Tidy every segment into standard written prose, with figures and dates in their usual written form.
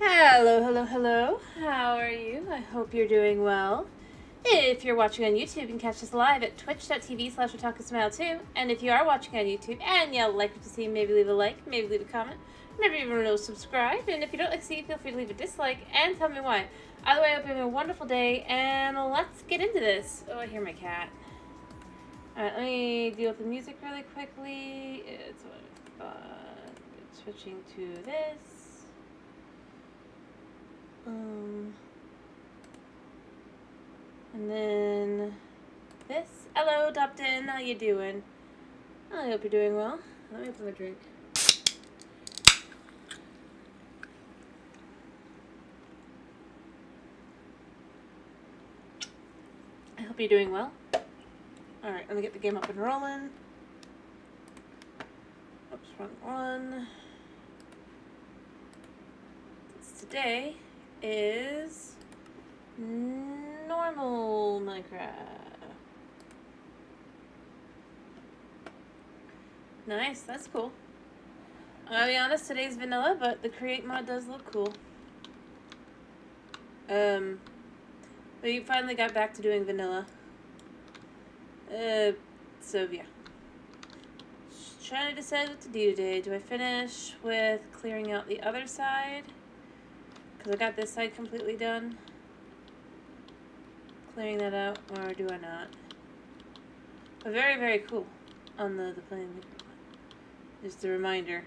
Hello, hello, hello. How are you? I hope you're doing well. If you're watching on YouTube, you can catch us live at twitch.tv/otakusmile2. And if you are watching on YouTube and you'd like to see, maybe leave a like, maybe leave a comment, maybe even a subscribe. And if you don't like to see, feel free to leave a dislike and tell me why. Either way, I hope you're having a wonderful day, and let's get into this. Oh, I hear my cat. Alright, let me deal with the music really quickly. It's switching to this. And then this. Hello, Dupton. How you doing? I hope you're doing well. Let me open my drink. I hope you're doing well. Alright, let me get the game up and rolling. Oops, wrong one. Today is normal Minecraft. Nice, that's cool. I'll be honest, today's vanilla, but the create mod does look cool. We finally got back to doing vanilla. So yeah. Just trying to decide what to do today. Do I finish with clearing out the other side? Because I got this side completely done. Clearing that out, or do I not? But very, very cool on the plane. Just a reminder.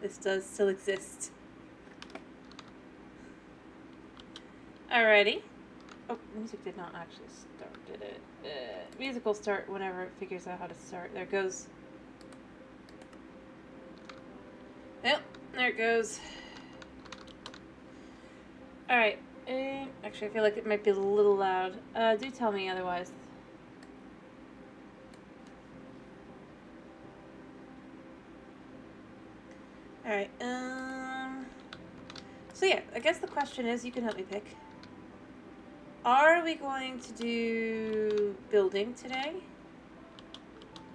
This does still exist. Alrighty. Oh, music did not actually start, did it? Music will start whenever it figures out how to start. There it goes. Yep, there it goes. Alright. Actually, I feel like it might be a little loud. Do tell me otherwise. Alright, so yeah, I guess the question is, you can help me pick. Are we going to do building today?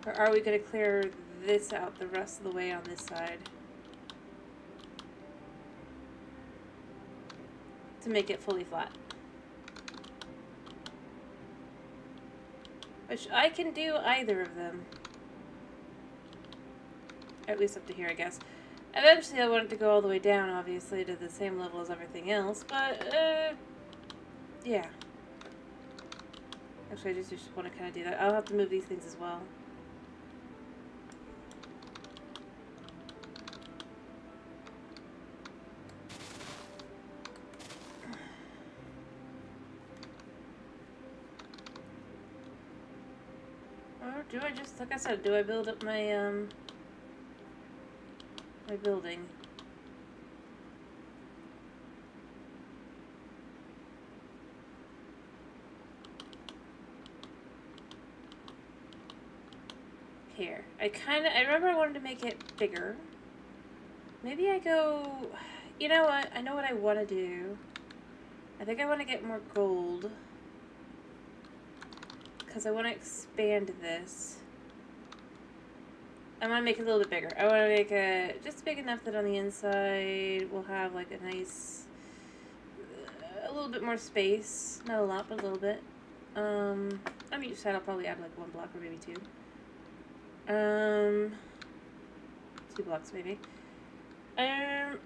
Or are we going to clear this out the rest of the way on this side? To make it fully flat. Which I can do either of them. At least up to here, I guess. Eventually I want it to go all the way down, obviously, to the same level as everything else, but, yeah. Actually, I just want to kind of do that. I'll have to move these things as well. Or do I just, like I said, do I build up my, my building? Here. I remember I wanted to make it bigger. Maybe I go, you know what, I know what I want to do. I think I want to get more gold. Because I want to expand this. I want to make it a little bit bigger. I want to make it just big enough that on the inside we'll have like a nice, a little bit more space. Not a lot, but a little bit. On each side I'll probably add like 1 block or maybe 2. 2 blocks maybe. I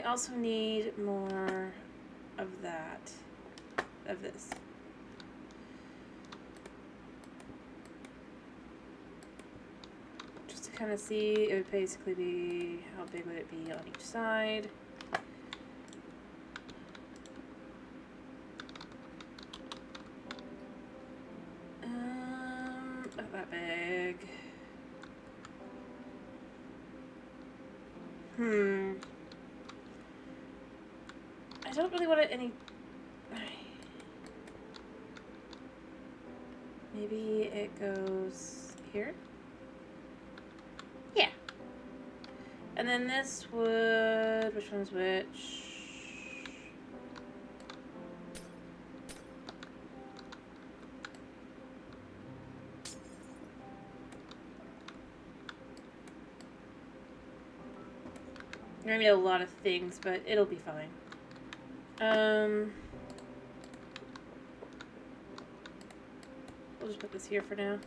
also need more of that, of this. Just to kind of see, it would basically be, how big would it be on each side? Not that big. I don't really want it any... Maybe it goes here? Yeah. And then this would... Which one's which? I mean, a lot of things, but it'll be fine. We'll just put this here for now.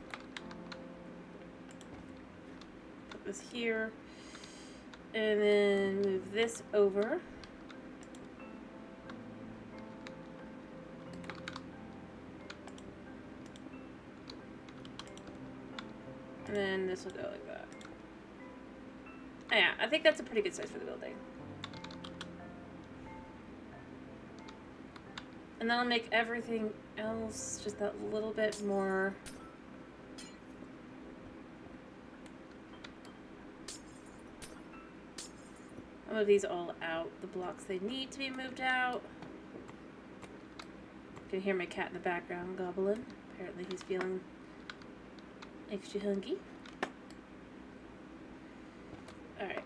Put this here. And then move this over. And then this will go like that. Oh, yeah, I think that's a pretty good size for the building. And then I'll make everything else just that little bit more. I'll move these all out. The blocks they need to be moved out. You can hear my cat in the background gobbling. Apparently he's feeling extra hungry. Alright.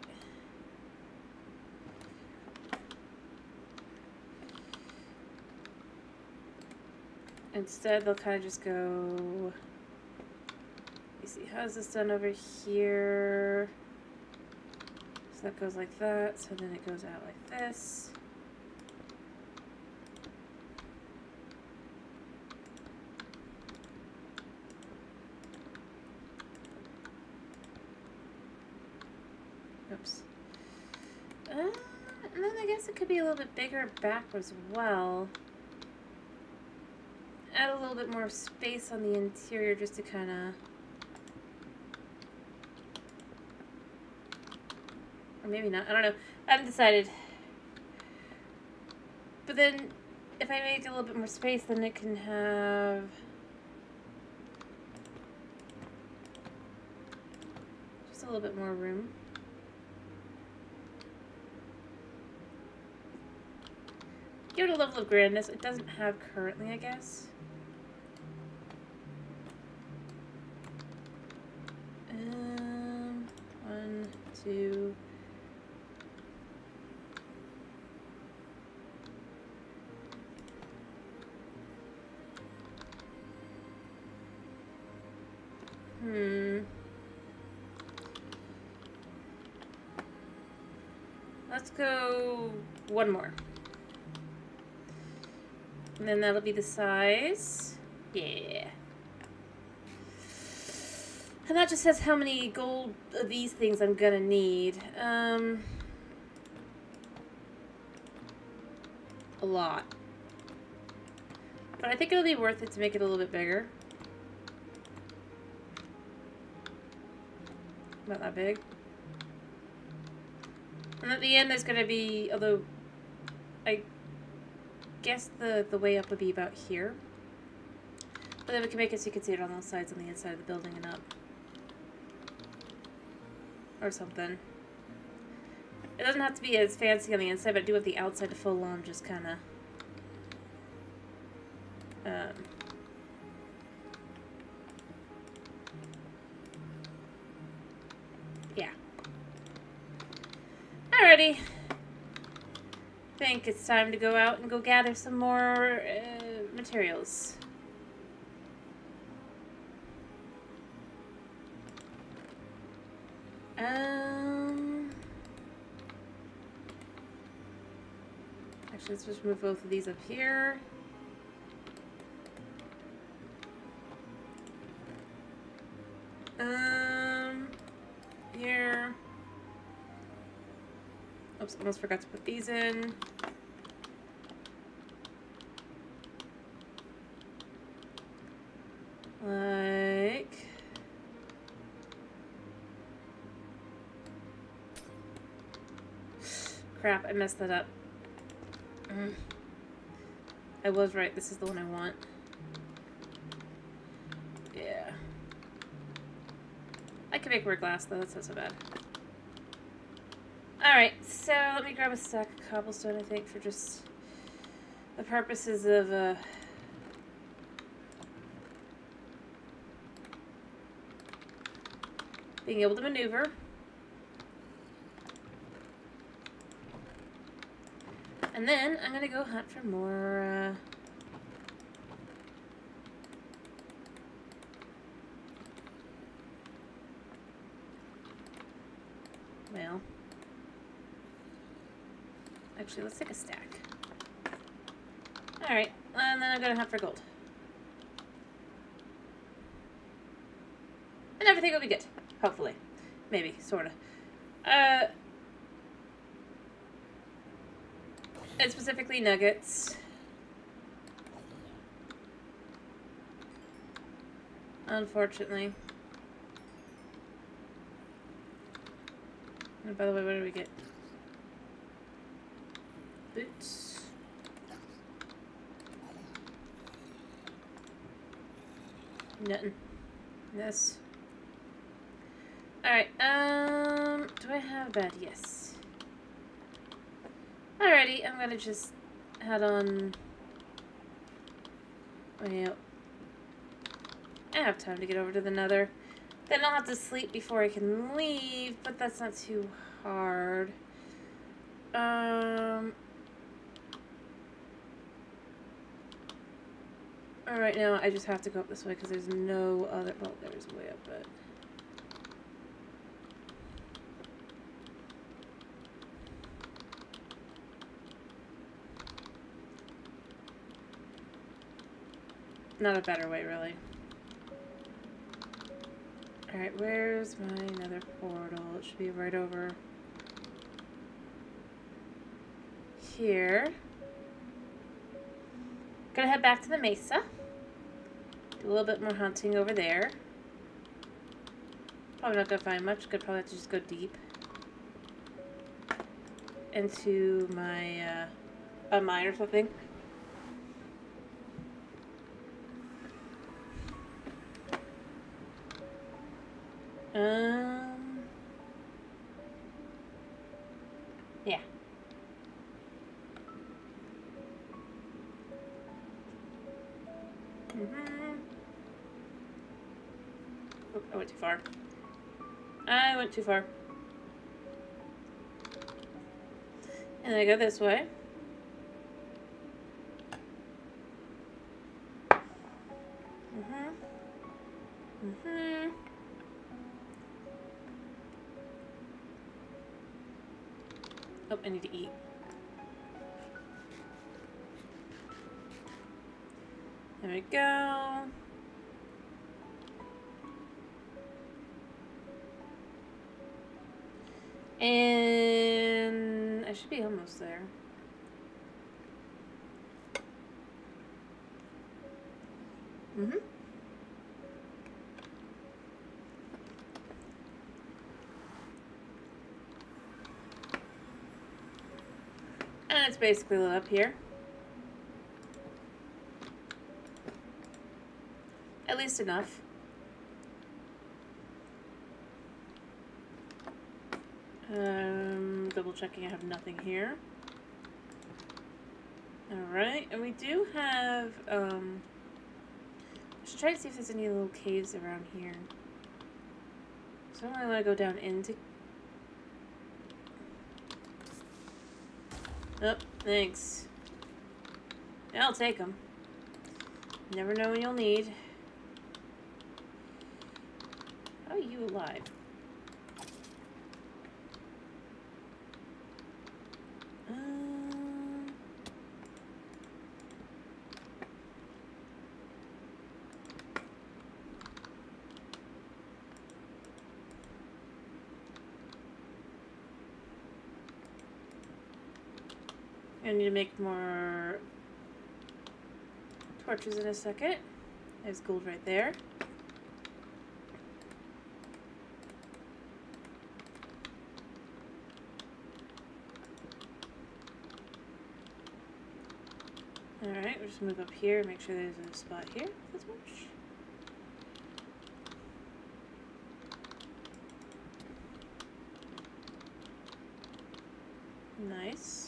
Instead, they'll kind of just go... You see, how's this done over here? So that goes like that, so then it goes out like this. Oops. And then I guess it could be a little bit bigger back as well. Add a little bit more space on the interior just to kind of... Or maybe not. I don't know. I haven't decided. But then, if I make a little bit more space, then it can have... just a little bit more room. Give it a level of grandness it doesn't have currently, I guess. 1, 2... Let's go one more. And then that'll be the size. Yeah. And that just says how many gold of these things I'm gonna need. A lot. But I think it'll be worth it to make it a little bit bigger. Not that big. And at the end there's gonna be, although I guess the way up would be about here. But then we can make it so you can see it on those sides on the inside of the building and up. Or something. It doesn't have to be as fancy on the inside, but I do want the outside to full on just kinda yeah. Alrighty. I think it's time to go out and go gather some more materials. Actually, let's just move both of these up here. Here. Oops, almost forgot to put these in. Like... Crap, I messed that up. I was right, this is the one I want. Yeah. I can make more glass though, that's not so bad. Alright, so let me grab a stack of cobblestone, I think, for just the purposes of being able to maneuver. And then I'm gonna go hunt for more well, Actually, let's take a stack. Alright, and then I'm gonna hunt for gold. And everything will be good. Hopefully. Maybe, sorta. And specifically nuggets. Unfortunately. And by the way, what did we get? Boots. Nothing. This. Alright, do I have a bed? Yes. Alrighty, I'm gonna just head on. Well, I have time to get over to the Nether. Then I'll have to sleep before I can leave, but that's not too hard. Alright, now I just have to go up this way because there's no other. Well, there's a way up, but. Not a better way, really. Alright, where's my Nether portal? It should be right over here. Gonna head back to the Mesa. Do a little bit more hunting over there. Probably not gonna find much. Could probably have to just go deep into my a mine or something. Yeah. Oh, I went too far. I went too far. And then I go this way. Oh, I need to eat. There we go. And I should be almost there. And it's basically lit up here. At least enough. Double checking I have nothing here. Alright, and we do have, I should try to see if there's any little caves around here. So I don't really want to go down into... Oh, thanks. I'll take them. Never know when you'll need. How are you alive? I need to make more torches in a second. There's gold right there. Alright, we'll just move up here and make sure there's a spot here for the torch. Nice.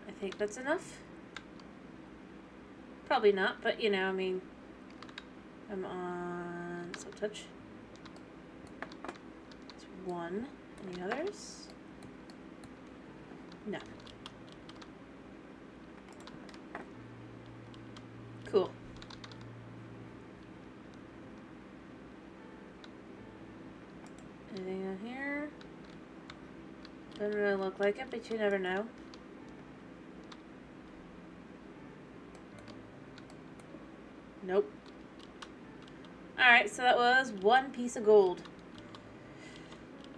I think that's enough. Probably not, but you know, I mean, I'm on Silk Touch. It's one. Any others? No. Cool. Anything on here? Doesn't really look like it, but you never know. Nope. Alright, so that was 1 piece of gold.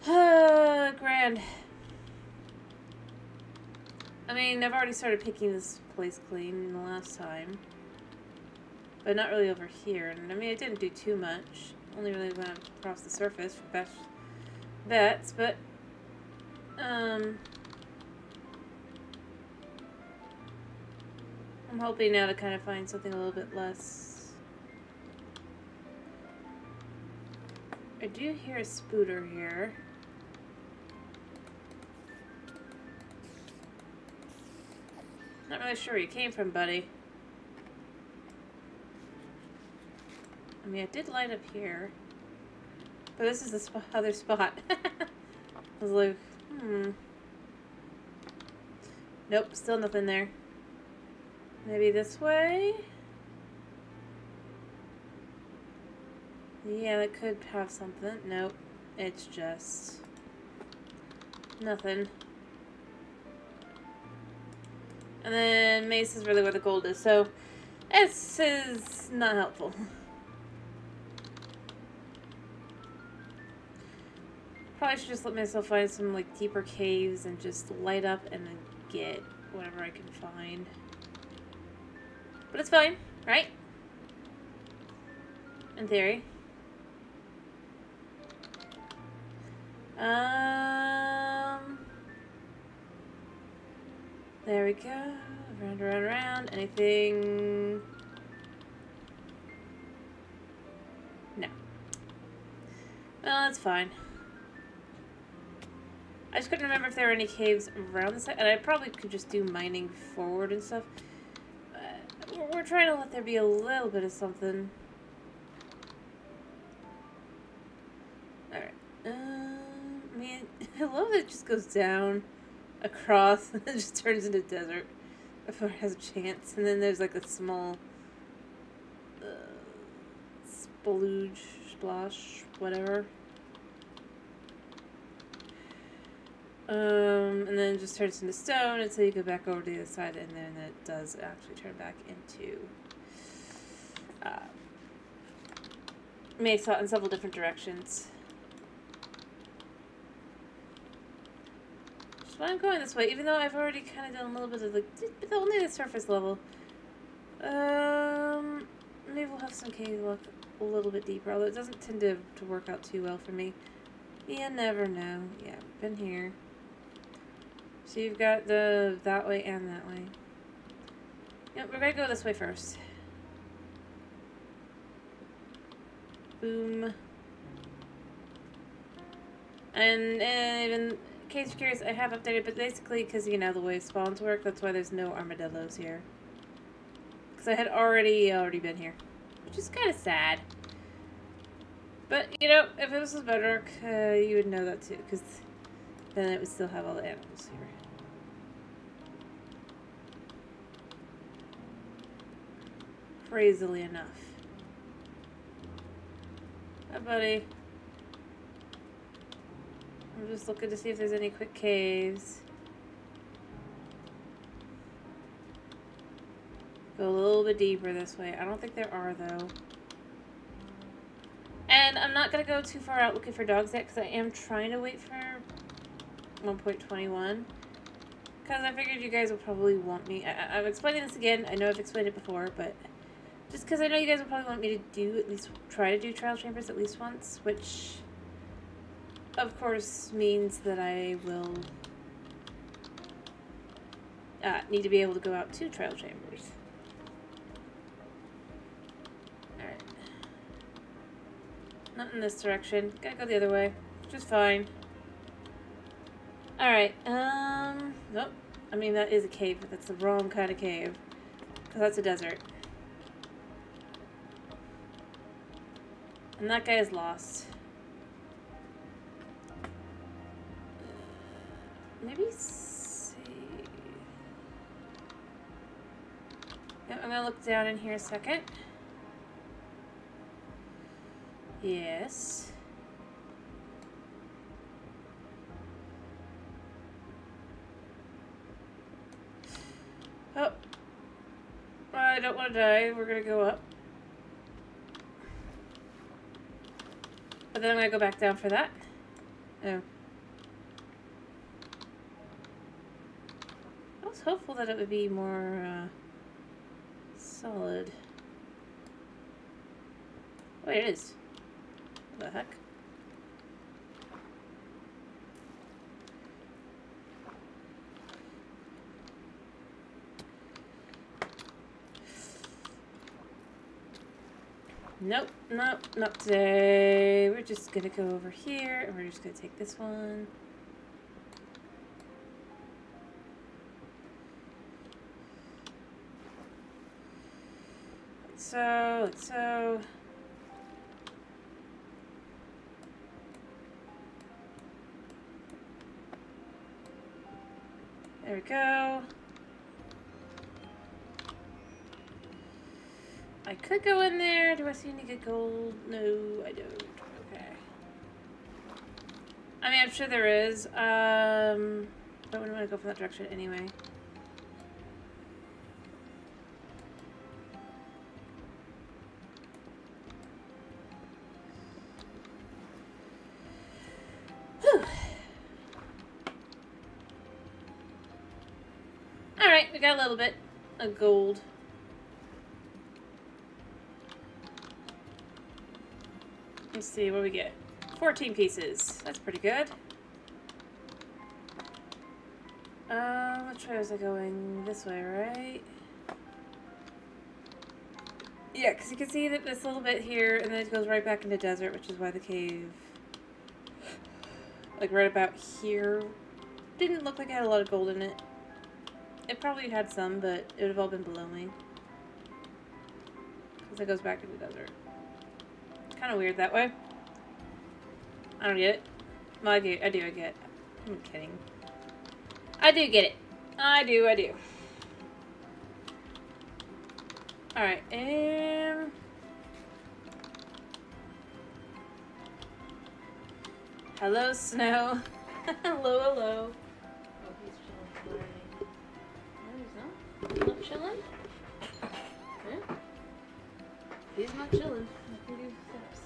Grand. I mean, I've already started picking this place clean the last time. But not really over here. And I mean, I didn't do too much. Only really went across the surface for best bets, but I'm hoping now to kind of find something a little bit less. I do hear a spooter here. Not really sure where you came from, buddy. I mean, I did light up here. But this is the other spot. I was like, Nope, still nothing there. Maybe this way? Yeah, that could have something. Nope. It's just nothing. And then Mace is really where the gold is, so this is not helpful. Probably should just let myself find some like deeper caves and just light up and then get whatever I can find. But it's fine, right? In theory. There we go. Round, around, around. Anything? No. Well, that's fine. I just couldn't remember if there were any caves around the site, and I probably could just do mining forward and stuff. We're trying to let there be a little bit of something. Alright. I mean, I love that it just goes down, across, and then just turns into desert before it has a chance. And then there's like a small splooge, splosh, whatever. And then it just turns into stone until you go back over to the other side, and then it does actually turn back into makes out in several different directions. Just why I'm going this way, even though I've already kind of done a little bit of but only the surface level. Maybe we'll have some cave luck a little bit deeper, although it doesn't tend to work out too well for me. You never know. Yeah, been here. So you've got that way and that way. Yep, we're gonna go this way first. Boom. And even in case you're curious, I have updated, but basically because, you know, the way spawns work, that's why there's no armadillos here. Because I had already been here. Which is kind of sad. But, you know, if this was Bedrock, you would know that too, because then it would still have all the animals here. Crazily enough. Hi, buddy. I'm just looking to see if there's any quick caves. Go a little bit deeper this way. I don't think there are, though. And I'm not going to go too far out looking for dogs yet, because I am trying to wait for 1.21. Because I figured you guys will probably want me. I'm explaining this again. I know I've explained it before, but just because I know you guys will probably want me to try to do trial chambers at least once, which of course means that I will need to be able to go out to trial chambers. Alright. Not in this direction. Gotta go the other way. Which is fine. Alright, nope. I mean, that is a cave, but that's the wrong kind of cave. Because that's a desert. And that guy is lost. Maybe see. Yep, I'm gonna look down in here a second. Yes. don't want to die, we're going to go up. But then I'm going to go back down for that. Oh. I was hopeful that it would be more solid. Oh, it is. What the heck? Nope, nope, not today. We're just gonna go over here and we're just gonna take this one. Like so. There we go. I could go in there. Do I see any good gold? No, I don't. Okay. I mean, I'm sure there is. But I wouldn't want to go from that direction anyway. Whew. Alright, we got a little bit of gold. Let's see what we get. 14 pieces. That's pretty good. Which way was I going? This way, right? Yeah, because you can see that this little bit here, and then it goes right back into desert, which is why the cave, like right about here, didn't look like it had a lot of gold in it. It probably had some, but it would have all been below me. Because it goes back to the desert. Kind of weird that way. I don't get it. Well, I do get it. I'm kidding. I do get it. I do. Alright, hello, Snow. hello. Oh, he's chilling. No, he's not. He's not chilling? Yeah. He's not chilling. I can do steps.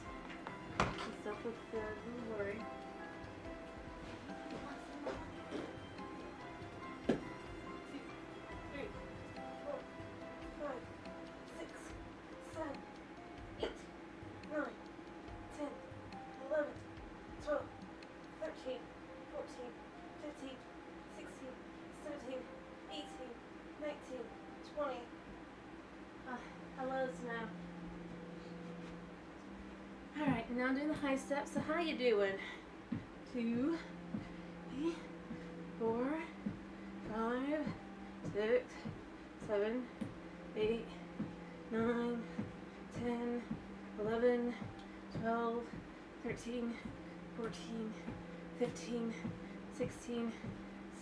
Stuff with the glory. Now I'm doing the high steps. So how you doing? 2, 3, 4, 5, 6, 7, 8, 9, 10, 11, 12, 13, 14, 15, 16,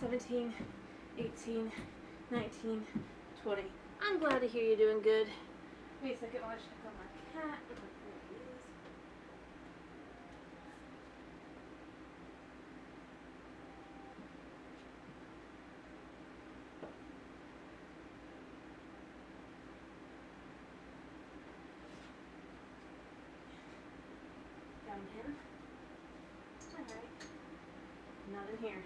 17, 18, 19, 20. I'm glad to hear you're doing good. Wait a second while I check on my cat. Not in here.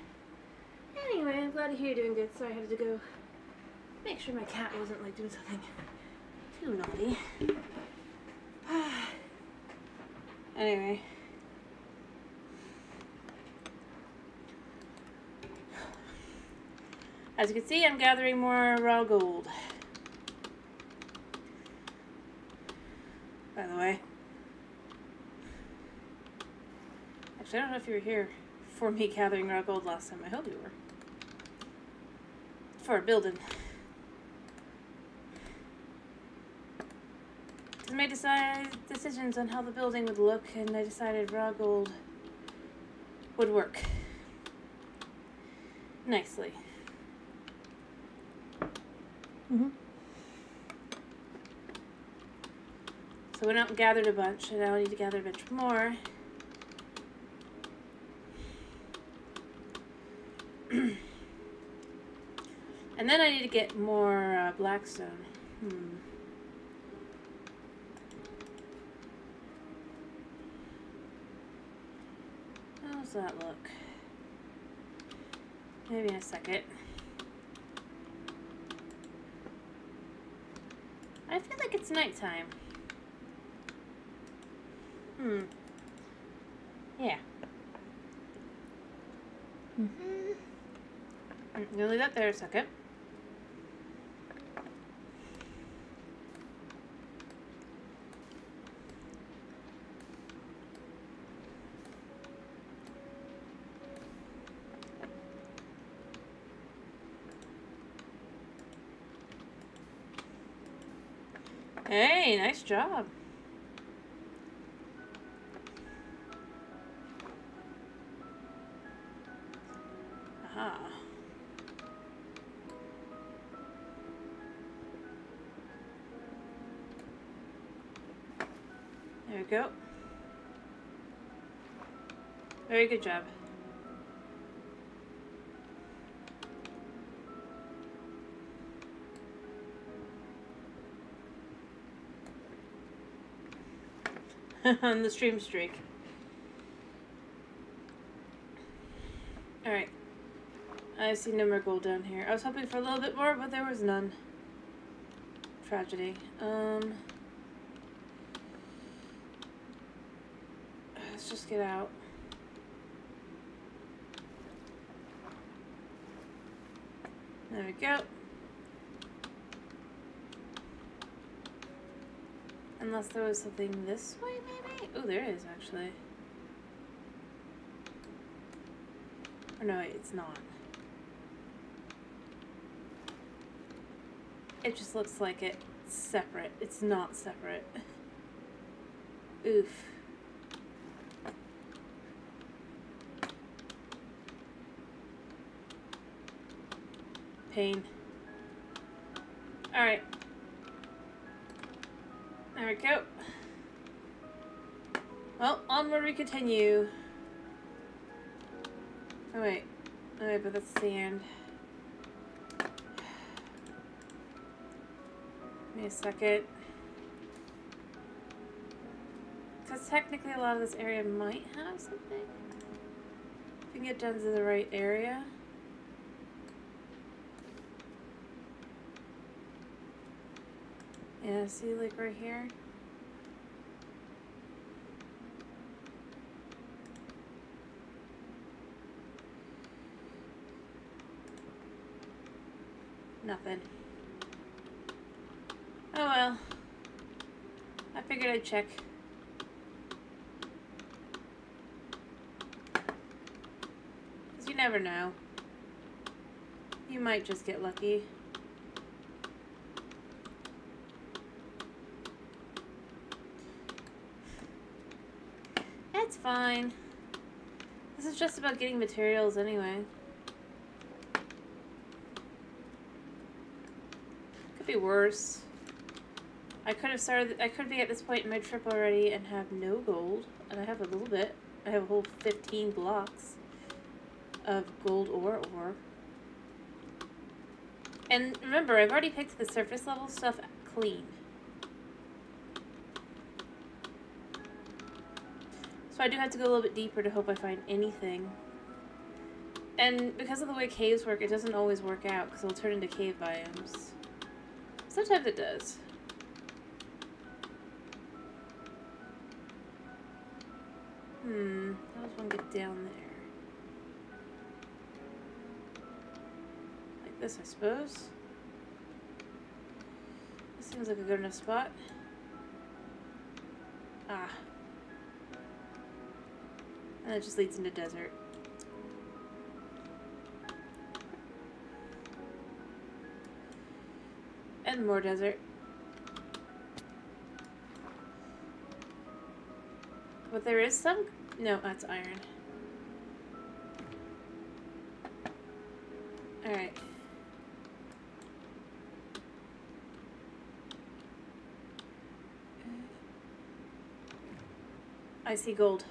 Anyway, I'm glad to hear you're doing good. Sorry I had to go make sure my cat wasn't like doing something too naughty. Anyway. As you can see, I'm gathering more raw gold. By the way. Actually, I don't know if you were here for me gathering raw gold last time. I hope you were. For a building. I made decisions on how the building would look, and I decided raw gold would work nicely. So I went out and gathered a bunch, and now I need to gather a bunch more. And then I need to get more blackstone. How's that look? Maybe in a second. I feel like it's nighttime. Yeah. I'm gonna leave that there a second. Hey, nice job. Aha. There we go. Very good job. On the stream streak. Alright. I see no more gold down here. I was hoping for a little bit more, but there was none. Tragedy. Let's just get out. There we go. Unless there was something this way, maybe? Oh, there is, actually. Or no, wait, it's not. It just looks like it's separate. It's not separate. Oof. Pain. Alright. There we go. Well, onward we continue. Oh wait. Oh wait, but that's sand. Give me a second. Because technically a lot of this area might have something. If we can get down to the right area. Yeah, see, like right here? Nothing. Oh well. I figured I'd check. Because you never know. You might just get lucky. It's fine. This is just about getting materials anyway. Could be worse. I could be at this point in my trip already and have no gold. And I have a little bit. I have a whole 15 blocks of gold ore. And remember, I've already picked the surface level stuff clean. So I do have to go a little bit deeper to hope I find anything. And because of the way caves work, it doesn't always work out because it'll turn into cave biomes. Sometimes it does. How does one get down there? Like this, I suppose. This seems like a good enough spot. Ah. And it just leads into desert. And more desert. But there is some... No, that's iron. Alright. I see gold.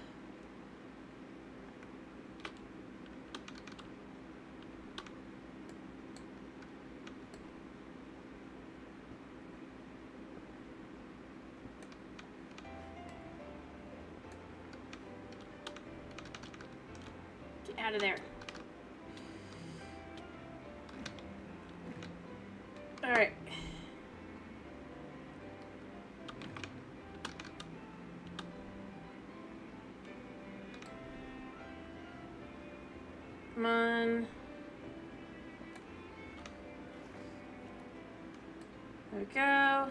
Out of there. Alright. Come on. There we go.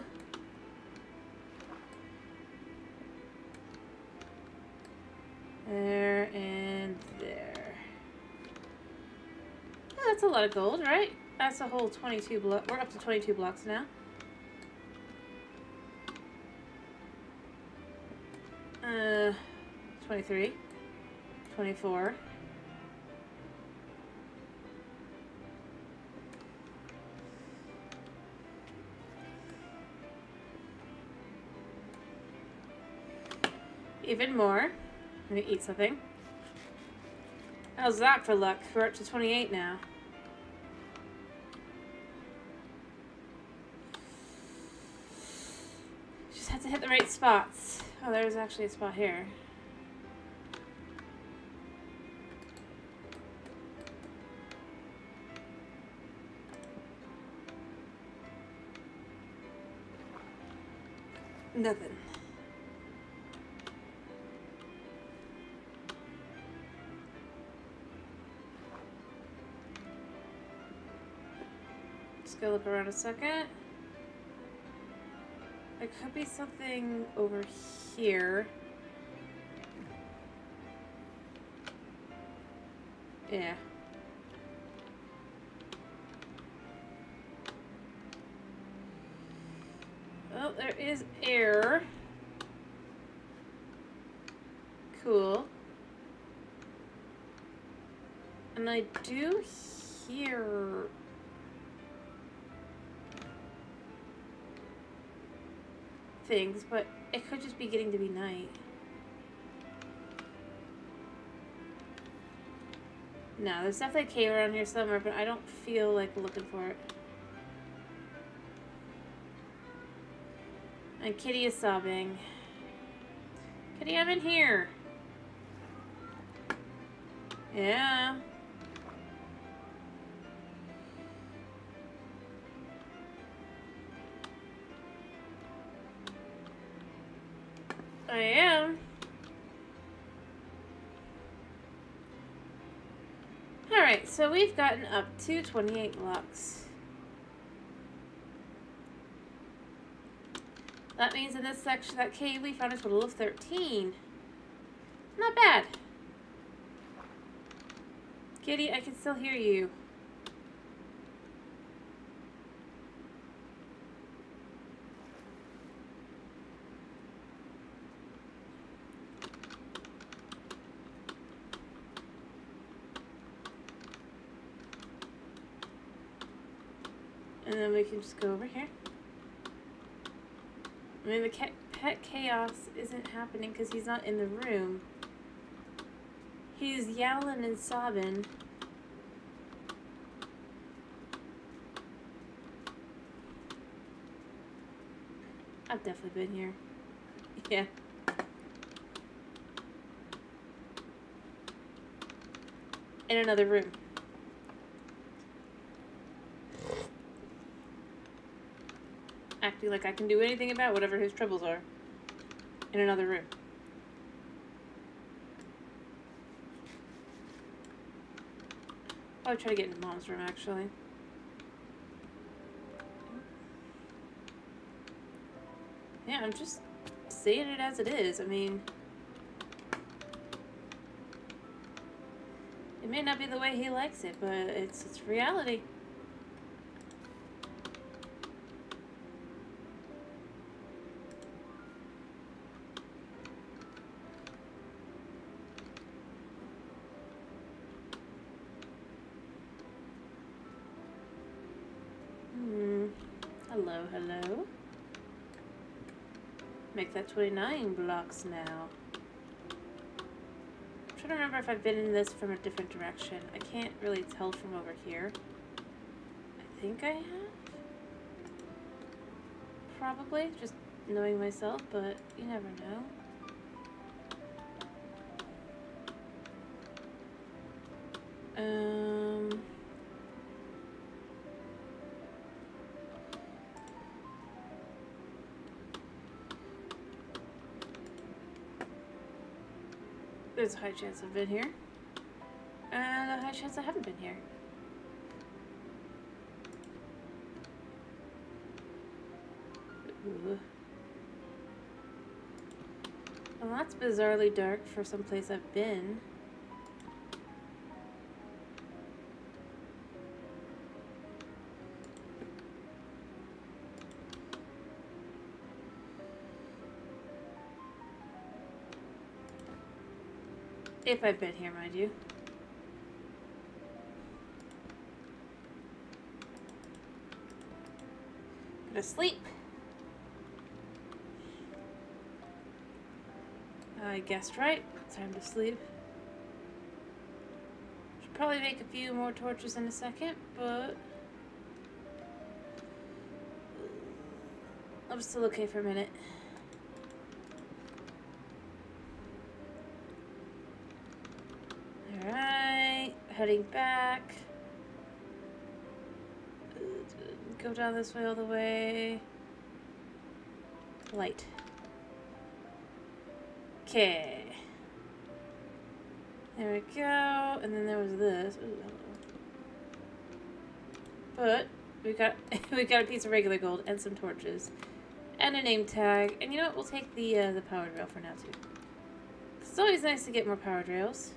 There and there. Oh, that's a lot of gold, right? That's a whole 22 blocks. We're up to 22 blocks now. 23. 24. Even more. I'm gonna eat something. How's that for luck? We're up to 28 now. Just have to hit the right spots. Oh, there's actually a spot here. Nothing. Just go look around a second. There could be something over here. Yeah. Oh, there is air. Cool. And I do hear things, but it could just be getting to be night. No, there's definitely a cave around here somewhere, but I don't feel like looking for it. And Kitty is sobbing. Kitty, I'm in here. Yeah. I am. Alright, so we've gotten up to 28 blocks. That means in this section, that cave, we found a total of 13. Not bad. Kitty, I can still hear you. And then we can just go over here. I mean, the pet chaos isn't happening because he's not in the room. He's yowling and sobbing. I've definitely been here. Yeah. In another room. Acting like I can do anything about whatever his troubles are. In another room. I'll try to get into Mom's room, actually. Yeah, I'm just saying it as it is. I mean, it may not be the way he likes it, but it's reality. Hello, hello. Make that 29 blocks now. I'm trying to remember if I've been in this from a different direction. I can't really tell from over here. I think I have. Probably, just knowing myself, but you never know. There's a high chance I've been here. And a high chance I haven't been here. Ooh. Well, that's bizarrely dark for some place I've been. If I've been here, mind you. Gonna sleep. I guessed right. Time to sleep. Should probably make a few more torches in a second, but I'm still okay for a minute. Alright, heading back. Go down this way all the way. Light. Okay. There we go. And then there was this. Ooh, but we got we got a piece of regular gold and some torches. And a name tag. And you know what? We'll take the powered rail for now too. It's always nice to get more powered rails.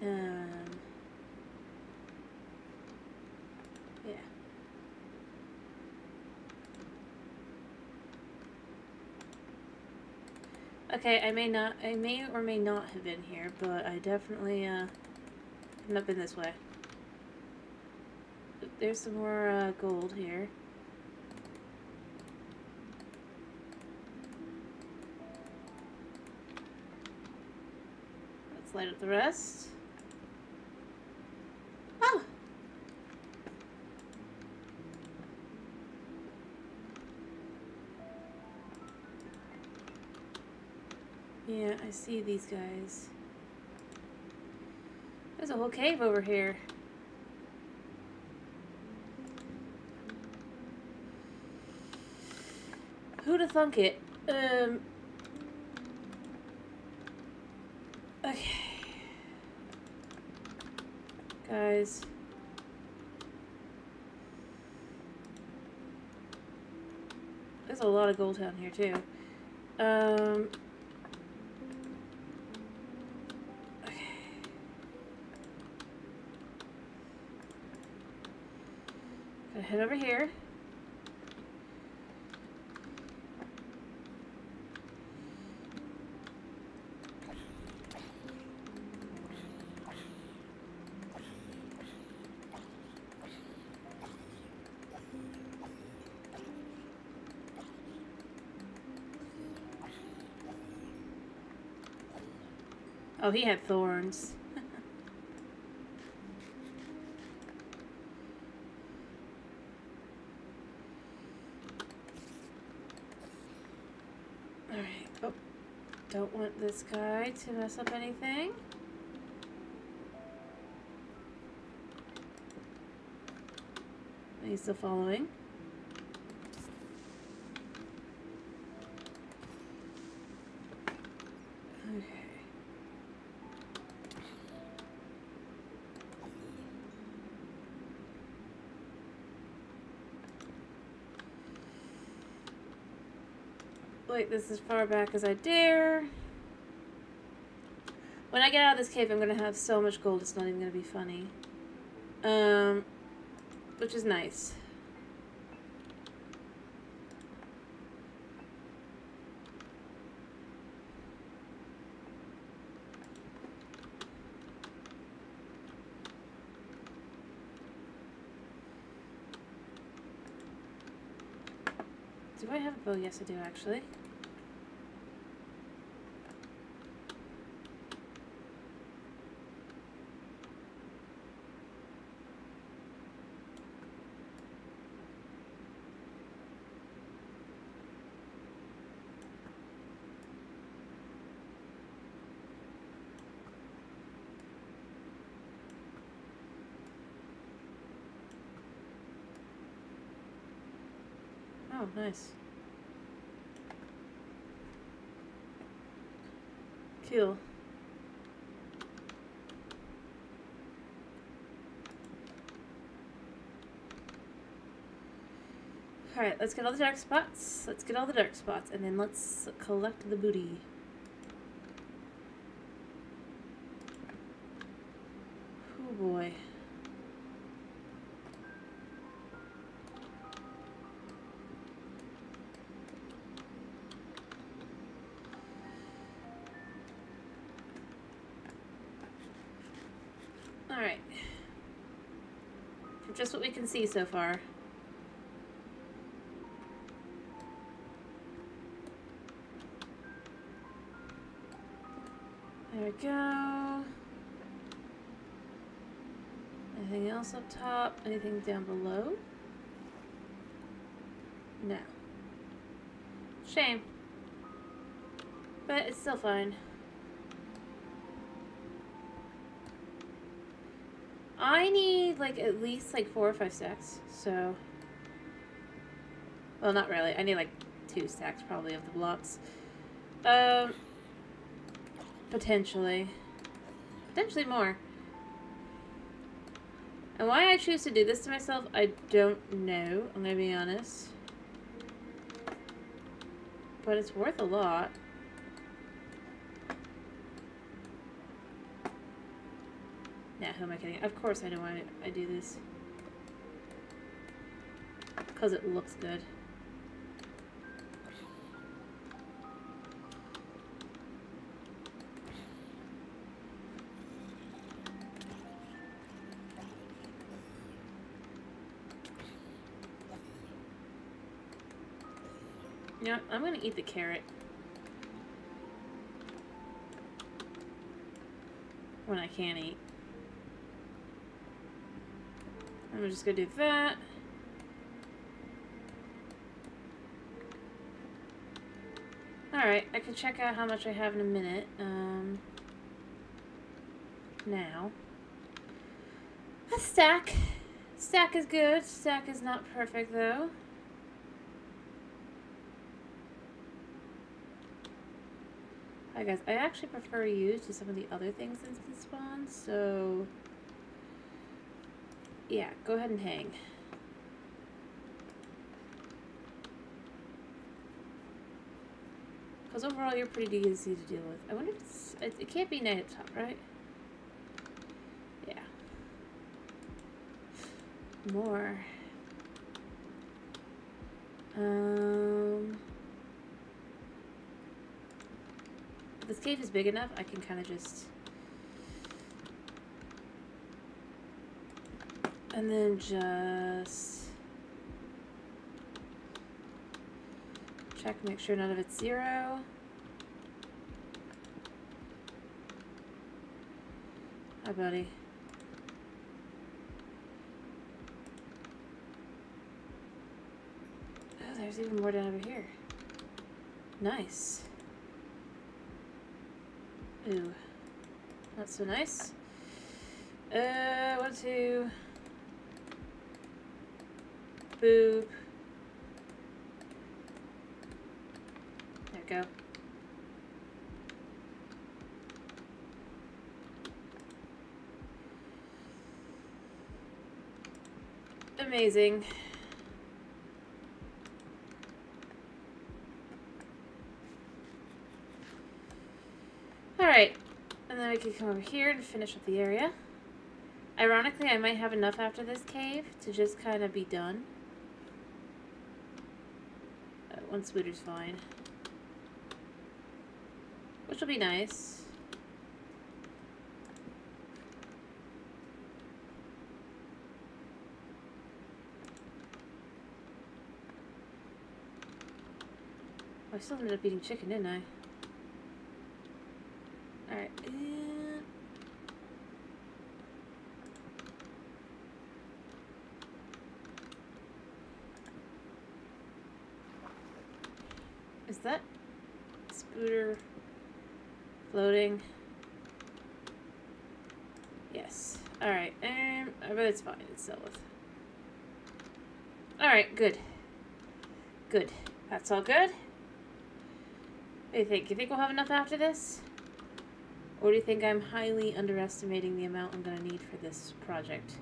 Yeah. Okay, I may or may not have been here, but I definitely, have not been this way. There's some more, gold here. Let's light up the rest. Oh! Yeah, I see these guys. There's a whole cave over here. Who'da thunk it? Okay. Guys. There's a lot of gold down here, too. Okay. Gonna head over here. Oh, he had thorns. Alright. Oh, don't want this guy to mess up anything. He's still following. Okay. Wait, this as far back as I dare. When I get out of this cave, I'm gonna have so much gold, it's not even gonna be funny. Which is nice. Do I have a bow? Yes, I do, actually. Oh, nice. Cool. Alright, let's get all the dark spots. Let's get all the dark spots, and then let's collect the booty. Oh boy. Alright. From just what we can see so far. There we go. Anything else up top? Anything down below? No. Shame. But it's still fine. I need like at least like 4 or 5 stacks, so... Well, not really. I need like 2 stacks probably of the blocks. Potentially. Potentially more. And why I choose to do this to myself, I don't know. I'm gonna be honest. But it's worth a lot. Nah, who am I kidding? Of course I know why I do this. Because it looks good. You know what? I'm gonna eat the carrot. When I can eat. I'm just gonna do that. Alright, I can check out how much I have in a minute. Now. A stack. Stack is good. Stack is not perfect though. Hi guys, I actually prefer use to some of the other things instant spawn, so yeah, go ahead and hang. Because overall you're pretty easy to deal with. I wonder if it's, it can't be night up top, right? Yeah. More. If this cave is big enough, I can kind of just... And then just... check, make sure none of it's 0. Hi, buddy. Oh, there's even more down over here. Nice. Ooh. Not so nice. 1, 2. Boop. There we go. Amazing. Alright, and then we can come over here and finish up the area. Ironically, I might have enough after this cave to just kind of be done. One spooter's fine. Which will be nice. Oh, I still ended up eating chicken, didn't I? Alright. Is that spooter floating? Yes. Alright, but it's fine. It's dealt with. Alright, good. Good. That's all good. What do you think? You think we'll have enough after this? Or do you think I'm highly underestimating the amount I'm going to need for this project?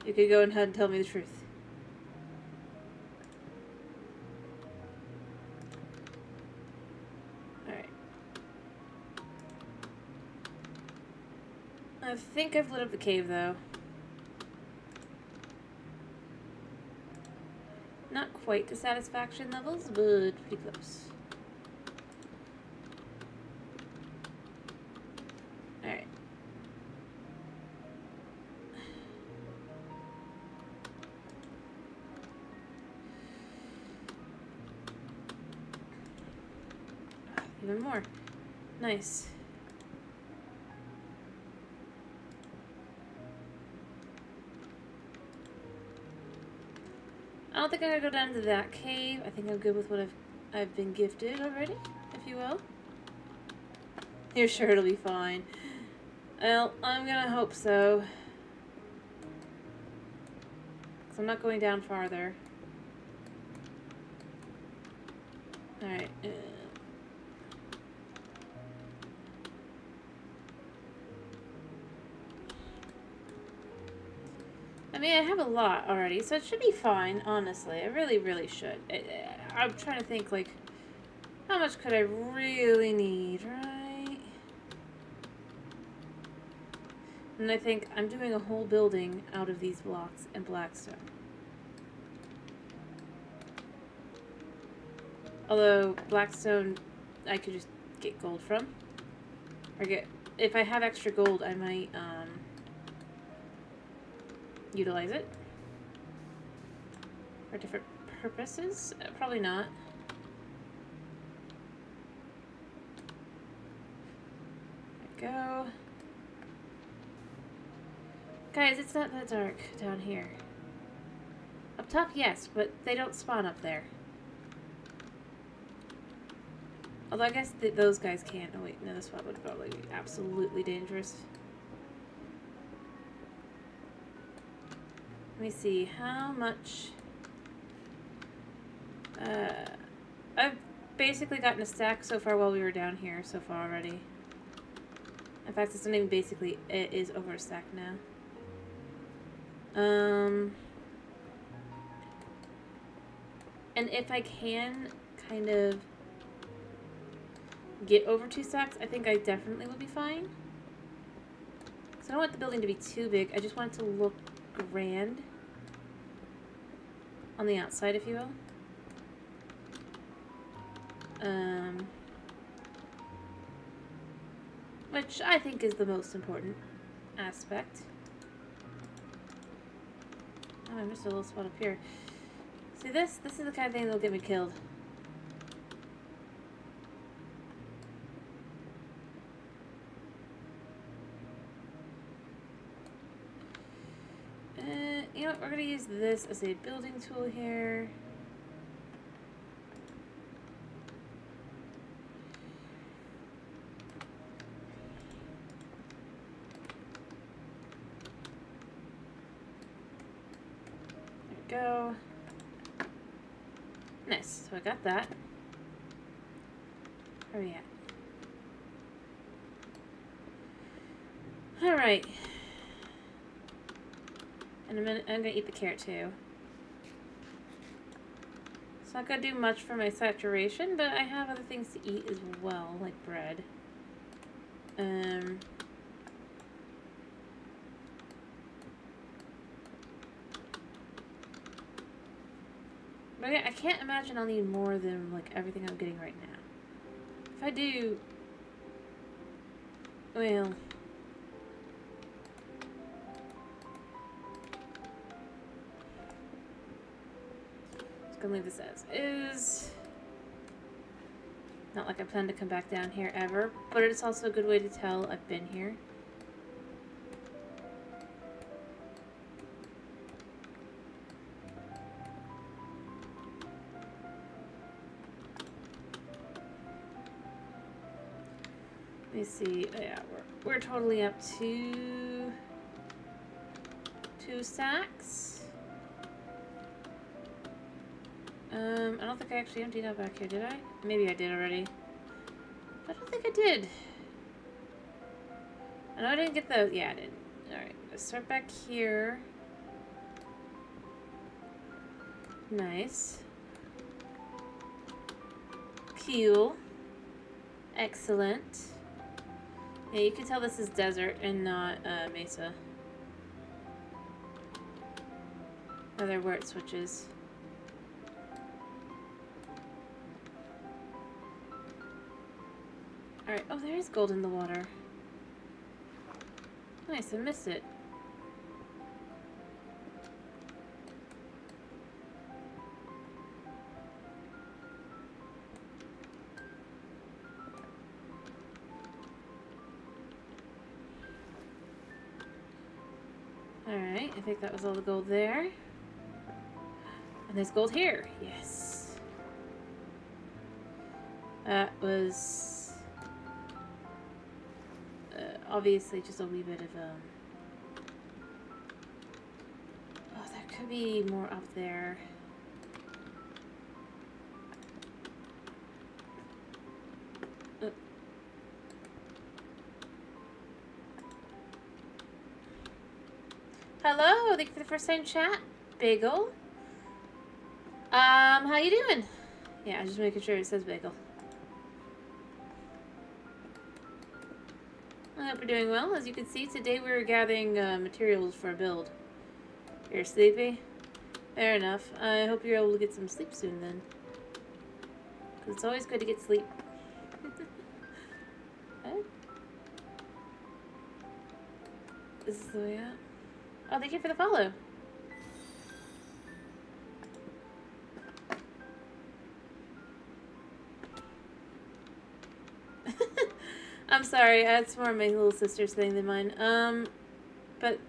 You could go ahead and tell me the truth. Alright. I think I've lit up the cave, though. Not quite to satisfaction levels, but pretty close. Alright. Even more. Nice. I don't think I'm gonna go down to that cave. I think I'm good with what I've been gifted already, if you will. You're sure it'll be fine. Well, I'm gonna hope so. 'Cause I'm not going down farther. Alright. I mean, I have a lot already, so it should be fine, honestly. I really, really should. I'm trying to think, like, how much could I really need, right? And I think I'm doing a whole building out of these blocks and blackstone. Although, blackstone, I could just get gold from. Or if I have extra gold, I might, utilize it for different purposes. Probably not. There we go. Guys, it's not that dark down here. Up top, yes, but they don't spawn up there. Although I guess those guys can't. Oh wait, no, this one would probably be absolutely dangerous. Let me see, how much... I've basically gotten a stack so far while we were down here so far already. In fact, it's not even basically, it is over a stack now. And if I can kind of get over 2 stacks, I think I definitely will be fine. So I don't want the building to be too big, I just want it to look grand on the outside, if you will. Which I think is the most important aspect. Oh, I missed a little spot up here. See this? This is the kind of thing that'll get me killed. You know what, we're going to use this as a building tool here. There we go. Nice, so I got that. Where are we at? Alright. In a minute, I'm gonna eat the carrot too. It's not gonna do much for my saturation, but I have other things to eat as well, like bread. But yeah, I can't imagine I'll need more than like everything I'm getting right now. If I do, well, just gonna leave this as is. Not like I plan to come back down here ever, but it's also a good way to tell I've been here. me see. Oh, yeah, we're totally up to 2 stacks. I don't think I actually emptied out back here, did I? Maybe I did already. But I don't think I did. I know I didn't get those. Yeah, I did. Alright, let's start back here. Nice. Cool. Excellent. Yeah, you can tell this is desert and not mesa. Other where it switches. Alright, oh, there is gold in the water. Nice, I missed it. Alright, I think that was all the gold there. And there's gold here. Yes. That was obviously just a wee bit of oh, there could be more up there. Hello, thank you for the first time chat, Bagel. How you doing? Yeah, I'm just making sure it says Bagel. I hope you're doing well. As you can see, today we're gathering materials for a build. You're sleepy? Fair enough. I hope you're able to get some sleep soon then. Because it's always good to get sleep. Okay. This is the way out. Oh, thank you for the follow. I'm sorry, that's more my little sister's thing than mine. But,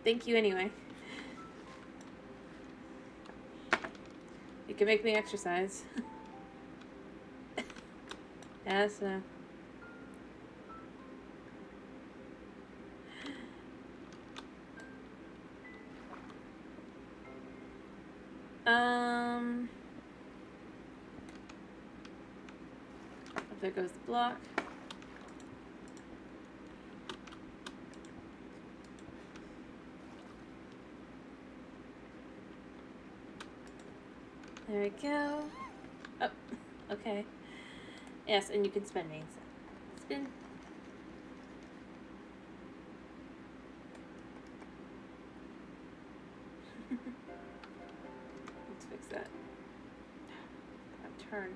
thank you anyway. You can make me exercise. Yeah, so. There goes the block. There we go. Oh, okay. Yes, and you can spin me. So. Spin. Let's fix that. Turn.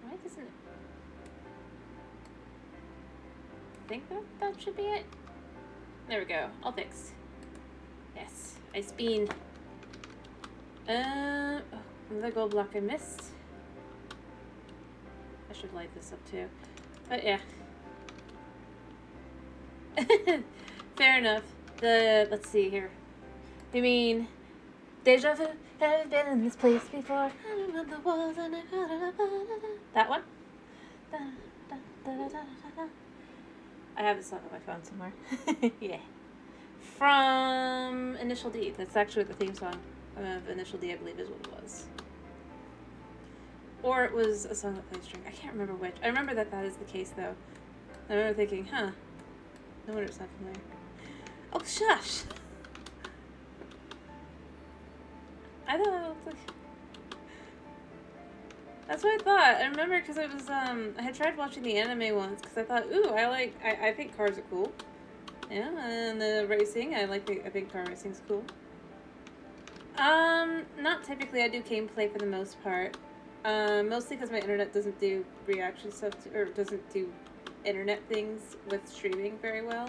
Why doesn't it? I think that should be it. There we go. All fixed. Yes, I spin. Oh, another gold block I missed. I should light this up too. But yeah. Fair enough. Let's see here. You mean deja vu? Have been in this place before. I remember the walls and that one? I have this song on my phone somewhere. Yeah. From Initial D. That's actually the theme song of Initial D, I believe is what it was. Or it was a song that plays string. I can't remember which. I remember that is the case, though. I remember thinking, huh. No wonder it's not familiar. Oh, shush! I thought it looked like... That's what I thought. I remember because it was, I had tried watching the anime once because I thought, ooh, I think cars are cool. Yeah, and the racing, I think car racing's cool. Not typically. I do gameplay for the most part. Mostly because my internet doesn't do reaction stuff, or doesn't do internet things with streaming very well.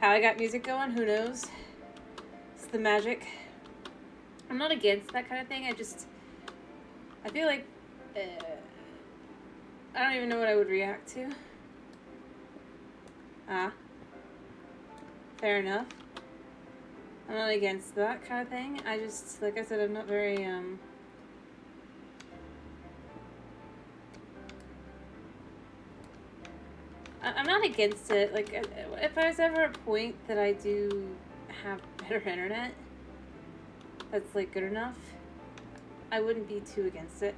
How I got music going, who knows? It's the magic. I'm not against that kind of thing, I feel like, I don't even know what I would react to. Ah. Fair enough. I'm not against that kind of thing. Like I said, I'm not very, I'm not against it. Like, if there's ever a point that I do have better internet that's, like, good enough, I wouldn't be too against it.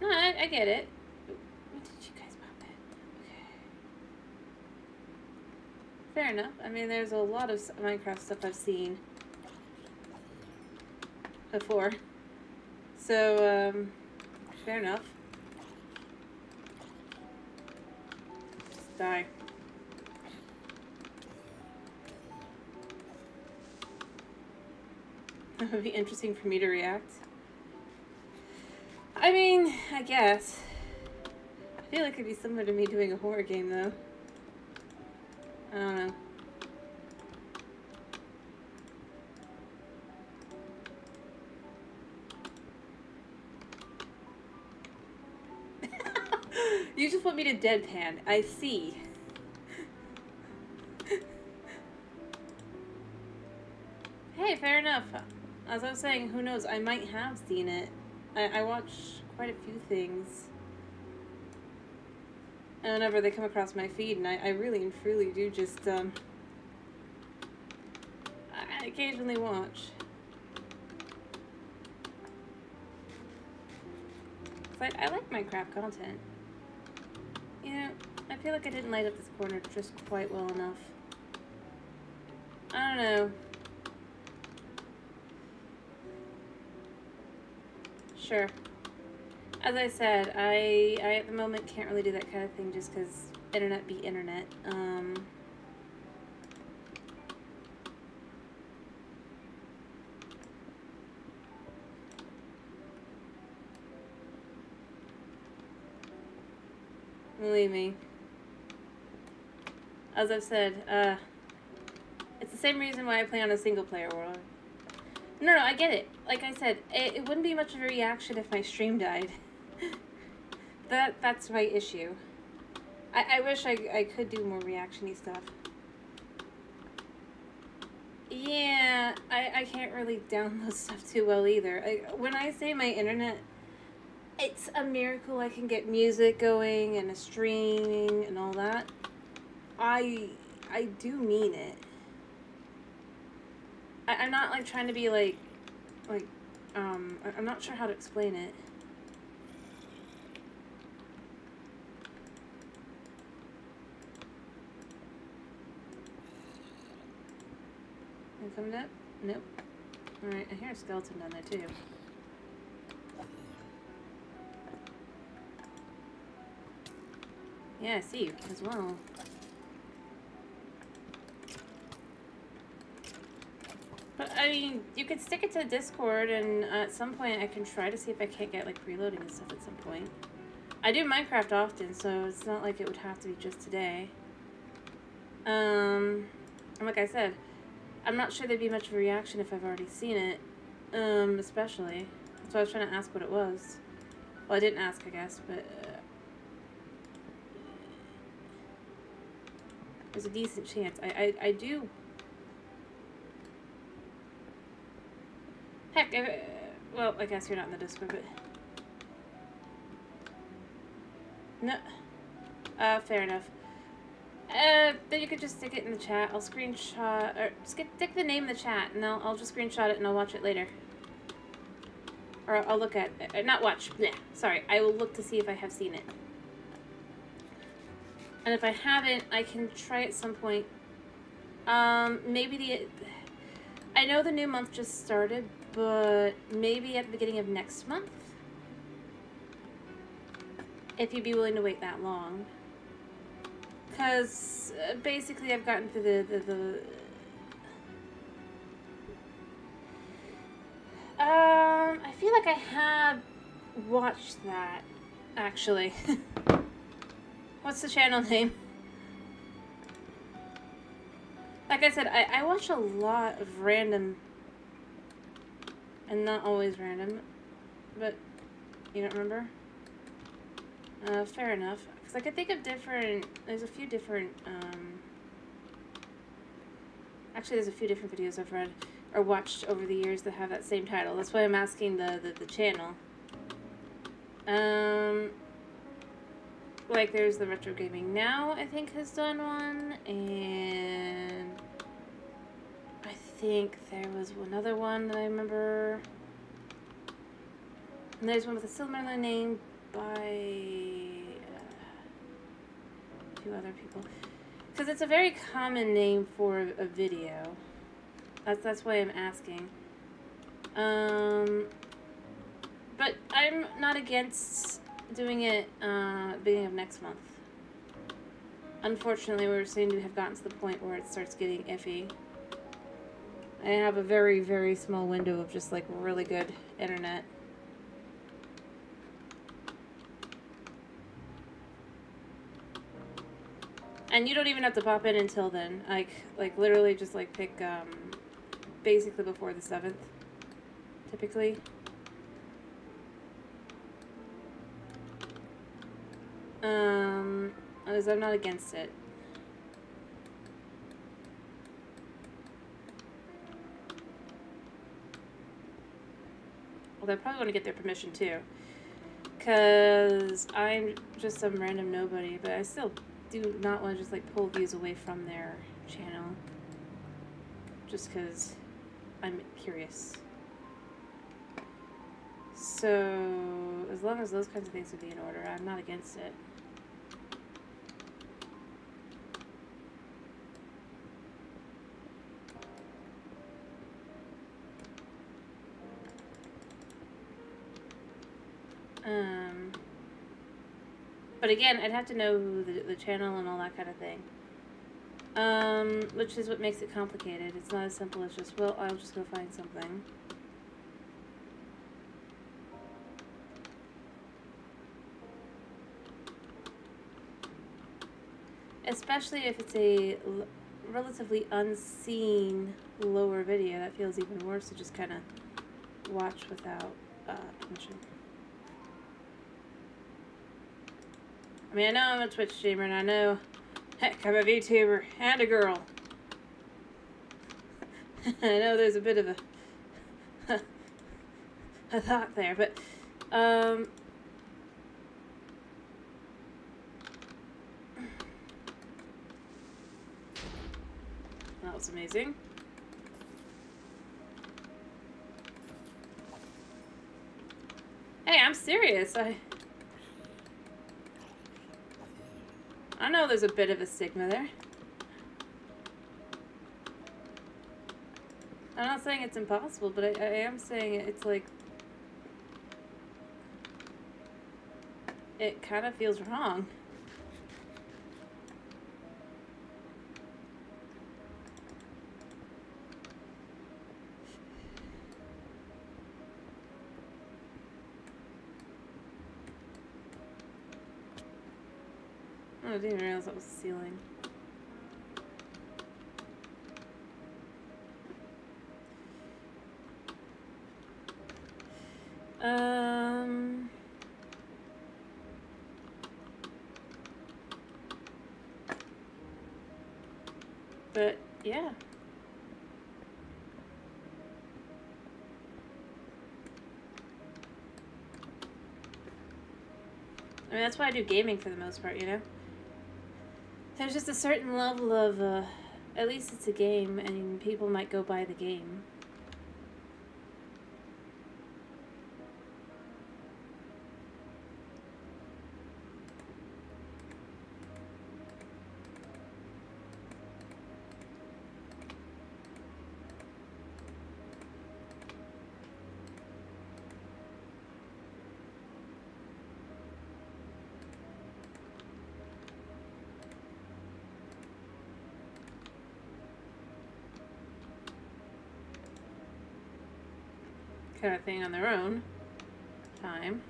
No, I get it. When did you guys pop it? Okay. Fair enough. I mean, there's a lot of Minecraft stuff I've seen before. So, fair enough. Just die. That would be interesting for me to react. I mean, I guess. I feel like it'd be similar to me doing a horror game, though. I don't know. You just want me to deadpan. I see. Hey, fair enough. As I was saying, who knows? I might have seen it. I watch quite a few things. And whenever they come across my feed, and I really and truly do just, I occasionally watch. But I like Minecraft content. You know, I feel like I didn't light up this corner just quite well enough. I don't know. Sure. As I said, I at the moment can't really do that kind of thing just because internet be internet. Believe me. As I've said, it's the same reason why I play on a single player world. No, I get it. Like I said, it wouldn't be much of a reaction if my stream died. That's my issue. I wish I could do more reaction-y stuff. Yeah, I can't really download stuff too well either. When I say my internet, it's a miracle I can get music going and a streaming and all that. I do mean it. I'm not like trying to be like, I'm not sure how to explain it. Coming up? Nope. Alright, I hear a skeleton down there too. Yeah, I see you as well. But, I mean, you could stick it to Discord, and at some point I can try to see if I can't get, like, reloading and stuff at some point. I do Minecraft often, so it's not like it would have to be just today. And like I said, I'm not sure there'd be much of a reaction if I've already seen it, especially. That's why I was trying to ask what it was. Well, I didn't ask, I guess, but, there's a decent chance. I do... Heck, well, I guess you're not in the Discord, but... No. Fair enough. Then you could just stick it in the chat. I'll screenshot, or stick the name in the chat, and I'll just screenshot it and I'll watch it later. Or I'll look at it. Not watch. Bleh, sorry. I will look to see if I have seen it. And if I haven't, I can try at some point. Maybe I know the new month just started, but maybe at the beginning of next month? If you'd be willing to wait that long. Because, basically I've gotten through the I feel like I have watched that, actually. What's the channel name? Like I said, I watch a lot of random, and not always random, but you don't remember? Fair enough. Because I could think of different, there's a few different, actually there's a few different videos I've read or watched over the years that have that same title. That's why I'm asking the channel. like there's the Retro Gaming Now, I think, has done one, and I think there was another one that I remember. And there's one with a similar name by a few other people. Because it's a very common name for a video. That's why I'm asking. But I'm not against doing it beginning of next month. Unfortunately, we seem to have gotten to the point where it starts getting iffy. I have a very, very small window of just like really good internet. And you don't even have to pop in until then. Like literally just like pick basically before the 7th, typically. As I'm not against it. Well, I probably want to get their permission too. Because I'm just some random nobody, but I still do not want to just like pull views away from their channel. Just because I'm curious. So, as long as those kinds of things would be in order, I'm not against it. But again, I'd have to know the channel and all that kind of thing. Which is what makes it complicated. It's not as simple as just, well, I'll just go find something. Especially if it's a relatively unseen lower video, that feels even worse to just kind of watch without permission. I mean, I know I'm a Twitch streamer, and I know, heck, I'm a VTuber and a girl. I know there's a bit of a thought there, but, that was amazing. Hey, I'm serious. I know there's a bit of a stigma there. I'm not saying it's impossible, but I am saying it's like... It kind of feels wrong. Oh, I didn't realize that was the ceiling. But, yeah. I mean, that's why I do gaming for the most part, you know? There's just a certain level of, at least it's a game, and people might go buy the game. Kind of thing on their own time.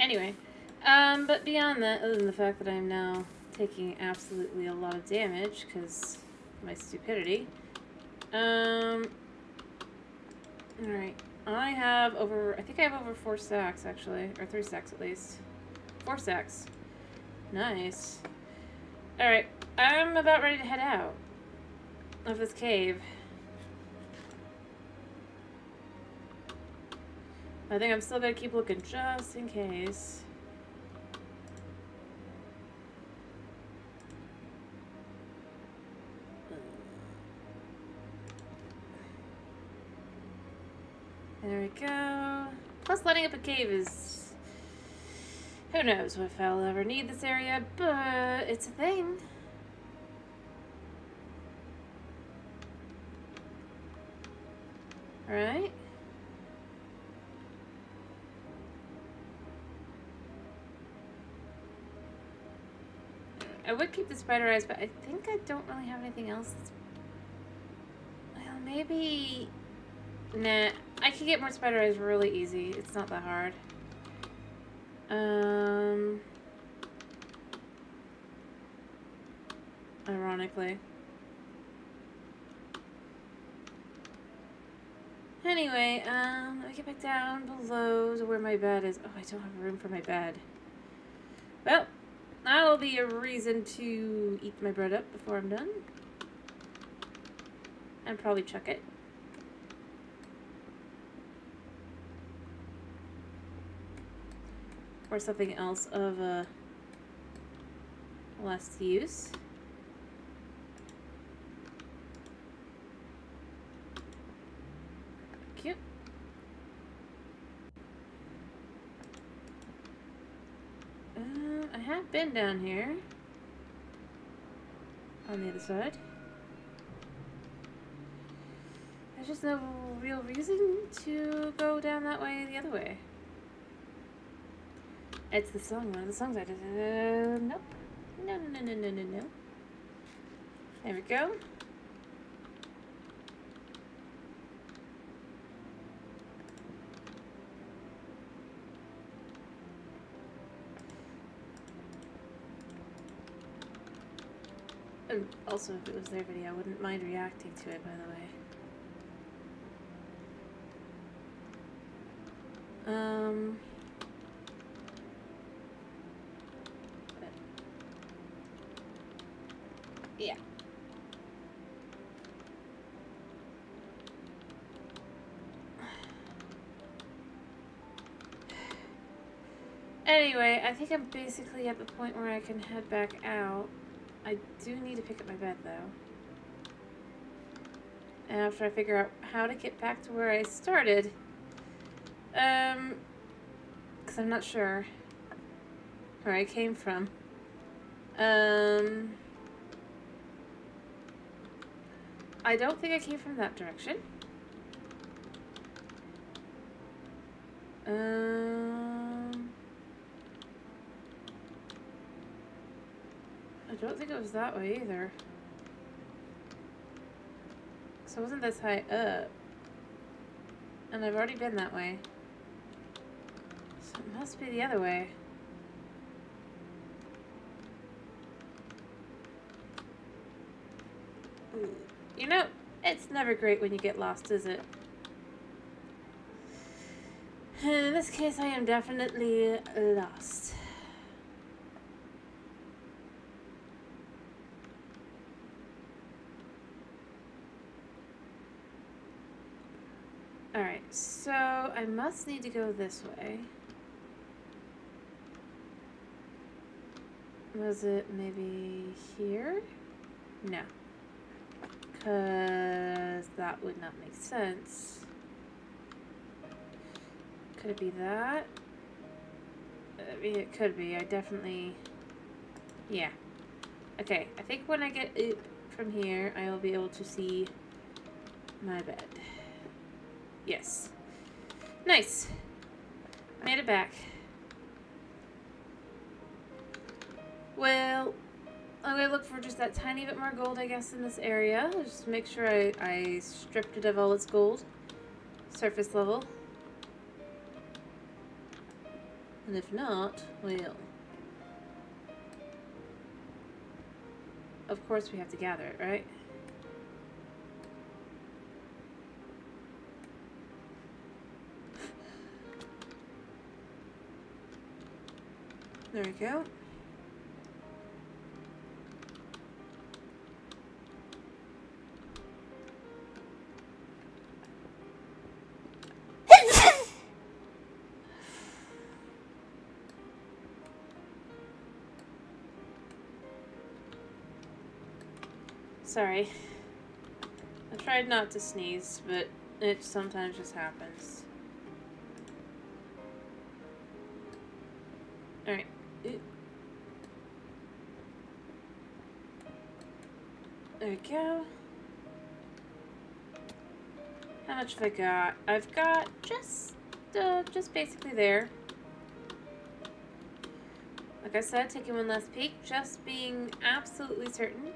Anyway, but beyond that, other than the fact that I'm now taking absolutely a lot of damage because of my stupidity, Alright. I think I have over 4 stacks, actually. Or 3 stacks, at least. 4 stacks. Nice. Alright. I'm about ready to head out of this cave. I think I'm still gonna keep looking just in case. There we go. Plus, lighting up a cave is... Who knows if I'll ever need this area, but it's a thing. Right? I would keep the spider eyes, but I think I don't really have anything else that's... Well, maybe... Nah, I can get more spider eyes really easy. It's not that hard. Ironically. Anyway, let me get back down below to where my bed is. Oh, I don't have room for my bed. Well, that'll be a reason to eat my bread up before I'm done. And probably chuck it. Or something else of less use. Cute. I have been down here. On the other side. There's just no real reason to go down that way the other way. It's the song, one of the songs I did. Nope. No. There we go. And also, if it was their video, I wouldn't mind reacting to it, by the way. Yeah. Anyway, I think I'm basically at the point where I can head back out. I do need to pick up my bed, though. After I figure out how to get back to where I started. Because I'm not sure where I came from. I don't think I came from that direction. I don't think it was that way either. So it wasn't this high up. And I've already been that way. So it must be the other way. You know, it's never great when you get lost, is it? In this case, I am definitely lost. Alright, so I must need to go this way. Was it maybe here? No. Because that would not make sense. Could it be that? I mean, it could be. I definitely... Yeah. Okay, I think when I get up from here, I will be able to see my bed. Yes. Nice. Made it back. Well, I'm gonna look for just that tiny bit more gold, I guess, in this area. Just make sure I stripped it of all its gold. Surface level. And if not, well... Of course we have to gather it, right? There we go. Sorry. I tried not to sneeze, but it sometimes just happens. Alright. There we go. How much have I got? I've got just basically there. Like I said, taking one last peek, just being absolutely certain.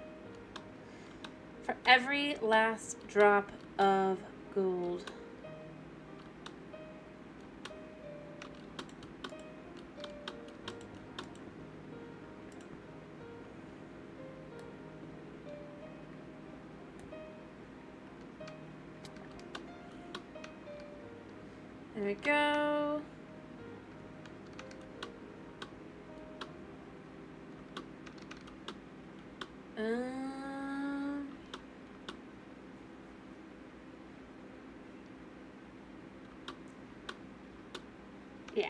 For every last drop of gold. There we go. Yeah.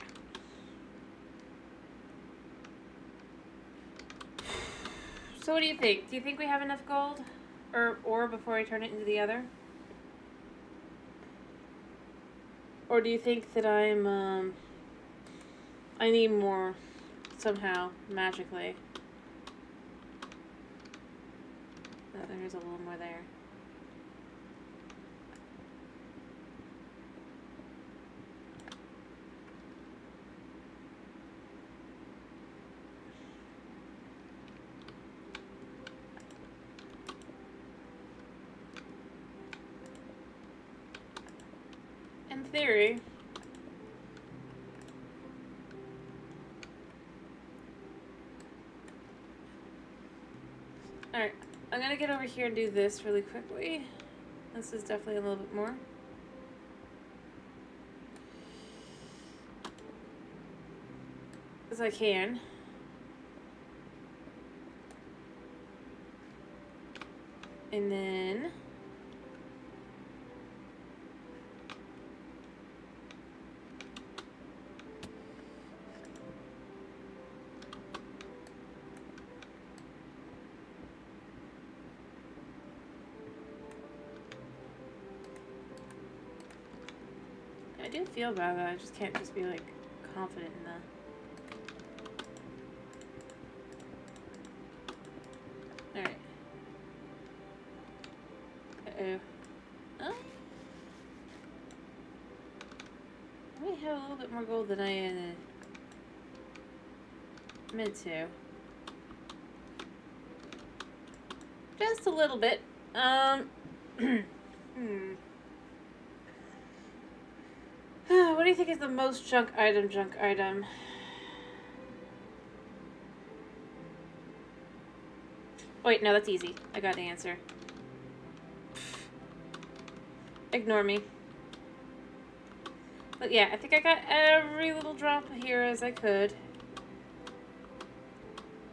So what do you think? Do you think we have enough gold? Or before I turn it into the other? Or do you think that I need more somehow, magically? Oh, there's a little more there. In theory. Alright, I'm gonna get over here and do this really quickly. This is definitely a little bit more. As I can. And then... I do feel bad that I just can't just be like confident in the... Alright. Uh-oh. Oh. I might have a little bit more gold than I meant to. Just a little bit. What do you think is the most junk item? Wait, no, that's easy. I got the answer. Ignore me. But yeah, I think I got every little drop here as I could.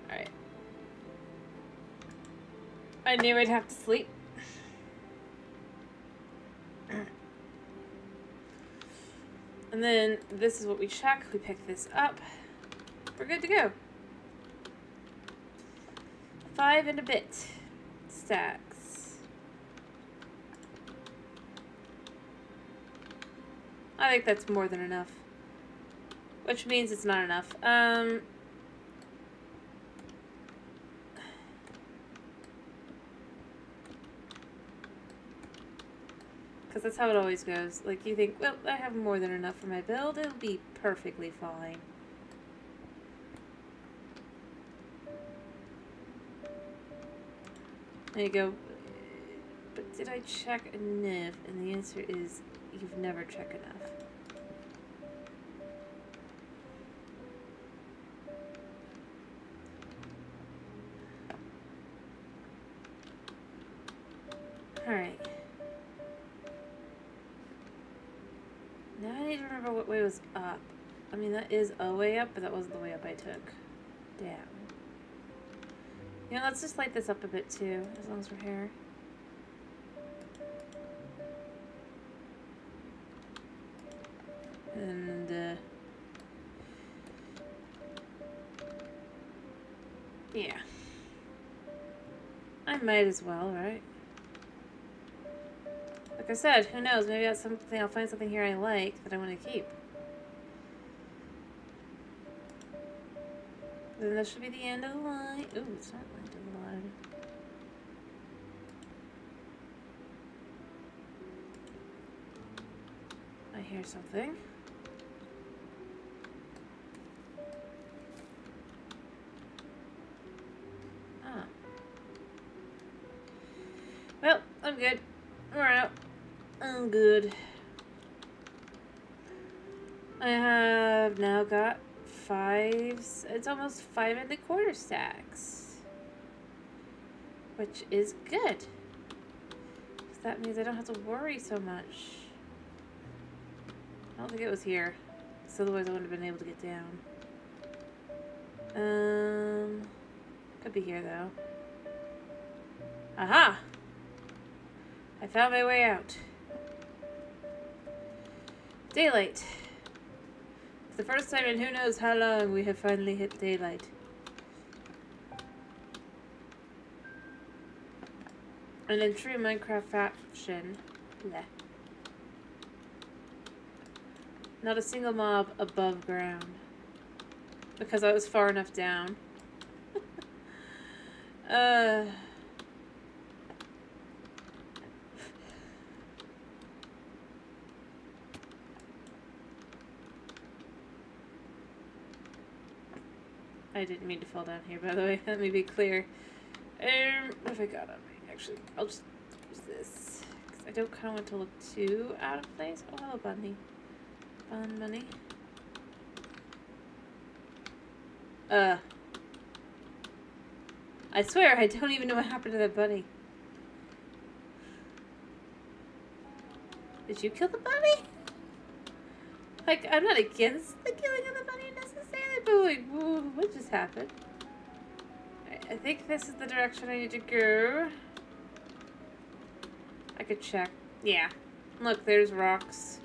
Alright. I knew I'd have to sleep. And then this is what we check. We pick this up. We're good to go. 5 and a bit stacks. I think that's more than enough. Which means it's not enough. Because that's how it always goes. Like, you think, well, I have more than enough for my build. It'll be perfectly fine. There you go. But did I check enough? And the answer is, you've never checked enough. Alright. Now I need to remember what way was up. I mean, that is a way up, but that wasn't the way up I took. down. You know, let's just light this up a bit too, as long as we're here. And, yeah. I might as well, right? Like I said, who knows? Maybe that's something. I'll find something here I like that I want to keep. Then that should be the end of the line. Ooh, it's not the end of the line. I hear something. Ah. Well, I'm good. We're out. I'm good. I have now got 5, it's almost 5 1/4 stacks. Which is good. Because that means I don't have to worry so much. I don't think it was here. So otherwise I wouldn't have been able to get down. Could be here though. Aha! I found my way out. Daylight. For the first time in who knows how long, we have finally hit daylight. And in true Minecraft fashion, bleh, not a single mob above ground. Because I was far enough down. I didn't mean to fall down here, by the way. Let me be clear. What have I got on me? Actually, I'll just use this. Because I don't kind of want to look too out of place. Oh, hello, bunny. Fun bunny. I swear, I don't even know what happened to that bunny. Did you kill the bunny? Like, I'm not against the killing of the bunny necessarily, but like, whoa, what just happened? I think this is the direction I need to go. I could check. Yeah. Look, there's rocks.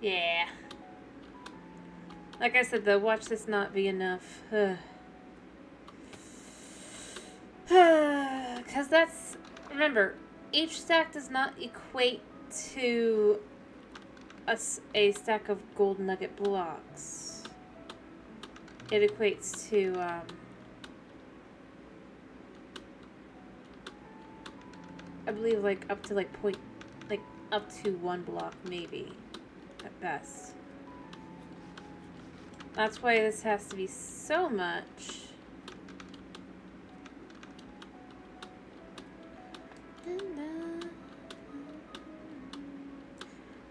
Yeah. Like I said, though, watch this not be enough. Because that's... Remember, each stack does not equate to a stack of gold nugget blocks. It equates to, I believe, like, up to, like, up to 1 block, maybe. At best. That's why this has to be so much.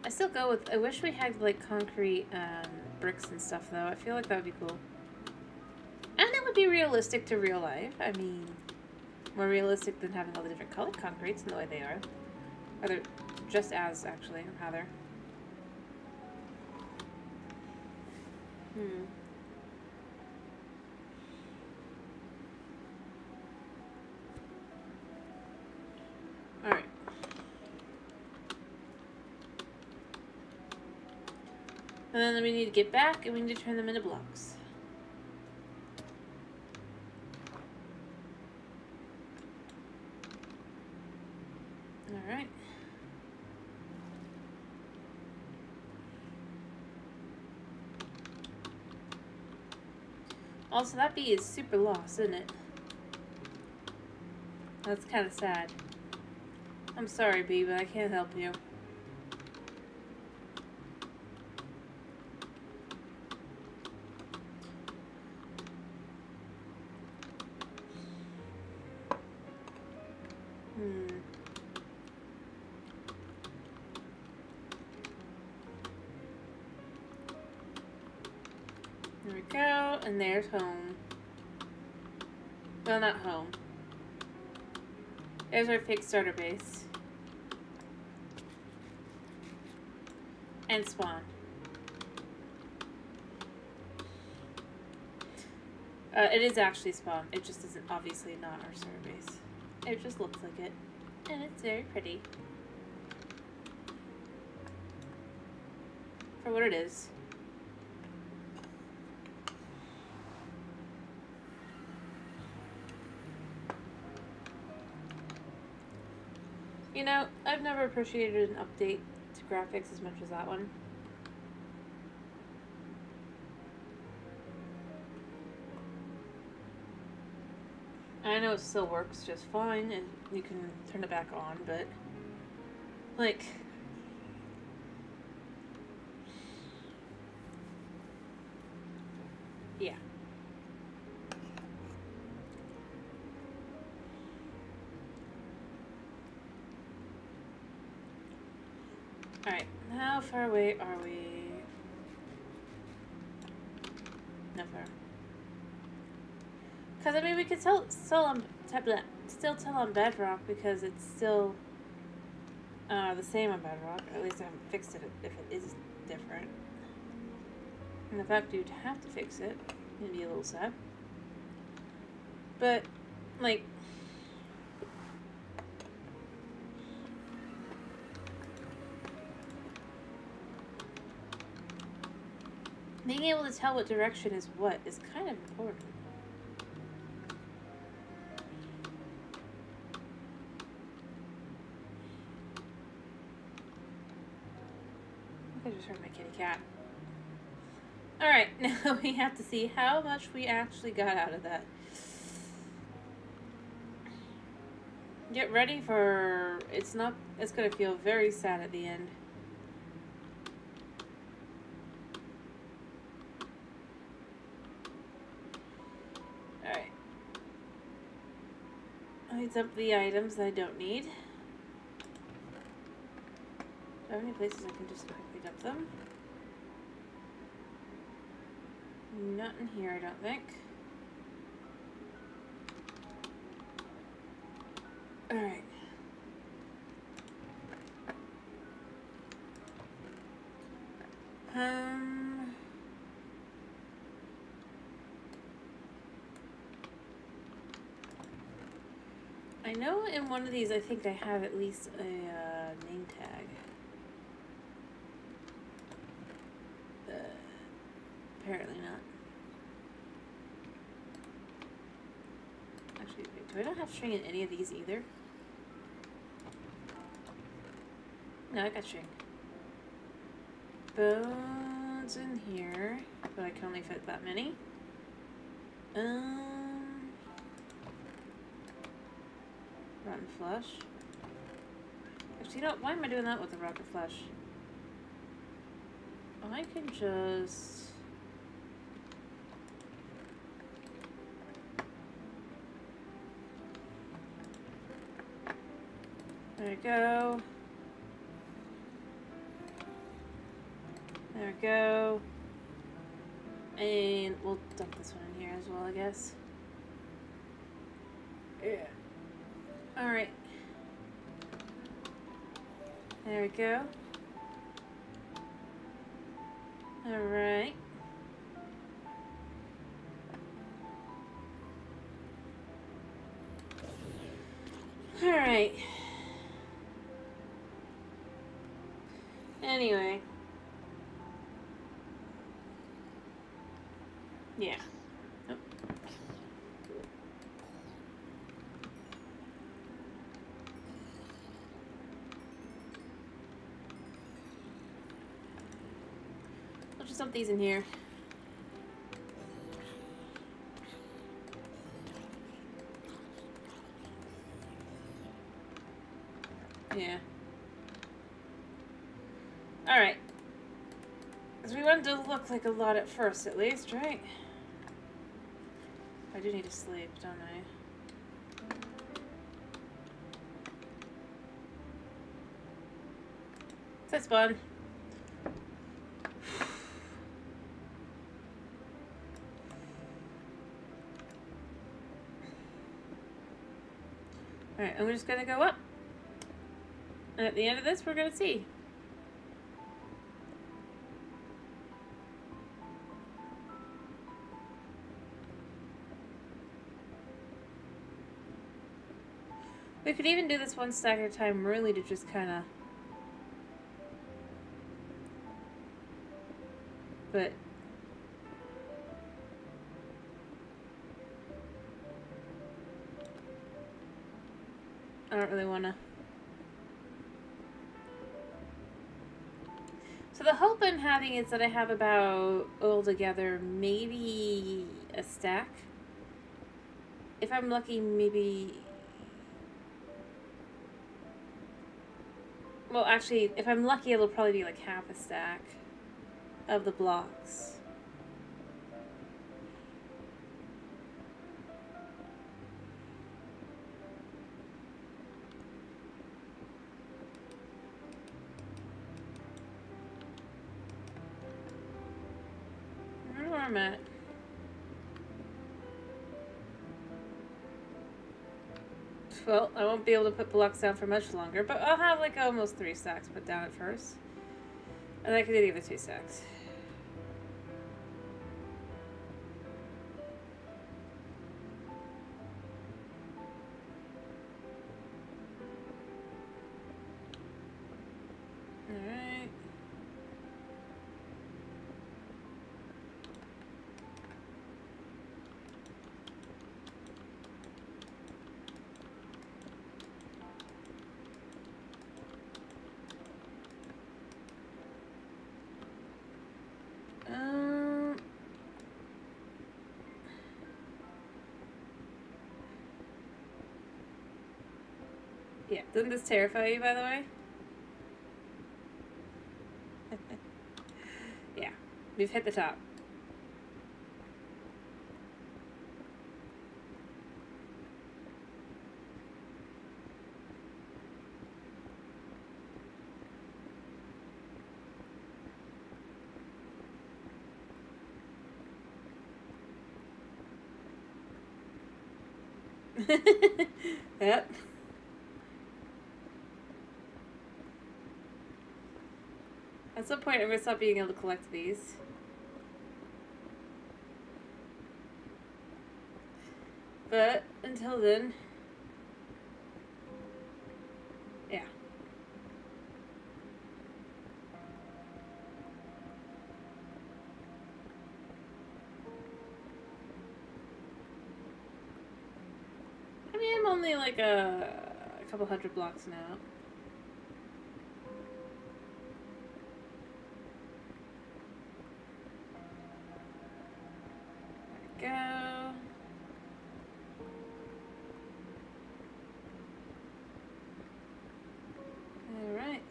I still go with, I wish we had like concrete bricks and stuff though. I feel like that would be cool. And it would be realistic to real life. I mean, more realistic than having all the different colored concretes and the way they are. Or they're just as, actually, how they're. Alright. And then we need to get back and we need to turn them into blocks. Alright. Also, that bee is super lost, isn't it? That's kind of sad. I'm sorry, bee, but I can't help you. There we go, and there's home. Well, not home. There's our fake starter base. And spawn. It is actually Spawn. It just isn't obviously not our server base. It just looks like it. And it's very pretty. For what it is. You know, I've never appreciated an update to graphics as much as that one. I know it still works just fine, and you can turn it back on, but, like, yeah. Alright, how far away are we? Not far. Because, I mean, we could still tell on Bedrock because it's still the same on Bedrock. At least I haven't fixed it if it is different. And the fact you'd have to fix it would be a little sad. But, like, being able to tell what direction is what is kind of important. I just heard my kitty cat. Alright, now we have to see how much we actually got out of that. Get ready for... it's gonna feel very sad at the end. Alright. I dump the items that I don't need. Do I have any places I can just quickly dump them? Not in here, I don't think. Alright. I know in one of these I think I have at least a name tag. Apparently not. Actually, wait, do I not have string in any of these either? No, I got string. Bones in here, but I can only fit that many. Rotten flesh. Actually, you know, why am I doing that with the rotten flesh? I can just... there we go. There we go. And we'll dump this one in here as well, I guess. Yeah. Alright. There we go. Alright. Alright. Anyway. Yeah. Oh. I'll just dump these in here. Yeah. Alright. Because we wanted to look like a lot at first, at least, right? I do need to sleep, don't I? That's fun. Alright, and we're just gonna go up. And at the end of this, we're gonna see. could even do this one stack at a time, really, to just kind of... But... I don't really want to... So the hope I'm having is that I have about, altogether, maybe a stack. If I'm lucky, maybe... Well, actually, if I'm lucky, it'll probably be like half a stack of the blocks. I don't know where I'm at. Well, I won't be able to put blocks down for much longer, but I'll have like almost 3 stacks put down at first. And then I can do the other 2 stacks. Alright. Yeah, doesn't this terrify you, by the way? Yeah, we've hit the top. Yep. At some point, I'm going to stop being able to collect these. But until then, yeah. I mean, I'm only like a couple hundred blocks now. There we go. Alright.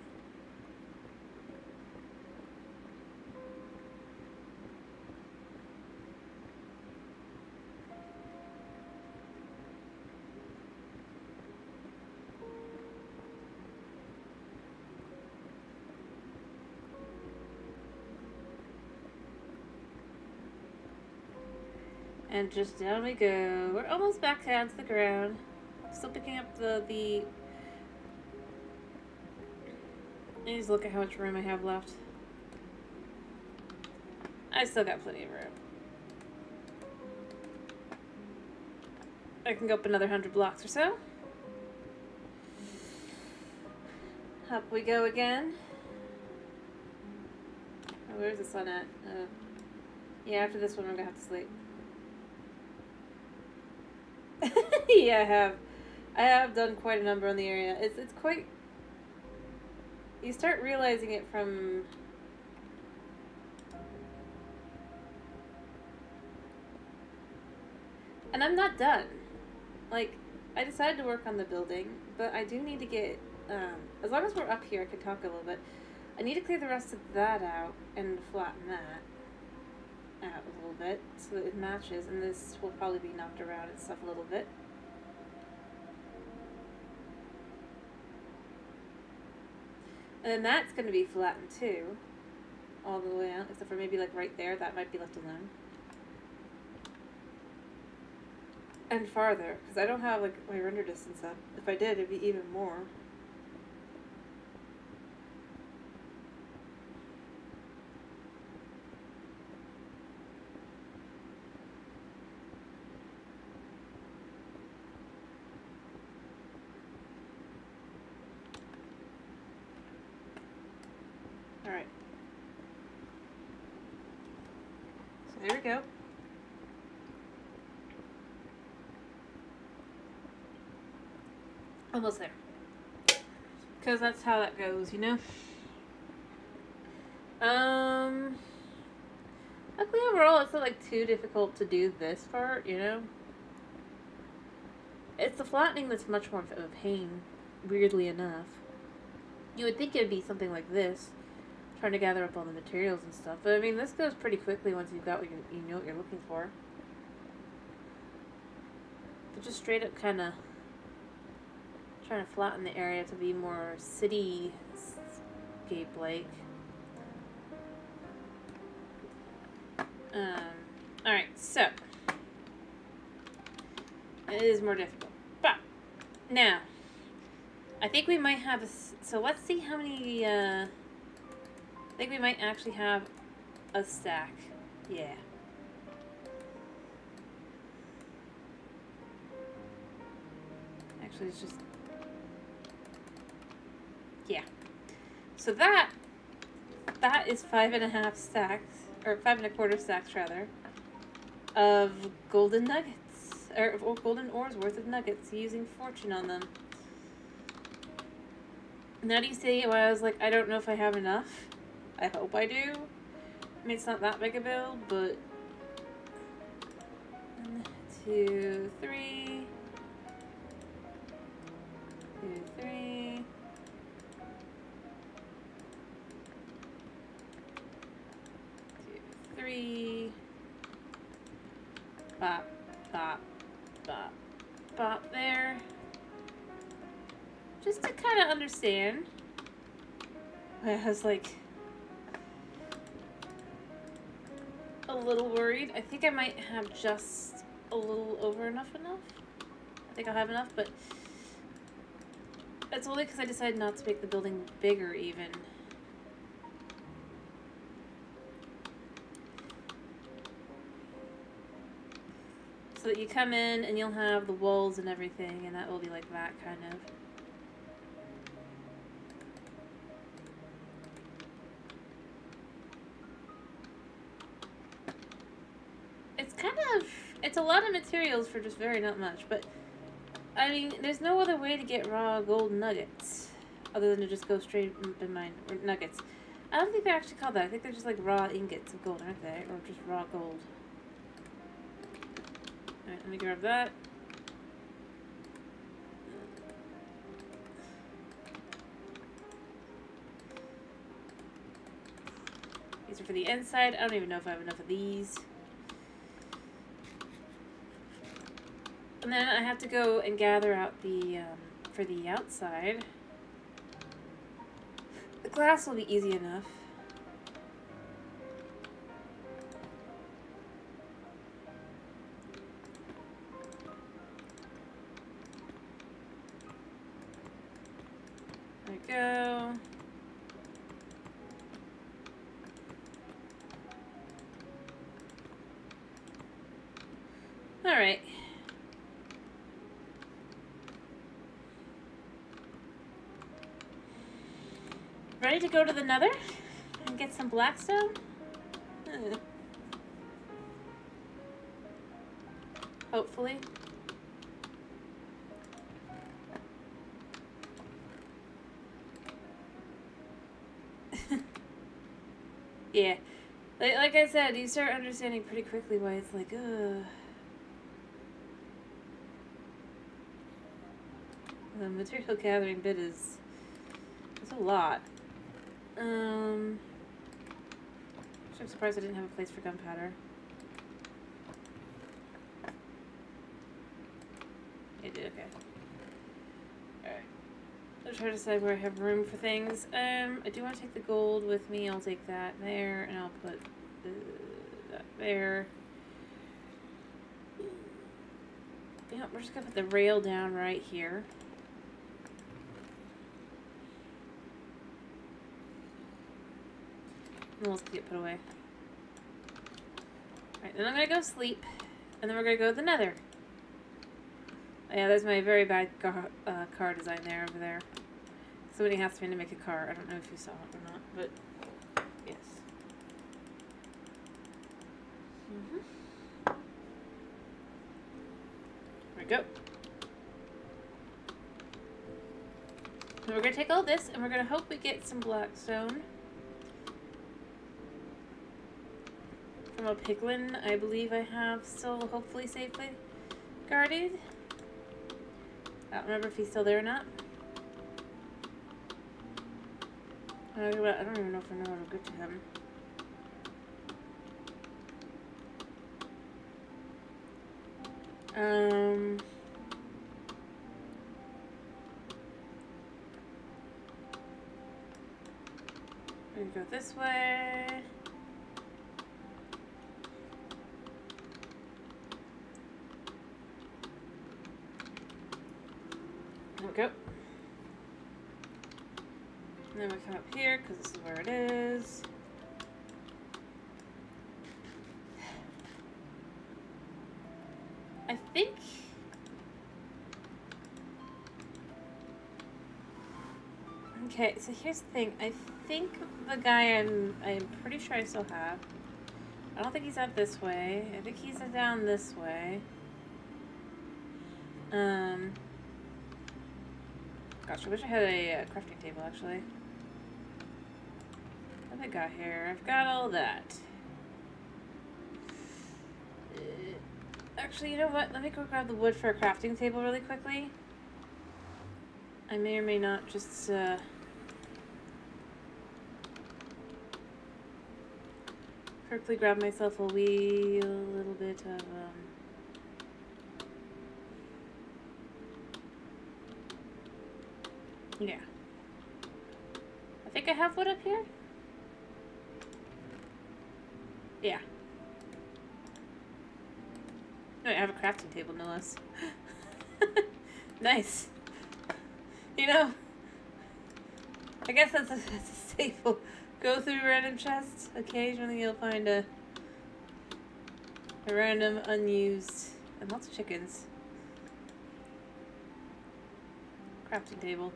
And just down we go. We're almost back down to the ground. Still picking up the... Let me just look at how much room I have left. I still got plenty of room. I can go up another 100 blocks or so. Up we go again. Oh, where's the sun at? Yeah, after this one, I'm gonna have to sleep. Yeah, I have done quite a number on the area. It's quite... You start realizing it from... And I'm not done. Like, I decided to work on the building, but I do need to get... as long as we're up here, I can talk a little bit. I need to clear the rest of that out and flatten that out a little bit so that it matches, and this will probably be knocked around and stuff a little bit. And then that's going to be flattened too, all the way out, except for maybe like right there, that might be left alone. And farther, because I don't have like my render distance up. If I did, it'd be even more. Alright. So there we go. Almost there. Because that's how that goes, you know? Luckily overall it's not like too difficult to do this part, you know? It's the flattening that's much more of a pain, weirdly enough. You would think it would be something like this, trying to gather up all the materials and stuff. But I mean, this goes pretty quickly once you've got what you know what you're looking for. But just straight up kind of trying to flatten the area to be more cityscape-like. Alright, so it is more difficult. But now, I think we might have a... So let's see how many... I think we might actually have a stack. Yeah. Actually, it's just... Yeah. So that is 5.5 stacks, or 5.25 stacks rather, of golden nuggets, or golden ores worth of nuggets, using fortune on them. Now do you see why I was like, I don't know if I have enough? I hope I do. I mean, it's not that big a build, but 1, 2, 3, 2, 3. Three. Bop, bop, bop, bop there. Just to kind of understand. I was like a little worried. I think I might have just a little over enough. I think I'll have enough, but it's only because I decided not to make the building bigger even. So that you come in and you'll have the walls and everything, and that will be like that kind of. It's a lot of materials for just very not much, but I mean, there's no other way to get raw gold nuggets other than to just go straight and mine or nuggets. I don't think they're actually called that. I think they're just like raw ingots of gold, aren't they? Or just raw gold. Alright, let me grab that. These are for the inside. I don't even know if I have enough of these. And then I have to go and gather out the, for the outside. The glass will be easy enough. There we go. All right. Ready to go to the Nether and get some blackstone? Hopefully. Yeah. Like I said, you start understanding pretty quickly why it's like, ugh. The material gathering bit is a lot. I'm surprised I didn't have a place for gunpowder. It did, okay. Alright. I'll try to decide where I have room for things. I do want to take the gold with me. I'll take that there, and I'll put that there. Yeah, we're just gonna put the rail down right here. And we'll get put away. Alright, then I'm gonna go sleep, and then we're gonna go to the Nether. Oh, yeah, there's my very bad car design there over there. Somebody asked me to make a car. I don't know if you saw it or not, but There we go. And we're gonna take all this and we're gonna hope we get some blackstone from a piglin I believe I have still hopefully safely guarded. I don't remember if he's still there or not. I don't even know if I know how to get to him. We go this way. There we go. And then we come up here because this is where it is. I think okay, so here's the thing. I think the guy I'm pretty sure I still have. I don't think he's out this way. I think he's down this way. Gosh, I wish I had a crafting table actually. What have I got here? I've got all that. Actually, you know what? Let me go grab the wood for a crafting table really quickly. I may or may not just quickly grab myself a little bit of yeah. I think I have wood up here. Yeah. No, I have a crafting table, no less. Nice. You know, I guess that's a staple. Go through random chests. Occasionally you'll find a random unused, and lots of chickens. Crafting table.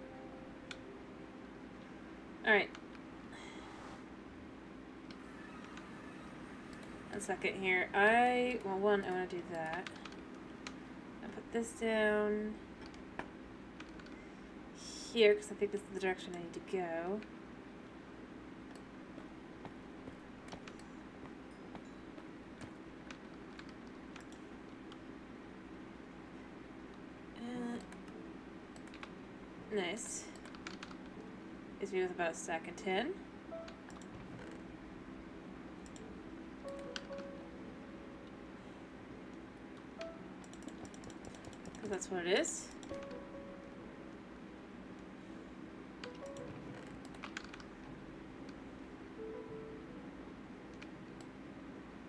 Alright. One second here. Well, one, I want to do that. I'll put this down here because I think this is the direction I need to go. Nice. Gives me with about a stack of 10. Because that's what it is.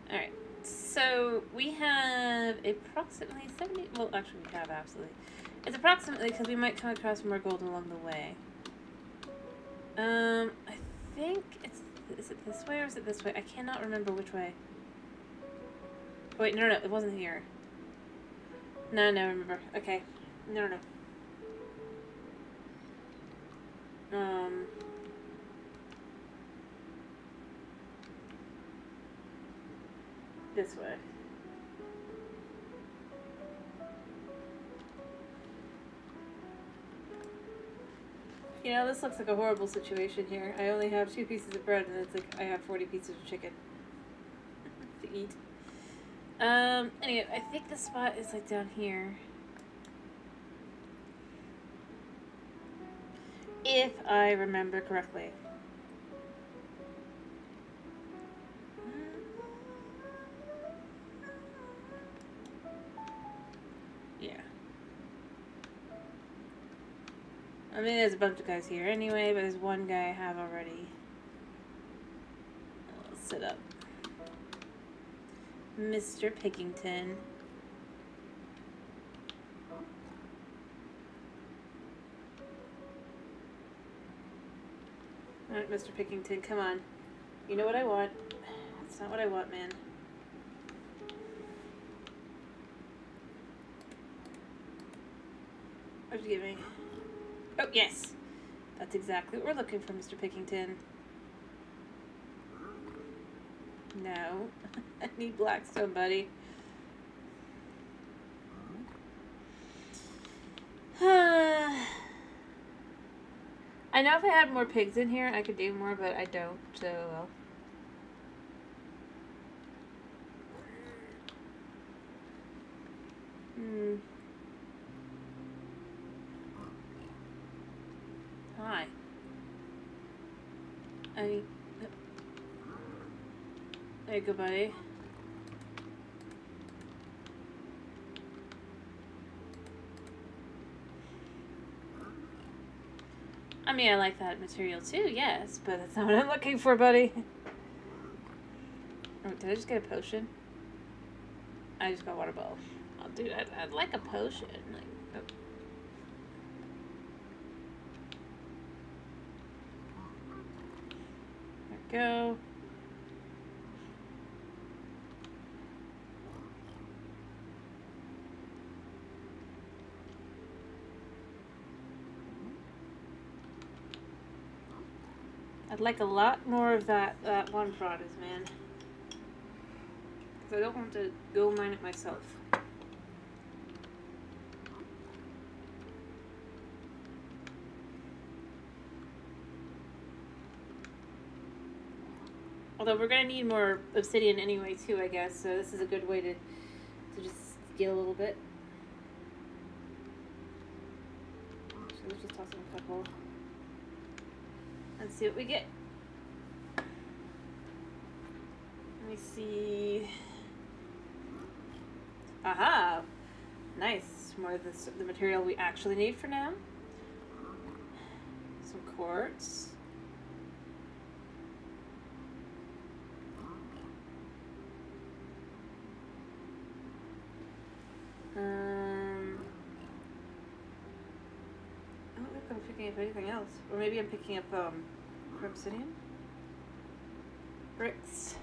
Alright, so we have approximately 70, well actually we have absolutely. It's approximately because we might come across more gold along the way. I think it's, is it this way or is it this way? I cannot remember which way. Oh, wait, no, it wasn't here. No, remember. Okay. No. This way. You know, this looks like a horrible situation here. I only have 2 pieces of bread and it's like I have 40 pieces of chicken to eat. Anyway, I think the spot is like down here. If I remember correctly. Yeah. I mean, there's a bunch of guys here anyway, but there's one guy I have already. I'll sit up. Mr. Pickington. Alright, Mr. Pickington, come on. You know what I want. That's not what I want, man. What'd you give me? Oh, yes. That's exactly what we're looking for, Mr. Pickington. No. I need Blackstone, buddy. I know if I had more pigs in here, I could do more, but I don't, so well. Hi. There you go, buddy. I mean, I like that material too, yes, but that's not what I'm looking for, buddy. Oh, did I just get a potion? I just got water bottle. Oh, dude, I'd like a potion. Like, oh. There we go. I'd like a lot more of that one product, man. Because I don't want to go mine it myself. Although we're going to need more obsidian anyway, too, I guess. So this is a good way to just scale a little bit. So let's just toss in a couple. Let's see what we get. Let me see. Aha! Nice. More of the material we actually need for now. Some quartz. I don't think I'm picking up anything else. Or maybe I'm picking up obsidian? Bricks.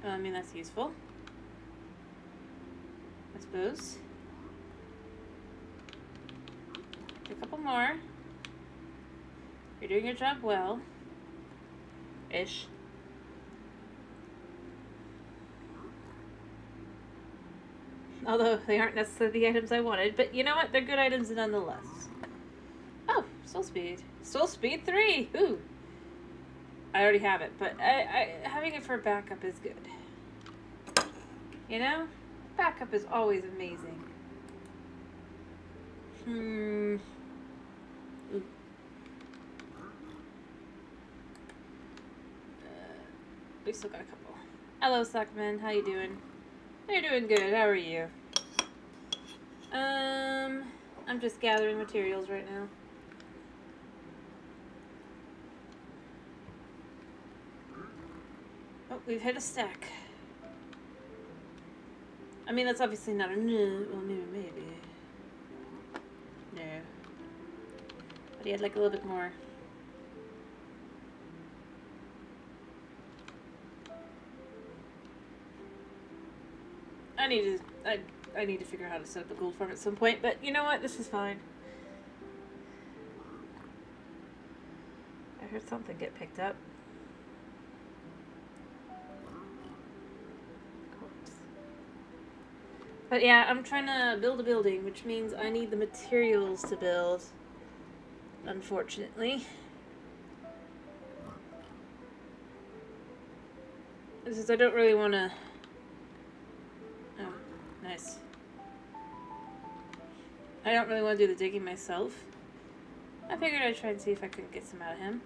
I mean, that's useful, I suppose. A couple more. You're doing your job well. Ish. Although they aren't necessarily the items I wanted, but you know what? They're good items nonetheless. Oh, soul speed. Soul speed 3! Ooh. I already have it, but having it for backup is good. You know? Backup is always amazing. Ooh. We still got a couple. Hello, Suckman. How you doing? You're doing good. How are you? I'm just gathering materials right now. Oh, we've hit a stack. I mean, that's obviously not a no. Well, maybe. No. But he had like a little bit more. I need to figure out how to set up a gold farm at some point, but you know what? This is fine. I heard something get picked up. But yeah, I'm trying to build a building, which means I need the materials to build, unfortunately. Since I don't really want to... Oh, nice. I don't really want to do the digging myself. I figured I'd try and see if I could get some out of him.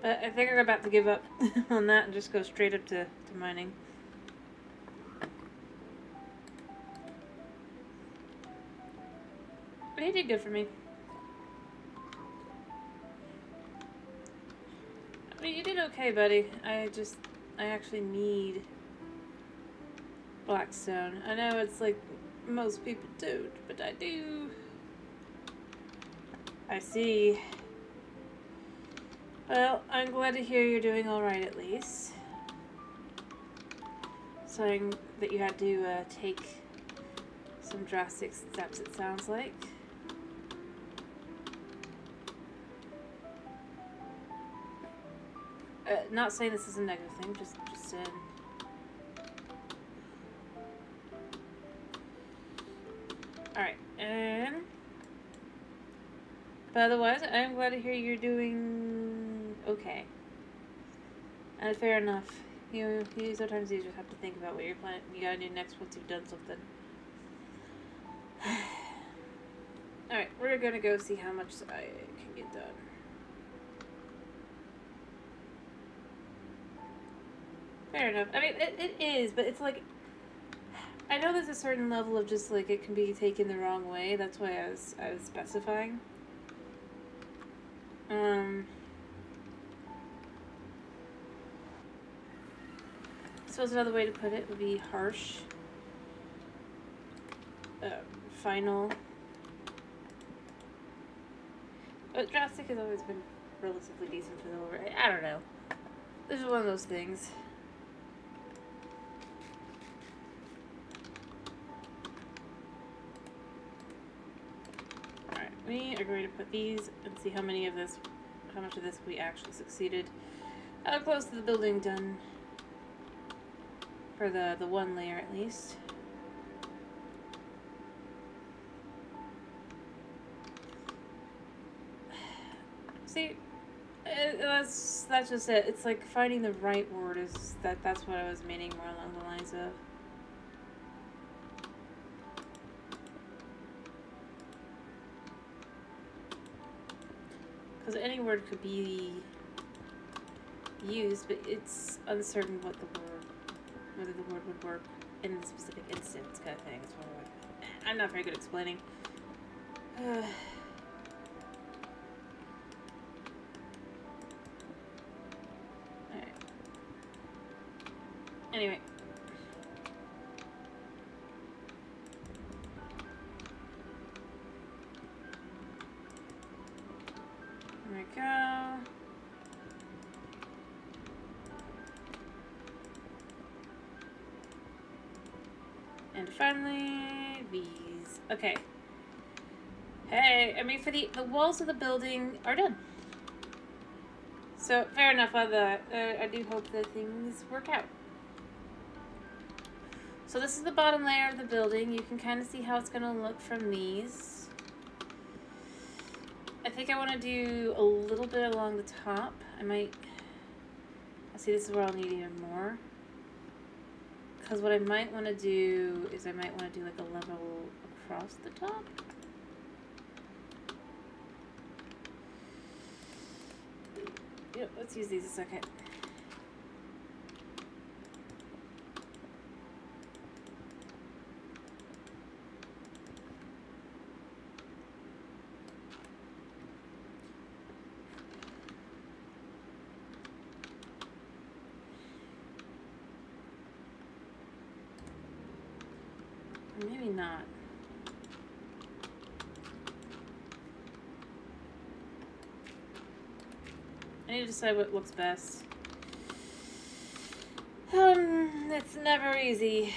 But I figured I'm about to give up on that and just go straight up to mining. But he did good for me. I mean, you did okay, buddy. I actually need Blackstone. I know it's like most people don't, but I do. I see. Well, I'm glad to hear you're doing alright at least. Saying that you had to take some drastic steps, it sounds like. Not saying this is a negative thing, just Alright, and... But otherwise, I'm glad to hear you're doing okay. And fair enough. Sometimes you just have to think about what you're planning. You gotta do next once you've done something. Alright, we're gonna go see how much I can get done. Fair enough. I mean, it is, but it's like... I know there's a certain level of just, like, it can be taken the wrong way. That's why I was specifying. Suppose another way to put it would be harsh. Final. But drastic has always been relatively decent for the over. I don't know. This is one of those things. Alright, we are going to put these and see how much of this we actually succeeded. How close to the building done. For the one layer at least. See, that's just it. It's like finding the right word that's what I was meaning more along the lines of. Because any word could be used, but it's uncertain whether the word would work in the specific instance, kind of thing. That's what I'm not very good at explaining. Alright. Anyway. There we go. And finally, these. Okay. Hey, I mean, for the walls of the building are done. So, fair enough on that. I do hope that things work out. So this is the bottom layer of the building. You can kind of see how it's going to look from these. I think I want to do a little bit along the top. I see this is where I'll need even more. Because what I might want to do is I might want to do like a level across the top. Yep, let's use these a second. Maybe not. I need to decide what looks best. It's never easy.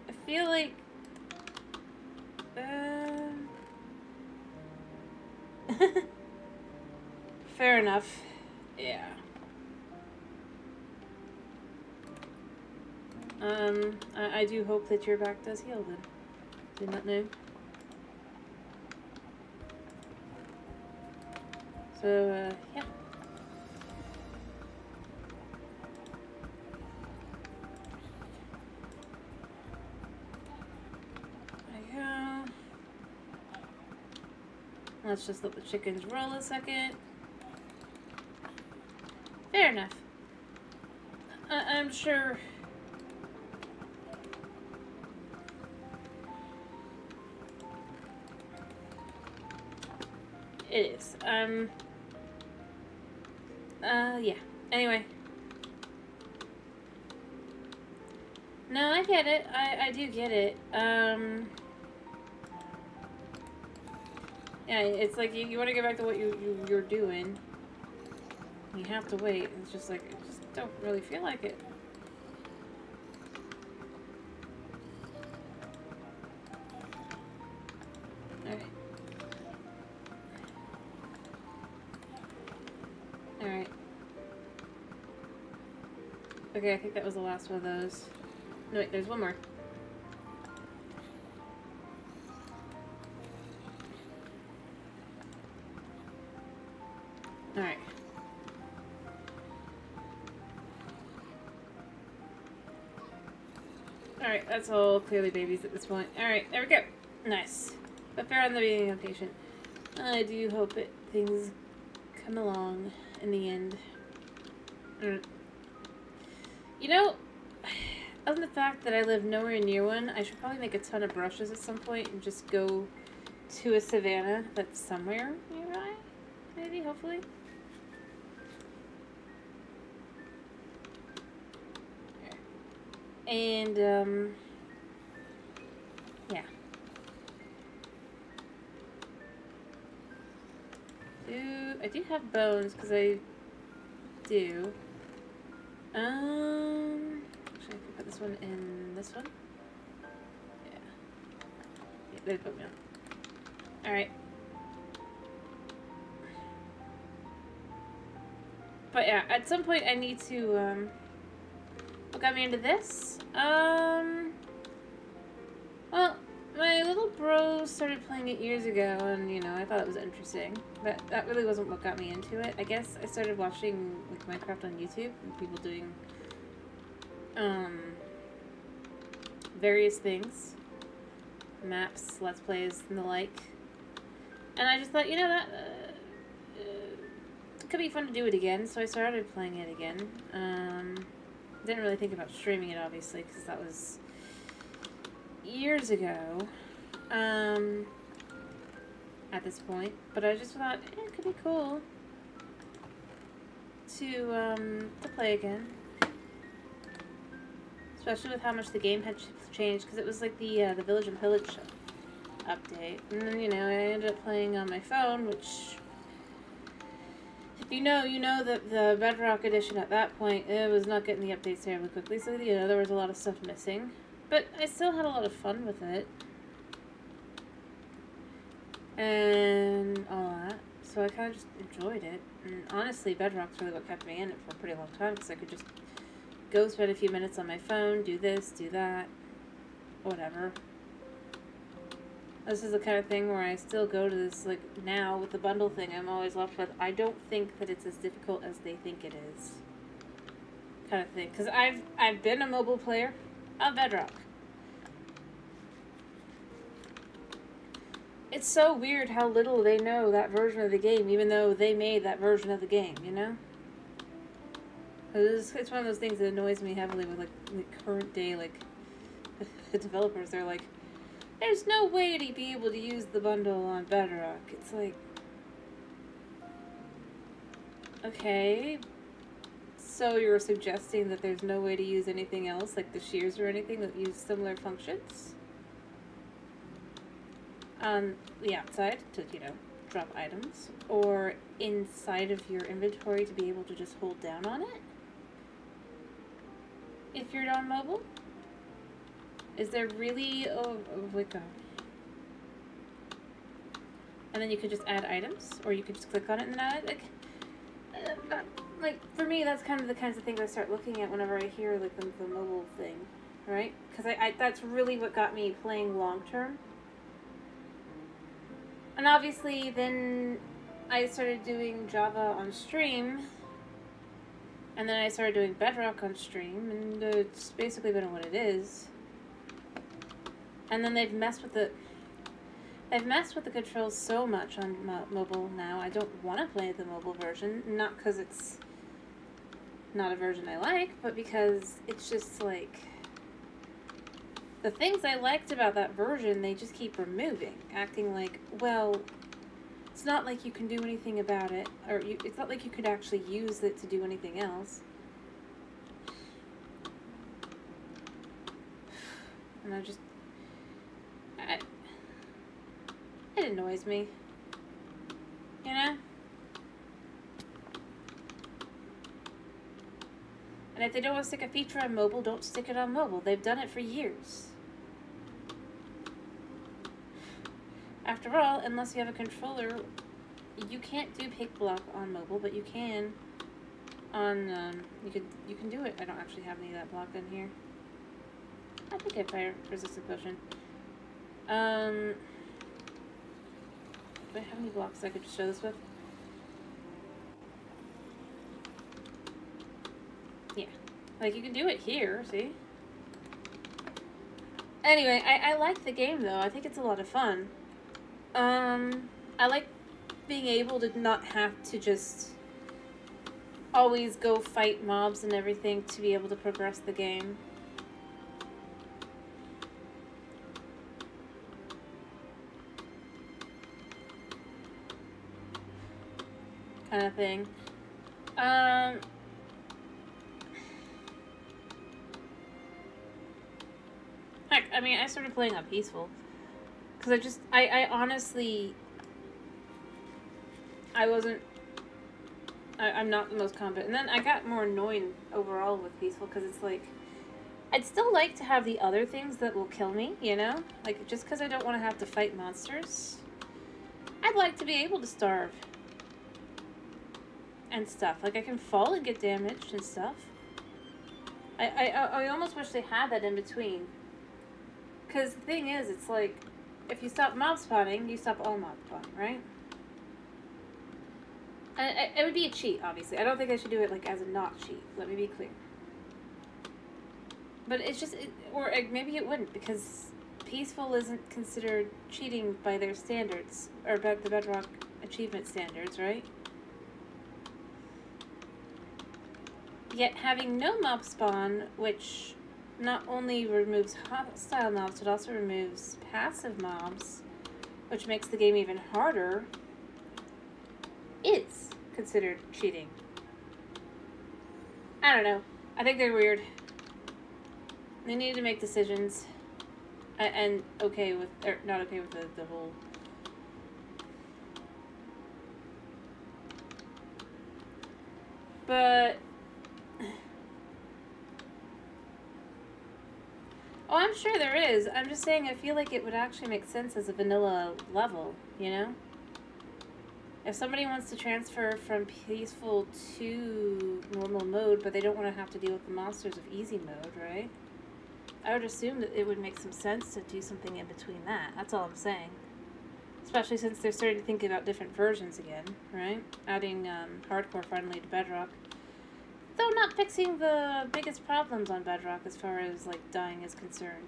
I feel like fair enough. Yeah. I do hope that your back does heal then. Did not know. So, yeah. There you go. Let's just let the chickens roll a second. Fair enough. I'm sure... It is. Yeah. Anyway. No, I get it. I do get it. Yeah, it's like you want to get back to what you're doing. You have to wait. It's just like, I just don't really feel like it. Okay. Okay, I think that was the last one of those. No, wait, there's one more. Alright. Alright, that's all clearly babies at this point. Alright, there we go. Nice. But fair on the being impatient. I do hope that things come along in the end. You know, other than the fact that I live nowhere near one, I should probably make a ton of brushes at some point and just go to a savanna that's somewhere nearby. Maybe, hopefully. And, yeah. I do have bones, because I do. Actually, I can put this one in this one. Yeah. Yeah, they put me on. Alright. But yeah, at some point I need to, what got me into this? Well, my little bro started playing it years ago, and, you know, I thought it was interesting. But that really wasn't what got me into it. I guess I started watching, like, Minecraft on YouTube, and people doing, various things. Maps, Let's Plays, and the like. And I just thought, you know, that, it could be fun to do it again, so I started playing it again. Didn't really think about streaming it, obviously, because that was years ago, at this point, but I just thought, it could be cool to play again, especially with how much the game had changed, because it was like the Village and Pillage update, and then, you know, I ended up playing on my phone, which, if you know, you know that the Bedrock edition at that point, it was not getting the updates terribly quickly, so, you know, there was a lot of stuff missing. But I still had a lot of fun with it. And all that. So I kind of just enjoyed it. And honestly, Bedrock's really what kept me in it for a pretty long time. Because I could just go spend a few minutes on my phone, do this, do that. Whatever. This is the kind of thing where I still go to this, like, now with the bundle thing I'm always left with. I don't think that it's as difficult as they think it is. Kind of thing. Because I've been a mobile player of Bedrock. It's so weird how little they know that version of the game, even though they made that version of the game, you know? It's one of those things that annoys me heavily with, like, the current day, like, the developers. They're like, there's no way to be able to use the bundle on Bedrock. It's like, okay, so you're suggesting that there's no way to use anything else, like the shears or anything that use similar functions on the outside to, you know, drop items, or inside of your inventory to be able to just hold down on it if you're on mobile? Is there really like a... And then you could just add items, or you could just click on it and then add it, like, for me, that's kind of the kinds of things I start looking at whenever I hear, like, the mobile thing, right? Because I that's really what got me playing long term. And obviously, then I started doing Java on stream, and then I started doing Bedrock on stream, and it's basically been what it is. And then they've messed with the controls so much on mobile now. I don't want to play the mobile version, not because it's not a version I like, but because it's just like, the things I liked about that version, they just keep removing, acting like, well, it's not like you can do anything about it, or it's not like you could actually use it to do anything else. And it annoys me, you know? And if they don't want to stick a feature on mobile, don't stick it on mobile. They've done it for years. After all, unless you have a controller, you can't do pick block on mobile, but you can on, you can do it. I don't actually have any of that block in here. I think I have fire resistant potion. Do I have any blocks I could just show this with? Yeah. Like, you can do it here, see? Anyway, I like the game, though. I think it's a lot of fun. I like being able to not have to just always go fight mobs and everything to be able to progress the game. Kind of thing. Heck, I mean, I started playing on peaceful. Because I honestly, I'm not the most competent. And then I got more annoying overall with peaceful because it's like, I'd still like to have the other things that will kill me, you know? Like, just because I don't want to have to fight monsters. I'd like to be able to starve. And stuff. Like, I can fall and get damaged and stuff. I almost wish they had that in between. Because the thing is, it's like, if you stop mob spawning, you stop all mob spawning, right? And it would be a cheat, obviously. I don't think I should do it, like, as a not cheat. Let me be clear. But it's just, or maybe it wouldn't, because peaceful isn't considered cheating by their standards, or by the Bedrock achievement standards, right? Yet having no mob spawn, which not only removes hostile mobs, but also removes passive mobs, which makes the game even harder, is considered cheating. I don't know. I think they're weird. They need to make decisions. And okay with, or not okay with the whole... But... Oh, I'm sure there is. I'm just saying I feel like it would actually make sense as a vanilla level, you know? If somebody wants to transfer from peaceful to normal mode, but they don't want to have to deal with the monsters of easy mode, right? I would assume that it would make some sense to do something in between that. That's all I'm saying. Especially since they're starting to think about different versions again, right? Adding hardcore finally to Bedrock. Though not fixing the biggest problems on Bedrock as far as, like, dying is concerned.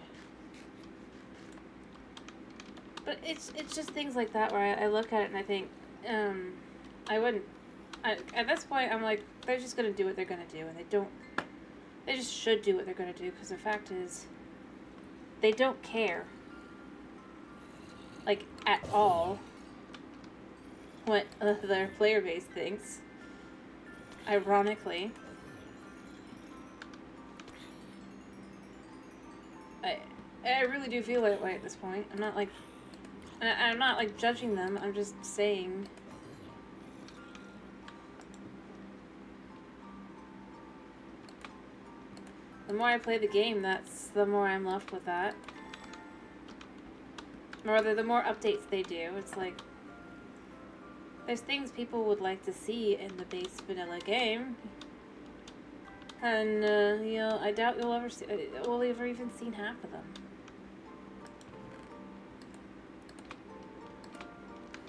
But it's just things like that where I look at it and I think, I wouldn't. At this point, I'm like, they're just gonna do what they're gonna do, and they just should do what they're gonna do, because the fact is, they don't care. Like, at all. What their player base thinks. Ironically. I really do feel that way at this point. I'm not like judging them. I'm just saying. The more I play the game, the more I'm left with that. Or rather, the more updates they do, it's like there's things people would like to see in the base vanilla game. And, you know, I doubt you'll ever see, we'll ever even seen half of them.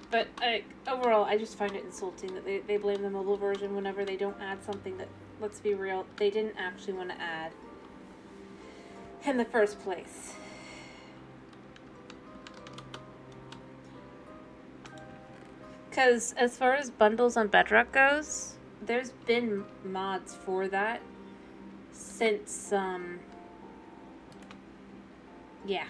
But, overall, I just find it insulting that they blame the mobile version whenever they don't add something that, let's be real, they didn't actually want to add in the first place. Because as far as bundles on Bedrock goes, there's been mods for that since, yeah.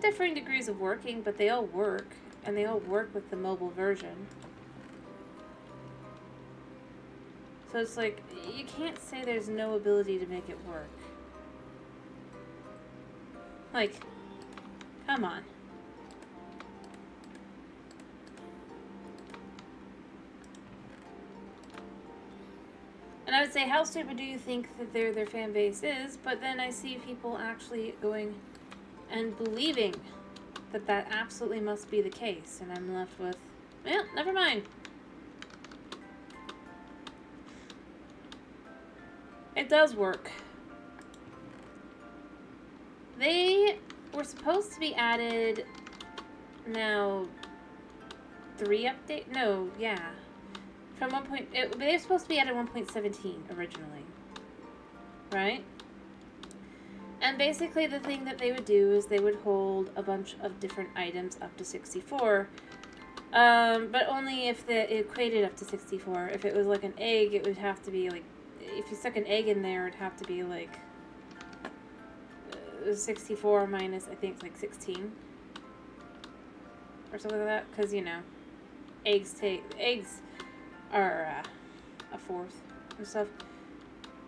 Differing degrees of working, but they all work, and they all work with the mobile version. So it's like, you can't say there's no ability to make it work. Like, come on. And I would say, how stupid do you think that their fan base is? But then I see people actually going and believing that that absolutely must be the case. And I'm left with, well, never mind. It does work. They were supposed to be added now 3 update? No, yeah. From 1 point... they were supposed to be added 1.17 originally. Right? And basically the thing that they would do is they would hold a bunch of different items up to 64. But only if it equated up to 64. If it was like an egg, it would have to be like... If you stuck an egg in there, it'd have to be like... 64 minus, I think, like 16. Or something like that. Because, you know, eggs are a fourth and stuff.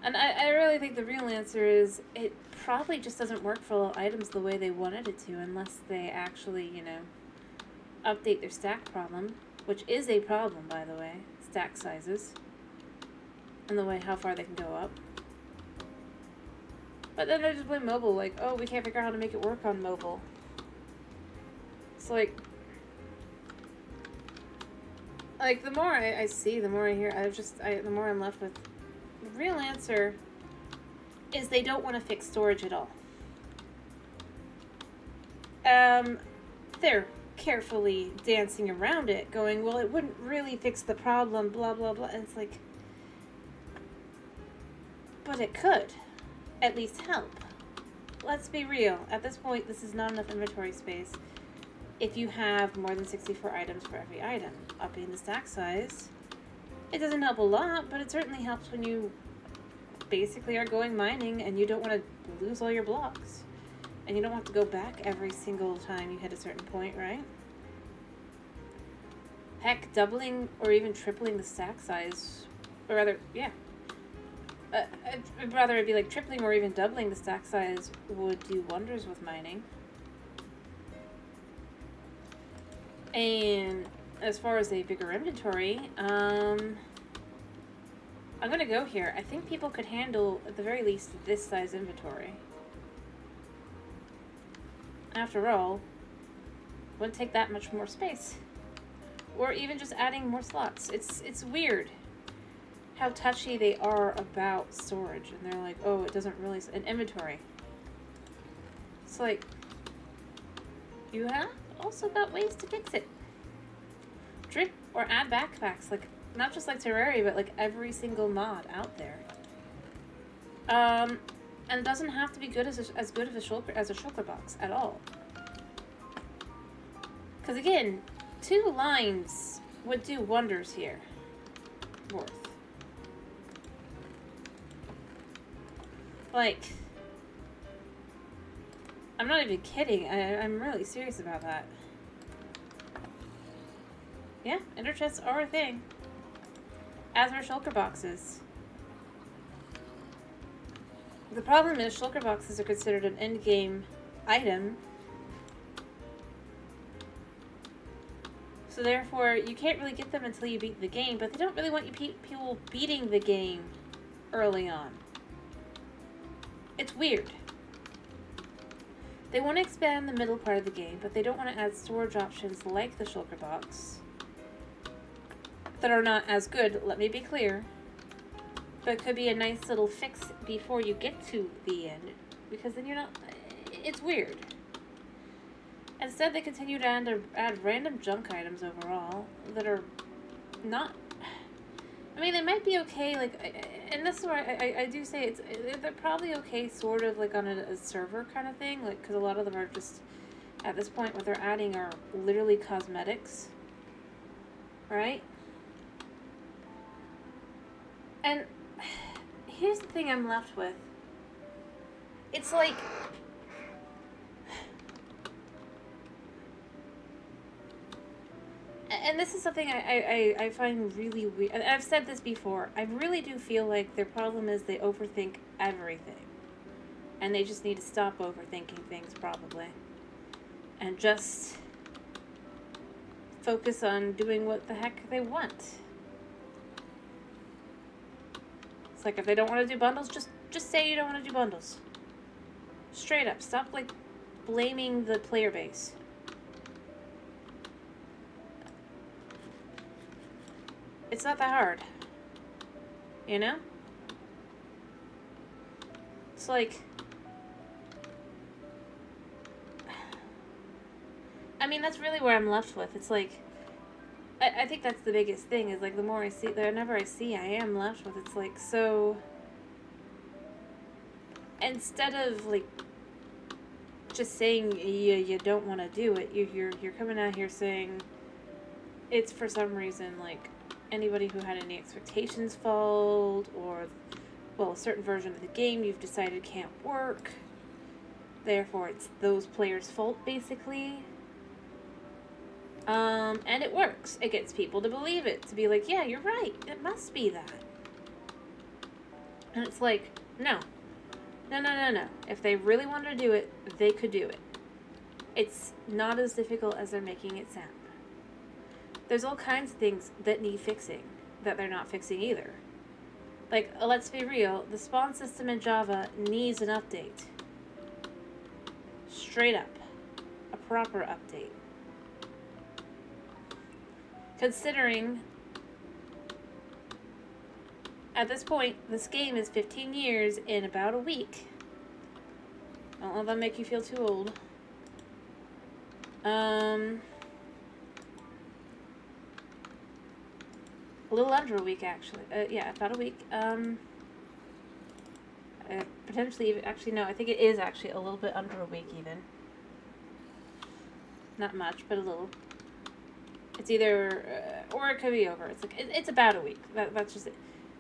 And I really think the real answer is it probably just doesn't work for little items the way they wanted it to, unless they actually, you know, update their stack problem, which is a problem, by the way, stack sizes, and the way how far they can go up. But then they just blame mobile, like, oh, we can't figure out how to make it work on mobile. It's like the more I see, the more I hear, the more I'm left with. The real answer is they don't want to fix storage at all. They're carefully dancing around it, going, well, it wouldn't really fix the problem, blah, blah, blah. And it's like, but it could at least help. Let's be real. At this point, this is not enough inventory space. If you have more than 64 items for every item, upping the stack size, it doesn't help a lot, but it certainly helps when you basically are going mining and you don't want to lose all your blocks. And you don't have to go back every single time you hit a certain point, right? Heck, doubling or even tripling the stack size, or rather, yeah. I'd rather it be like tripling or even doubling the stack size would do wonders with mining. And as far as a bigger inventory, I'm gonna go here. I think people could handle, at the very least, this size inventory. After all, wouldn't take that much more space. Or even just adding more slots. It's weird how touchy they are about storage. And they're like, oh, it doesn't really... An inventory. It's like, you have also got ways to fix it. Drip or add backpacks. Like, not just like Terraria, but like every single mod out there. And it doesn't have to be good as good of a shulker box at all. Because again, 2 lines would do wonders here. Worth. Like, I'm not even kidding. I'm really serious about that. Yeah, ender chests are a thing. As are shulker boxes. The problem is shulker boxes are considered an end-game item. So therefore, you can't really get them until you beat the game, but they don't really want you people beating the game early on. It's weird. They want to expand the middle part of the game, but they don't want to add storage options like the shulker box that are not as good, let me be clear. But could be a nice little fix before you get to the end, because then you're not... It's weird. Instead, they continue to add random junk items overall that are not... I mean, they might be okay, like... And this is where I do say they're probably okay sort of like on a server kind of thing, like, because a lot of them are just... At this point, what they're adding are literally cosmetics. Right? And here's the thing I'm left with. It's like... And this is something I find really weird. And I've said this before. I really do feel like their problem is they overthink everything. And they just need to stop overthinking things, probably. And just focus on doing what the heck they want. It's like, if they don't want to do bundles, just say you don't want to do bundles. Straight up. Stop, like, blaming the player base. It's not that hard. You know? it's like... I mean, that's really where I'm left with. It's like... I think that's the biggest thing, is like the more I see, whenever I see, I am left with, it's like, so... Instead of like just saying you don't want to do it, you're coming out here saying it's for some reason like anybody who had any expectations fault, or well, a certain version of the game you've decided can't work, therefore it's those players' fault basically. And it works. It gets people to believe it, to be like, yeah, you're right, it must be that. And it's like, no. No. If they really wanted to do it, they could do it. It's not as difficult as they're making it sound. There's all kinds of things that need fixing that they're not fixing either. Like, let's be real, the spawn system in Java needs an update. Straight up. A proper update. Considering, at this point, this game is 15 years in about a week. Don't let that make you feel too old. A little under a week, actually. Yeah, about a week. Potentially even, actually, no, I think it is actually a little bit under a week even. Not much, but a little. It's either, or it could be over. It's like, it's about a week. That's just it.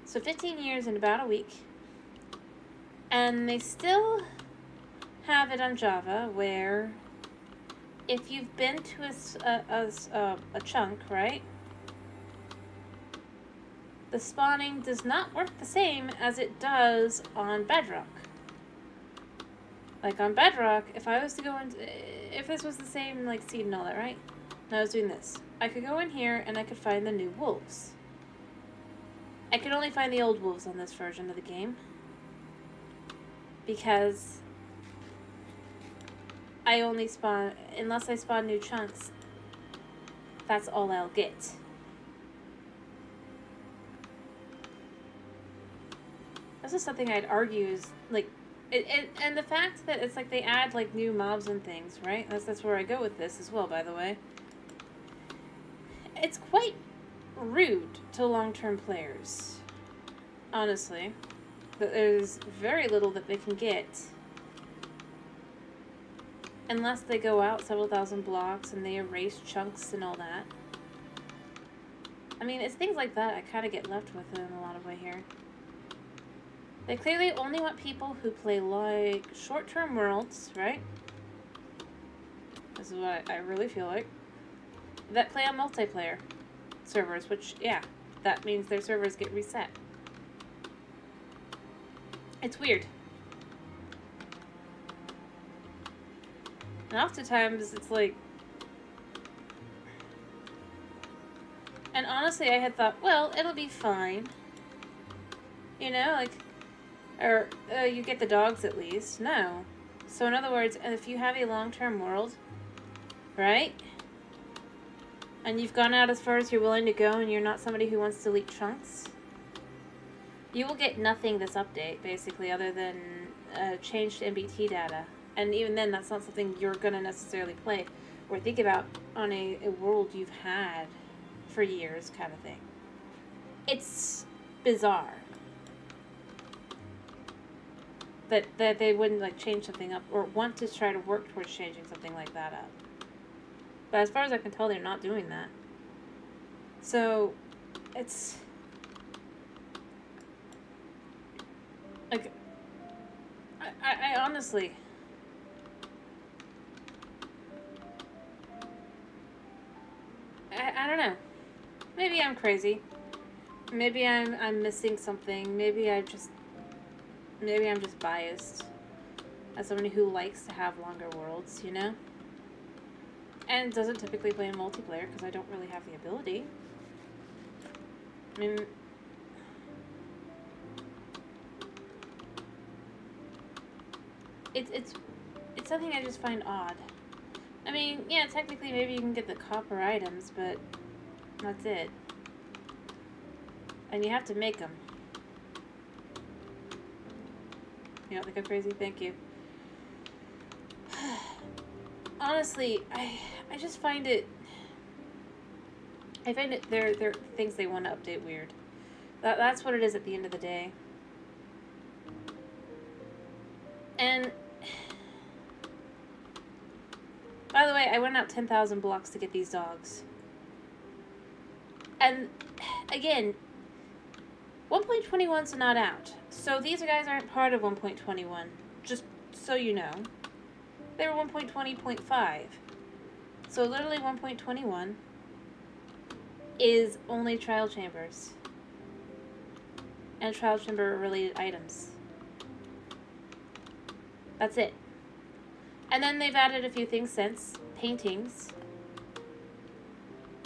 So 15 years in about a week. And they still have it on Java where if you've been to a chunk, right? The spawning does not work the same as it does on Bedrock. Like on Bedrock, if I was to go into, if this was the same like seed and all that, right? And I was doing this, I could go in here and I could find the new wolves. I could only find the old wolves on this version of the game because I only spawn, unless I spawn new chunks, that's all I'll get. This is something I'd argue is like, and the fact that it's like they add like new mobs and things, right? That's where I go with this as well, by the way. It's quite rude to long-term players, honestly. That there's very little that they can get unless they go out several thousand blocks and they erase chunks and all that. I mean, it's things like that I kind of get left with in a lot of way here. They clearly only want people who play like short-term worlds, right? This is what I really feel like. That play on multiplayer servers, which, yeah, that means their servers get reset. It's weird. And oftentimes, it's like... And honestly, I had thought, well, it'll be fine. You know, like... Or, you get the dogs at least. No. So in other words, if you have a long-term world, right? And you've gone out as far as you're willing to go and you're not somebody who wants to leak chunks, you will get nothing this update, basically, other than changed MBT data. And even then, that's not something you're going to necessarily play or think about on a world you've had for years kind of thing. It's bizarre that they wouldn't like change something up or want to try to work towards changing something like that up. But as far as I can tell, they're not doing that. So, it's... like... I honestly... I don't know. Maybe I'm crazy. Maybe I'm missing something. Maybe I'm just biased as somebody who likes to have longer worlds, you know? And doesn't typically play in multiplayer because I don't really have the ability. I mean... It's something I just find odd. I mean, yeah, technically maybe you can get the copper items, but that's it. And you have to make them. You don't think I'm crazy? Thank you. Honestly, I just find it... I find it... They're things they want to update weird. That's what it is at the end of the day. And... By the way, I went out 10,000 blocks to get these dogs. And, again, 1.21's not out. So these guys aren't part of 1.21. Just so you know. They were 1.20.5. So literally 1.21 is only trial chambers. And trial chamber related items. That's it. And then they've added a few things since. Paintings.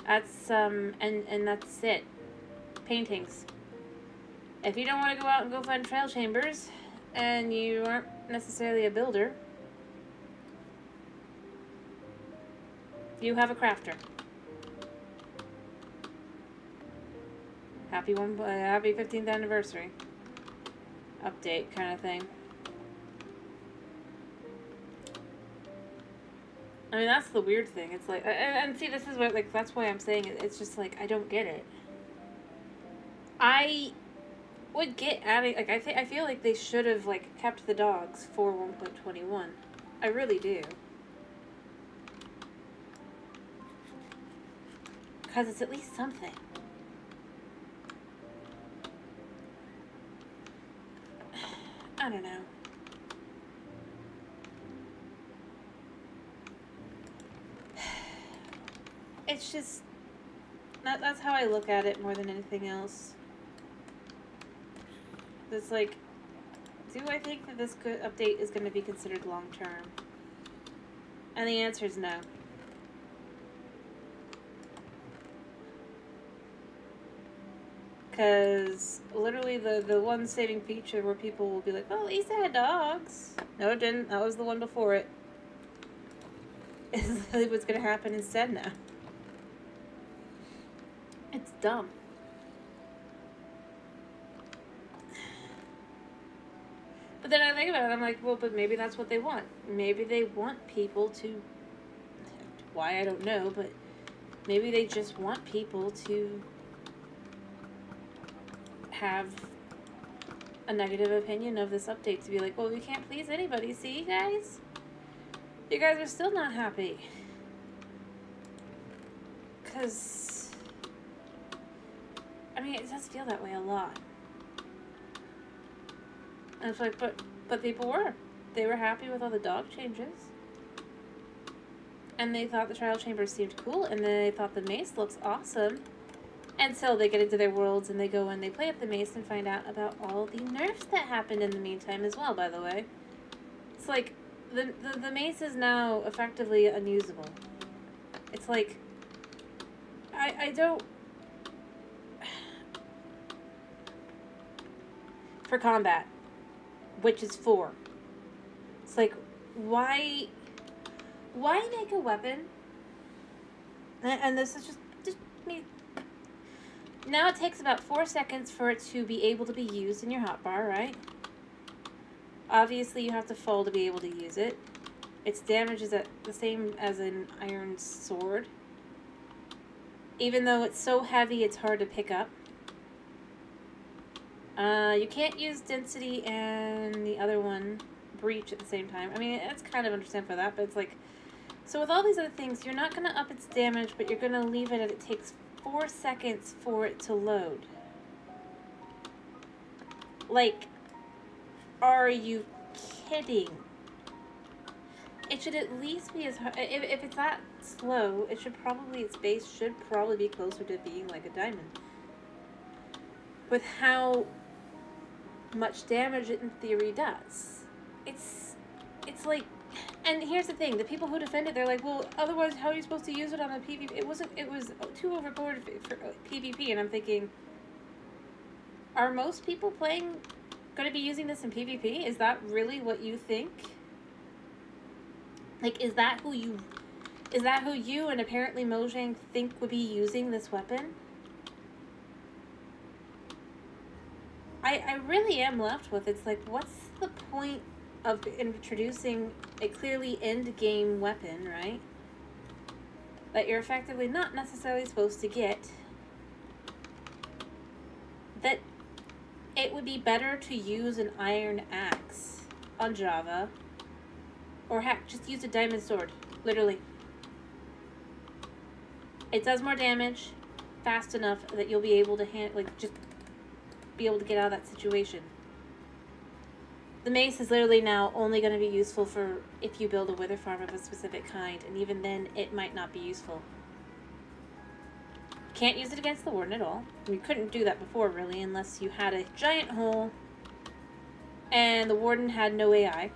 That's, and that's it. Paintings. If you don't want to go out and go find trial chambers, and you aren't necessarily a builder, you have a crafter. Happy 15th anniversary. Update kind of thing. I mean, that's the weird thing. It's like, and see, this is what, like, that's why I'm saying it. It's just like, I don't get it. I would get adding, like, I feel like they should have, like, kept the dogs for 1.21. I really do. Because it's at least something. I don't know. It's just, that's how I look at it more than anything else. It's like, do I think that this update is going to be considered long-term? And the answer is no. Because literally the one saving feature where people will be like, oh, at least I had dogs. No, it didn't. That was the one before it. Is literally what's going to happen instead now. It's dumb. But then I think about it, I'm like, well, but maybe that's what they want. Maybe they want people to, why, I don't know, but maybe they just want people to have a negative opinion of this update, to be like, well, we can't please anybody. See, guys? You guys are still not happy. Because, I mean, it does feel that way a lot. And it's like, but people were. They were happy with all the dog changes. And they thought the trial chambers seemed cool, and they thought the mace looks awesome. Until they get into their worlds and they go and they play up the mace and find out about all the nerfs that happened in the meantime as well, by the way. It's like, the mace is now effectively unusable. It's like, I don't... For combat, which is 4. It's like, why make a weapon? And this is just me. Now it takes about 4 seconds for it to be able to be used in your hotbar, right? Obviously, you have to fall to be able to use it. Its damage is the same as an iron sword. Even though it's so heavy, it's hard to pick up. You can't use density and the other one, breach, at the same time. I mean, it's kind of understandable for that, but it's like... So with all these other things, you're not going to up its damage, but you're going to leave it at it takes 4 seconds for it to load. Like, are you kidding? It should at least be as hard. If it's that slow, it should probably, its base should probably be closer to being like a diamond. With how much damage it in theory does. It's like, and here's the thing, the people who defend it, they're like, well, otherwise how are you supposed to use it on a PvP? It was too overpowered for PvP, and I'm thinking, are most people going to be using this in PvP? Is that really what you think? Like, is that who you and apparently Mojang think would be using this weapon? I really am left with, it's like, what's the point of introducing a clearly end-game weapon, right? That you're effectively not necessarily supposed to get. That it would be better to use an iron axe on Java. Or heck, just use a diamond sword. Literally. It does more damage fast enough that you'll be able to just be able to get out of that situation. The mace is literally now only going to be useful for if you build a wither farm of a specific kind, and even then it might not be useful. Can't use it against the warden at all. You couldn't do that before, really, unless you had a giant hole and the warden had no AI.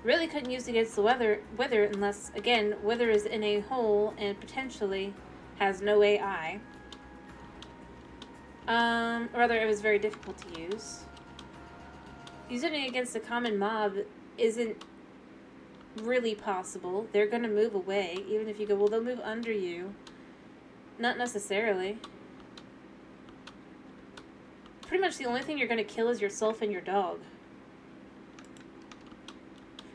Really couldn't use it against the wither unless, again, wither is in a hole and potentially has no AI. Or rather, it was very difficult to use. Using it against a common mob isn't really possible. They're gonna move away, even if you go, well, they'll move under you. Not necessarily. Pretty much the only thing you're gonna kill is yourself and your dog.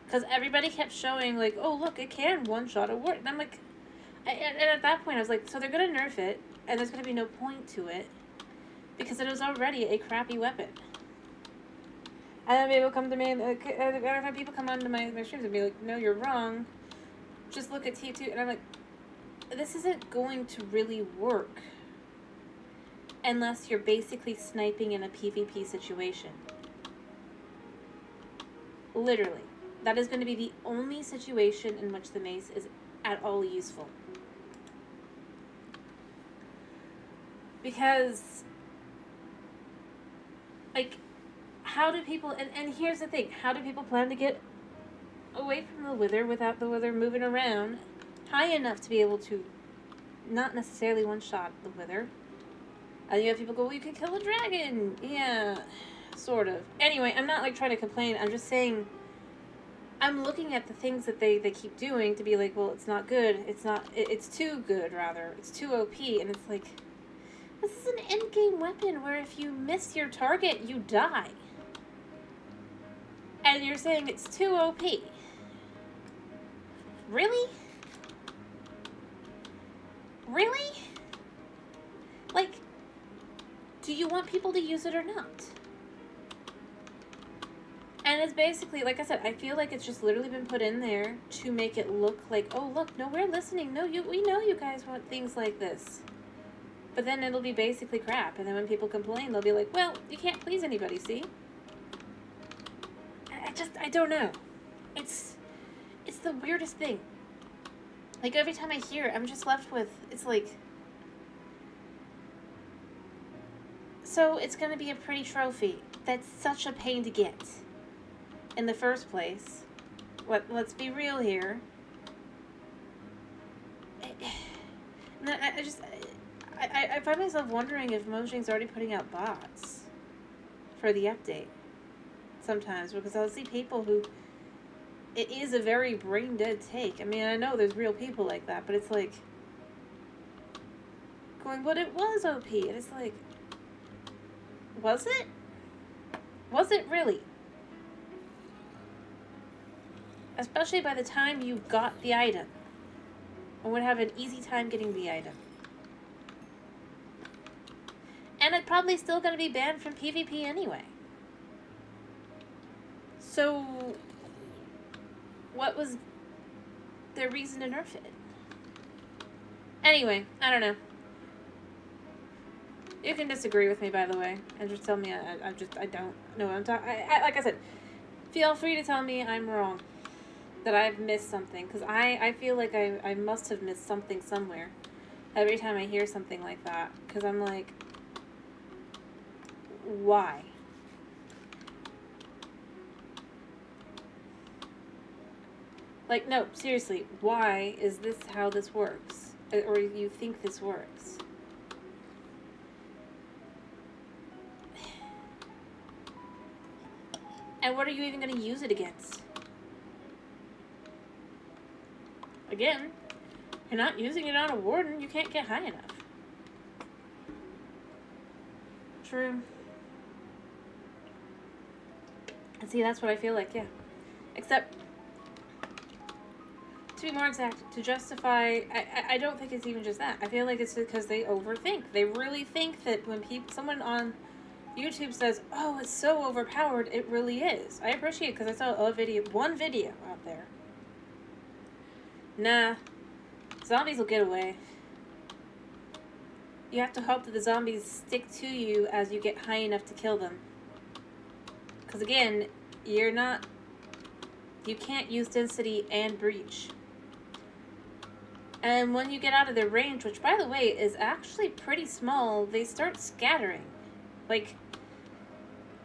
Because everybody kept showing, like, oh, look, it can one-shot a warden. And I'm like, and at that point, I was like, so they're gonna nerf it, and there's gonna be no point to it. Because it was already a crappy weapon. And then people come to me, and I've had people come onto my streams and be like, no, you're wrong. Just look at T2. And I'm like, this isn't going to really work. Unless you're basically sniping in a PvP situation. Literally. That is going to be the only situation in which the mace is at all useful. Because, like, how do people, and here's the thing, how do people plan to get away from the wither without the wither moving around high enough to be able to not necessarily one-shot the wither? And you have people go, well, you can kill a dragon. Yeah, sort of. Anyway, I'm not, like, trying to complain. I'm just saying, I'm looking at the things that they keep doing to be like, well, it's not good. It's too good, rather. It's too OP. And it's like, this is an endgame weapon where if you miss your target, you die. And you're saying it's too OP. Really? Really? Like, do you want people to use it or not? And it's basically, like I said, I feel like it's just literally been put in there to make it look like, oh, look, no, we're listening. No, we know you guys want things like this. But then it'll be basically crap. And then when people complain, they'll be like, well, you can't please anybody, see? I don't know. It's the weirdest thing. Like, every time I hear it, I'm just left with, it's like, so it's going to be a pretty trophy. That's such a pain to get in the first place. Let's be real here. I find myself wondering if Mojang's already putting out bots for the update sometimes, because I'll see people who, it is a very brain dead take. I mean, I know there's real people like that, but it's like going, but it was OP, and it's like, was it? Was it really? Especially by the time you got the item. I would have an easy time getting the item. And it's probably still going to be banned from PvP anyway. So, what was their reason to nerf it? Anyway, I don't know. You can disagree with me, by the way, and just tell me I don't know what I'm talking. Like I said, feel free to tell me I'm wrong, that I've missed something, because I feel like I must have missed something somewhere every time I hear something like that, because I'm like, why? Like, no, seriously, why is this how this works? Or you think this works? And what are you even going to use it against? Again, you're not using it on a warden, you can't get high enough. true. And see, that's what I feel like, yeah. Except, to be more exact, to justify, I don't think it's even just that. I feel like it's because they overthink. They really think that when someone on YouTube says, oh, it's so overpowered, it really is. I appreciate it because I saw one video out there. Nah, zombies will get away. You have to hope that the zombies stick to you as you get high enough to kill them. Because again, you can't use density and breach. And when you get out of their range, which by the way is actually pretty small, they start scattering. Like,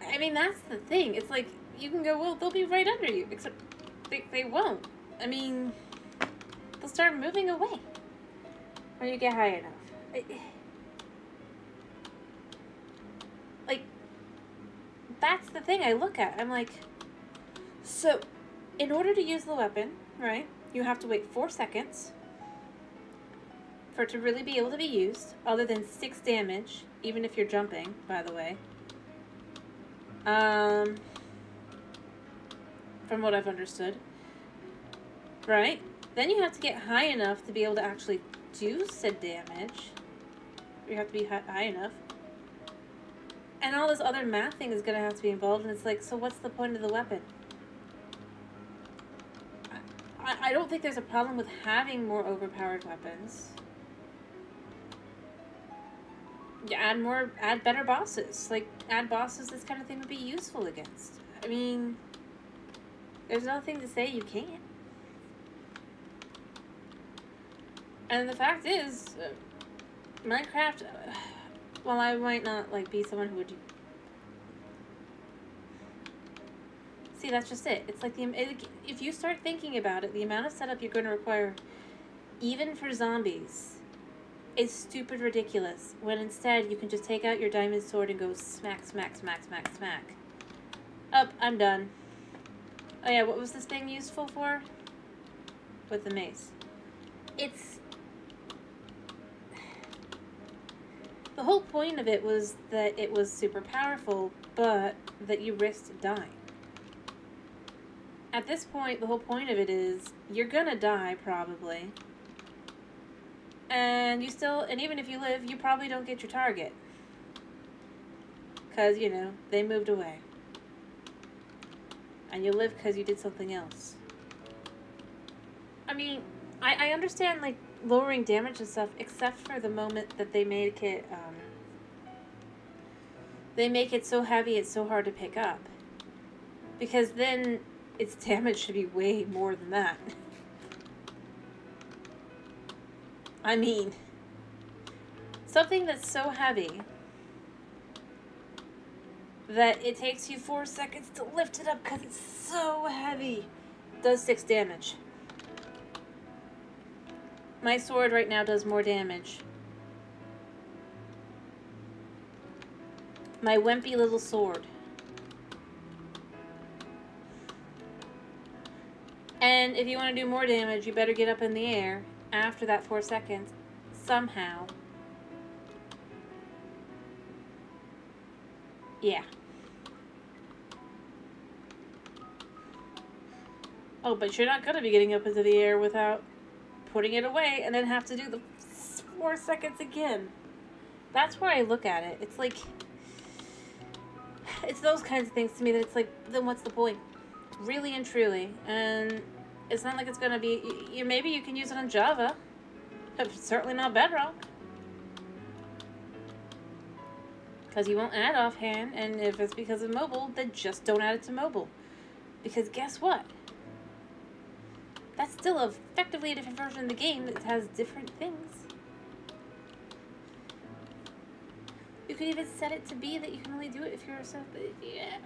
I mean, that's the thing. It's like, you can go, well, they'll be right under you. Except they won't. I mean, they'll start moving away when you get high enough. Like, that's the thing I look at. I'm like, so, in order to use the weapon, right, you have to wait 4 seconds for it to really be able to be used, other than 6 damage, even if you're jumping, by the way. From what I've understood. Right? Then you have to get high enough to be able to actually do said damage. You have to be high enough. And all this other math thing is going to have to be involved, and it's like, so what's the point of the weapon? I don't think there's a problem with having more overpowered weapons. Yeah, add better bosses. Like, add bosses this kind of thing would be useful against. I mean, there's nothing to say you can't. And the fact is, Minecraft, while I might not, like, be someone who would do... See, that's just it. It's like, if you start thinking about it, the amount of setup you're going to require, even for zombies, is stupid ridiculous, when instead you can just take out your diamond sword and go smack, smack, smack, smack, smack. Up, I'm done. Oh yeah, what was this thing useful for? With the mace. The whole point of it was that it was super powerful, but that you risked dying. At this point, the whole point of it is, you're gonna die, probably. And even if you live, you probably don't get your target. Because, you know, they moved away. And you live because you did something else. I mean, I understand, like, lowering damage and stuff, except for the moment that they make it, so heavy it's so hard to pick up. Because then its damage should be way more than that. I mean, something that's so heavy that it takes you 4 seconds to lift it up because it's so heavy does 6 damage. My sword right now does more damage. My wimpy little sword. And if you want to do more damage, you better get up in the air after that 4 seconds, somehow. Yeah. Oh, but you're not going to be getting up into the air without putting it away and then have to do the 4 seconds again. That's where I look at it. It's like, it's those kinds of things to me that it's like, then what's the point? Really and truly. And it's not like it's going to be, maybe you can use it on Java, but certainly not Bedrock. Because you won't add offhand, and if it's because of mobile, then just don't add it to mobile. Because guess what? That's still effectively a different version of the game that has different things. You could even set it to be that you can only do it if you're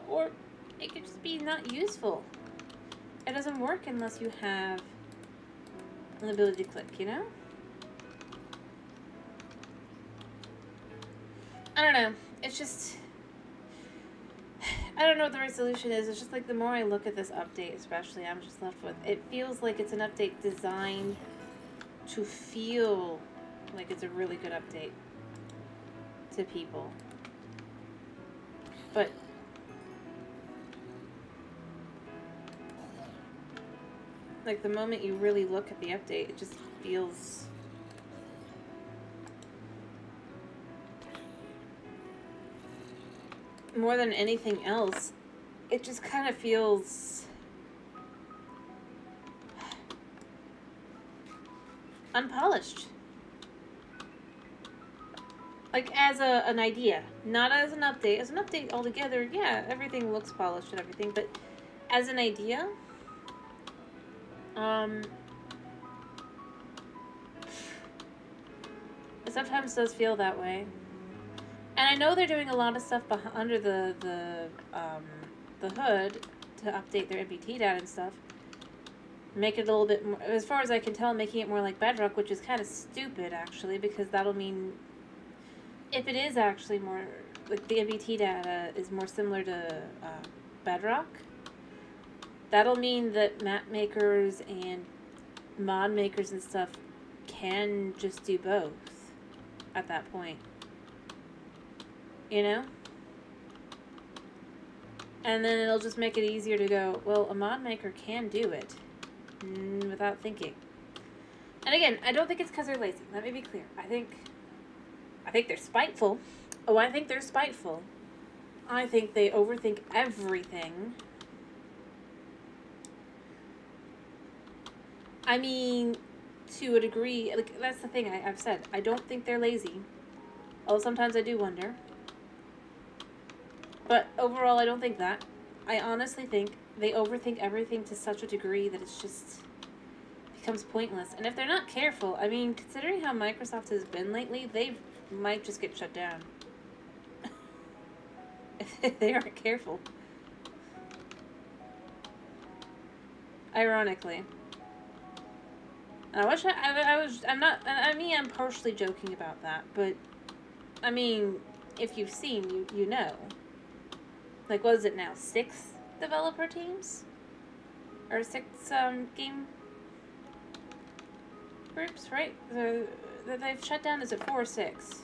or it could just be not useful. It doesn't work unless you have an ability to click, you know? I don't know. It's just, I don't know what the right solution is. It's just like the more I look at this update, especially, I'm just left with, it feels like it's an update designed to feel like it's a really good update to people. But like the moment you really look at the update, it just feels more than anything else, it just kind of feels unpolished. Like as an idea, not as an update. As an update altogether, yeah, everything looks polished and everything, but as an idea, it sometimes does feel that way. And I know they're doing a lot of stuff under the hood to update their MBT data and stuff. Make it a little bit more, as far as I can tell, making it more like Bedrock, which is kind of stupid, actually, because that'll mean, if it is actually more, like the MBT data is more similar to Bedrock, that'll mean that map makers and mod makers and stuff can just do both at that point. You know? And then it'll just make it easier to go, well, a mod maker can do it without thinking. And again, I don't think it's because they're lazy. Let me be clear. I think they're spiteful. Oh, I think they're spiteful. I think they overthink everything. I mean, to a degree, like, that's the thing I've said. I don't think they're lazy. Although sometimes I do wonder. But overall, I don't think that. I honestly think they overthink everything to such a degree that it's just becomes pointless. And if they're not careful, I mean, considering how Microsoft has been lately, they might just get shut down. If they aren't careful. Ironically. I wish I'm partially joking about that, but I mean, if you've seen, you know. Like, what is it now? 6 developer teams? Or 6 game groups, right? They've shut down, is it 4 or 6?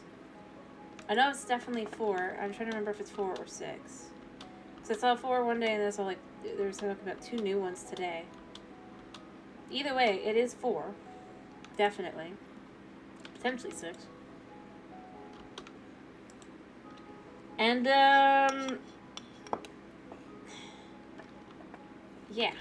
I know it's definitely 4. I'm trying to remember if it's 4 or 6. So I saw 4 one day, and then I saw, like, there was talking about 2 new ones today. Either way, it is 4. Definitely. Potentially 6. And, yeah.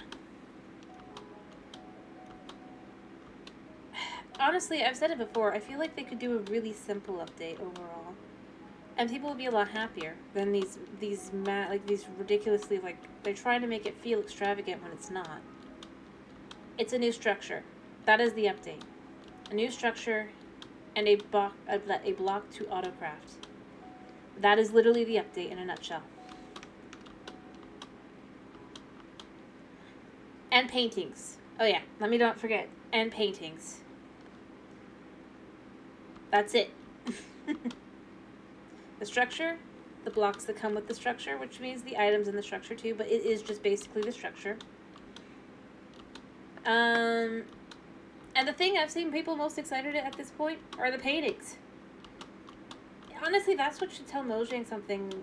Honestly, I've said it before, I feel like they could do a really simple update overall. And people would be a lot happier than these ridiculously, like, they're trying to make it feel extravagant when it's not. It's a new structure. That is the update. A new structure and a block to autocraft. That is literally the update in a nutshell. And paintings. Oh yeah, let me not forget. And paintings. That's it. The structure, the blocks that come with the structure, which means the items in the structure too, but it is just basically the structure. And the thing I've seen people most excited at this point are the paintings. Honestly, that's what should tell Mojang something,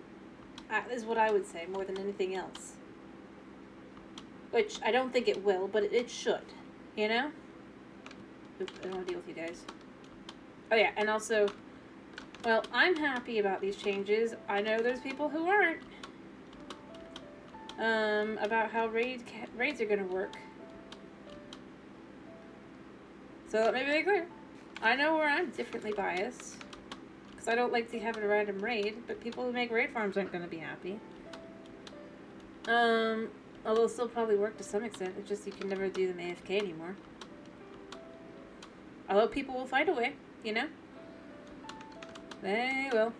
is what I would say, more than anything else. Which I don't think it will, but it should, you know? Oops, I don't want to deal with you guys. Oh yeah, and also, well, I'm happy about these changes. I know there's people who aren't. About how raids are going to work. So let me be clear. I know where I'm differently biased. Because I don't like to have a random raid, but people who make raid farms aren't going to be happy. Although it'll still probably work to some extent. It's just you can never do them AFK anymore. Although people will find a way, you know? They will.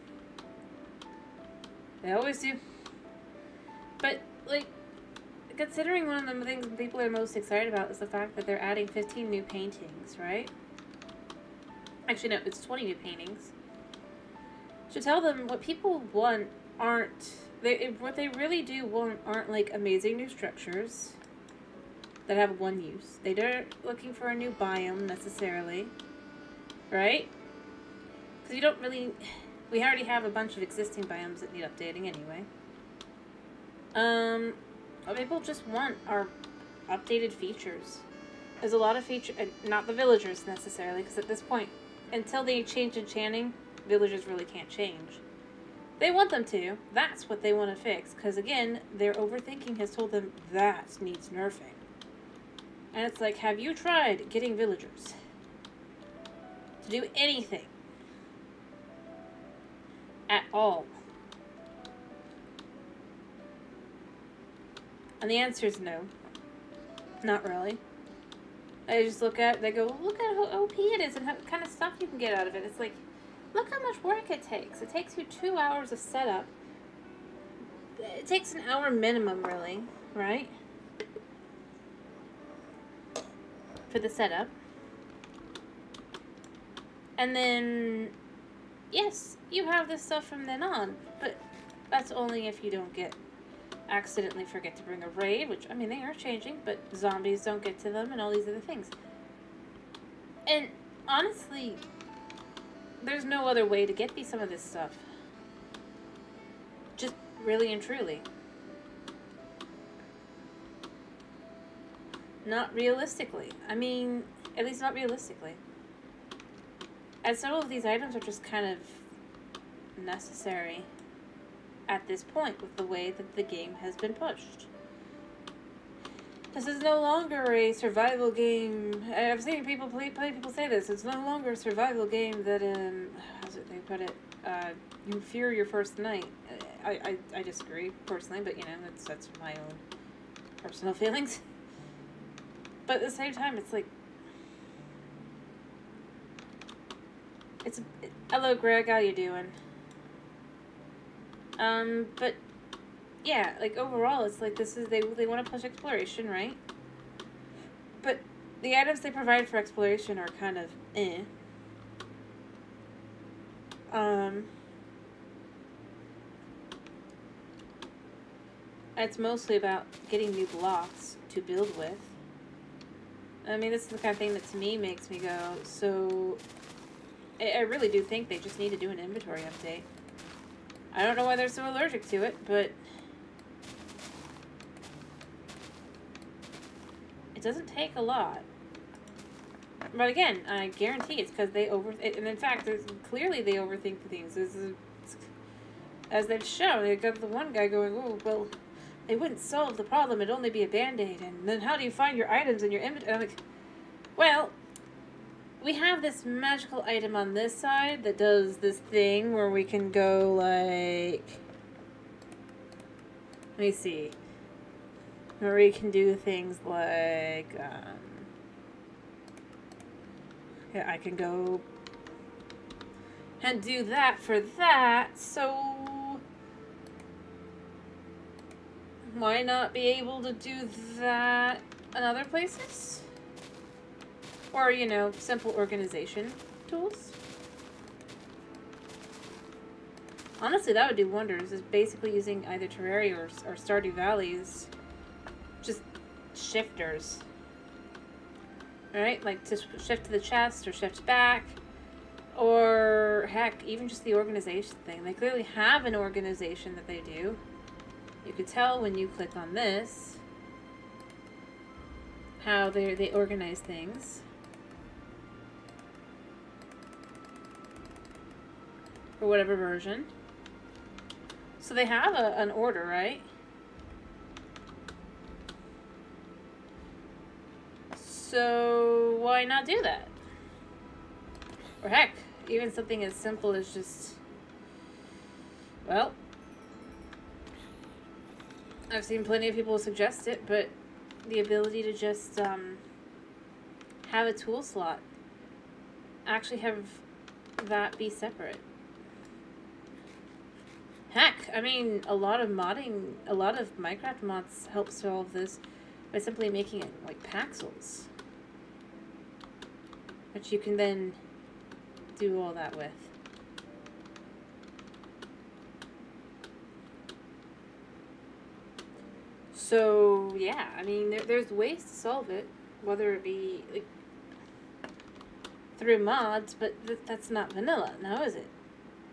They always do. But, like, considering one of the things people are most excited about is the fact that they're adding 15 new paintings, right? Actually, no, it's 20 new paintings. To tell them what people want aren't... what they really do want aren't, like, amazing new structures that have one use. They aren't looking for a new biome, necessarily. Right? Because you don't really... We already have a bunch of existing biomes that need updating anyway. What people just want are updated features. There's a lot of features, not the villagers necessarily, because at this point, until they change enchanting, villagers really can't change. They want them to. That's what they want to fix, because again, their overthinking has told them that needs nerfing. And it's like, have you tried getting villagers to do anything at all? And the answer is no. Not really. They just look at, they go, look at how OP it is and what kind of stuff you can get out of it. It's like, look how much work it takes. It takes you 2 hours of setup. It takes an hour minimum, really, right? For the setup. And then, yes, you have this stuff from then on, but that's only if you don't accidentally forget to bring a raid, which, I mean, they are changing, but zombies don't get to them and all these other things. And honestly, there's no other way to get some of this stuff. Just really and truly. Not realistically. I mean, at least not realistically. And some of these items are just kind of necessary at this point with the way that the game has been pushed. This is no longer a survival game. I've seen people people say this. It's no longer a survival game that, how's it they put it? You fear your first night. I disagree, personally, but, you know, that's my own personal feelings. But at the same time, it's like, hello, Greg, how you doing? But yeah, like overall, it's like they want to push exploration, right? But the items they provide for exploration are kind of eh. It's mostly about getting new blocks to build with. I mean, this is the kind of thing that to me makes me go, so I really do think they just need to do an inventory update. I don't know why they're so allergic to it, but it doesn't take a lot. But again, I guarantee it's because they and in fact, clearly they overthink the things. As they've shown, they got the one guy going, oh, well, they wouldn't solve the problem, it'd only be a band-aid, and then how do you find your items in your inventory? I'm like, well, we have this magical item on this side that does this thing where we can go, like, let me see, where we can do things like, yeah, I can go and do that for that, so why not be able to do that in other places? Or, you know, simple organization tools. Honestly, that would do wonders, is basically using either Terraria or Stardew Valley's just shifters. Alright, like to shift to the chest or shift back. Or, heck, even just the organization thing. They clearly have an organization that they do. You could tell when you click on this how they organize things. For whatever version. So they have an order, right? So why not do that? Or heck, even something as simple as just, well, I've seen plenty of people suggest it, but the ability to just have a tool slot, actually have that be separate. Heck, I mean, a lot of Minecraft mods help solve this by simply making it like Paxels, which you can then do all that with. So yeah, I mean, there's ways to solve it, whether it be like through mods, but that's not vanilla, now is it?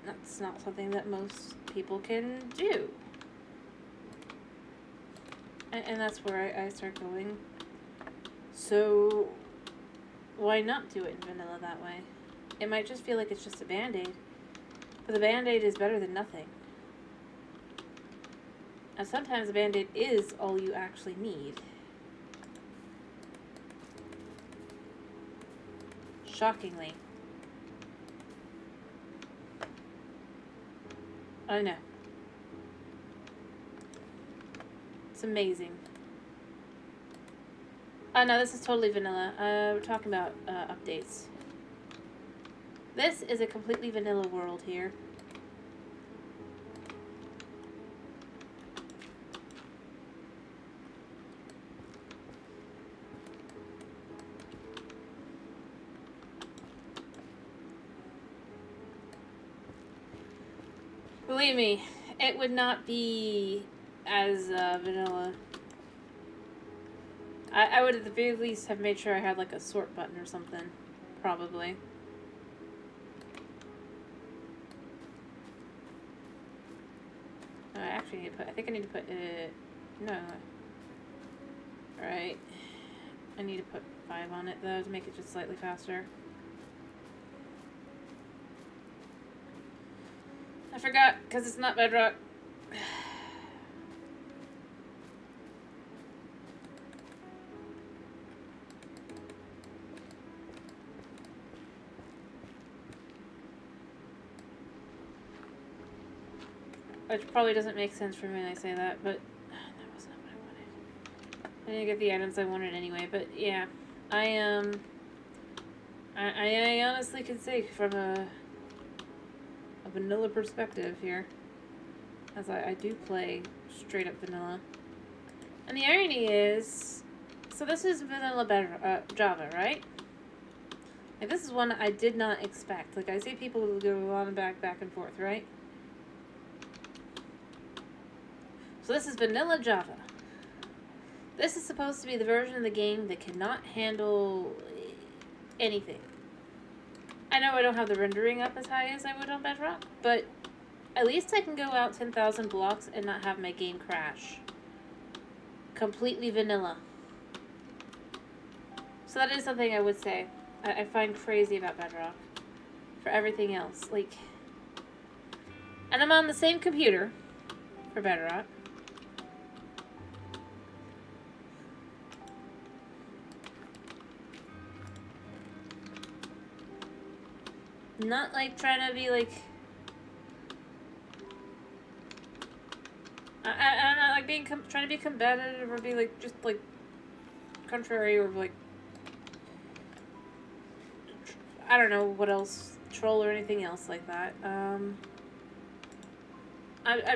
That's not something that most people can do. And that's where I start going. So, why not do it in vanilla that way? It might just feel like it's just a Band-Aid. But the Band-Aid is better than nothing. And sometimes a Band-Aid is all you actually need. Shockingly. I know. It's amazing. Oh no, this is totally vanilla. We're talking about updates. This is a completely vanilla world here. Believe me, it would not be as vanilla. I would at the very least have made sure I had like a sort button or something. Probably. I actually need to put, I think I need to put, no. Right. I need to put 5 on it though to make it just slightly faster. I forgot, because it's not Bedrock. Which probably doesn't make sense for me when I say that, but that was not what I wanted. I didn't get the items I wanted anyway, but yeah. I honestly can say from a vanilla perspective here, as I do play straight up vanilla. And the irony is, so this is vanilla Java, right? Like this is one I did not expect. Like I see people who go on and back and forth, right? So this is vanilla Java. This is supposed to be the version of the game that cannot handle anything. I know I don't have the rendering up as high as I would on Bedrock, but at least I can go out 10,000 blocks and not have my game crash. Completely vanilla. So that is something I would say I find crazy about Bedrock. For everything else, like... And I'm on the same computer for Bedrock. Not like trying to be like... I'm not like being trying to be combative or be like just like contrary or like I don't know what else, troll or anything else like that. I'm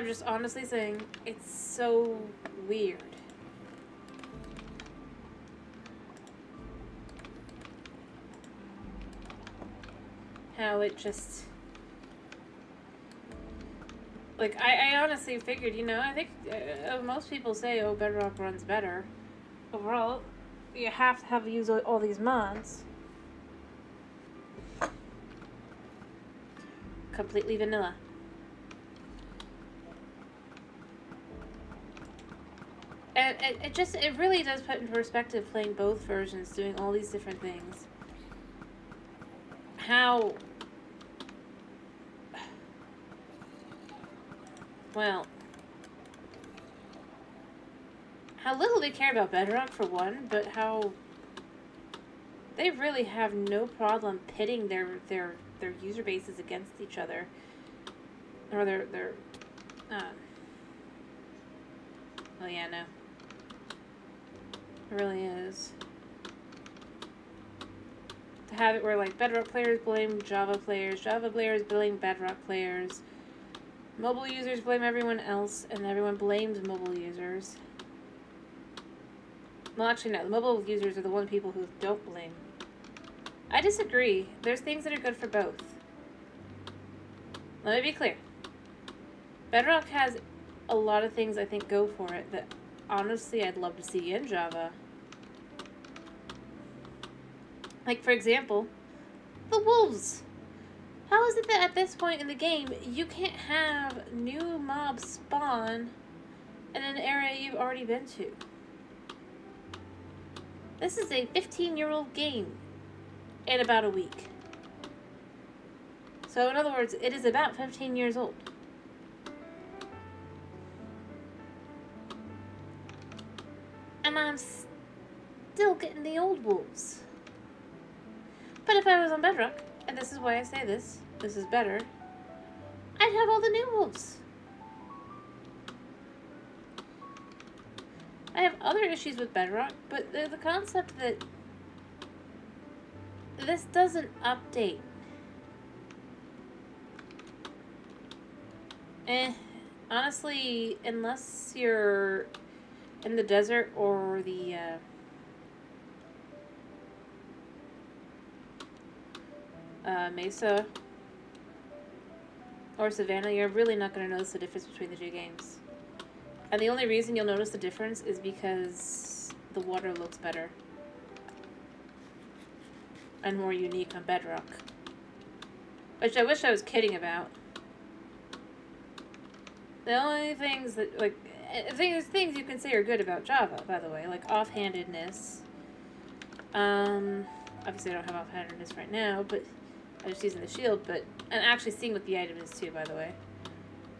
just honestly saying it's so weird. How it just... Like, I honestly figured, you know, I think most people say, oh, Bedrock runs better. Overall, you have to have use all these mods. Completely vanilla. And it really does put in perspective playing both versions, doing all these different things. How... Well, how little they care about Bedrock for one, but how they really have no problem pitting their user bases against each other, or their oh yeah, no, it really is. To have it where like Bedrock players blame Java players blame Bedrock players. Mobile users blame everyone else, and everyone blames mobile users. Well, actually, no. The mobile users are the one people who don't blame. I disagree. There's things that are good for both. Let me be clear. Bedrock has a lot of things I think go for it that, honestly, I'd love to see in Java. Like, for example, the wolves. How is it that at this point in the game, you can't have new mobs spawn in an area you've already been to. This is a 15-year-old game in about a week. So in other words, it is about 15 years old. And I'm still getting the old wolves. But if I was on Bedrock, and this is why I say this is better, I'd have all the new wolves. I have other issues with Bedrock, but the concept that this doesn't update. Honestly, unless you're in the desert or the Mesa or Savannah, you're really not going to notice the difference between the two games. And the only reason you'll notice the difference is because the water looks better and more unique on Bedrock. Which I wish I was kidding about. The only things that, like, things you can say are good about Java, by the way, like offhandedness. Obviously I don't have offhandedness right now, but I'm just using the shield, and actually seeing what the item is too, by the way.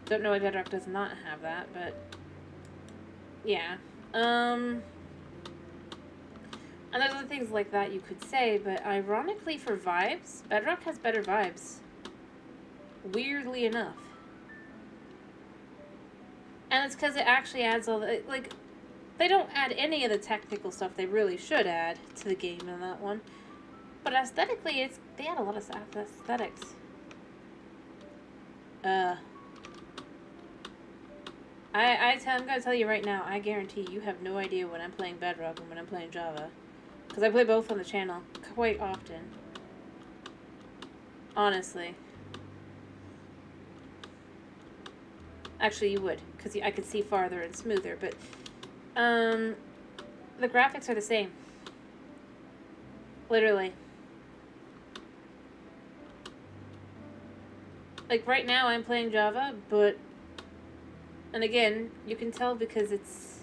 Don't know why Bedrock does not have that, but yeah. And there's other things like that you could say, but ironically for vibes, Bedrock has better vibes. Weirdly enough. And it's because it actually adds all the, like, they don't add any of the technical stuff they really should add to the game in that one. But aesthetically, they add a lot of aesthetics. I'm gonna tell you right now, I guarantee you have no idea when I'm playing Bedrock and when I'm playing Java. Because I play both on the channel quite often. Honestly. Actually, you would, because I could see farther and smoother, but the graphics are the same. Literally. Like, right now I'm playing Java, but, and again, you can tell because it's,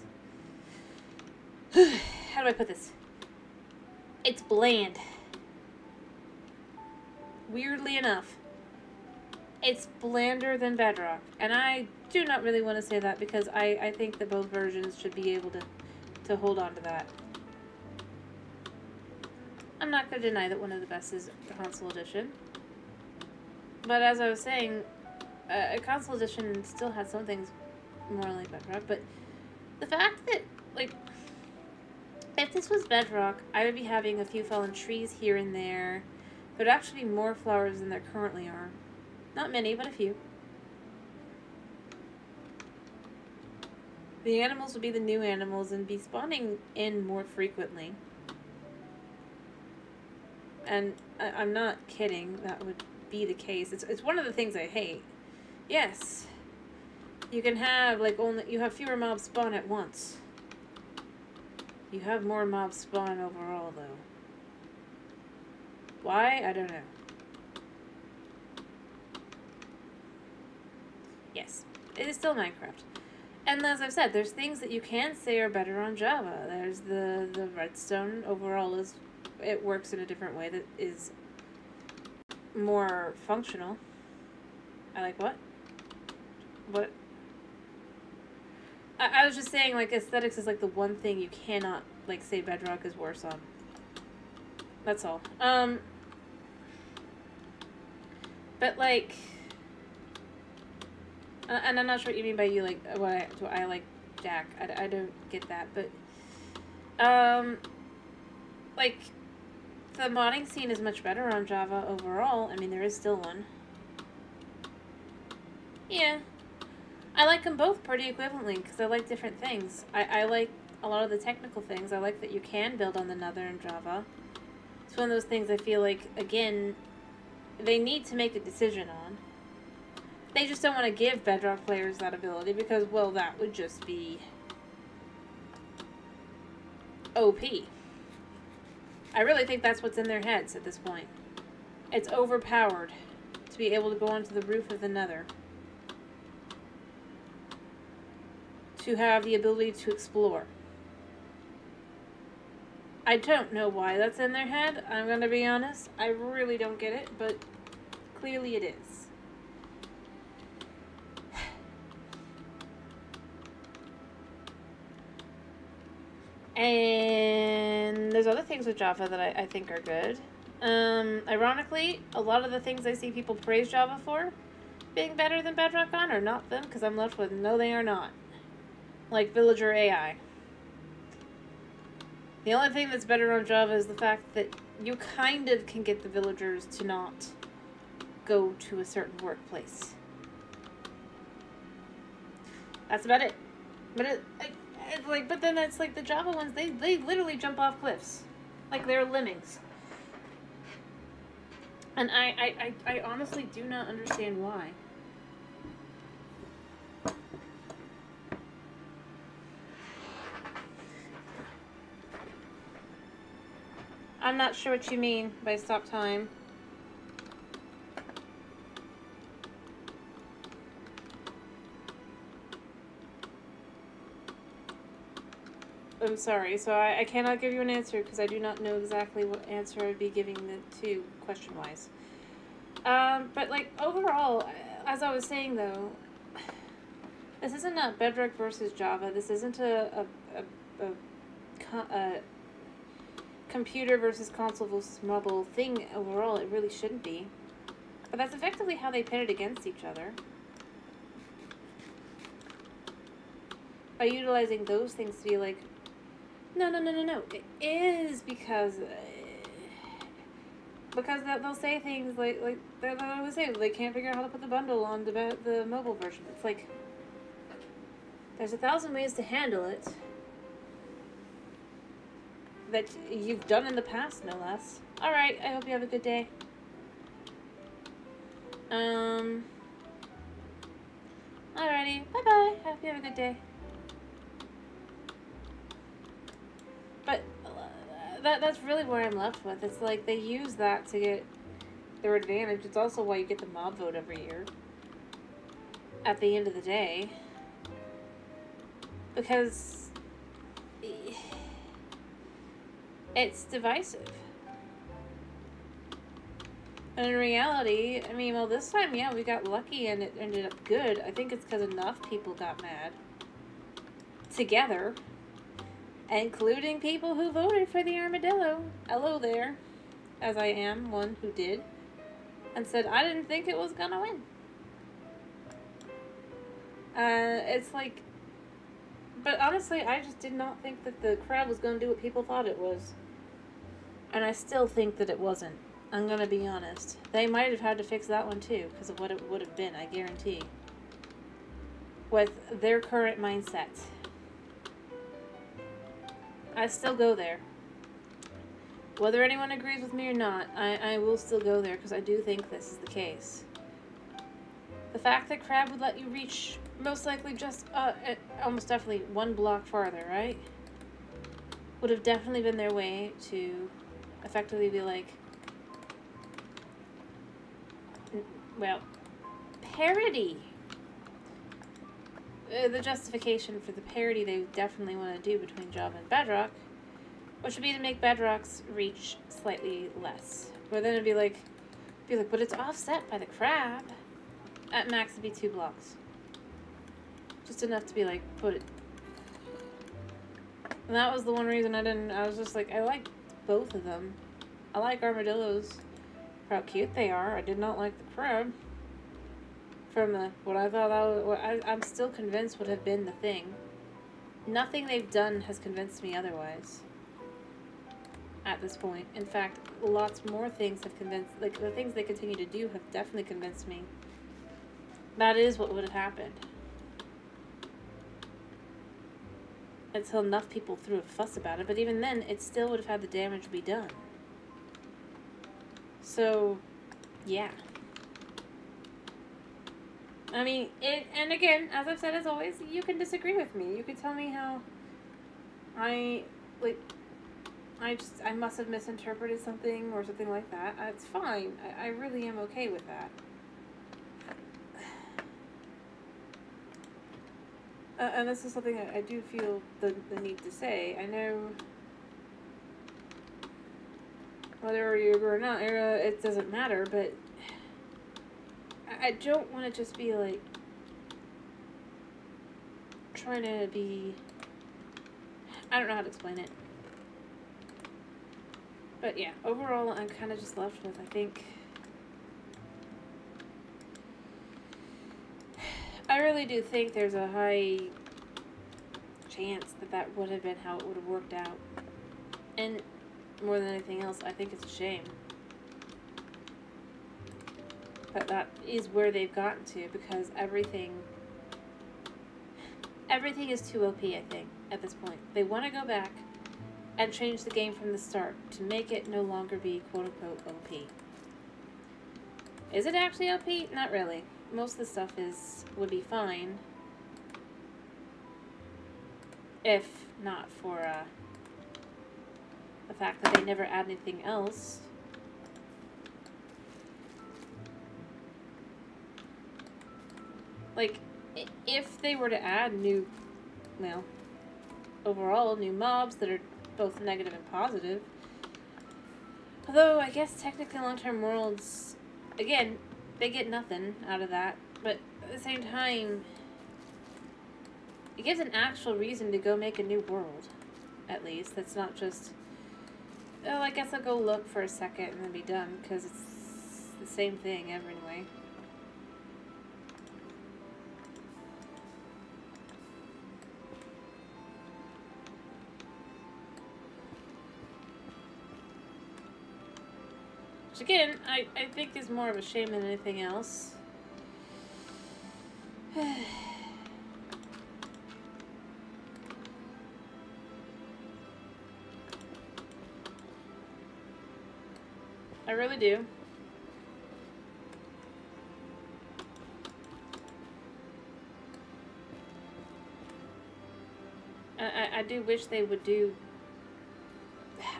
how do I put this? It's bland. Weirdly enough. It's blander than Bedrock, and I do not really want to say that because I think that both versions should be able to hold on to that. I'm not going to deny that one of the best is the Console Edition. But as I was saying, a Console Edition still had some things more like Bedrock, but the fact that, like, if this was Bedrock, I would be having a few fallen trees here and there. There'd actually be more flowers than there currently are. Not many, but a few. The animals would be the new animals and be spawning in more frequently. And I'm not kidding, that would be the case. It's one of the things I hate. Yes. You can have, like, you have fewer mobs spawn at once. You have more mobs spawn overall, though. Why? I don't know. Yes, it is still Minecraft. And as I've said, there's things that you can say are better on Java. There's the redstone overall it works in a different way that is more functional. I like what? What? I was just saying, like, aesthetics is like the one thing you cannot, like, say Bedrock is worse on. That's all. But, like, and I'm not sure what you mean by you, like, what I like Jack. I don't get that, but, like, the modding scene is much better on Java overall. I mean, there is still one. Yeah. I like them both pretty equivalently, because I like different things. I like a lot of the technical things. I like that you can build on the Nether in Java. It's one of those things I feel like, again, they need to make a decision on. They just don't want to give Bedrock players that ability because, well, that would just be OP. I really think that's what's in their heads at this point. It's overpowered to be able to go onto the roof of the Nether. to have the ability to explore. I don't know why that's in their head, I'm gonna be honest. I really don't get it, but clearly it is. And there's other things with Java that I think are good. Ironically, a lot of the things I see people praise Java for being better than Bedrock on are not them, because I'm left with no, they are not. Like Villager AI. The only thing that's better on Java is the fact that you kind of can get the villagers to not go to a certain workplace. That's about it. But but then it's like the Java ones, they literally jump off cliffs. Like they're lemmings. And I honestly do not understand why. I'm not sure what you mean by stop time. I'm sorry, so I cannot give you an answer because I do not know exactly what answer I would be giving the two question-wise. But like overall, as I was saying though, this isn't a Bedrock versus Java. This isn't a computer versus console versus mobile thing overall. It really shouldn't be. But that's effectively how they pitted against each other. By utilizing those things to be like, no. It is because they'll say things like they'll always say they can't figure out how to put the bundle on the mobile version. It's like there's 1,000 ways to handle it that you've done in the past, no less. All right, I hope you have a good day. Alrighty, bye. Hope you have a good day. But that's really where I'm left with. It's like they use that to get their advantage. It's also why you get the mob vote every year. At the end of the day. Because it's divisive. And in reality, I mean, well, this time, yeah, we got lucky and it ended up good. I think it's because enough people got mad. Together. Including people who voted for the armadillo. Hello there. As I am one who did. And said, I didn't think it was gonna win. It's like... But honestly, I just did not think that the crowd was gonna do what people thought it was. And I still think that it wasn't. I'm gonna be honest. They might have had to fix that one too, because of what it would have been, I guarantee. With their current mindset. I still go there. Whether anyone agrees with me or not, I will still go there because I do think this is the case. The fact that Crab would let you reach most likely just, almost definitely one block farther, right? Would have definitely been their way to effectively be like, well, parody. The justification for the parity they definitely want to do between Java and Bedrock, which would be to make Bedrock's reach slightly less. But then it'd be like, but it's offset by the Crab. At max, it'd be 2 blocks. Just enough to be like, put it. And that was the one reason I was just like, I like both of them. I like armadillos for how cute they are. I did not like the Crab. From what I thought that was, I'm still convinced would have been the thing. Nothing they've done has convinced me otherwise. At this point. In fact, lots more things have convinced, like the things they continue to do have definitely convinced me. That is what would have happened. Until enough people threw a fuss about it, but even then, it still would have had the damage be done. So, yeah. I mean, and again, as I've said as always, you can disagree with me. You can tell me how I must have misinterpreted something or something like that. It's fine. I really am okay with that. And this is something I do feel the need to say. I know whether you agree or not, it doesn't matter, but I don't want to just be like trying to be. I don't know how to explain it. But yeah, overall, I'm kind of just left with, I think. I really do think there's a high chance that that would have been how it would have worked out. And more than anything else, I think it's a shame. But that is where they've gotten to, because everything is too OP, I think, at this point. They want to go back and change the game from the start to make it no longer be quote-unquote OP. Is it actually OP? Not really. Most of the stuff would be fine if not for the fact that they never add anything else. Like, if they were to add new, well, overall new mobs that are both negative and positive. Although, I guess technically long-term worlds, again, they get nothing out of that. But at the same time, it gives an actual reason to go make a new world, at least. That's not just, oh, I guess I'll go look for a second and then be done, because it's the same thing anyway. Which again, I think is more of a shame than anything else. I really do. I do wish they would do...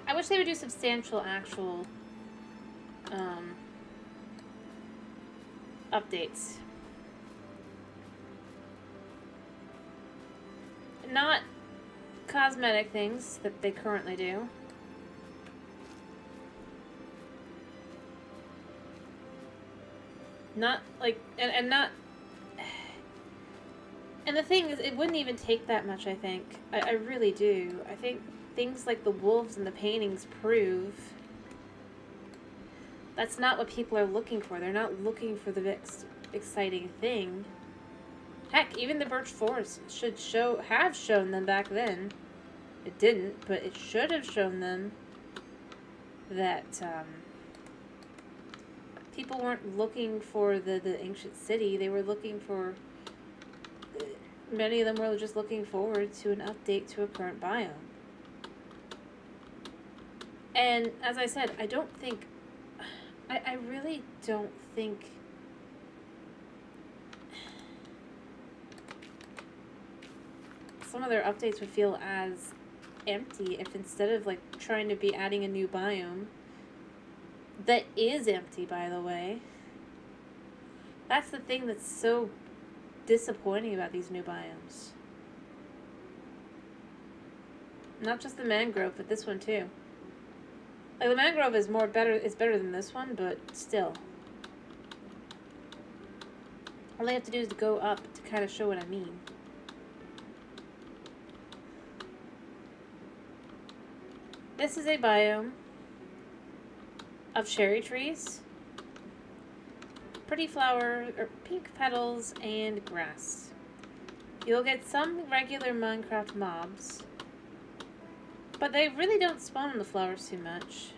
I wish they would do substantial actual updates. Not cosmetic things that they currently do. Not like, and not, and the thing is, it wouldn't even take that much, I think. I really do. I think things like the wolves and the paintings prove that's not what people are looking for. They're not looking for the next exciting thing. Heck, even the birch forest should have shown them back then. It didn't, but it should have shown them that people weren't looking for the ancient city. They were looking for... Many of them were just looking forward to an update to a current biome. And as I said, I don't think... I really don't think... some of their updates would feel as empty if instead of like trying to be adding a new biome that is empty, by the way. That's the thing that's so disappointing about these new biomes. Not just the mangrove, but this one too. Like, the mangrove is better than this one, but still. All I have to do is go up to kind of show what I mean. This is a biome of cherry trees, pretty flower, or pink petals, and grass. You'll get some regular Minecraft mobs, but they really don't spawn in the flowers too much.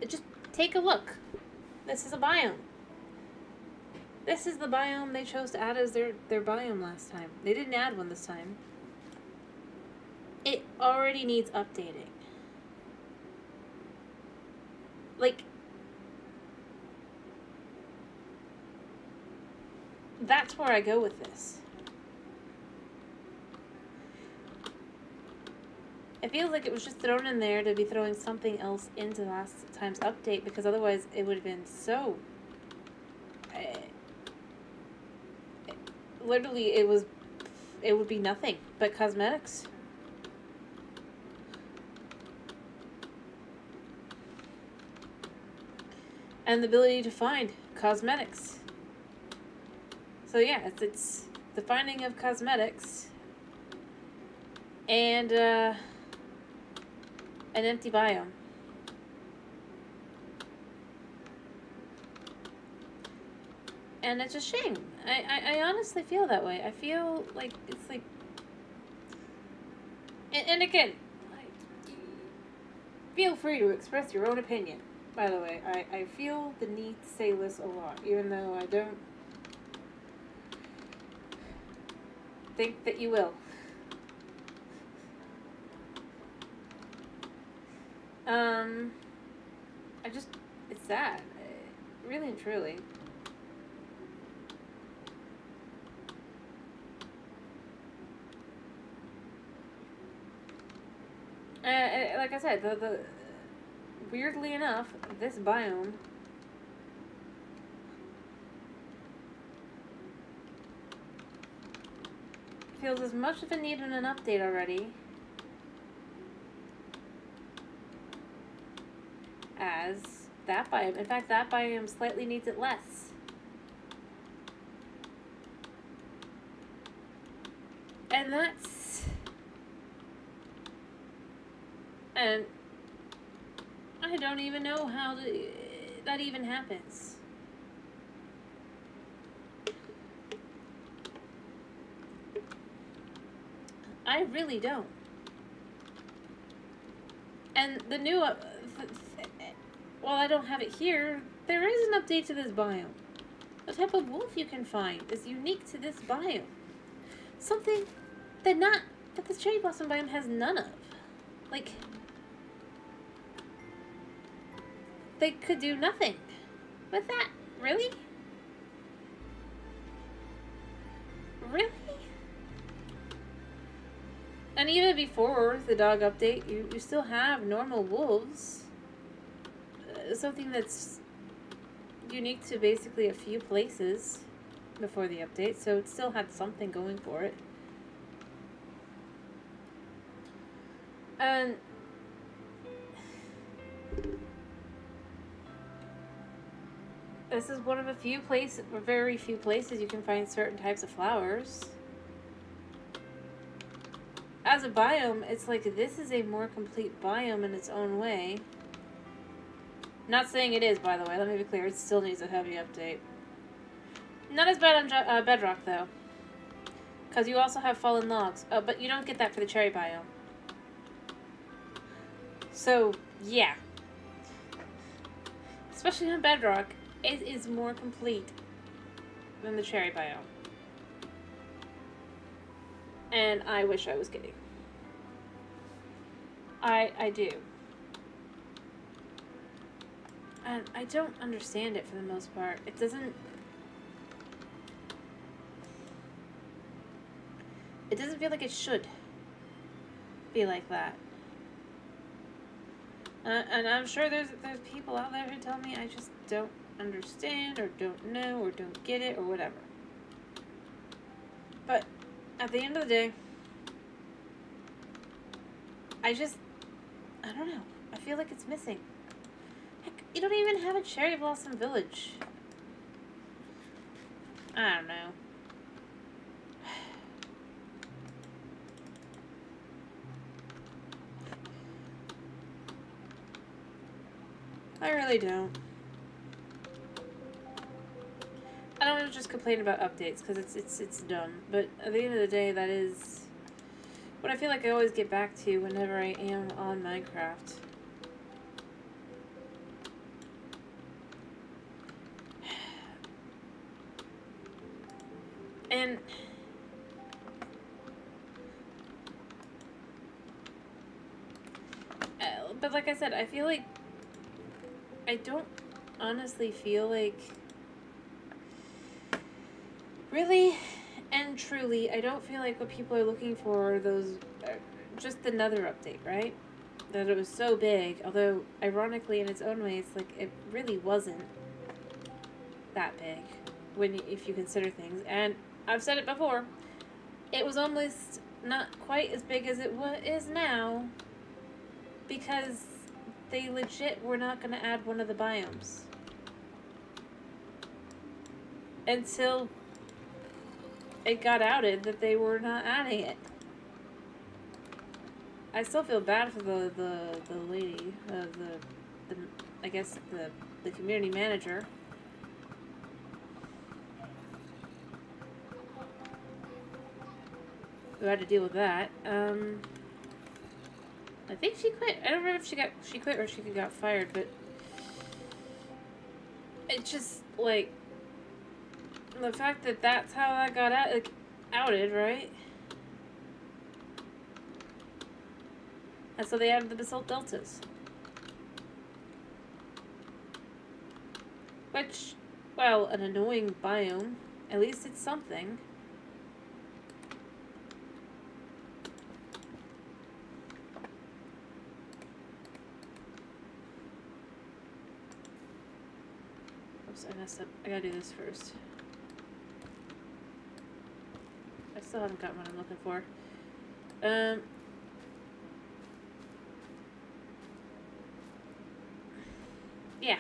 Just take a look. This is a biome. This is the biome they chose to add as their biome last time. They didn't add one this time. It already needs updating. Like, that's where I go with this. It feels like it was just thrown in there to be throwing something else into last time's update, because otherwise it would have been so... literally, it would be nothing but cosmetics. And the ability to find cosmetics. So yeah, it's the finding of cosmetics and an empty biome. And it's a shame. I honestly feel that way. I feel like it's like... And again, like, feel free to express your own opinion. By the way, I feel the need to say this a lot, even though I don't think that you will. It's sad. Really and truly. Like I said, the weirdly enough, this biome feels as much of a need in an update already as that biome. In fact, that biome slightly needs it less. And that's... And I don't even know how that even happens. I really don't. And the new... while I don't have it here, there is an update to this biome. The type of wolf you can find is unique to this biome. Something that the cherry blossom biome has none of. Like, they could do nothing with that. Really? Really? And even before the dog update, you still have normal wolves. Something that's unique to basically a few places before the update, so it still had something going for it. And this is one of a few places, or very few places, you can find certain types of flowers. As a biome, it's like this is a more complete biome in its own way. Not saying it is, by the way. Let me be clear. It still needs a heavy update. Not as bad on Bedrock, though. Because you also have fallen logs. Oh, but you don't get that for the cherry biome. So, yeah. Especially on Bedrock, it is more complete than the cherry biome. And I wish I was kidding. I do. And I don't understand it for the most part. It doesn't feel like it should be like that. And I'm sure there's people out there who tell me I just don't understand or don't know or don't get it or whatever. But at the end of the day, I don't know. I feel like it's missing. Heck, you don't even have a cherry blossom village. I don't know. I really don't. I don't want to just complain about updates because it's dumb. But at the end of the day, that is what I feel like I always get back to whenever I am on Minecraft. And but like I said, I feel like I don't honestly feel like really and truly, I don't feel like what people are looking for are those just the Nether update, right? That it was so big, although ironically in its own way, it's like it really wasn't that big if you consider things. And I've said it before. It was almost not quite as big as it is now because they legit were not going to add one of the biomes until it got outed that they were not adding it. I still feel bad for the lady, I guess the community manager. Who had to deal with that. I think she quit. I don't remember if she quit or she got fired, but it's just like the fact that that's how that got outed, right? And so they added the basalt deltas, which, well, an annoying biome. At least it's something. I messed up. I gotta do this first. I still haven't gotten what I'm looking for. Yeah.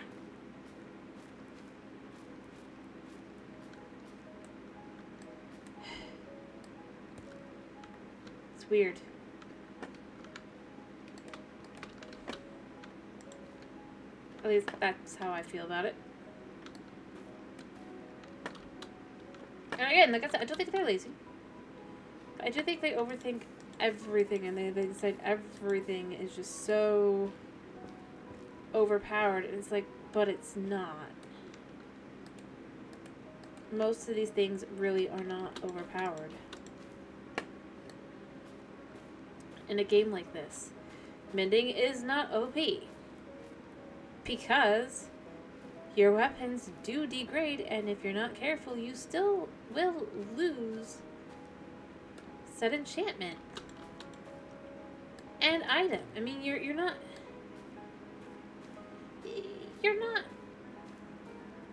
It's weird. At least that's how I feel about it. And again, like I said, I don't think they're lazy. I do think they overthink everything, and they decide everything is just so overpowered, and it's like, but it's not. Most of these things really are not overpowered in a game like this. Mending is not OP because your weapons do degrade, and if you're not careful, you still will lose said enchantment and item. I mean, you're not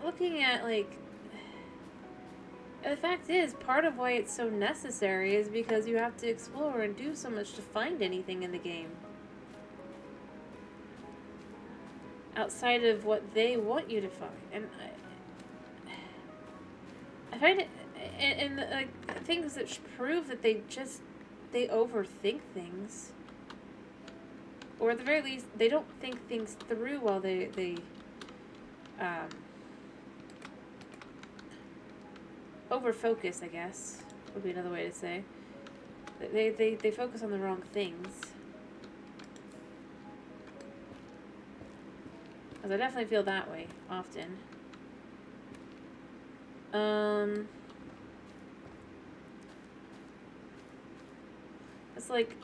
looking at, like, the fact is, part of why it's so necessary is because you have to explore and do so much to find anything in the game outside of what they want you to find. And I find it, and like, things that prove that they overthink things, or at the very least, they don't think things through while they over-focus, I guess, would be another way to say. They focus on the wrong things. Because I definitely feel that way, often. It's like,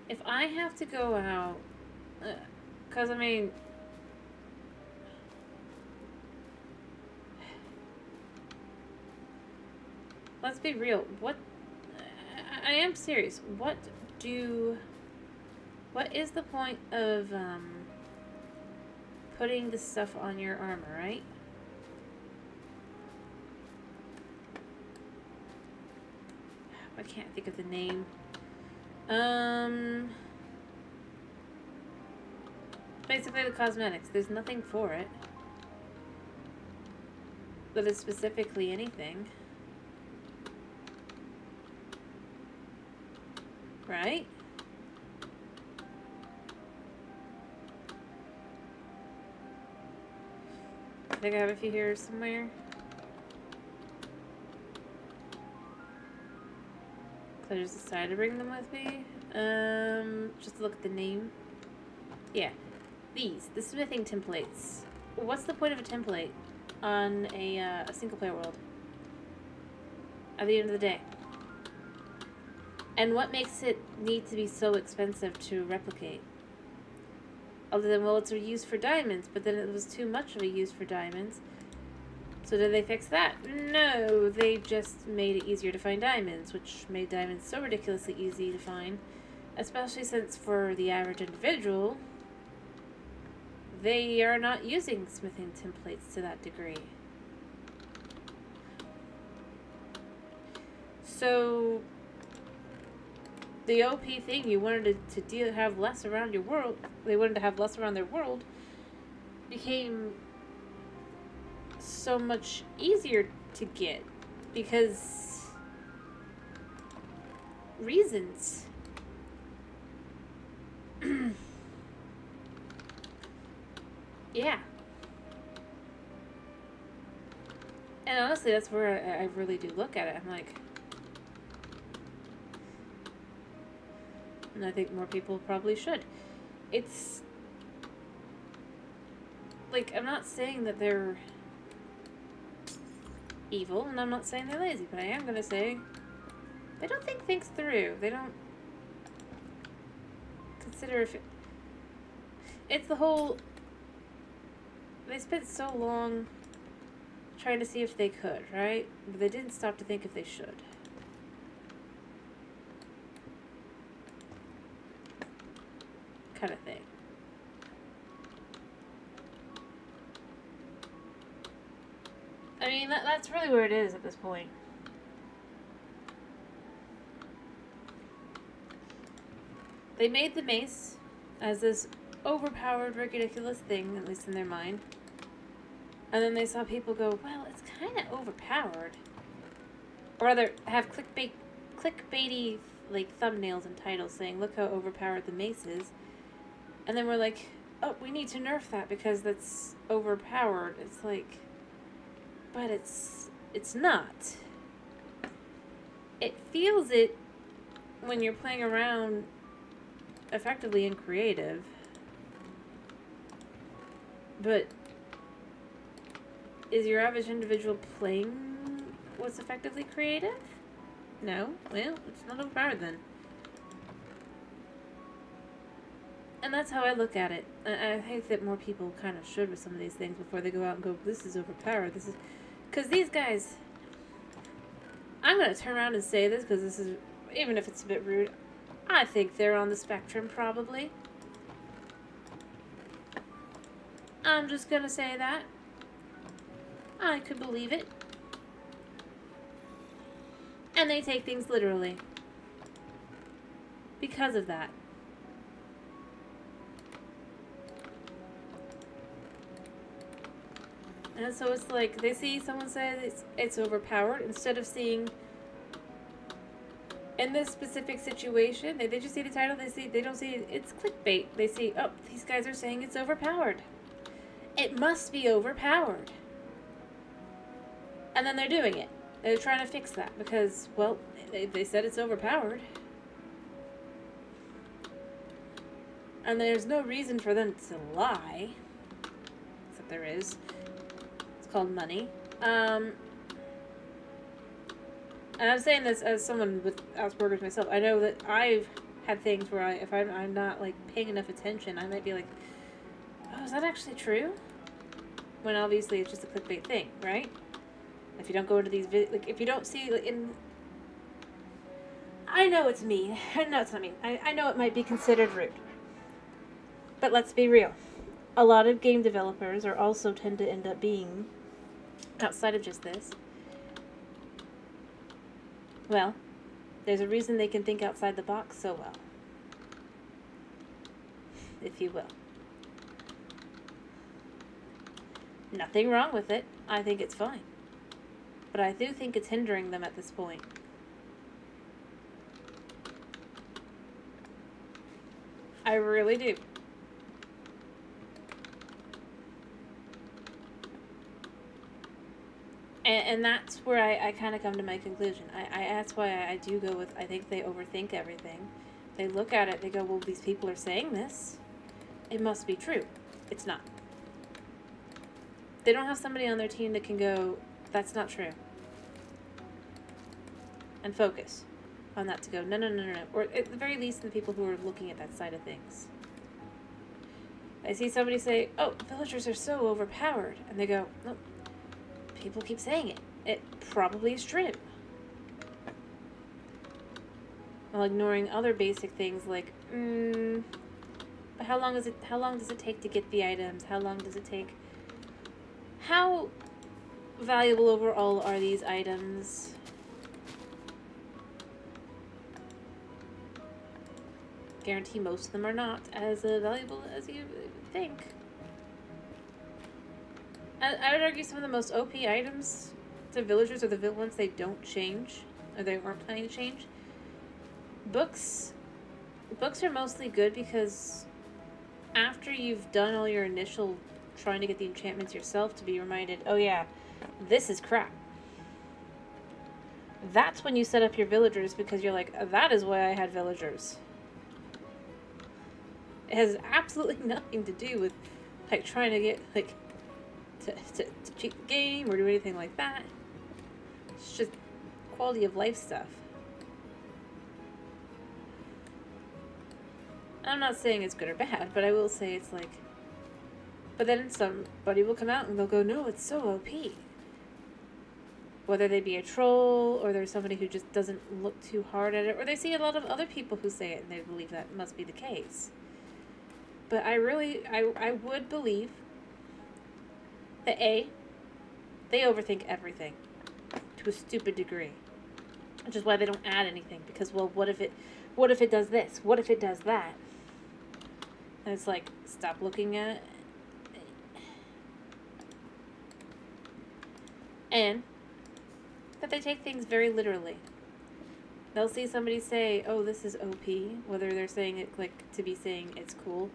if I have to go out, because, I mean, let's be real, I am serious, what is the point of, putting the stuff on your armor, right? I can't think of the name. Basically the cosmetics. There's nothing for it that is specifically anything. Right? I think I have a few here somewhere. So I just decided to bring them with me. Just to look at the name. Yeah. The smithing templates. What's the point of a template on a single player world? At the end of the day. And what makes it need to be so expensive to replicate? Other than, well, it's a use for diamonds, but then it was too much of a use for diamonds. So did they fix that? No, they just made it easier to find diamonds, which made diamonds so ridiculously easy to find. Especially since for the average individual, they are not using smithing templates to that degree. So the OP thing you wanted to have less around your world, they wanted to have less around their world, became so much easier to get because reasons. Yeah. And honestly, that's where I really do look at it. I'm like, and I think more people probably should. It's like, I'm not saying that they're evil, and I'm not saying they're lazy, but I am gonna say they don't think things through. They don't consider if it's the whole, they spent so long trying to see if they could, right? But they didn't stop to think if they should. Kind of thing. I mean, that's really where it is at this point. They made the mace as this overpowered, ridiculous thing, at least in their mind. And then they saw people go, well, it's kind of overpowered. Or rather, have clickbaity, like, thumbnails and titles saying, look how overpowered the mace is. And then we're like, oh, we need to nerf that because that's overpowered. It's like, but it's not. It feels it when you're playing around effectively in creative. But is your average individual playing what's effectively creative? No? Well, it's not overpowered then. And that's how I look at it. I think that more people kind of should with some of these things before they go out and go, this is overpowered. This is... Because these guys... I'm going to turn around and say this because this is... Even if it's a bit rude, I think they're on the spectrum, probably. I'm just going to say that. I could believe it. And they take things literally. Because of that. And so it's like, they see someone say it's overpowered, instead of seeing, in this specific situation, they just see the title, they don't see it's clickbait. They see, oh, these guys are saying it's overpowered. It must be overpowered. And then they're doing it. They're trying to fix that because, well, they said it's overpowered. And there's no reason for them to lie. Except there is. It's called money. And I'm saying this as someone with Asperger's myself. I know that I've had things where if I'm not, like, paying enough attention, I might be like, oh, is that actually true? When obviously it's just a clickbait thing, right? If you don't go into these like, if you don't see, like, in... I know it's mean. No, it's not mean. I know it might be considered rude. But let's be real. A lot of game developers are also tend to end up being, outside of just this, well, there's a reason they can think outside the box so well. If you will. Nothing wrong with it. I think it's fine. But I do think it's hindering them at this point. I really do. And that's where I kind of come to my conclusion. That's why I do go with, I think they overthink everything. They look at it, they go, well, these people are saying this. It must be true. It's not. They don't have somebody on their team that can go, that's not true. And focus on that to go, no. Or at the very least, the people who are looking at that side of things. I see somebody say, oh, villagers are so overpowered. And they go, no, people keep saying it. It probably is true. While ignoring other basic things like, But how long does it take to get the items? How long does it take? How valuable overall are these items? Guarantee most of them are not as valuable as you think. I would argue some of the most OP items to villagers are the ones they don't change, or they weren't planning to change. Books are mostly good because after you've done all your initial trying to get the enchantments yourself to be reminded, oh yeah, this is crap. That's when you set up your villagers, because you're like, that is why I had villagers. It has absolutely nothing to do with like trying to get like to cheat the game or do anything like that. It's just quality of life stuff. I'm not saying it's good or bad, but I will say it's like, but then somebody will come out and they'll go, no, it's so OP. Whether they be a troll, or there's somebody who just doesn't look too hard at it, or they see a lot of other people who say it and they believe that must be the case. But I would believe that A, they overthink everything to a stupid degree. Which is why they don't add anything, because, well, what if it does this? What if it does that? And it's like, stop looking at it. And that they take things very literally. They'll see somebody say, oh, this is OP, whether they're saying it like to be saying it's cool.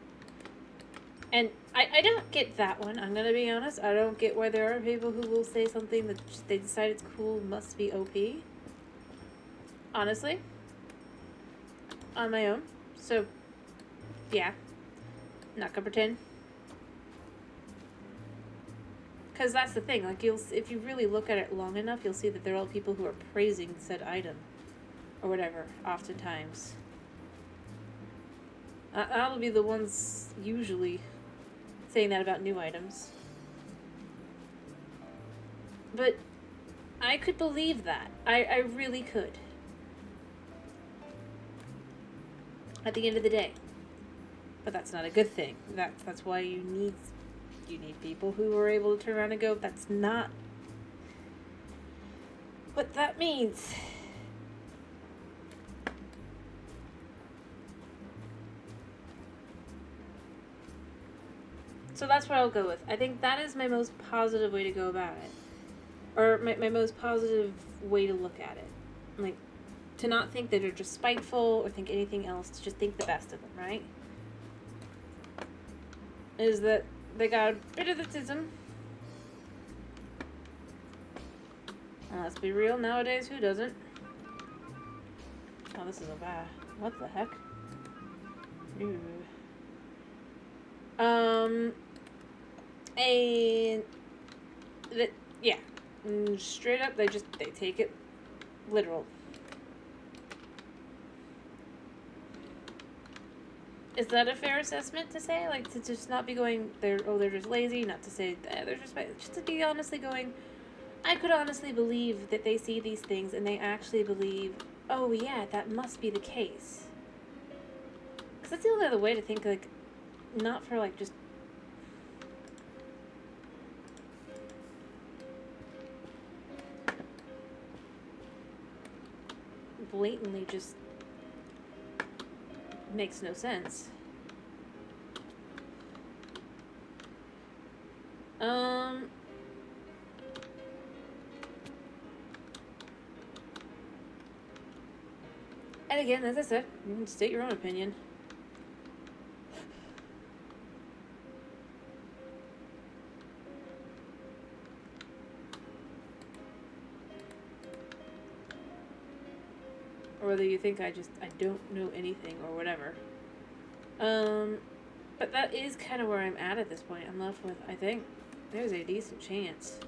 And I don't get that one, I'm gonna be honest. I don't get why there are people who will say something that they decide it's cool must be OP. Honestly. On my own. So, yeah. Not gonna pretend. Because that's the thing, like, if you really look at it long enough, you'll see that there are all people who are praising said item. Or whatever, oftentimes. That'll be the ones usually saying that about new items. But I could believe that. I really could. At the end of the day. But that's not a good thing. That's why you need people who are able to turn around and go, that's not what that means. So that's what I'll go with. I think that is my most positive way to go about it. Or my most positive way to look at it. Like, to not think that they're just spiteful or think anything else, to just think the best of them, right? Is that they got a bit of the tism. And let's be real, nowadays, who doesn't? Oh, this is a bad. What the heck? Ooh. And that, yeah, straight up, they take it literal. Is that a fair assessment to say? Like, to just not be going, they're just lazy, not to say they're just to be honestly going, I could honestly believe that they see these things and they actually believe, oh yeah, that must be the case. Because that's the only other way to think, like, not for, like, just blatantly just makes no sense. And again, as I said, you can state your own opinion. Or whether you think I don't know anything or whatever. But that is kind of where I'm at this point. I'm left with, I think, there's a decent chance.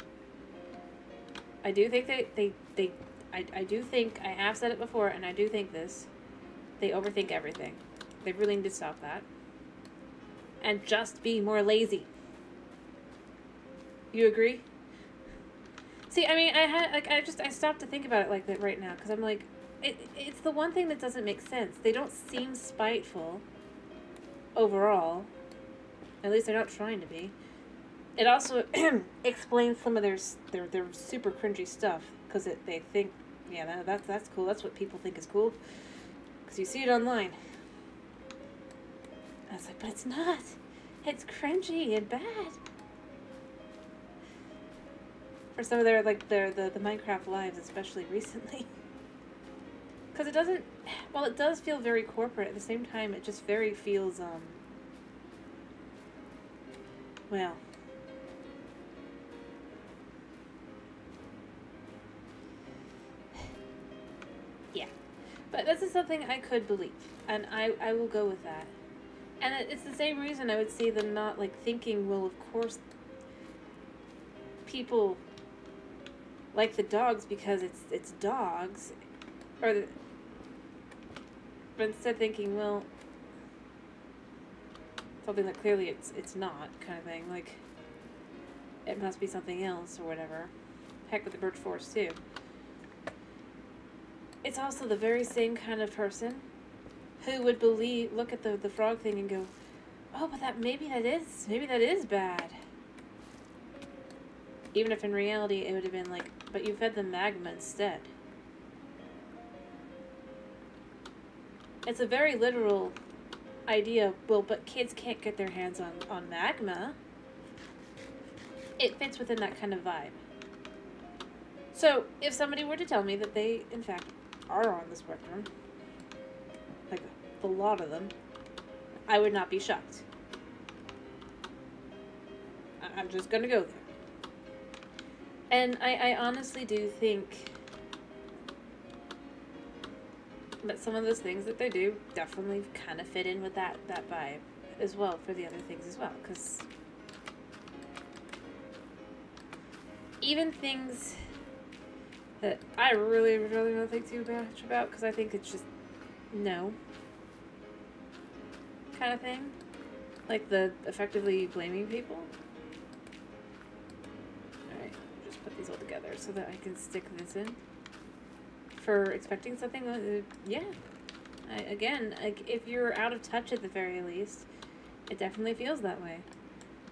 I do think I do think, I have said it before, and I do think this, they overthink everything. They really need to stop that. And just be more lazy. You agree? See, I mean, I stopped to think about it like that right now, because I'm like, it's the one thing that doesn't make sense. They don't seem spiteful. overall. At least they're not trying to be. It also explains some of their super cringy stuff because they think, yeah, that's cool. That's what people think is cool because you see it online. I was like, but it's not. It's cringy and bad. For some of their the Minecraft lives, especially recently. Because it doesn't, well, it does feel very corporate. At the same time, it just very feels well. Yeah. But this is something I could believe. And I will go with that. And it's the same reason I would see them not, like, thinking, well, of course, people like the dogs because it's dogs. But instead thinking, well, something that clearly it's not, kind of thing. Like, it must be something else or whatever. Heck with the birch forest, too. It's also the very same kind of person who would look at the frog thing and go, oh, but maybe that is bad. Even if in reality it would have been like, but you fed them magma instead. It's a very literal idea, well, but kids can't get their hands on magma. It fits within that kind of vibe. So, if somebody were to tell me that they, in fact, are on the spectrum, like a lot of them, I would not be shocked. I'm just gonna go there. And I honestly do think that some of those things that they do definitely kind of fit in with that vibe as well for the other things as well. Because even things that I really don't think too much about, because I think it's just no kind of thing. Like the effectively blaming people. Alright, just put these all together so that I can stick this in. For expecting something, yeah. Again, like, if you're out of touch at the very least, it definitely feels that way.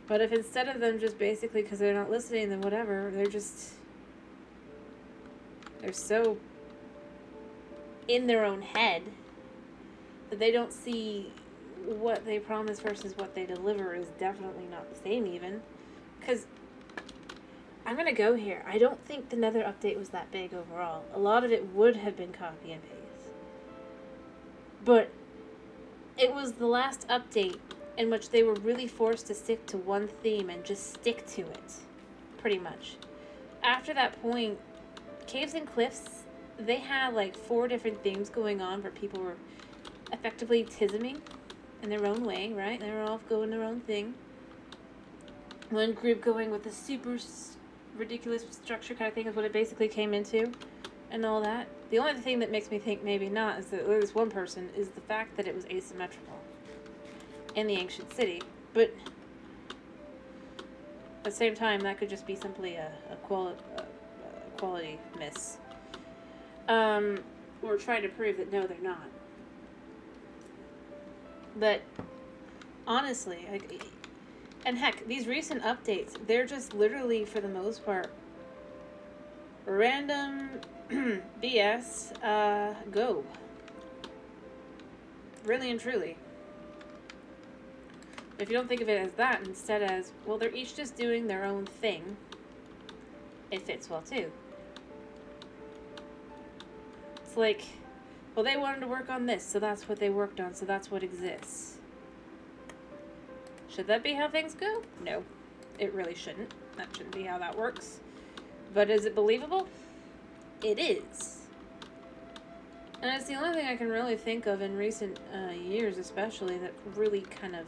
But if instead of them just basically because they're not listening, then whatever, they're so in their own head that they don't see what they promise versus what they deliver is definitely not the same even. Because I'm going to go here. I don't think the Nether update was that big overall. A lot of it would have been copy and paste. But it was the last update in which they were really forced to stick to one theme and just stick to it. Pretty much. After that point, Caves and Cliffs, they had like 4 different themes going on where people were effectively tisming in their own way, right? They were all going their own thing. One group going with the super ridiculous structure kind of thing is what it basically came into and all that. The only thing that makes me think maybe not is that this one person is the fact that it was asymmetrical in the ancient city. But at the same time, that could just be simply a quality miss. We're trying to prove that no, they're not. But honestly, and heck, these recent updates, they're just literally, for the most part, random BS, go. Really and truly. If you don't think of it as that, instead as, well, they're each just doing their own thing, it fits well too. It's like, well, they wanted to work on this, so that's what they worked on, so that's what exists. Should that be how things go? No, it really shouldn't. That shouldn't be how that works. But is it believable? It is. And it's the only thing I can really think of in recent years, especially, that really kind of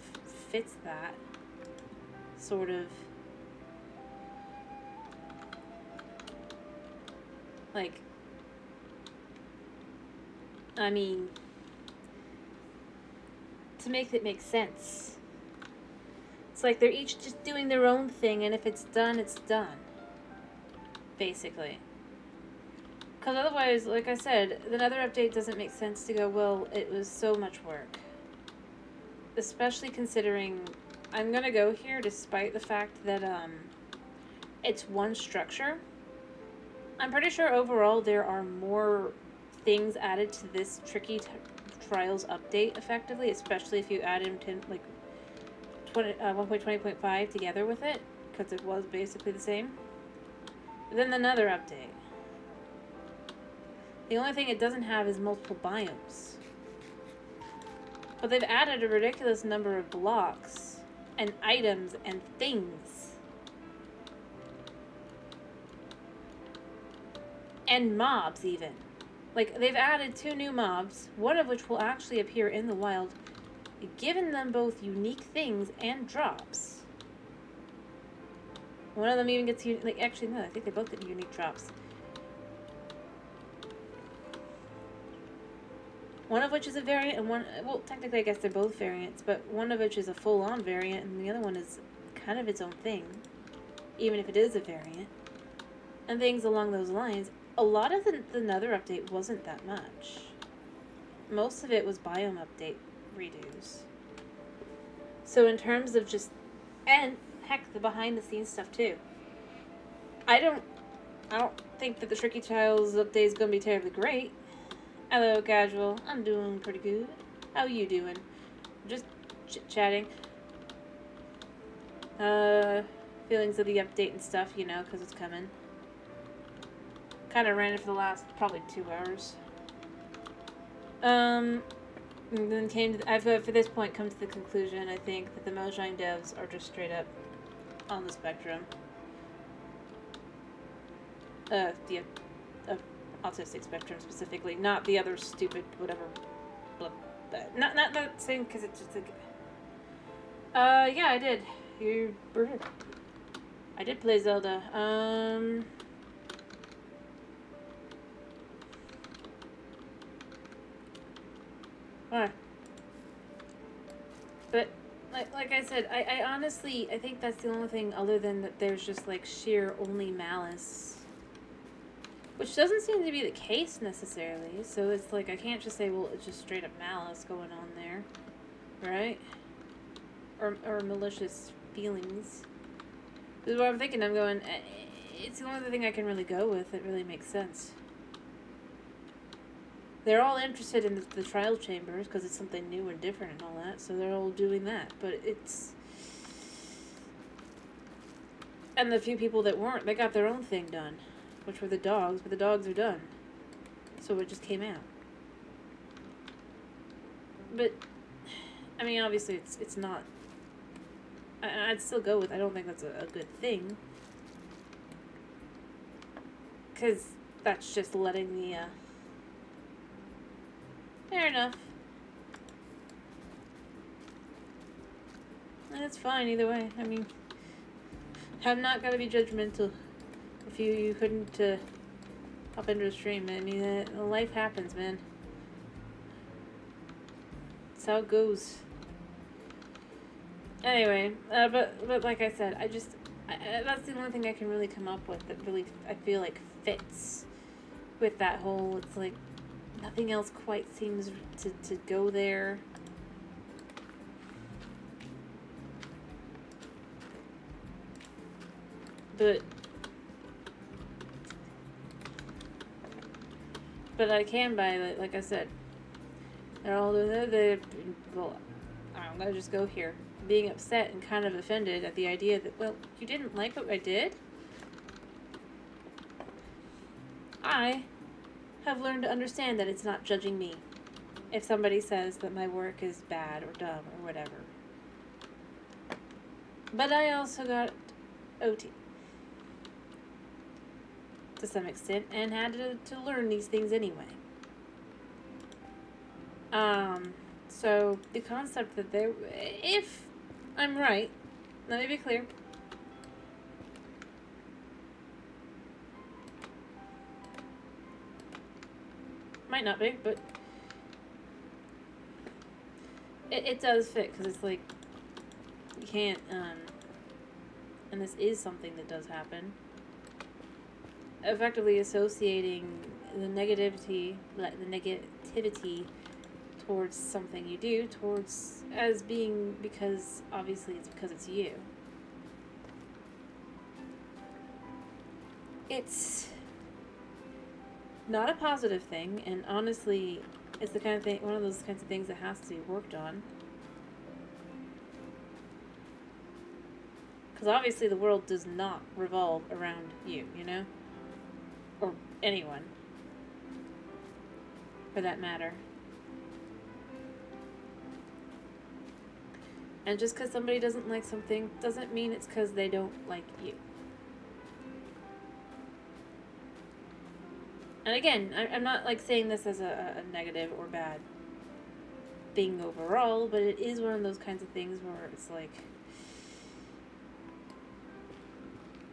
fits that sort of, like, I mean, to make it make sense. It's like they're each just doing their own thing, and if it's done, it's done. Basically. Because otherwise, like I said, the Nether update doesn't make sense to go, well, it was so much work. especially considering I'm gonna go here despite the fact that it's one structure. I'm pretty sure overall there are more things added to this Tricky Trials update effectively, especially if you add in like 1.20.5 together with it, because it was basically the same. Then another update. The only thing it doesn't have is multiple biomes. But they've added a ridiculous number of blocks and items and things. And mobs, even. Like, they've added 2 new mobs, one of which will actually appear in the wild, giving them both unique things and drops. One of them even gets, like, actually, no, I think they both get unique drops. One of which is a variant, and one, well, technically I guess they're both variants, but one of which is a full-on variant, and the other one is kind of its own thing, even if it is a variant. And things along those lines. A lot of the Nether update wasn't that much. Most of it was biome update redos. So in terms of just, and heck, the behind the scenes stuff too. I don't think that the Tricky Trials update is gonna be terribly great. Hello, Casual. I'm doing pretty good. How you doing? Just chit-chatting. Feelings of the update and stuff, you know, because it's coming. Kind of ran it for the last probably 2 hours. And then came to I've for this point come to the conclusion, I think, that the Mojang devs are just straight up on the spectrum. The autistic spectrum specifically, not the other stupid whatever. Blah, blah. Not that same, because it's just like. Yeah, I did. I did play Zelda. But like I said, I honestly, I think that's the only thing other than that there's just like sheer only malice, which doesn't seem to be the case necessarily. So it's like I can't just say, well, it's just straight up malice going on there, right? Or malicious feelings. This is what I'm thinking. I'm going. It's the only thing I can really go with that really makes sense. They're all interested in the trial chambers because it's something new and different and all that, so they're all doing that. But it's... And the few people that weren't, they got their own thing done, which were the dogs, but the dogs are done. So it just came out. But, I mean, obviously it's not... I'd still go with, I don't think that's a good thing. Because that's just letting the, Fair enough. That's fine either way. I mean, I'm not gonna be judgmental if you couldn't hop into a stream. I mean, life happens, man. That's how it goes. Anyway, but like I said, that's the only thing I can really come up with that really I feel like fits with that whole. It's like. Nothing else quite seems to go there. But I can buy it, like I said. They're all well, I'm gonna just go here. Being upset and kind of offended at the idea that, well, you didn't like what I did? I have learned to understand that it's not judging me if somebody says that my work is bad or dumb or whatever. But I also got OT to some extent and had to learn these things anyway. So the concept that if I'm right, let me be clear. Might not be, but it does fit because it's like you can't and this is something that does happen, effectively associating the negativity towards something you do, towards as being because obviously it's because it's you. It's not a positive thing, and honestly, it's the kind of thing, one of those kinds of things that has to be worked on. Because obviously the world does not revolve around you, you know? Or anyone. For that matter. And just because somebody doesn't like something doesn't mean it's because they don't like you. And again, I'm not like saying this as a negative or bad thing overall, but it is one of those kinds of things where it's like,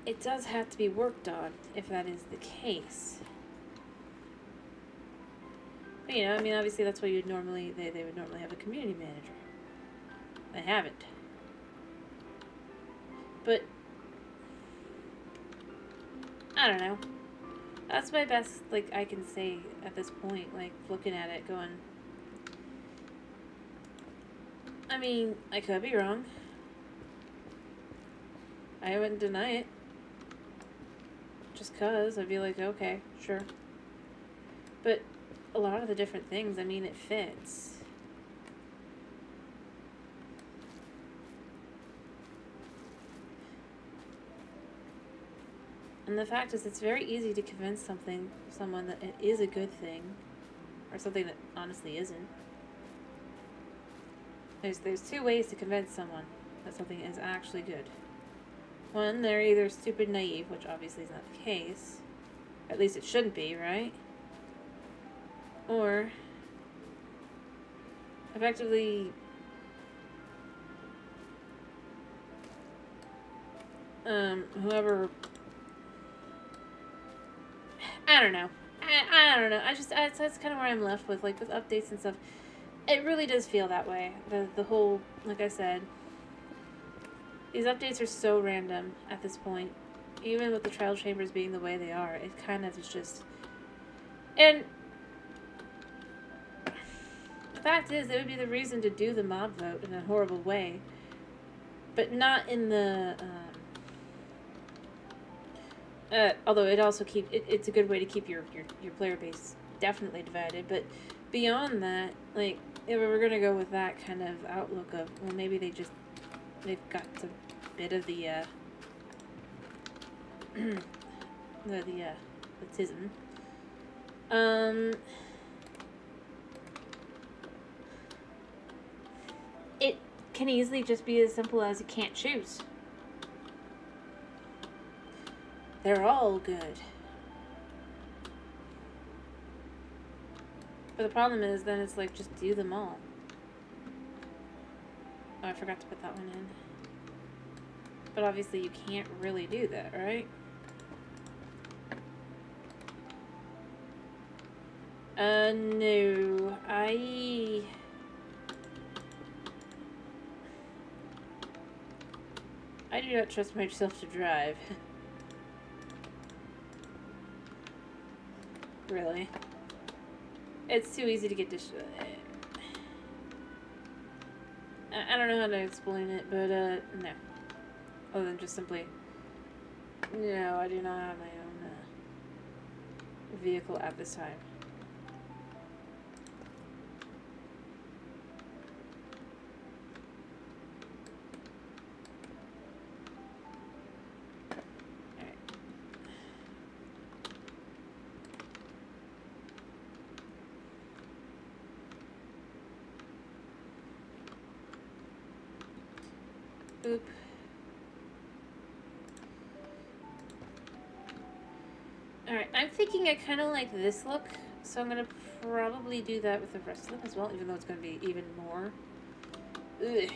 it does have to be worked on if that is the case. But, you know, I mean, obviously that's why you'd normally, they would normally have a community manager. They haven't. But, I don't know. That's my best, like, I can say at this point, like, looking at it, going, I mean, I could be wrong. I wouldn't deny it. Just 'cause I'd be like, okay, sure. But a lot of the different things, I mean, it fits. And the fact is, it's very easy to convince someone that it is a good thing, or something that honestly isn't. There's two ways to convince someone that something is actually good. One, they're either stupid naive, which obviously is not the case. At least it shouldn't be, right? Or effectively whoever, I don't know. I don't know. That's kind of where I'm left with, like, with updates and stuff. It really does feel that way. The whole, like I said, these updates are so random at this point. Even with the trial chambers being the way they are, it kind of is just, and the fact is, it would be the reason to do the mob vote in a horrible way, but not in the, although it also it's a good way to keep your player base definitely divided, but beyond that, like, if we're gonna go with that kind of outlook of, well, maybe they've got a bit of the, the tism. It can easily just be as simple as you can't choose. They're all good. But the problem is, then it's like, just do them all. Oh, I forgot to put that one in. But obviously you can't really do that, right? No. I do not trust myself to drive. Really. It's too easy to get I don't know how to explain it, but, no. Other than just simply, no, I do not have my own, vehicle at this time. Oop. Alright, I'm thinking I kind of like this look, so I'm going to probably do that with the rest of them as well, even though it's going to be even more. Ugh.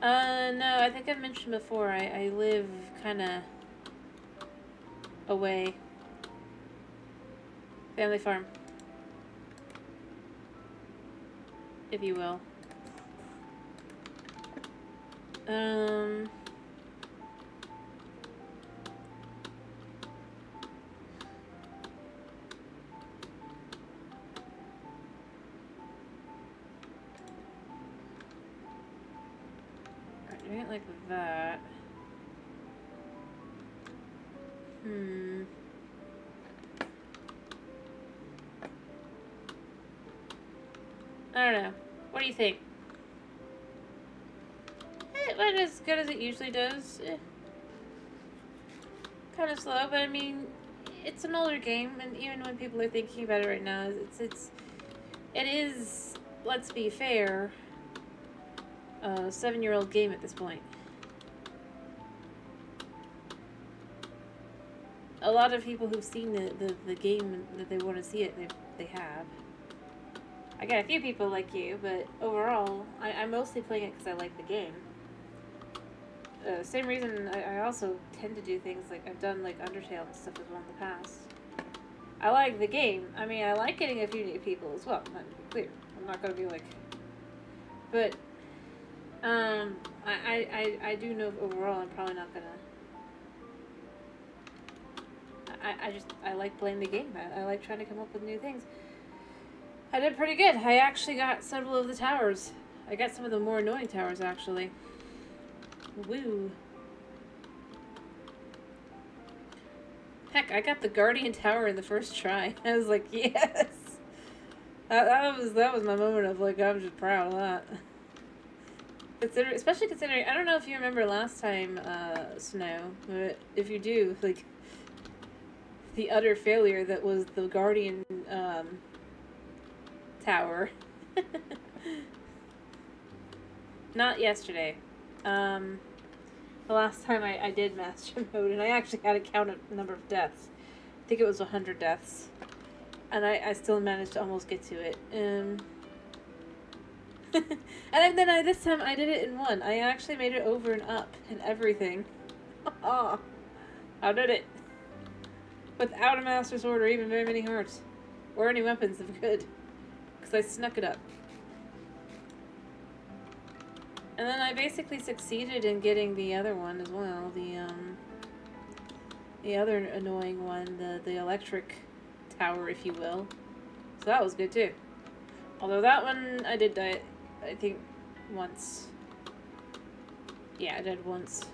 No, I think I've mentioned before, I live kind of away. Family farm, if you will. that. I don't know. What do you think? It went as good as it usually does. Kind of slow, but I mean, it's an older game, and even when people are thinking about it right now, it is, let's be fair, a 7-year-old game at this point. A lot of people who've seen the game that they want to see it, they have. I got a few people like you, but overall, I'm mostly playing it because I like the game. Same reason I also tend to do things like I've done like Undertale and stuff as well in the past. I like the game. I mean, I like getting a few new people as well. Not to be clear. I'm not gonna be like, but I do know overall I'm probably not gonna. I like playing the game. I like trying to come up with new things. I did pretty good. I actually got several of the towers. I got some of the more annoying towers actually. Woo. Heck, I got the Guardian Tower in the first try. I was like, yes! That was my moment of like, I'm just proud of that. Especially considering, I don't know if you remember last time, Snow, but if you do, like, the utter failure that was the Guardian, Tower. Not yesterday. The last time I did Master Mode, and I actually had to count a number of deaths. I think it was 100 deaths. And I still managed to almost get to it. And then this time I did it in one. I actually made it over and up and everything. Oh, I did it. Without a Master Sword or even very many hearts. Or any weapons if good. Because I snuck it up. And then I basically succeeded in getting the other one as well, the other annoying one, the electric tower, if you will. So that was good too. Although that one I did die, I think, once. Yeah, I did once.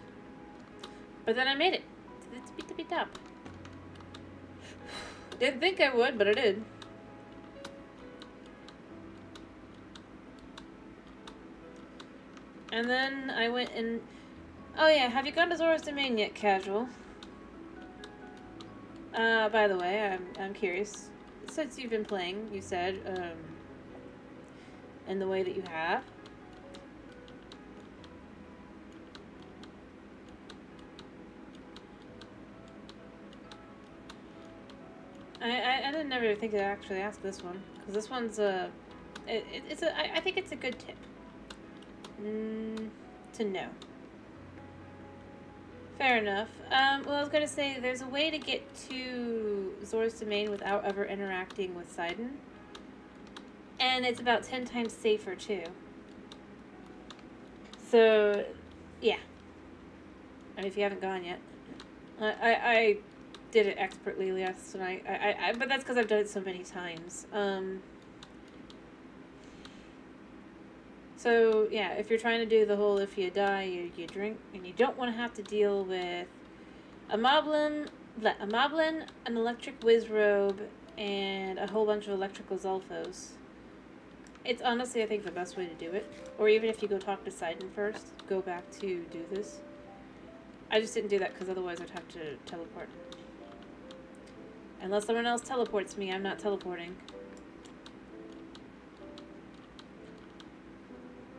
But then I made it. It's beat up. Didn't think I would, but I did. And then I went and... Oh yeah, have you gone to Zora's Domain yet, Casual? By the way, I'm curious. Since you've been playing, you said, in the way that you have. I didn't ever think to actually ask this one. Because this one's, I think it's a good tip. To know. Fair enough. Well, I was gonna say, there's a way to get to Zora's Domain without ever interacting with Sidon. And it's about 10 times safer, too. So, yeah. I mean, if you haven't gone yet. I did it expertly last night. But that's because I've done it so many times. So, yeah, if you're trying to do the whole if you die, you drink, and you don't want to have to deal with a moblin, an electric Wizrobe, and a whole bunch of electrical Zulfos. It's honestly, I think, the best way to do it. Or even if you go talk to Sidon first, go back to do this. I just didn't do that because otherwise I'd have to teleport. Unless someone else teleports me, I'm not teleporting.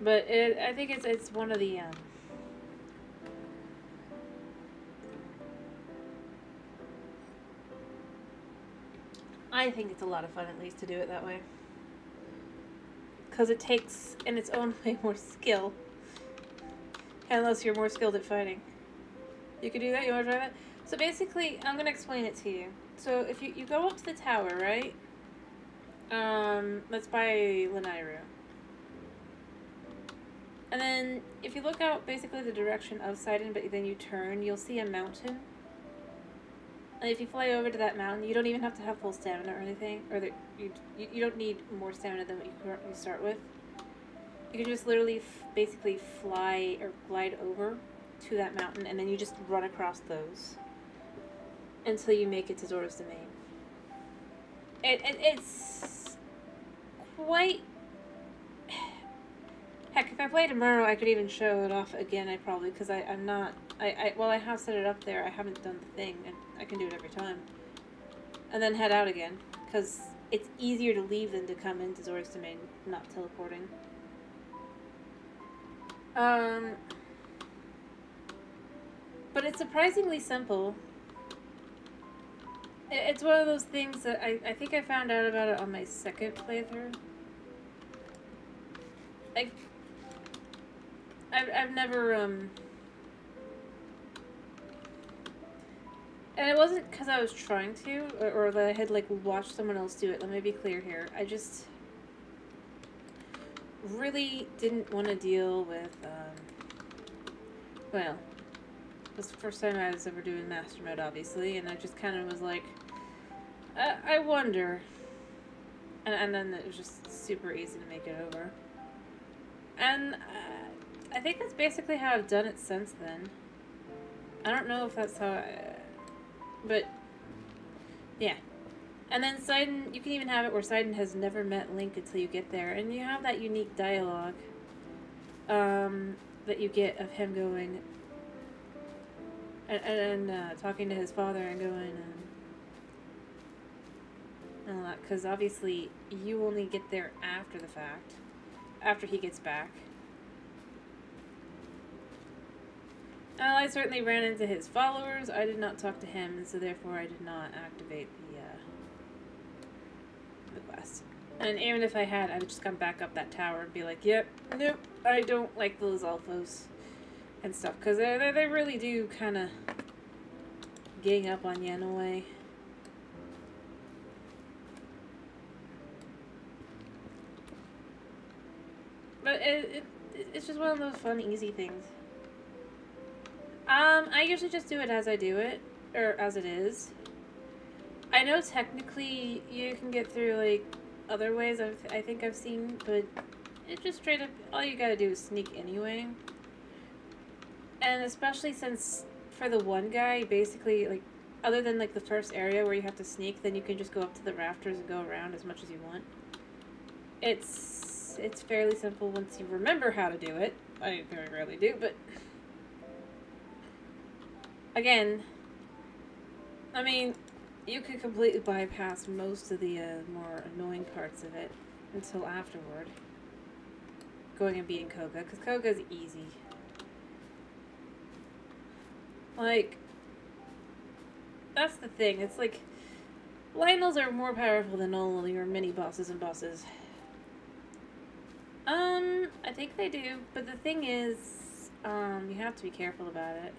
But I think it's one of the I think it's a lot of fun at least to do it that way. Because it takes in its own way more skill. Unless you're more skilled at fighting. You could do that, you wanna try that? So basically, I'm gonna explain it to you. So if you go up to the tower, right? That's by Lanayru. And then, if you look out basically the direction of Sidon, but then you turn, you'll see a mountain. And if you fly over to that mountain, you don't even have to have full stamina or anything. Or you don't need more stamina than what you currently start with. You can just literally basically fly or glide over to that mountain, and then you just run across those until you make it to Zora's Domain. It's quite... Heck, if I play tomorrow, I could even show it off again, because I'm not... Well, I have set it up there, I haven't done the thing, and I can do it every time. And then head out again, because it's easier to leave than to come into Zora's Domain, not teleporting. But it's surprisingly simple. It's one of those things that I think I found out about it on my second playthrough. I've never, and it wasn't because I was trying to, or that I had, like, watched someone else do it. Let me be clear here. I just really didn't want to deal with, well, it was the first time I was ever doing Master Mode, obviously, and I just kind of was like, I wonder. And then it was just super easy to make it over. And I think that's basically how I've done it since then. I don't know if that's how but, yeah. And then Sidon, you can even have it where Sidon has never met Link until you get there. And you have that unique dialogue that you get of him going and talking to his father and going and all that. Because obviously you only get there after the fact. After he gets back. Well, I certainly ran into his followers. I did not talk to him, and so therefore I did not activate the quest. And even if I had, I would just come back up that tower and be like, yep, nope, I don't like those alphos and stuff. Because they really do kind of gang up on you in a way. But it's just one of those fun, easy things. I usually just do it as I do it, or as it is. I know technically you can get through, like, other ways I think I've seen, but it just straight up, all you gotta do is sneak anyway. And especially since, for the one guy, basically, like, other than, like, the first area where you have to sneak, then you can just go up to the rafters and go around as much as you want. It's fairly simple once you remember how to do it. I very rarely do, but... Again, I mean, you could completely bypass most of the more annoying parts of it until afterward. Going and beating Koga, because Koga's easy. Like, that's the thing. It's like, Lynels are more powerful than all your mini bosses and bosses. I think they do, but the thing is, you have to be careful about it.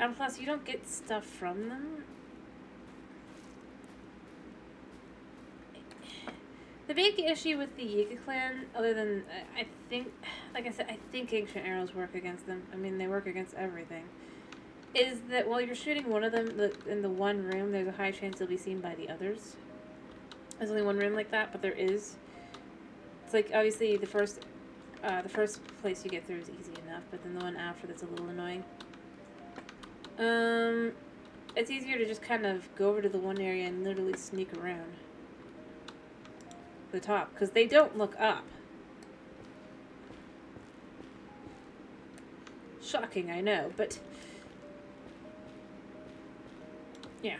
And plus, you don't get stuff from them. The big issue with the Yiga clan, other than, I think, like I said, I think Ancient Arrows work against them. I mean, they work against everything. Is that while you're shooting one of them in the one room, there's a high chance you'll be seen by the others. There's only one room like that, but there is. It's like, obviously, the first place you get through is easy enough, but then the one after that's a little annoying. It's easier to just kind of go over to the one area and literally sneak around the top, because they don't look up. Shocking, I know, but yeah.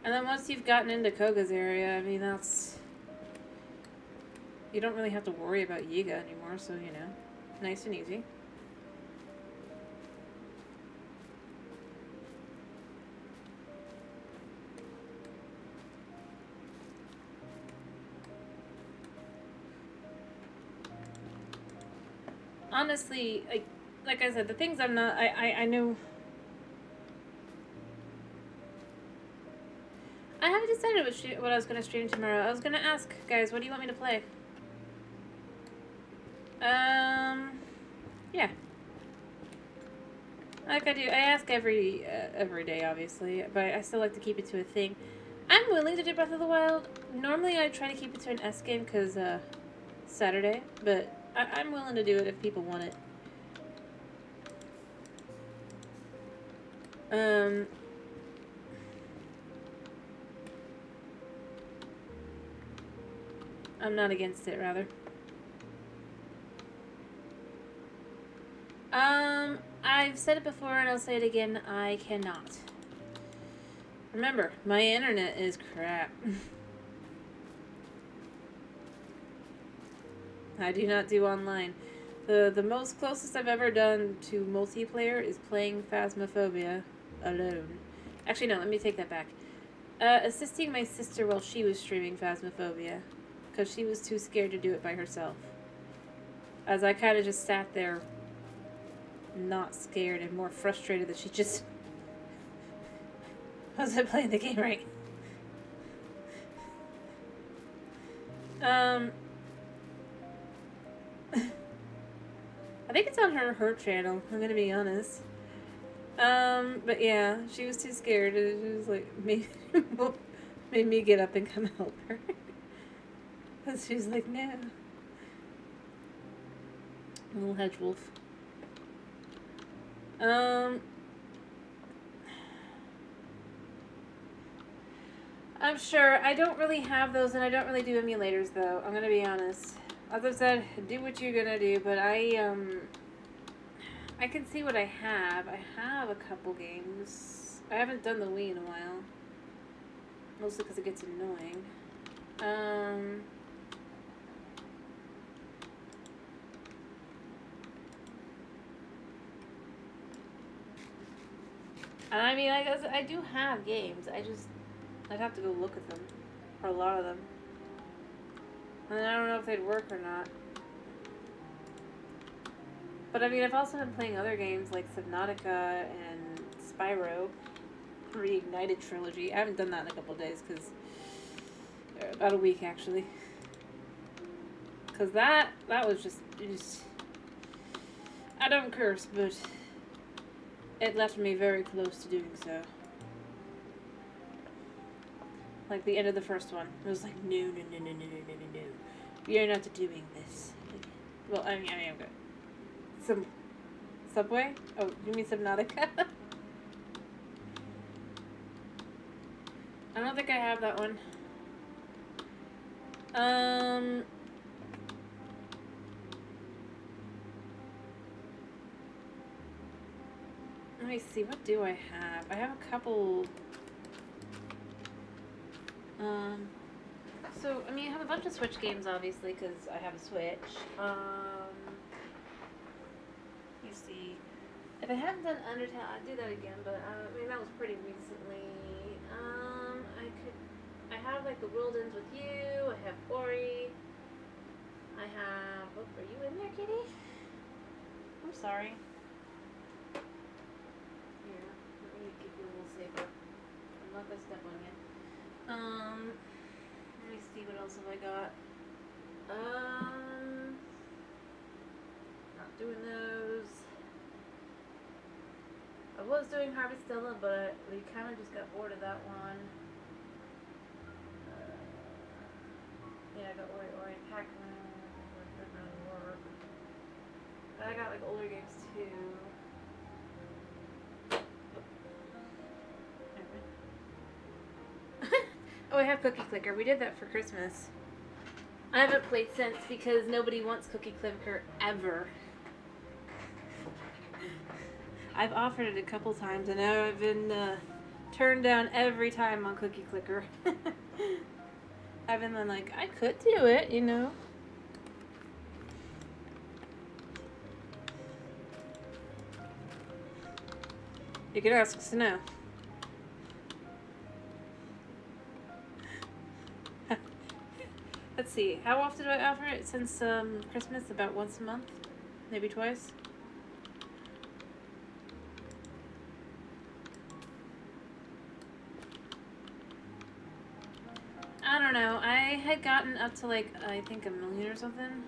And then once you've gotten into Koga's area, I mean, that's... You don't really have to worry about Yiga anymore, so, you know, nice and easy. Honestly, like I said, the things I'm not, I know. I haven't decided what I was going to stream tomorrow. I was going to ask, guys, what do you want me to play? Yeah. Like I do, I ask every day, obviously, but I still like to keep it to a thing. I'm willing to do Breath of the Wild. Normally I try to keep it to an S game because, Saturday, but I'm willing to do it if people want it. Um, I'm not against it, rather. I've said it before and I'll say it again, I cannot. Remember, my internet is crap. I do not do online. The most closest I've ever done to multiplayer is playing Phasmophobia alone. Actually, no, let me take that back. Assisting my sister while she was streaming Phasmophobia, because she was too scared to do it by herself. As I kind of just sat there, not scared and more frustrated that she just wasn't playing the game right. I think it's on her channel, I'm gonna be honest. But yeah, she was too scared and she was like, made me get up and come help her. Because she was like, no. Little hedge wolf. I'm sure. I don't really have those and I don't really do emulators though, I'm gonna be honest. As I've said, do what you're gonna do, but I can see what I have. I have a couple games. I haven't done the Wii in a while. Mostly because it gets annoying. And I mean, I do have games. I'd have to go look at them. For a lot of them. And I don't know if they'd work or not. But I mean, I've also been playing other games like Subnautica and Spyro. Reignited Trilogy. I haven't done that in a couple of days because... about a week, actually. Because that was just... I don't curse, but... it left me very close to doing so. Like the end of the first one. It was like, no. You're not doing this. Well, I mean, okay. Subway? Oh, you mean Subnautica? I don't think I have that one. Let me see, what do I have? I have a couple... so, I mean, I have a bunch of Switch games, obviously, because I have a Switch. You see. If I haven't done Undertale, I'd do that again, but, I mean, that was pretty recently. I have, like, The World Ends With You, I have Ori, I have... oh, are you in there, kitty? I'm sorry. Here, let me give you a little safer. I'm not gonna step on you. Let me see, what else have I got? Not doing those. I was doing Harvestella, but we kind of just got bored of that one. Yeah, I got Ori and Pac-Man. Didn't really work. But I got like older games too. Oh, I have Cookie Clicker. We did that for Christmas. I haven't played since because nobody wants Cookie Clicker ever. I've offered it a couple times and now I've been turned down every time on Cookie Clicker. I've been like, I could do it, you know. You can ask Snow. Let's see, how often do I offer it since Christmas? About once a month? Maybe twice? I don't know. I had gotten up to like, I think 1 million or something.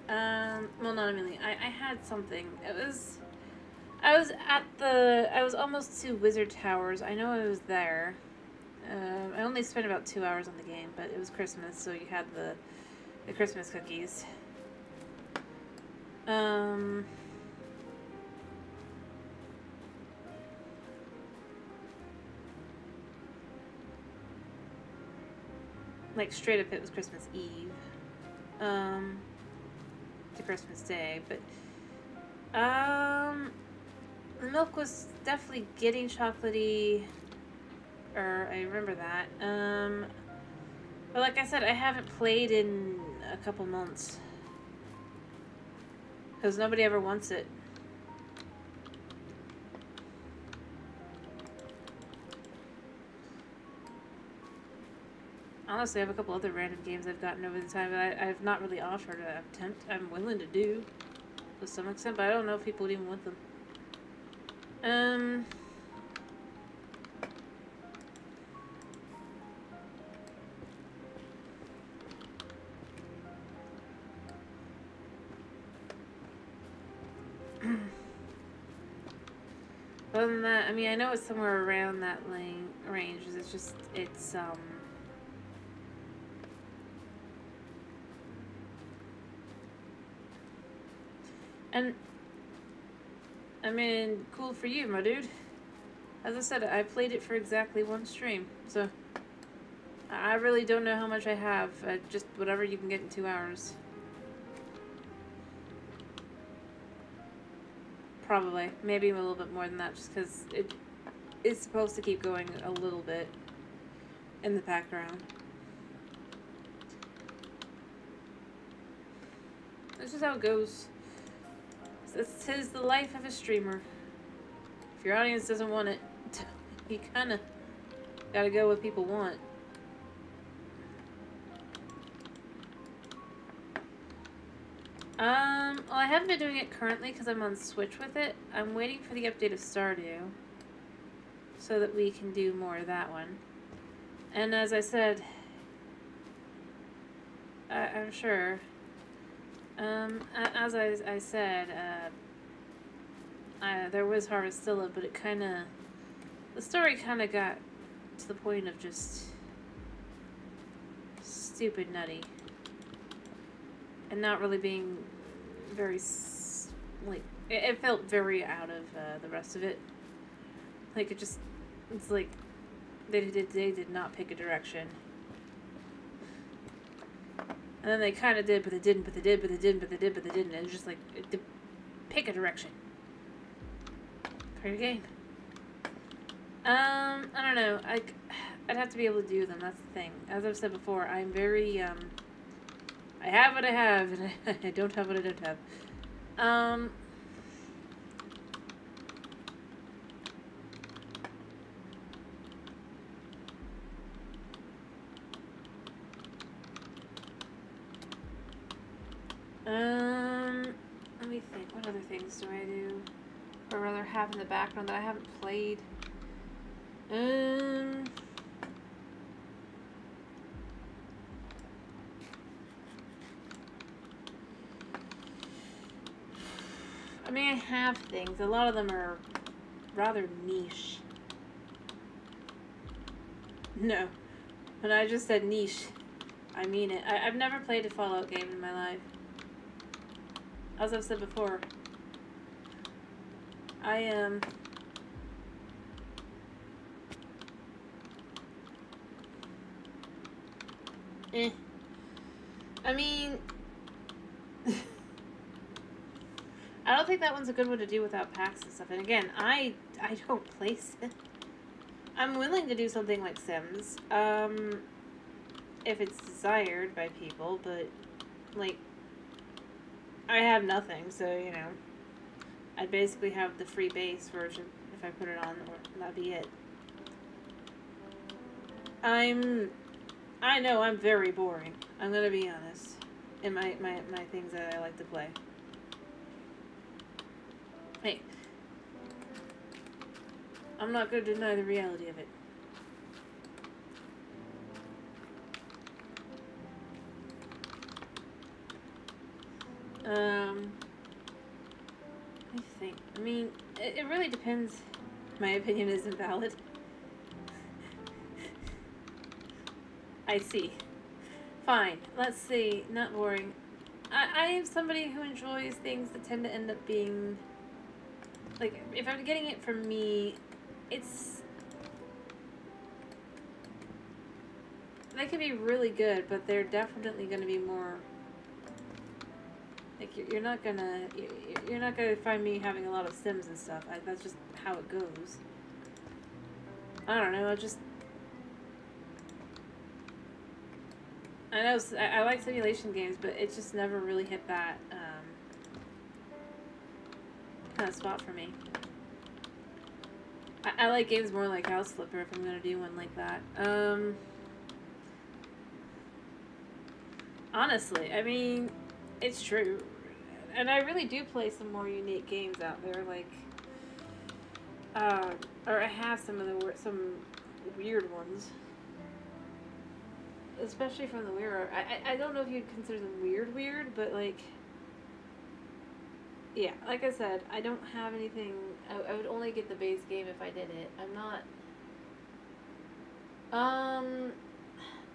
Well, not 1 million. I had something. I was almost to Wizard Towers. I know I was there. I only spent about 2 hours on the game, but it was Christmas, so you had the Christmas cookies. Like, straight up, it was Christmas Eve. To Christmas Day, but, the milk was definitely getting chocolatey, or I remember that. But like I said, I haven't played in a couple months. Because nobody ever wants it. Honestly, I have a couple other random games I've gotten over the time that I've not really offered an attempt. I'm willing to do to some extent, but I don't know if people would even want them. Other than that, I mean, I know it's somewhere around that range. It's just, it's, and, I mean, cool for you, my dude. As I said, I played it for exactly one stream, so I really don't know how much I have. Just whatever you can get in 2 hours. Probably. Maybe a little bit more than that, just because it's supposed to keep going a little bit in the background. That's just how it goes. It's 'tis the life of a streamer. If your audience doesn't want it, you kind of gotta go with what people want. Well, I haven't been doing it currently because I'm on Switch with it. I'm waiting for the update of Stardew so that we can do more of that one. And as I said, I'm sure, as I said, there was Harvestilla, but it the story kind of got to the point of just stupid nutty. And not really being very, like, it felt very out of the rest of it. Like, it's like, they did not pick a direction. And then they kind of did, but they didn't, but they did, but they didn't, but they did, but they didn't. And it's just like, pick a direction. Create a game. I don't know. I'd have to be able to do them, that's the thing. As I've said before, I'm very, I have what I have, and I don't have what I don't have. Let me think. What other things do I do? Or rather have in the background that I haven't played? I mean, I have things. A lot of them are rather niche. No. When I just said niche, I mean it. I've never played a Fallout game in my life. As I've said before, I am... I mean... I don't think that one's a good one to do without packs and stuff. And again, I don't play Sims. I'm willing to do something like Sims, if it's desired by people, but, like, I have nothing, so, you know, I'd basically have the free base version if I put it on, or that'd be it. I know I'm very boring. I'm gonna be honest. In my things that I like to play. Hey. I'm not gonna deny the reality of it. I think. I mean, it really depends. My opinion isn't valid. I see. Fine. Let's see. Not boring. I am somebody who enjoys things that tend to end up being... Like, if I'm getting it from me, it's... they can be really good, but they're definitely going to be more. Like you're not gonna find me having a lot of Sims and stuff. That's just how it goes. I don't know. I know I like simulation games, but it's just never really hit that kind of spot for me. I like games more like House Flipper if I'm gonna do one like that. Honestly, I mean, it's true, and I really do play some more unique games out there, like, or I have some weird ones, especially from the Wii era. I don't know if you'd consider them weird, but like. Yeah, like I said, I don't have anything. I would only get the base game if I did it. I'm not.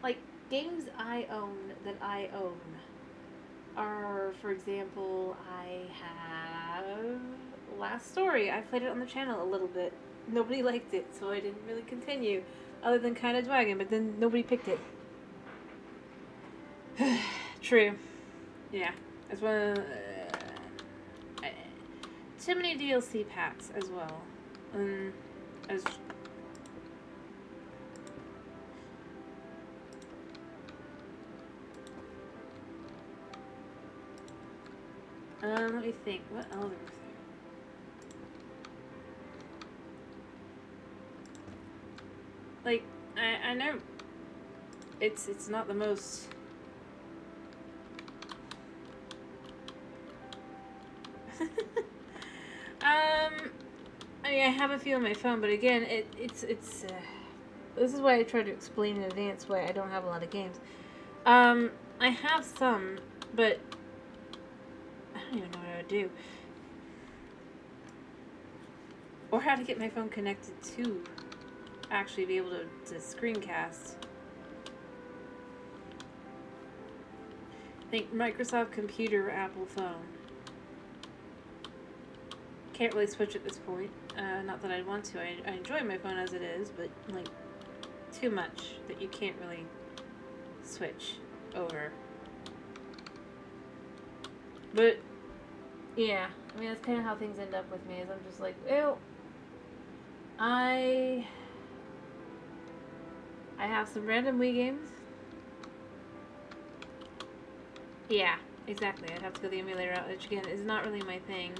Like, games I own that I own are, for example, I have Last Story. I played it on the channel a little bit. Nobody liked it, so I didn't really continue, other than Kind of Dragon, but then nobody picked it. True. Yeah. It's one of too many DLC packs as well. Let me think. What else? Like, I know it's not the most. I mean, I have a few on my phone, but again, it's this is why I try to explain in advance why I don't have a lot of games. I have some, but I don't even know what I would do. Or how to get my phone connected to actually be able to screencast. I think Microsoft Computer, Apple phone. Can't really switch at this point. Not that I'd want to. I enjoy my phone as it is, but like too much that you can't really switch over. But yeah, I mean that's kind of how things end up with me. Is I'm just like, well, I have some random Wii games. Yeah, exactly. I'd have to go the emulator out, which again is not really my thing.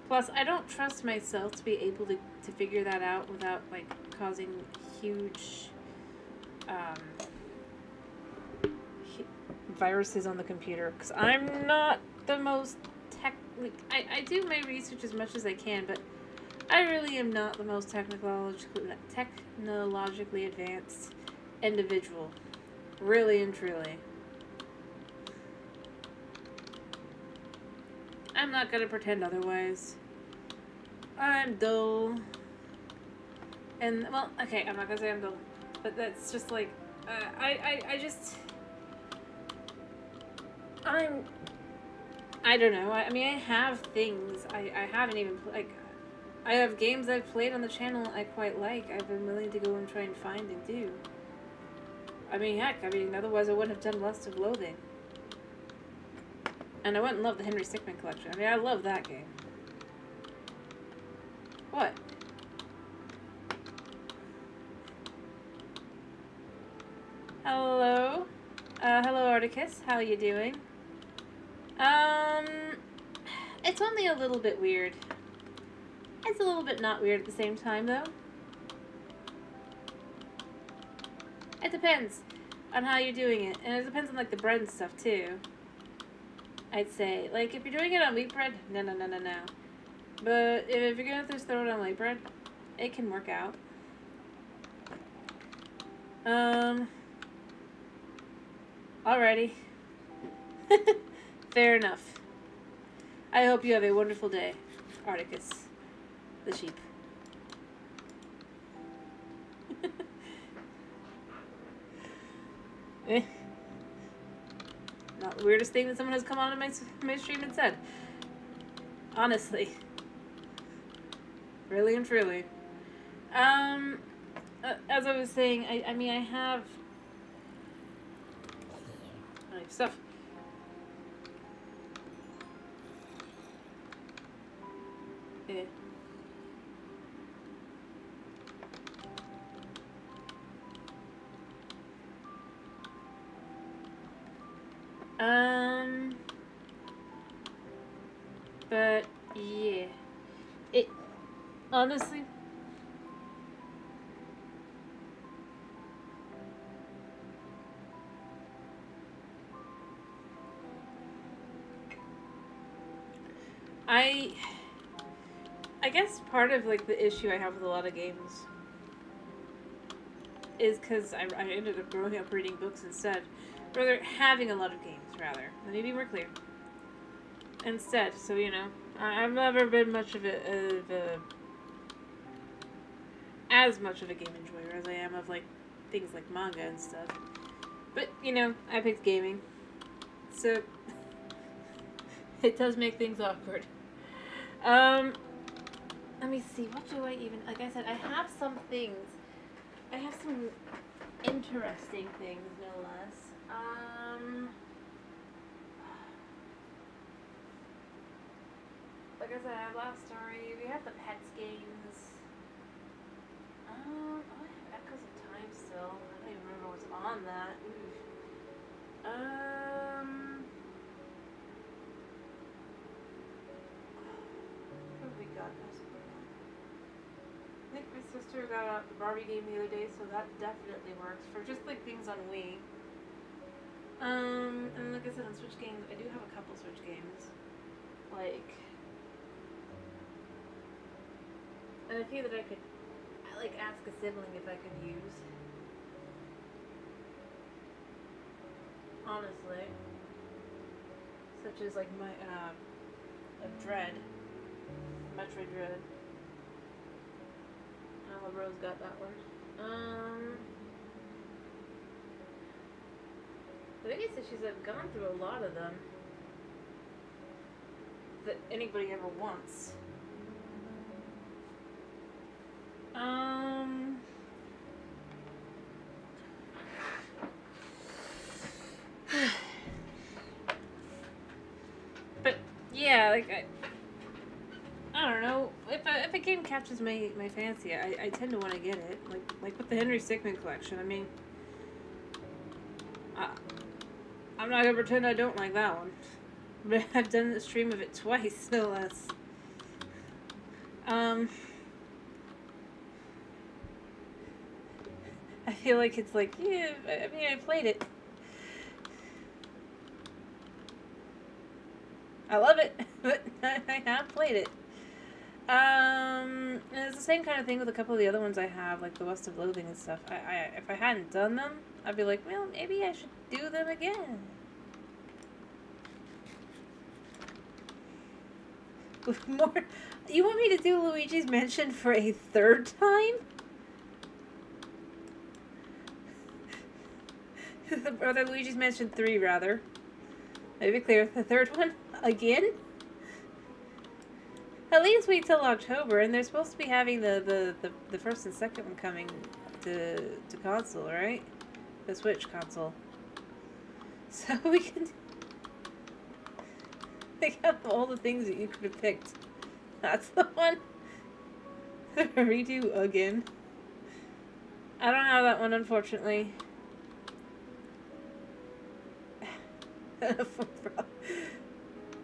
Plus, I don't trust myself to be able to figure that out without, like, causing huge, viruses on the computer. Because I'm not the most I do my research as much as I can, but I really am not the most technologically advanced individual. Really and truly. I'm not gonna pretend otherwise. I'm dull. And, well, okay, I'm not gonna say I'm dull. But that's just like, I just... I don't know. I mean, I have things. I haven't even, like... I have games I've played on the channel I quite like. I've been willing to go and try and find and do. I mean, heck, otherwise I wouldn't have done Lust of Loathing. And I went and loved the Henry Stickmin collection. I mean, I love that game. What? Hello? Hello, Articus. How are you doing? It's only a little bit weird. It's a little bit not weird at the same time, though. It depends on how you're doing it. And it depends on, like, the bread and stuff, too. I'd say. Like, if you're doing it on wheat bread, no. But if you're gonna just throw it on white bread, it can work out. Alrighty. Fair enough. I hope you have a wonderful day, Articus, the sheep. Not the weirdest thing that someone has come on my stream and said. Honestly. Really and truly. as I was saying, I mean, I have like stuff. Yeah. But yeah, it honestly. I guess part of like the issue I have with a lot of games is because I ended up growing up reading books instead, rather having a lot of games rather. Let me be more clear. Instead, so you know, I've never been much of a as much of a game enjoyer as I am of like things like manga and stuff. But you know, I picked gaming, so it does make things awkward. Let me see. What do I even like? I said I have some things. I have some interesting things, no less. Like I said, I have Last Story. We have the Pets games. Oh, I have Echoes of Time still. I don't even remember what's on that. Oof. What have we got? I think my sister got the Barbie game the other day, so that definitely works for just like things on Wii. And like I said, on Switch games, I do have a couple Switch games, like, and a few that I could, like, ask a sibling if I could use. Honestly, such as like my Dread, Metroid Dread. Rose got that one. The thing is that I've gone through a lot of them that anybody ever wants. But yeah, like I don't know. If a game catches my fancy, I tend to want to get it. Like with the Henry Stickmin collection. I mean, I'm not gonna pretend I don't like that one, but I've done the stream of it twice, no less. I feel like it's like, yeah, I mean, I played it. I love it, but I have played it. And it's the same kind of thing with a couple of the other ones I have, like the West of Loathing and stuff. If I hadn't done them, I'd be like, well, maybe I should do them again. More. You want me to do Luigi's Mansion for a third time? Or the Luigi's Mansion 3, rather. Let me be clear, the third one? Again? At least wait till October, and they're supposed to be having the first and second one coming to console, right? The Switch console. So we can pick up all the things that you could have picked. That's the one. Redo again. I don't have that one, unfortunately.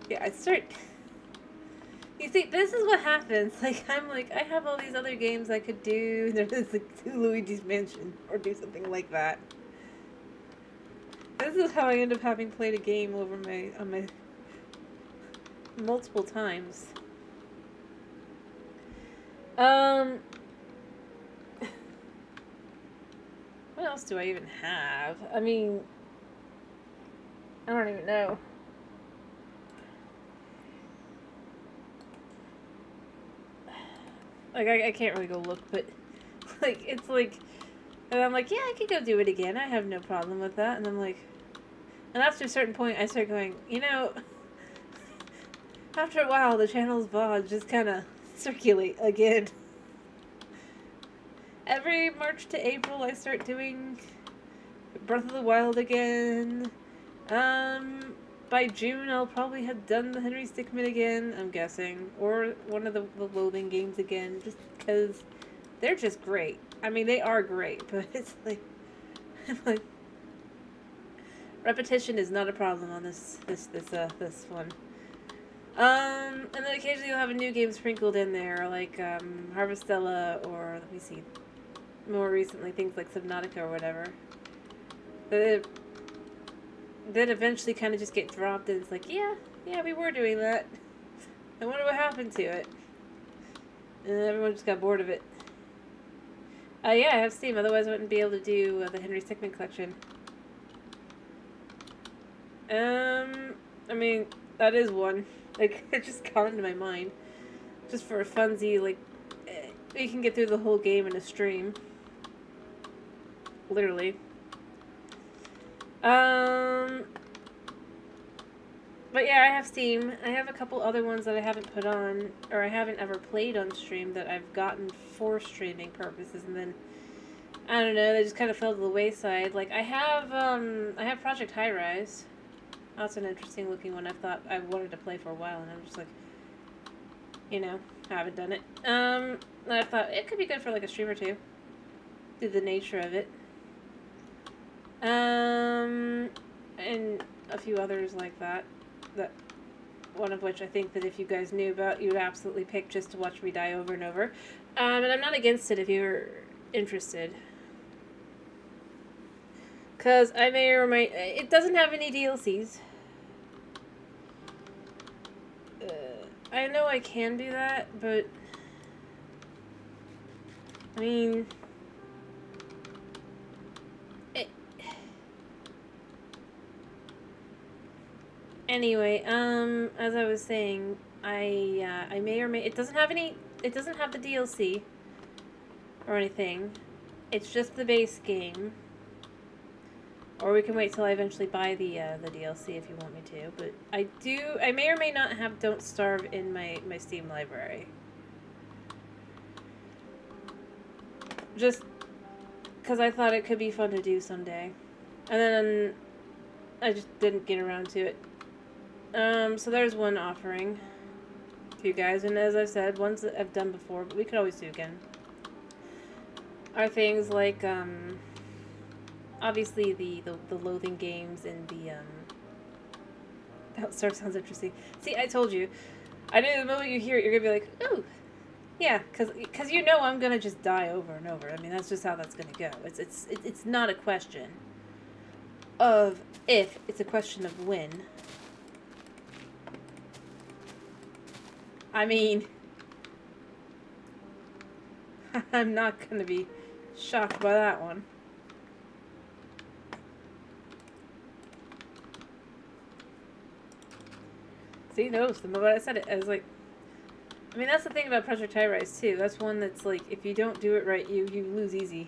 Yeah, I start... You see, this is what happens. Like, I'm like, I have all these other games I could do. There's like do Luigi's Mansion or do something like that. This is how I end up having played a game over on my multiple times. What else do I even have? I mean, I don't even know. Like, I can't really go look, but, like, it's like, and I'm like, yeah, I could go do it again. I have no problem with that. And I'm like, and after a certain point, I start going, you know, after a while, the channel's VODs just kind of circulate again. every March to April I start doing Breath of the Wild again. By June I'll probably have done the Henry Stickmin again, I'm guessing. Or one of the Loathing games again, just because they're just great. I mean, they are great, but it's like, repetition is not a problem on this one. And then occasionally you'll have a new game sprinkled in there, like, Harvestella, or, let me see, more recently, things like Subnautica or whatever. But then eventually kind of just get dropped, and it's like, yeah, we were doing that. I wonder what happened to it. And everyone just got bored of it. Yeah, I have Steam, otherwise I wouldn't be able to do the Henry Stickmin collection. I mean, that is one. Like, it just got into my mind. Just for a funsy, like, you can get through the whole game in a stream. Literally. But yeah, I have Steam. I have a couple other ones that I haven't put on, or I haven't ever played on stream that I've gotten for streaming purposes, and then, I don't know, they just kind of fell to the wayside. Like, I have Project High Rise. That's an interesting looking one. I thought I wanted to play for a while, and I'm just like, you know, haven't done it. I thought it could be good for like a stream or two, due to the nature of it. And a few others like that. That one of which I think that if you guys knew about, you would absolutely pick just to watch me die over and over. And I'm not against it if you're interested. Because I may or may... It doesn't have any DLCs. I know I can do that, but... I mean... Anyway, as I was saying, I may or may... It doesn't have any... It doesn't have the DLC or anything. It's just the base game. Or we can wait till I eventually buy the DLC if you want me to. But I may or may not have Don't Starve in my Steam library. Just because I thought it could be fun to do someday. And then I just didn't get around to it. So there's one offering to you guys, and as I've said, ones that I've done before, but we could always do again, are things like, obviously the Loathing games and the, that sounds interesting. See, I told you. I knew the moment you hear it, you're gonna be like, ooh, yeah, cause you know I'm gonna just die over and over. I mean, that's just how that's gonna go. It's not a question of if, it's a question of when. I mean, I'm not gonna be shocked by that one. See, no, the moment I said it, I was like, I mean, that's the thing about Project High Rise, too. That's one that's like, if you don't do it right, you lose easy.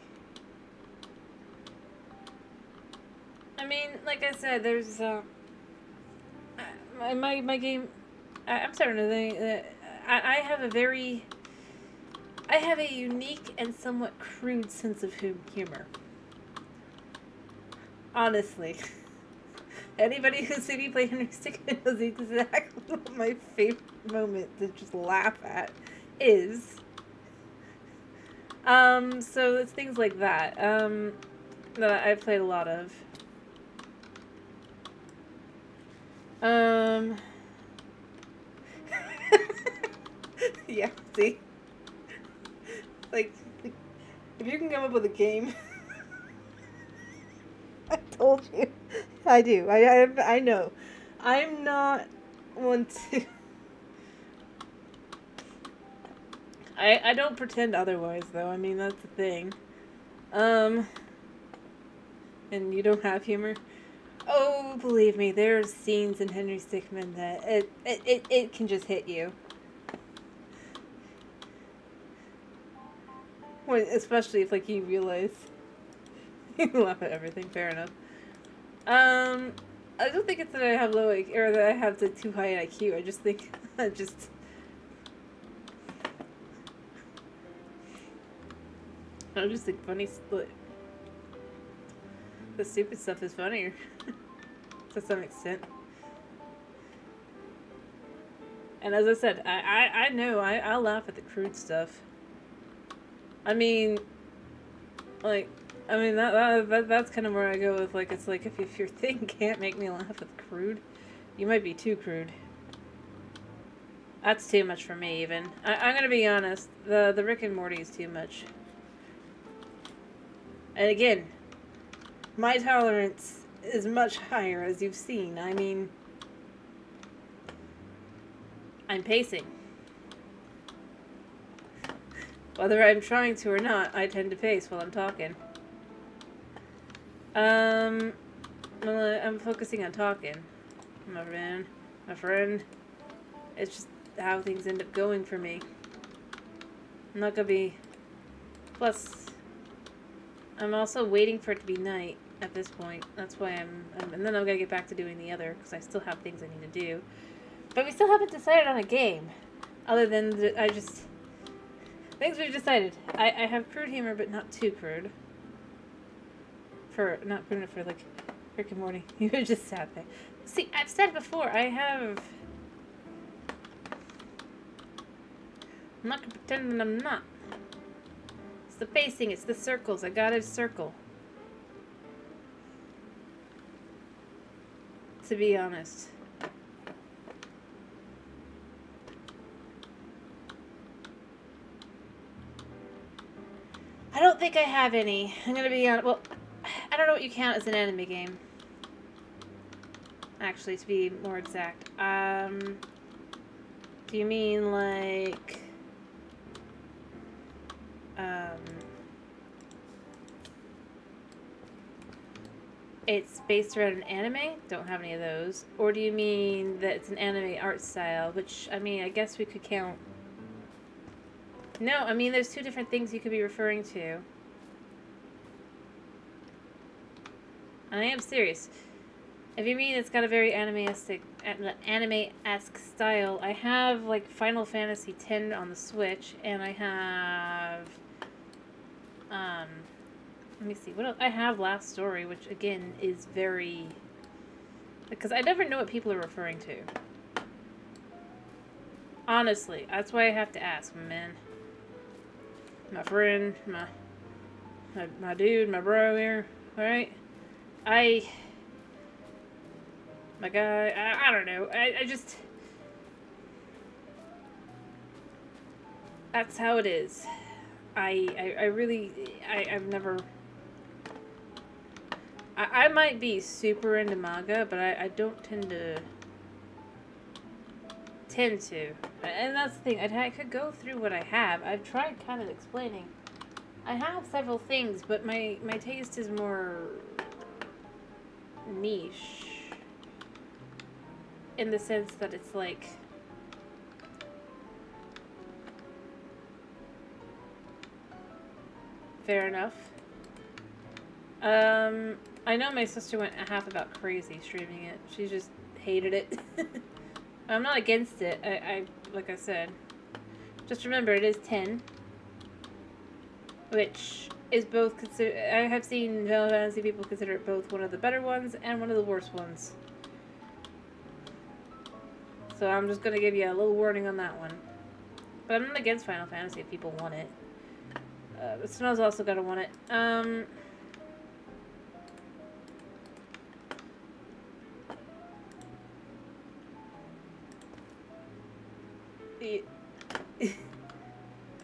I mean, like I said, there's, my game, I'm starting to think that I have a unique and somewhat crude sense of humor. Honestly. Anybody who's seen me play Henry Stickmin knows exactly what my favorite moment to just laugh at is. So it's things like that, that I've played a lot of. Yeah, see? Like, if you can come up with a game... I told you. I do. I know. I'm not one to... I don't pretend otherwise, though. I mean, that's the thing. And you don't have humor? Oh, believe me, there's scenes in Henry Stickmin that it can just hit you. When, especially if, like, you realize you laugh at everything. Fair enough. I don't think it's that I have low IQ, or that I have the too high an IQ. I just think I just think funny split. The stupid stuff is funnier. To some extent. And as I said, I know I'll laugh at the crude stuff. I mean, like, that's kind of where I go with, like, it's like, if your thing can't make me laugh with crude, you might be too crude. That's too much for me, even. I'm gonna be honest, the Rick and Morty is too much. And again, my tolerance is much higher, as you've seen. I mean, I'm pacing. Whether I'm trying to or not, I tend to pace while I'm talking. I'm focusing on talking. My friend. It's just how things end up going for me. I'm not gonna be... Plus, I'm also waiting for it to be night at this point. That's why and then I'm gonna get back to doing the other, because I still have things I need to do. But we still haven't decided on a game. Other than, things we've decided. I have crude humor, but not too crude. Not crude enough for, like, Rick and Morty. You just sat there. See, I've said before, I'm not gonna pretend that I'm not. It's the pacing, it's the circles. I gotta circle. To be honest. I don't think I have any. I'm gonna be honest. Well, I don't know what you count as an anime game. Actually, to be more exact. Do you mean like... it's based around an anime? Don't have any of those. Or do you mean that it's an anime art style? Which, I mean, I guess we could count... No, I mean, there's two different things you could be referring to. I am serious. If you mean it's got a very anime-esque style, I have, like, Final Fantasy X on the Switch, and I have, let me see, what else? I have Last Story, which, again, is very, because I never know what people are referring to. Honestly, that's why I have to ask, man. My friend, my dude, my bro here, alright? My guy, I don't know, I just, that's how it is. I've never, I might be super into manga, but I don't tend to, and that's the thing, I could go through what I have. I've tried kind of explaining. I have several things, but my taste is more niche. In the sense that it's like... Fair enough. I know my sister went half about crazy streaming it. She just hated it. I'm not against it. Like I said. Just remember, it is 10. Which is both consider... I have seen Final Fantasy people consider it both one of the better ones and one of the worst ones. So I'm just going to give you a little warning on that one. But I'm not against Final Fantasy if people want it. But Snow's also going to want it.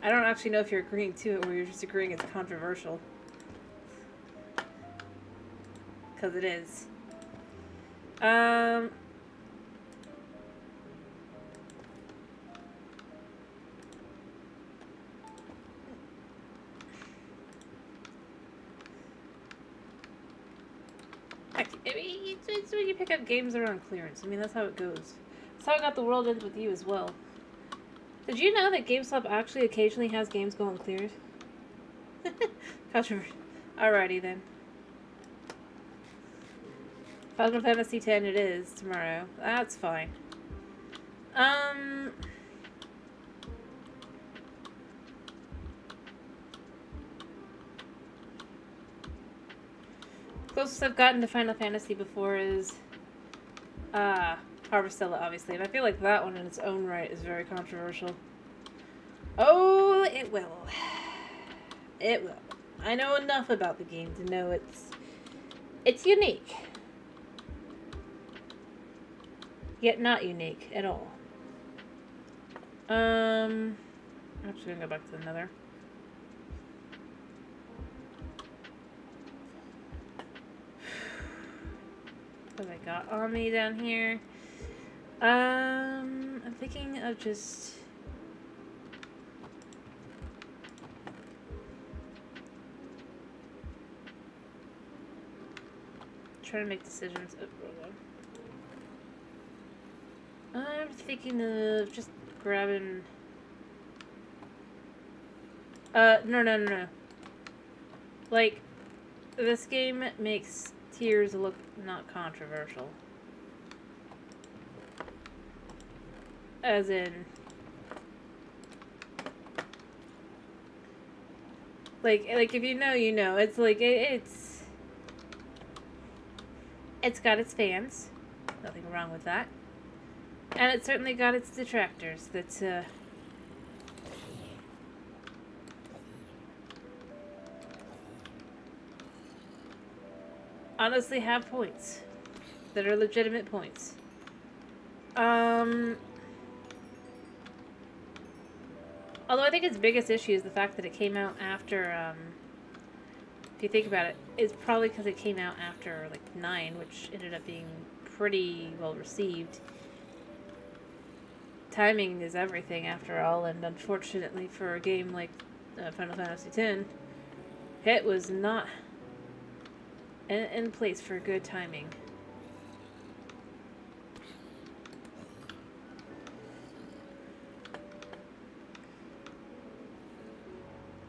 I don't actually know if you're agreeing to it or you're just agreeing it's controversial. Because it is. It's when you pick up games that are on clearance. I mean, that's how it goes. That's how I got The World Ends With You as well. Did you know that GameStop actually occasionally has games go on clearance? Controversy. Alrighty then. Final Fantasy X it is tomorrow. That's fine. Closest I've gotten to Final Fantasy before is Harvestella, obviously, and I feel like that one in its own right is very controversial. Oh, it will. It will. I know enough about the game to know it's unique. Yet not unique at all. I'm just gonna go back to the Nether. What have I got on me down here? I'm thinking of just trying to make decisions. I'm thinking of just grabbing. No. Like, this game makes tears look not controversial. As in, like if you know, you know. It's like it's got its fans. Nothing wrong with that. And it's certainly got its detractors that honestly have points that are legitimate points. Although I think its biggest issue is the fact that it came out after, if you think about it, it's probably because it came out after, like, 9, which ended up being pretty well received. Timing is everything, after all, and unfortunately for a game like Final Fantasy X, it was not in place for good timing.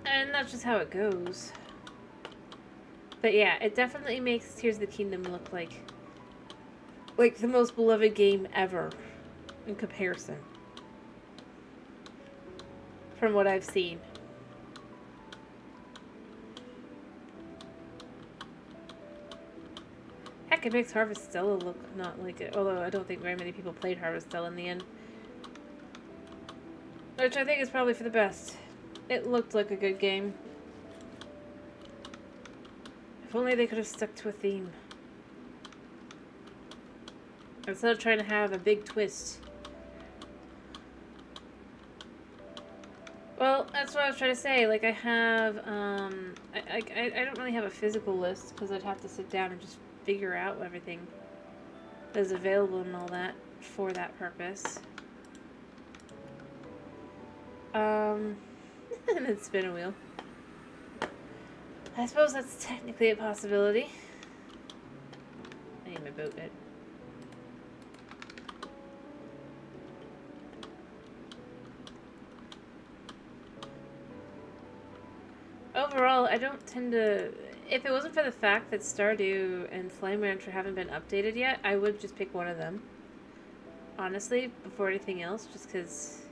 And that's just how it goes. But yeah, it definitely makes Tears of the Kingdom look like the most beloved game ever in comparison. From what I've seen. Heck, it makes Harvestella look not like it. Although I don't think very many people played Harvestella in the end. Which I think is probably for the best. It looked like a good game. If only they could have stuck to a theme. Instead of trying to have a big twist. Well, that's what I was trying to say. Like, I have, I don't really have a physical list, because I'd have to sit down and just figure out everything that's available and all that for that purpose. And then spin a wheel. I suppose that's technically a possibility. I need my boat bit. Overall, I don't tend to... If it wasn't for the fact that Stardew and Slime Rancher haven't been updated yet, I would just pick one of them. Honestly, before anything else, just because...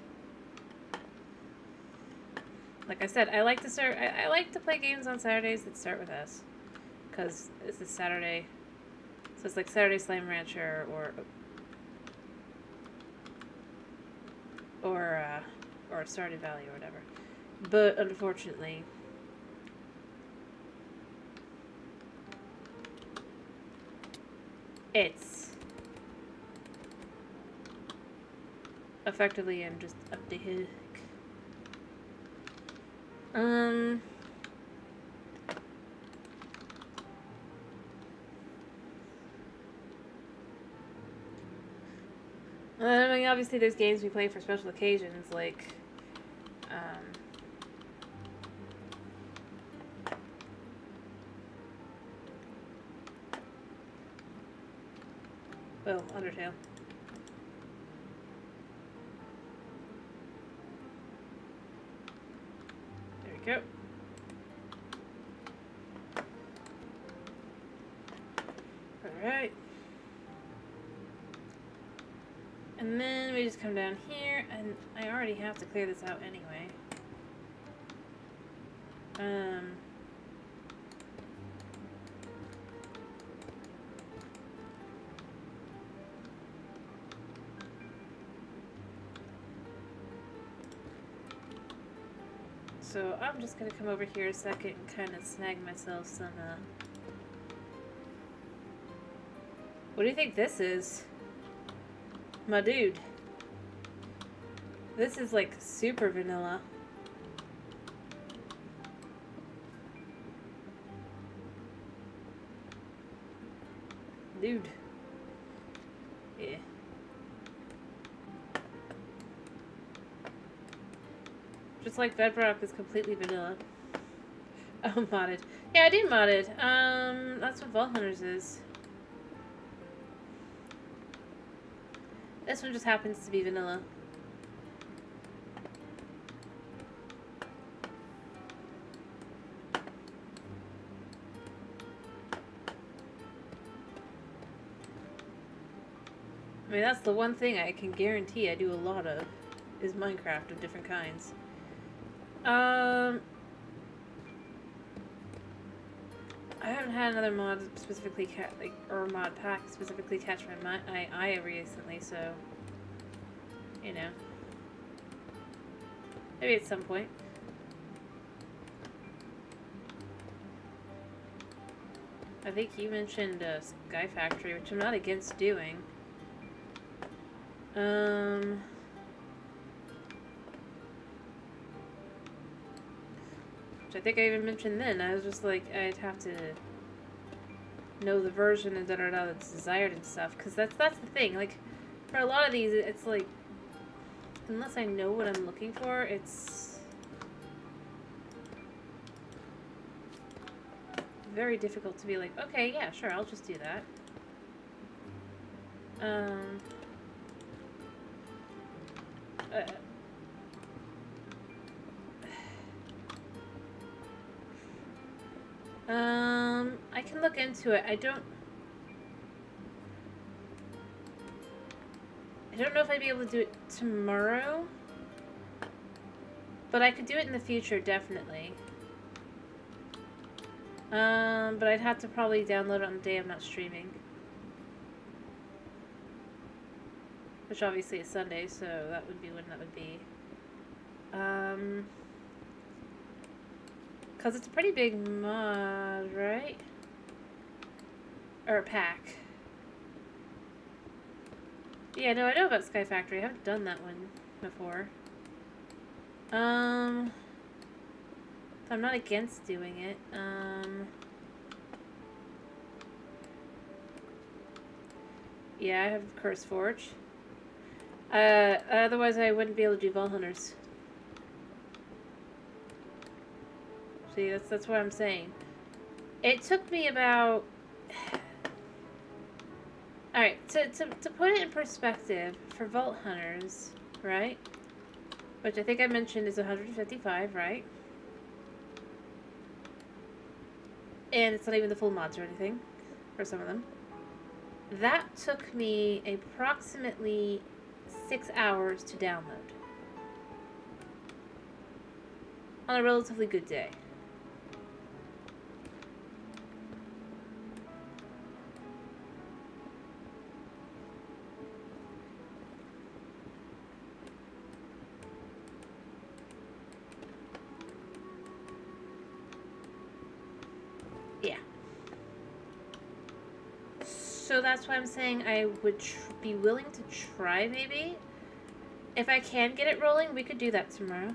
Like I said, I like to play games on Saturdays that start with S. Because it's a Saturday... So it's like Saturday Slime Rancher or Stardew Valley or whatever. But unfortunately... It's effectively I'm just up the hill. I mean, obviously there's games we play for special occasions, like, well, Undertale. There we go. Alright. And then we just come down here, and I already have to clear this out anyway. so I'm just gonna come over here a second and kind of snag myself some, What do you think this is? My dude. This is like super vanilla. Dude. Yeah. Just like Bedrock is completely vanilla. Oh, modded. Yeah, I do modded. That's what Vault Hunters is. This one just happens to be vanilla. I mean, that's the one thing I can guarantee I do a lot of, is Minecraft of different kinds. I haven't had another mod specifically or mod pack specifically catch my eye recently, so, you know, maybe at some point. I think you mentioned Sky Factory, which I'm not against doing. Which I think I even mentioned then. I was just like, I'd have to know the version and da-da-da that's desired and stuff. Because that's the thing. Like, for a lot of these, it's like, unless I know what I'm looking for, it's very difficult to be like, okay, yeah, sure, I'll just do that. I can look into it. I don't know if I'd be able to do it tomorrow, but I could do it in the future, definitely. But I'd have to probably download it on the day I'm not streaming. Which obviously is Sunday, so that would be when that would be. Because it's a pretty big mod, right? Or a pack. Yeah, no, I know about Sky Factory. I haven't done that one before. I'm not against doing it. Yeah, I have Curse Forge. Otherwise I wouldn't be able to do Vault Hunters. See, that's what I'm saying. It took me about... Alright, to put it in perspective, for Vault Hunters, right? Which I think I mentioned is 155, right? And it's not even the full mods or anything, for some of them. That took me approximately 6 hours to download. On a relatively good day. Yeah. So that's why I'm saying I would be willing to try, maybe. If I can get it rolling, we could do that tomorrow.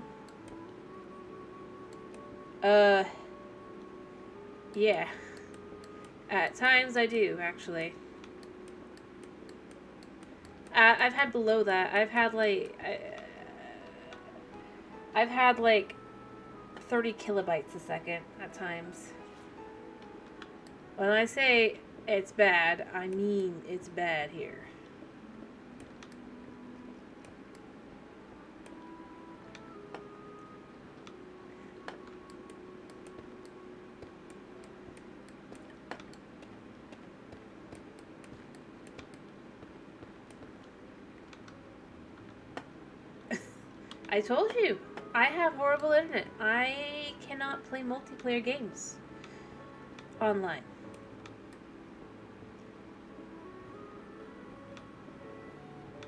Yeah. At times I do, actually. I've had below that. I've had like 30 kilobytes a second at times. When I say it's bad, I mean it's bad here. I told you, I have horrible internet. I cannot play multiplayer games online.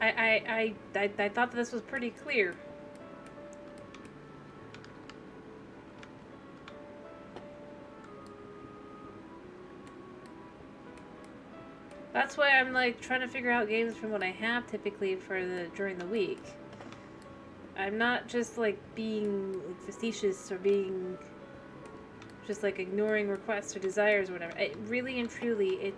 I thought that this was pretty clear. That's why I'm like trying to figure out games from what I have typically for during the week. I'm not just like being like, facetious or being just like ignoring requests or desires or whatever. Really and truly,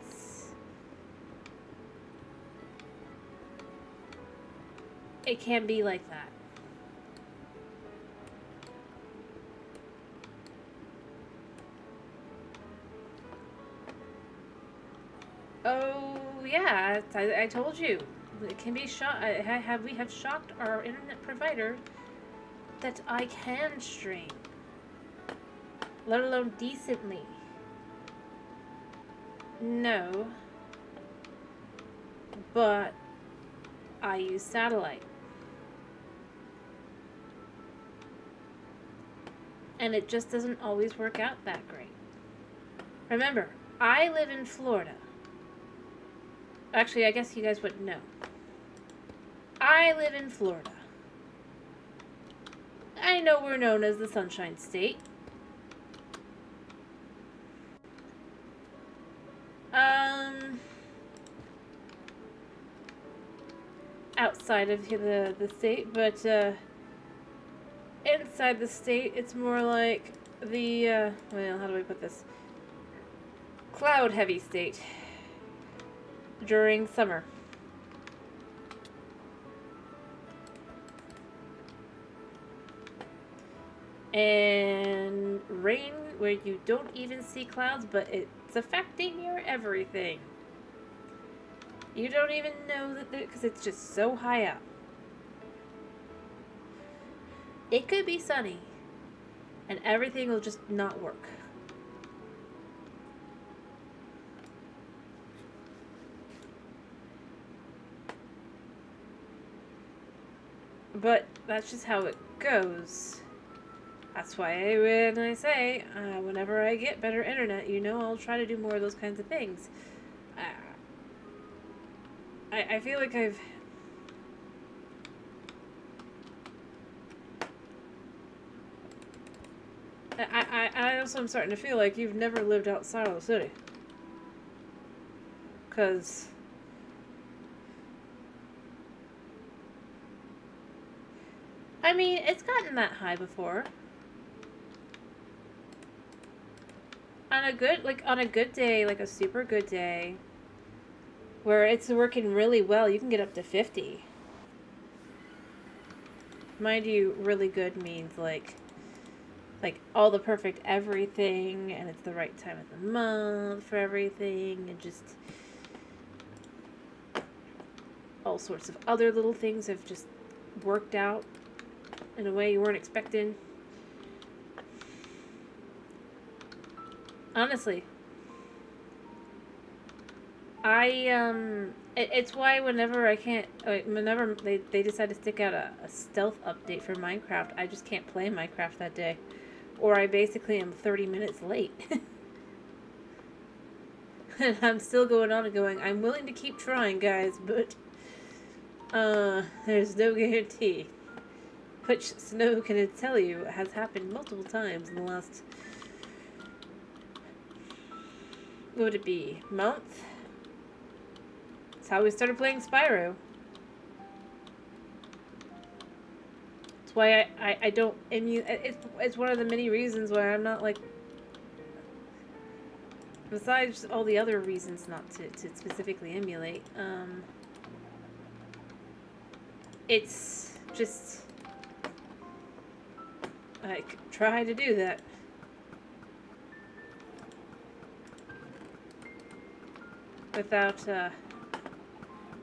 it can be like that. Oh yeah, I told you. It can be we have shocked our internet provider that I can stream, let alone decently. No, but I use satellite, and it just doesn't always work out that great. Remember, I live in Florida. Actually, I guess you guys wouldn't know. I live in Florida. I know we're known as the Sunshine State. Outside of the state, but inside the state, it's more like the, well, how do I put this? Cloud-heavy state during summer. And rain where you don't even see clouds, but it's affecting your everything. You don't even know that because it's just so high up. It could be sunny, and everything will just not work. But that's just how it goes. That's why when I say, whenever I get better internet, you know I'll try to do more of those kinds of things. I feel like I also am starting to feel like you've never lived outside of the city. 'Cause I mean, it's gotten that high before. On a good day, like a super good day, where it's working really well, you can get up to 50. Mind you, really good means like all the perfect everything, and it's the right time of the month for everything, and just all sorts of other little things have just worked out in a way you weren't expecting. Honestly, it's why whenever whenever they decide to stick out a stealth update for Minecraft, I just can't play Minecraft that day. Or I basically am 30 minutes late. And I'm still going on and going, I'm willing to keep trying, guys, but there's no guarantee. Which Snow can tell you has happened multiple times in the last, what would it be, month? That's how we started playing Spyro. That's why I don't emulate. It's one of the many reasons why I'm not like, besides all the other reasons not to specifically emulate, it's just, I try to do that. Without,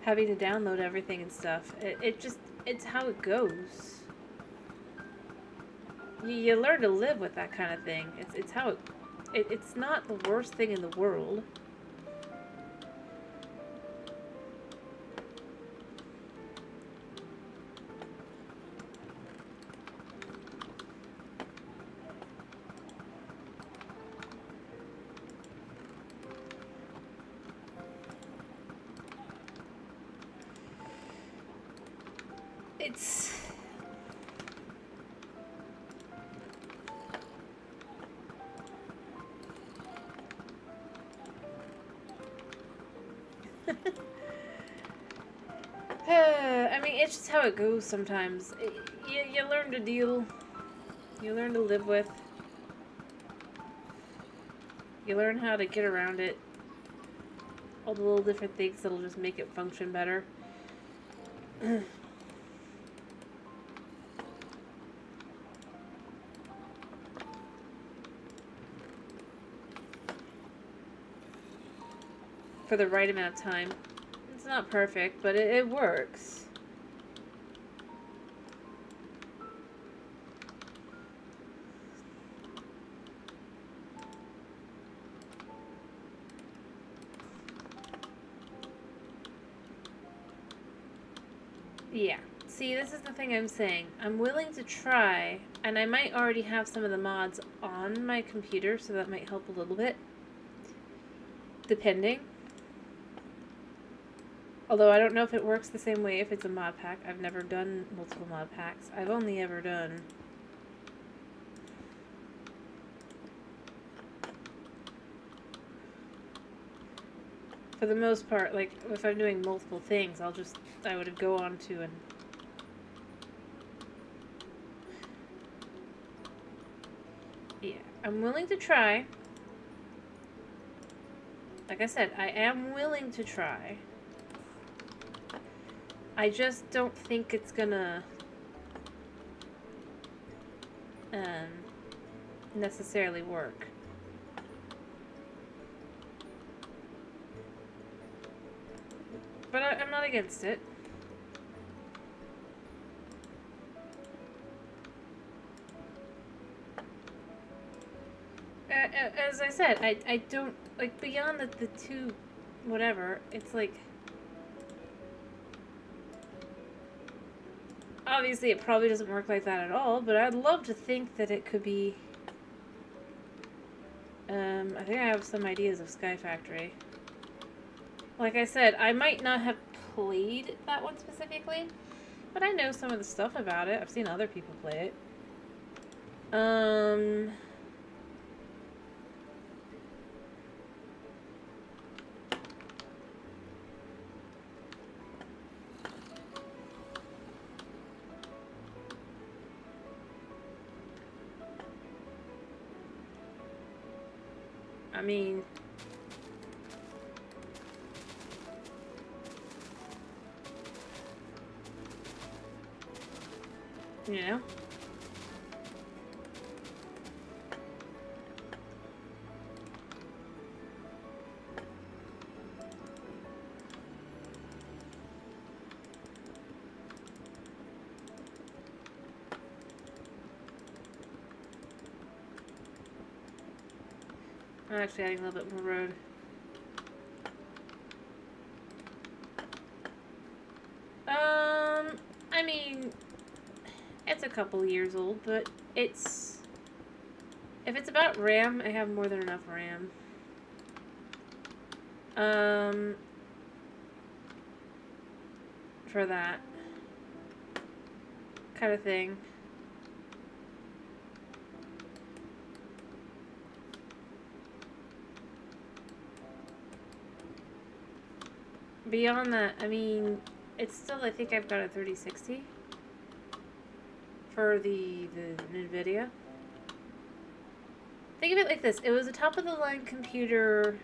having to download everything and stuff. It's how it goes. You learn to live with that kind of thing. It's how it's not the worst thing in the world. It's I mean, it's just how it goes sometimes. You learn to deal. You learn to live with. You learn how to get around it. All the little different things that'll just make it function better. For the right amount of time. It's not perfect, but it works. Yeah. See, this is the thing I'm saying. I'm willing to try, and I might already have some of the mods on my computer, so that might help a little bit. Depending. Although I don't know if it works the same way if it's a mod pack. I've never done multiple mod packs. I've only ever done... For the most part, like, if I'm doing multiple things, I would go on to and... Yeah, I'm willing to try. Like I said, I am willing to try. I just don't think it's gonna... necessarily work. But I'm not against it. As I said, I don't, like, beyond the two, whatever, it's like... Obviously, it probably doesn't work like that at all, but I'd love to think that it could be... I think I have some ideas of Sky Factory. Like I said, I might not have played that one specifically, but I know some of the stuff about it. I've seen other people play it. I mean... You know? I'm actually adding a little bit more road. I mean, it's a couple years old, but it's... If it's about RAM, I have more than enough RAM. For that kind of thing. Beyond that, I mean, it's still, I think I've got a 3060 for the NVIDIA. Think of it like this. It was a top-of-the-line computer.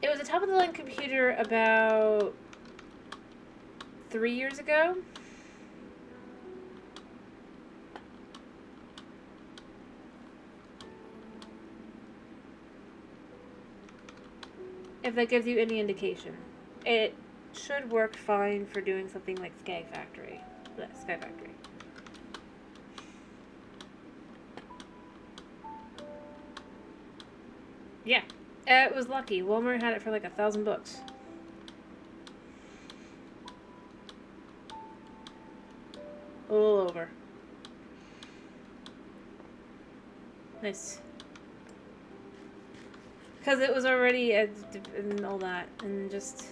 It was a top-of-the-line computer about 3 years ago. If that gives you any indication. It should work fine for doing something like Sky Factory. Sky Factory. Yeah. It was lucky. Walmart had it for like $1,000. A little over. Nice. Because it was already and all that, and just...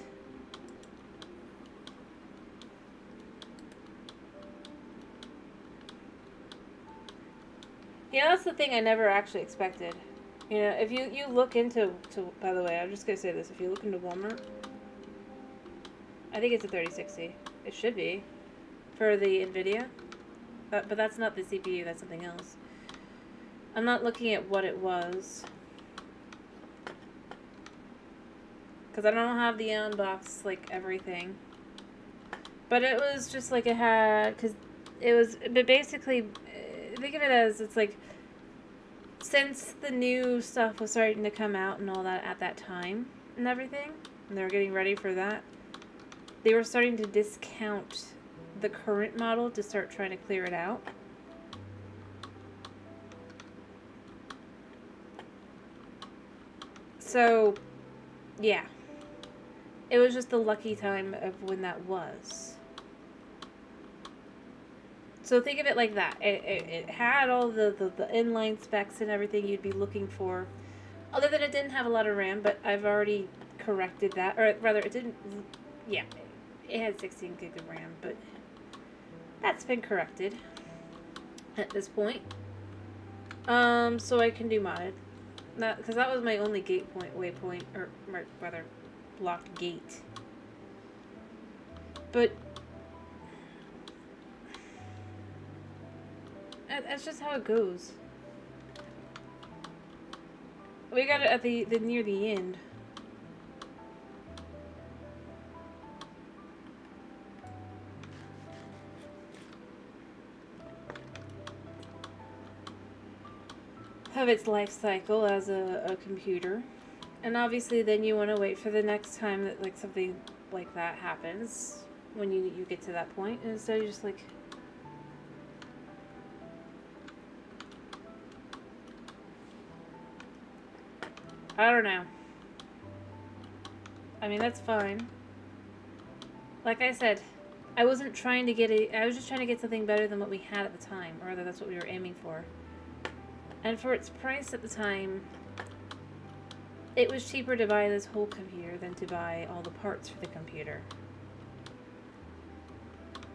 Yeah, that's the thing I never actually expected. You know, if you look into, by the way, I'm just going to say this. If you look into Walmart, I think it's a 3060. It should be. For the NVIDIA. But that's not the CPU, that's something else. I'm not looking at what it was. Because I don't have the unbox, like, everything. But it was just like it had, because it was, but basically, think of it as, it's like, since the new stuff was starting to come out and all that at that time and everything, and they were getting ready for that, they were starting to discount the current model to start trying to clear it out. So, yeah. It was just the lucky time of when that was. So think of it like that. It had all the inline specs and everything you'd be looking for. Other than it didn't have a lot of RAM, but I've already corrected that. Or rather, it didn't... Yeah, it had 16 gig of RAM, but that's been corrected at this point. So I can do modded. Because that was my only waypoint, or rather, block gate. But that's just how it goes. We got it at the near the end. Of its life cycle as a computer. And obviously then you want to wait for the next time that like something like that happens when you get to that point, and so you're just like, I don't know. I mean, that's fine. Like I said, I wasn't trying to get I was just trying to get something better than what we had at the time, or rather that's what we were aiming for. And for its price at the time, it was cheaper to buy this whole computer than to buy all the parts for the computer.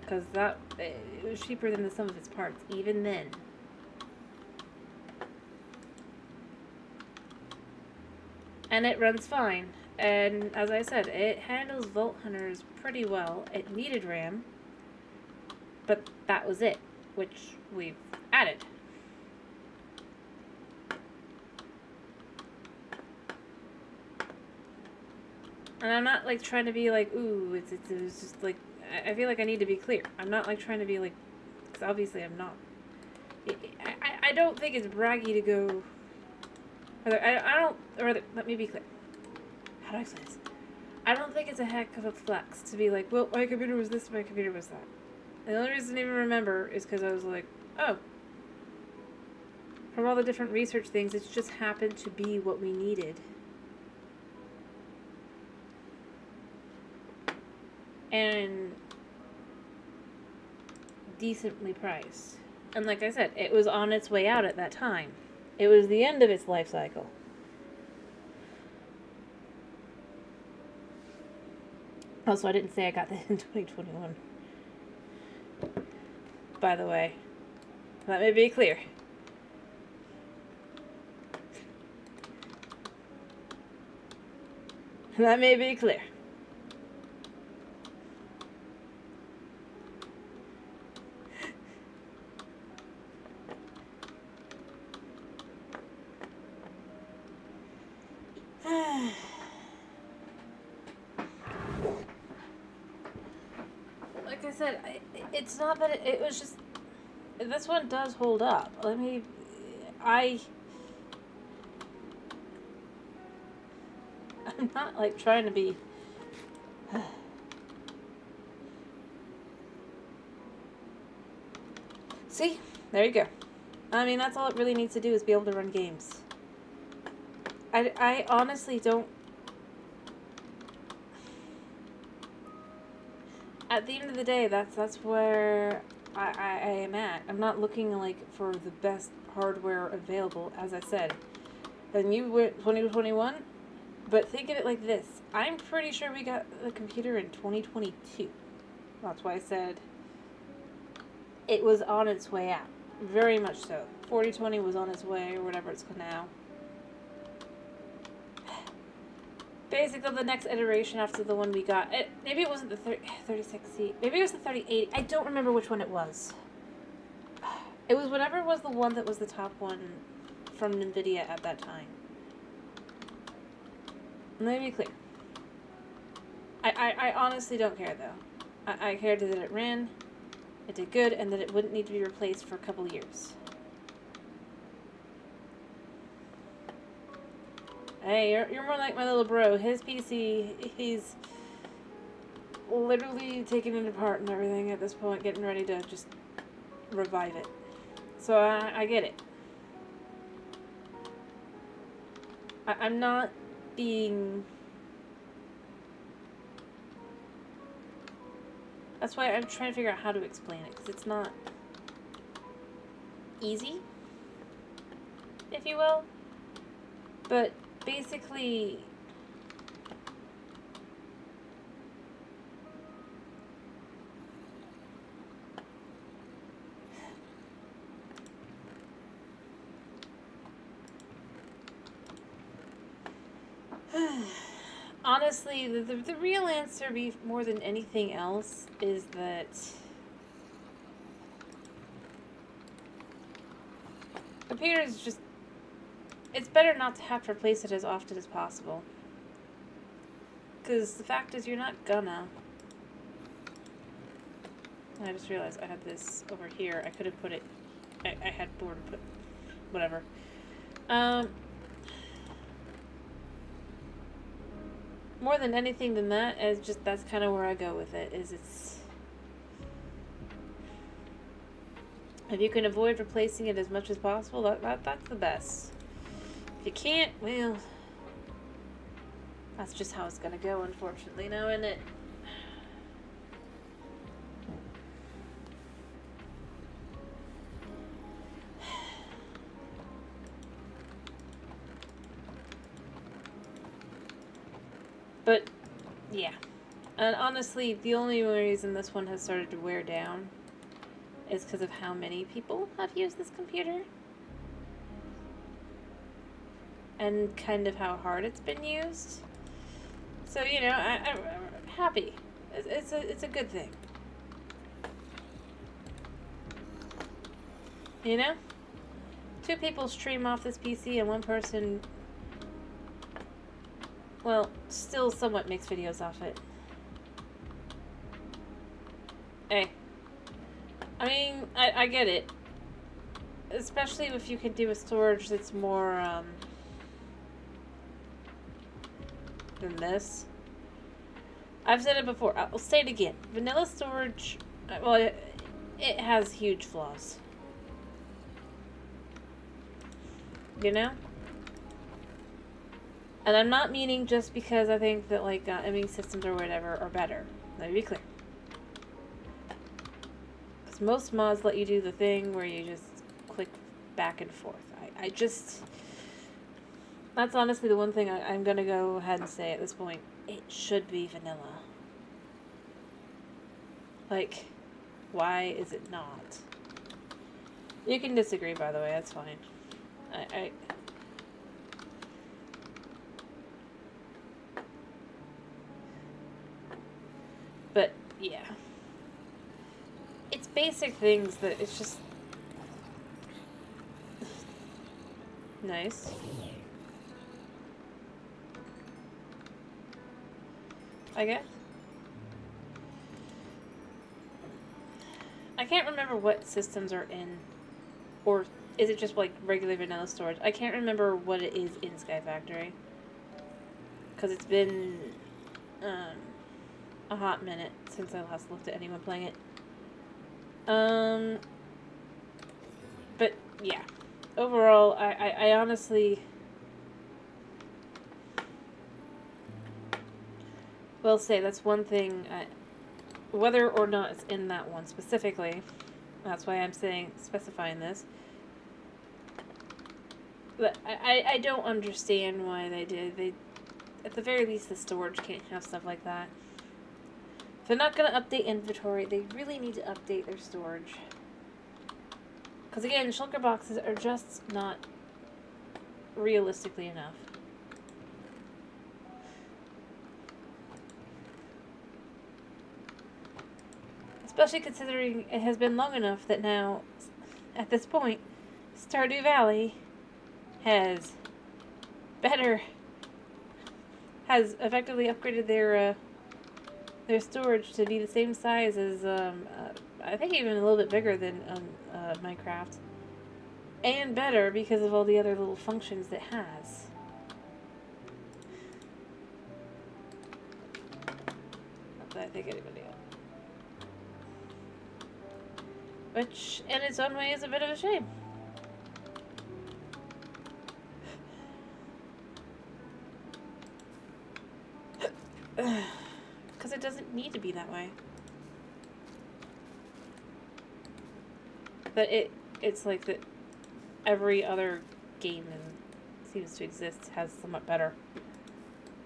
Because it was cheaper than the sum of its parts, even then. And it runs fine. And as I said, it handles Vault Hunters pretty well. It needed RAM, but that was it, which we've added. And I'm not like trying to be like, ooh, it's just like, I feel like I need to be clear. I'm not like trying to be like, because obviously I'm not. I don't think it's braggy to go, let me be clear. How do I say this? I don't think it's a heck of a flex to be like, well, my computer was this, my computer was that. And the only reason I even remember is because I was like, oh. From all the different research things, it's just happened to be what we needed. And decently priced. And like I said, it was on its way out at that time. It was the end of its life cycle. Also, I didn't say I got this in 2021. By the way. Let me be clear. Let me be clear. Like I said, it's not that it was just... This one does hold up. I'm not like trying to be... See? There you go. I mean, that's all it really needs to do is be able to run games. I honestly don't... At the end of the day, that's where I am at. I'm not looking like for the best hardware available, as I said. And you went 2021, but think of it like this. I'm pretty sure we got the computer in 2022. That's why I said it was on its way out. Very much so. 4020 was on its way, or whatever it's called now. Basically, the next iteration after the one we got. Maybe it wasn't the 3060. Maybe it was the 3080. I don't remember which one it was. It was whatever was the one that was the top one from NVIDIA at that time. Let me be clear. I honestly don't care, though. I cared that it ran, it did good, and that it wouldn't need to be replaced for a couple years. Hey, you're more like my little bro. His PC, he's literally taking it apart and everything at this point, getting ready to just revive it. So I get it. I'm not being... That's why I'm trying to figure out how to explain it, because it's not easy, if you will. But basically, honestly, the real answer, more than anything else, is that computers just... It's better not to have to replace it as often as possible. Because the fact is, you're not gonna. I just realized I had this over here. I could have put it... I had board put... Whatever. More than anything than that, that's kind of where I go with it, is it's... If you can avoid replacing it as much as possible, that's the best. If you can't, well, that's just how it's gonna go, unfortunately, now, isn't it? But, yeah. And honestly, the only reason this one has started to wear down is because of how many people have used this computer. And kind of how hard it's been used. So, you know, I'm happy. It's a good thing. You know? 2 people stream off this PC and 1 person, well, still somewhat makes videos off it. Hey. I mean, I get it. Especially if you can do a storage that's more, than this. I've said it before. I'll say it again. Vanilla storage, well, it has huge flaws. You know? And I'm not meaning just because I think that, like, imaging systems or whatever are better. Let me be clear. Because most mods let you do the thing where you just click back and forth. I just... That's honestly the one thing I'm going to go ahead and say at this point. It should be vanilla. Like, why is it not? You can disagree, by the way. That's fine. But, yeah. It's basic things that it's just... Nice. I guess. I can't remember what systems are in, or is it just like regular vanilla storage? I can't remember what it is in Sky Factory, because it's been a hot minute since I last looked at anyone playing it. But yeah, overall, I honestly will say that's one thing. Whether or not it's in that one specifically, that's why I'm specifying this. But I don't understand why they did. At the very least, the storage can't have stuff like that. If they're not going to update inventory, they really need to update their storage. Because again, shulker boxes are just not realistically enough. Especially considering it has been long enough that now, at this point, Stardew Valley has effectively upgraded their storage to be the same size as I think even a little bit bigger than Minecraft, and better because of all the other little functions it has. Not that I think anybody else. Which, in its own way, is a bit of a shame. Because it doesn't need to be that way. But it's like that every other game that seems to exist has somewhat better.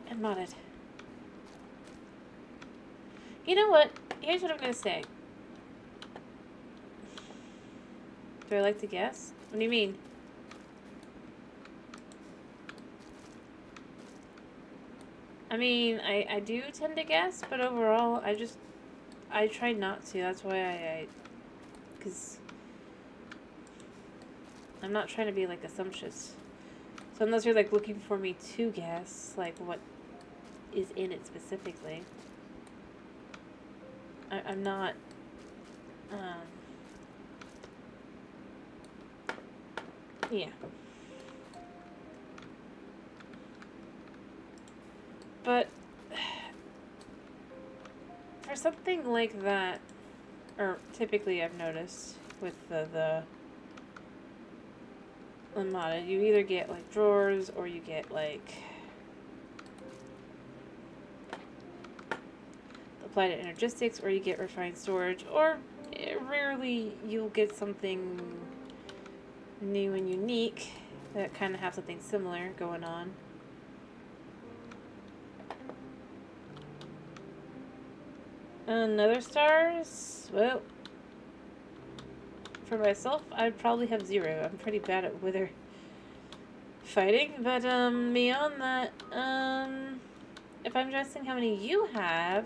And modded. You know what? Here's what I'm going to say. Do I like to guess? What do you mean? I mean, I do tend to guess, but overall, I try not to. That's why because I'm not trying to be, like, assumptuous. So unless you're, like, looking for me to guess, like, what is in it specifically, I'm not, yeah. But for something like that, or typically I've noticed with the modded, you either get like drawers or you get like applied energistics, or you get refined storage, or rarely you'll get something new and unique that kind of have something similar going on. Nether stars? Well, for myself, I'd probably have 0. I'm pretty bad at wither fighting, but beyond that, if I'm guessing how many you have,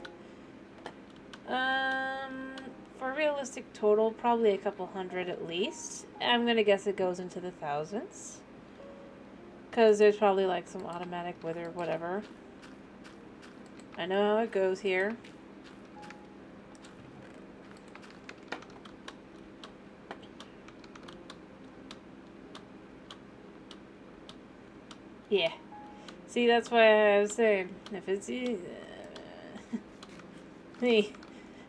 for a realistic total, probably a couple hundred at least. I'm gonna guess it goes into the thousands, because there's probably like some automatic wither whatever. I know how it goes here. Yeah. See, that's why I was saying, if it's me,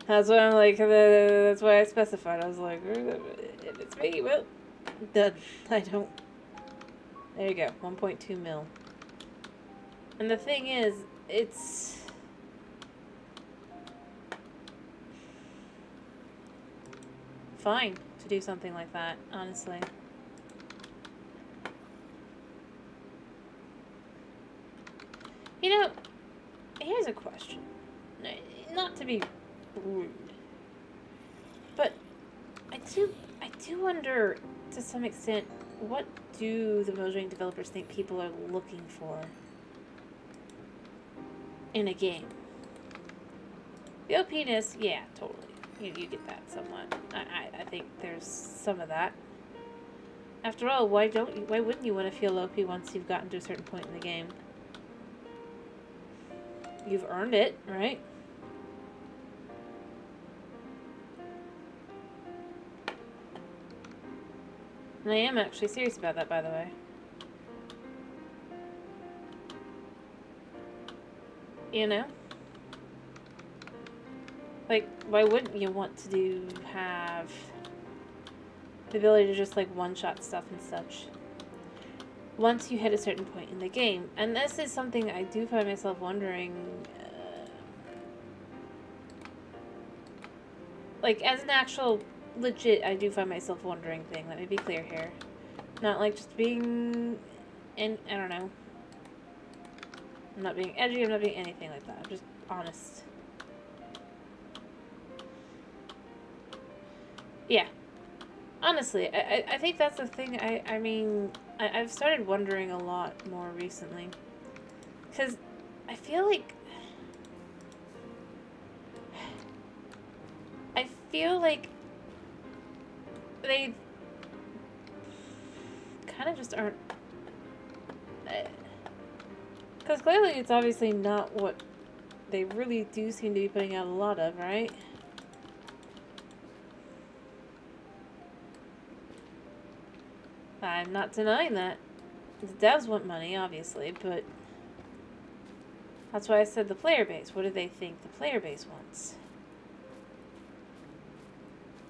that's why I'm like, that's why I specified. I was like, if it's me, well, done. I don't. There you go, 1.2 mil. And the thing is, it's fine to do something like that, honestly. You know, here's a question. Not to be rude, but I do wonder, to some extent, what do the Mojang developers think people are looking for in a game? The OP-ness, yeah, totally. You get that somewhat. I think there's some of that. After all, why wouldn't you want to feel OP once you've gotten to a certain point in the game? You've earned it, right? And I am actually serious about that, by the way. You know? Like, why wouldn't you want to have the ability to just, like, one-shot stuff and such once you hit a certain point in the game? And this is something I do find myself wondering, like, as an actual legit, I do find myself wondering thing. Let me be clear here. Not like just being, I don't know. I'm not being edgy, I'm not being anything like that. I'm just honest. Yeah. Honestly, I think that's the thing. I mean, I've started wondering a lot more recently. Because I feel feel like they kind of just aren't. Because clearly it's obviously not what they really do seem to be putting out a lot of, right? I'm not denying that. The devs want money, obviously, but that's why I said the player base. What do they think the player base wants?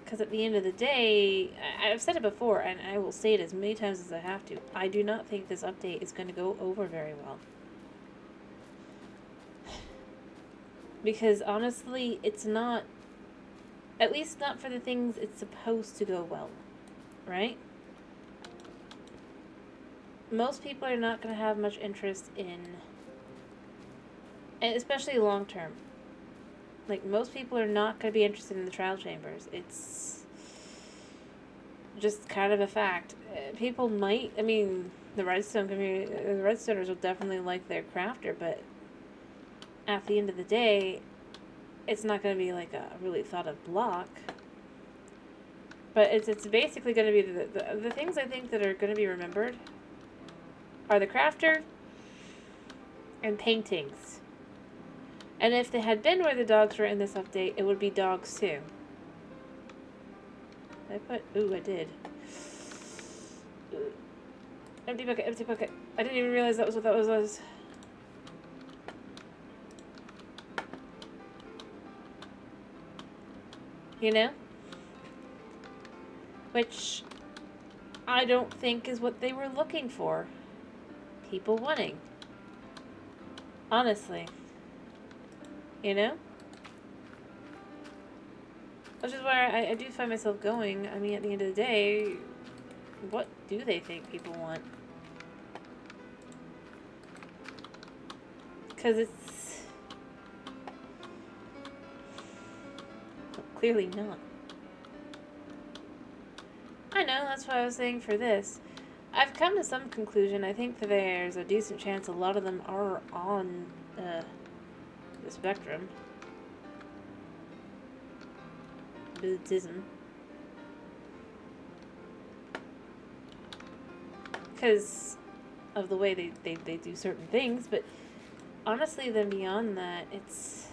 Because at the end of the day, I've said it before, and I will say it as many times as I have to, I do not think this update is going to go over very well. Because honestly, it's not, at least not for the things it's supposed to go well, right? Most people are not going to have much interest in, and especially long term. Like, most people are not going to be interested in the trial chambers. It's just kind of a fact. People might, I mean, the Redstone community, the Redstoners will definitely like their crafter, but at the end of the day, it's not going to be like a really thought of block. But it's basically going to be the things I think that are going to be remembered are the crafter and paintings. And if they had been where the dogs were in this update, it would be dogs too. Did I put, ooh, I did. Empty bucket, empty bucket. I didn't even realize that was what that was. You know? Which I don't think is what they were looking for. People wanting. Honestly. You know? Which is where I do find myself going. I mean, at the end of the day, what do they think people want? Because it's clearly not. I know, that's what I was saying for this. I've come to some conclusion. I think that there's a decent chance a lot of them are on the spectrum. Autism. Because of the way they do certain things, but honestly, then beyond that, it's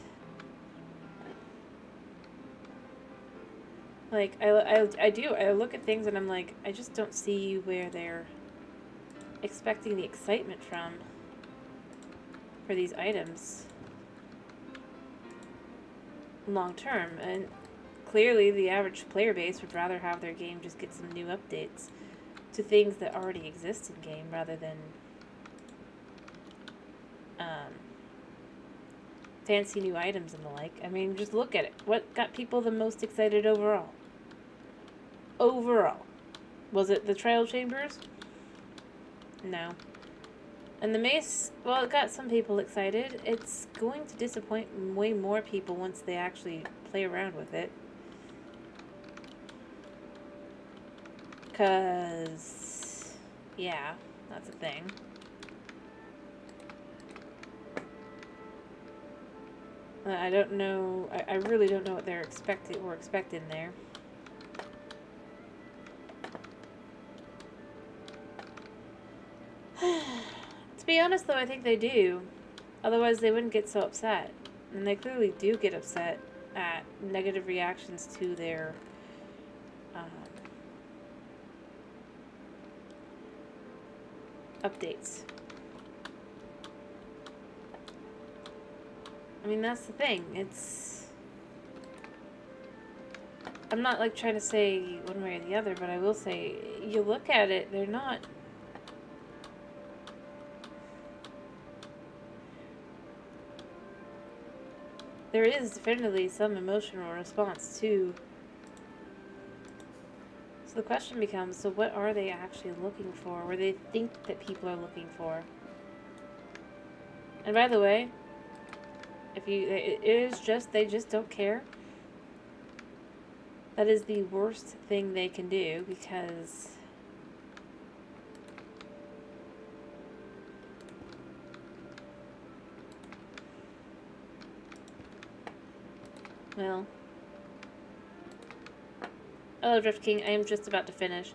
like, I look at things and I'm like, I just don't see where they're expecting the excitement from for these items long term. And clearly the average player base would rather have their game just get some new updates to things that already exist in game rather than fancy new items and the like. I mean, just look at it. What got people the most excited overall? Was it the trial chambers? No. And the mace, well, it got some people excited. It's going to disappoint way more people once they actually play around with it. Because, yeah, that's a thing. I don't know, I really don't know what they're expecting there. To be honest, though, I think they do. Otherwise, they wouldn't get so upset. And they clearly do get upset at negative reactions to their updates. I mean, that's the thing. I'm not, like, trying to say one way or the other, but I will say, you look at it, they're not... There is definitely some emotional response to... So the question becomes, so what are they actually looking for? What do they think that people are looking for? And by the way, it is just, they just don't care. That is the worst thing they can do, because well, Hello, Drift King. I am just about to finish.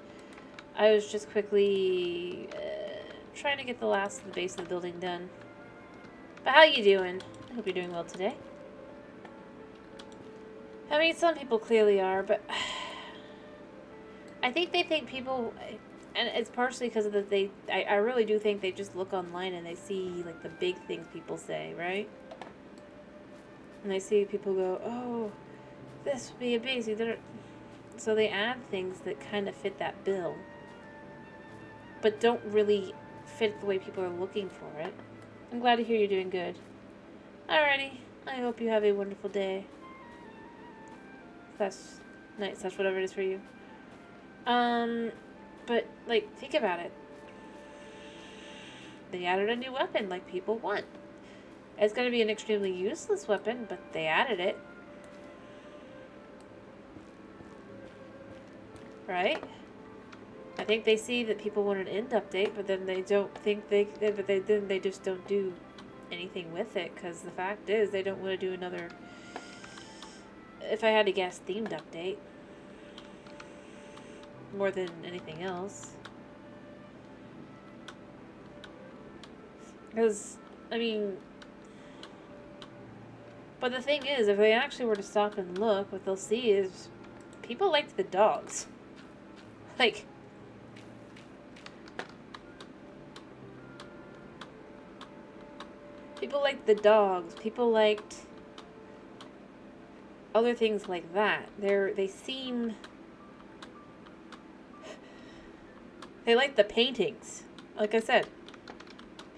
I was just quickly trying to get the last of the base of the building done. But how you doing? I hope you're doing well today. I mean, some people clearly are, but I think they think people, and it's partially because of the I really do think they just look online and they see like the big things people say, right? And they see people go, oh, this would be amazing. So they add things that kind of fit that bill, but don't really fit the way people are looking for it. I'm glad to hear you're doing good. Alrighty, I hope you have a wonderful day. That's night, slash whatever it is for you. But, like, think about it. They added a new weapon like people want. It's going to be an extremely useless weapon, but they added it. Right? I think they see that people want an end update, but then they don't think they just don't do anything with it, because the fact is they don't want to do another, if I had to guess, themed update. More than anything else. Because, I mean, but the thing is, if they actually were to stop and look, what they'll see is people liked the dogs. Like, people liked the dogs. People liked other things like that. They seem... They like the paintings. Like I said,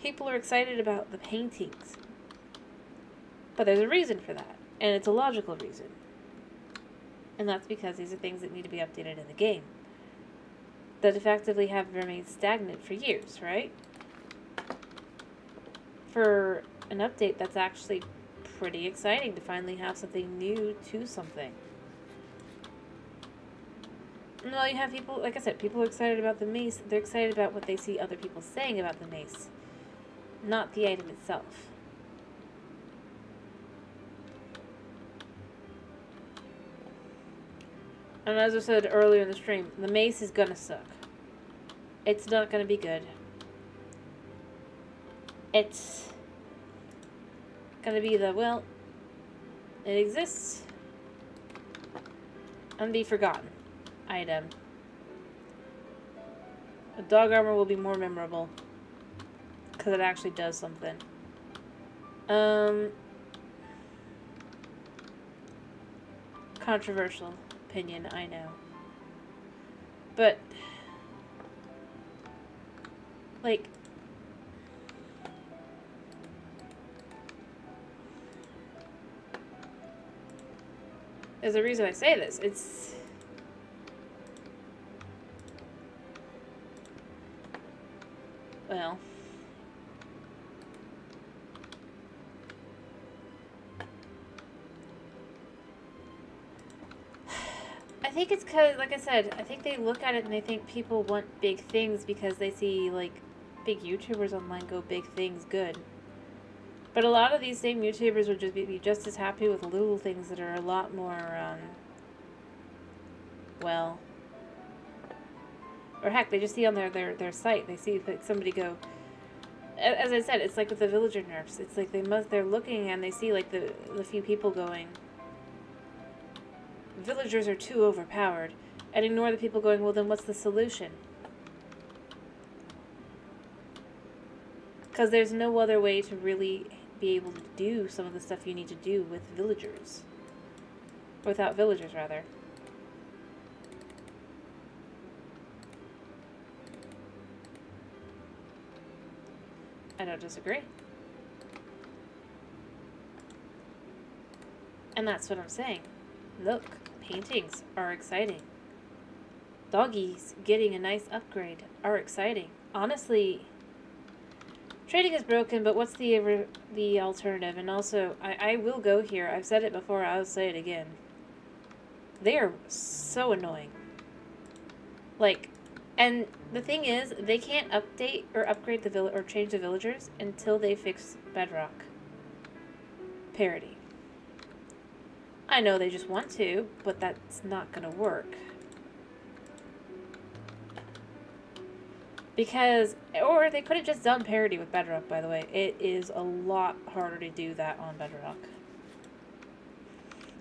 people are excited about the paintings. But there's a reason for that. And it's a logical reason. And that's because these are things that need to be updated in the game. That effectively have remained stagnant for years, right? For an update, that's actually pretty exciting to finally have something new to something. Well, you have people, like I said, people are excited about the mace. They're excited about what they see other people saying about the mace, not the item itself. And as I said earlier in the stream, the mace is gonna suck. It's not gonna be good. It's gonna be the, well, it exists and be forgotten item. The dog armor will be more memorable because it actually does something. Controversial opinion, I know. But, like, there's a reason I say this. It's... Well... I think it's because, like I said, I think they look at it and they think people want big things because they see, like, big YouTubers online go big things good. But a lot of these same YouTubers would just be just as happy with little things that are a lot more, well... Or heck, they just see on their site, they see like somebody go... As I said, it's like with the villager nerfs. It's like they're looking and they see like the few people going... Villagers are too overpowered, and ignore the people going, well then what's the solution? Because there's no other way to really be able to do some of the stuff you need to do with villagers. Without villagers, rather. I don't disagree. And that's what I'm saying. Look. Paintings are exciting. Doggies getting a nice upgrade are exciting. Honestly, trading is broken, but what's the alternative? And also, I will go here. I've said it before, I'll say it again. They are so annoying. Like, and the thing is, they can't update or upgrade the or change the villagers until they fix Bedrock parity. I know they just want to, but that's not going to work. Because, or they could have just done parity with Bedrock, by the way. It is a lot harder to do that on Bedrock.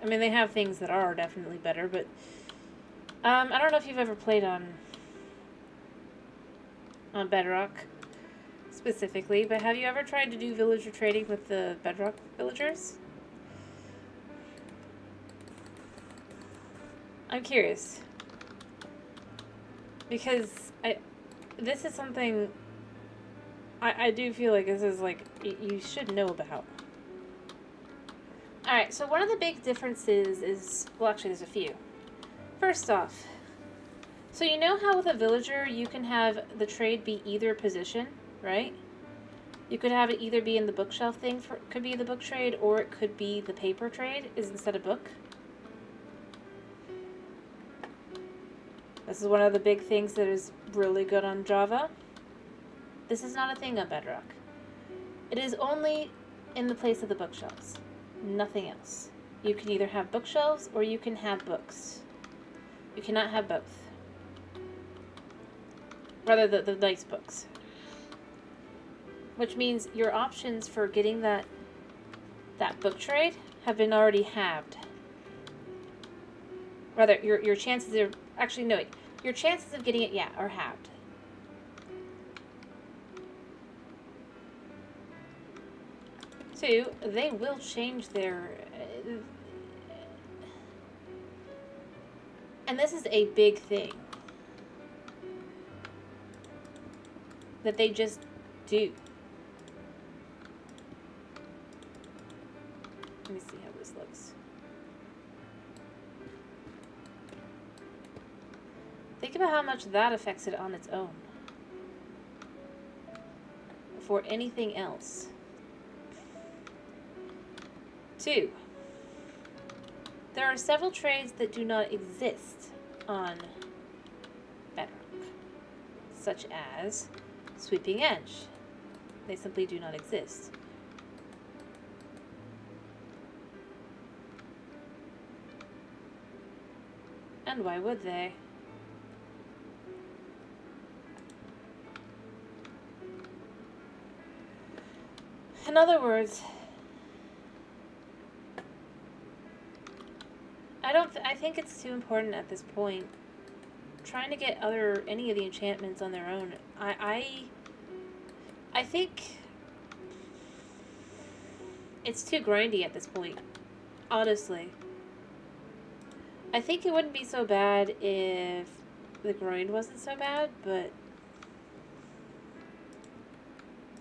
I mean, they have things that are definitely better, but I don't know if you've ever played on Bedrock specifically, but have you ever tried to do villager trading with the Bedrock villagers? I'm curious. Because this is something I do feel like this is like you should know about. Alright, so one of the big differences is, well, actually there's a few. First off, so you know how with a villager you can have the trade be either position, right? You could have it either be in the bookshelf thing, could be the book trade, or it could be the paper trade is instead of book. This is one of the big things that is really good on Java. This is not a thing on Bedrock. It is only in the place of the bookshelves. Nothing else. You can either have bookshelves or you can have books. You cannot have both. Rather, the nice books. Which means your options for getting that book trade have been already halved. Rather, your chances are... Actually, no, wait. Your chances of getting it, yeah, are halved. Two, they will change their... and this is a big thing. That they just do. Let me see how this looks. Think about how much that affects it on its own. For anything else. Two, there are several trades that do not exist on Bedrock, such as Sweeping Edge. They simply do not exist. And why would they? In other words, I think it's too important at this point. Trying to get any of the enchantments on their own. I think it's too grindy at this point. Honestly. I think it wouldn't be so bad if the grind wasn't so bad, but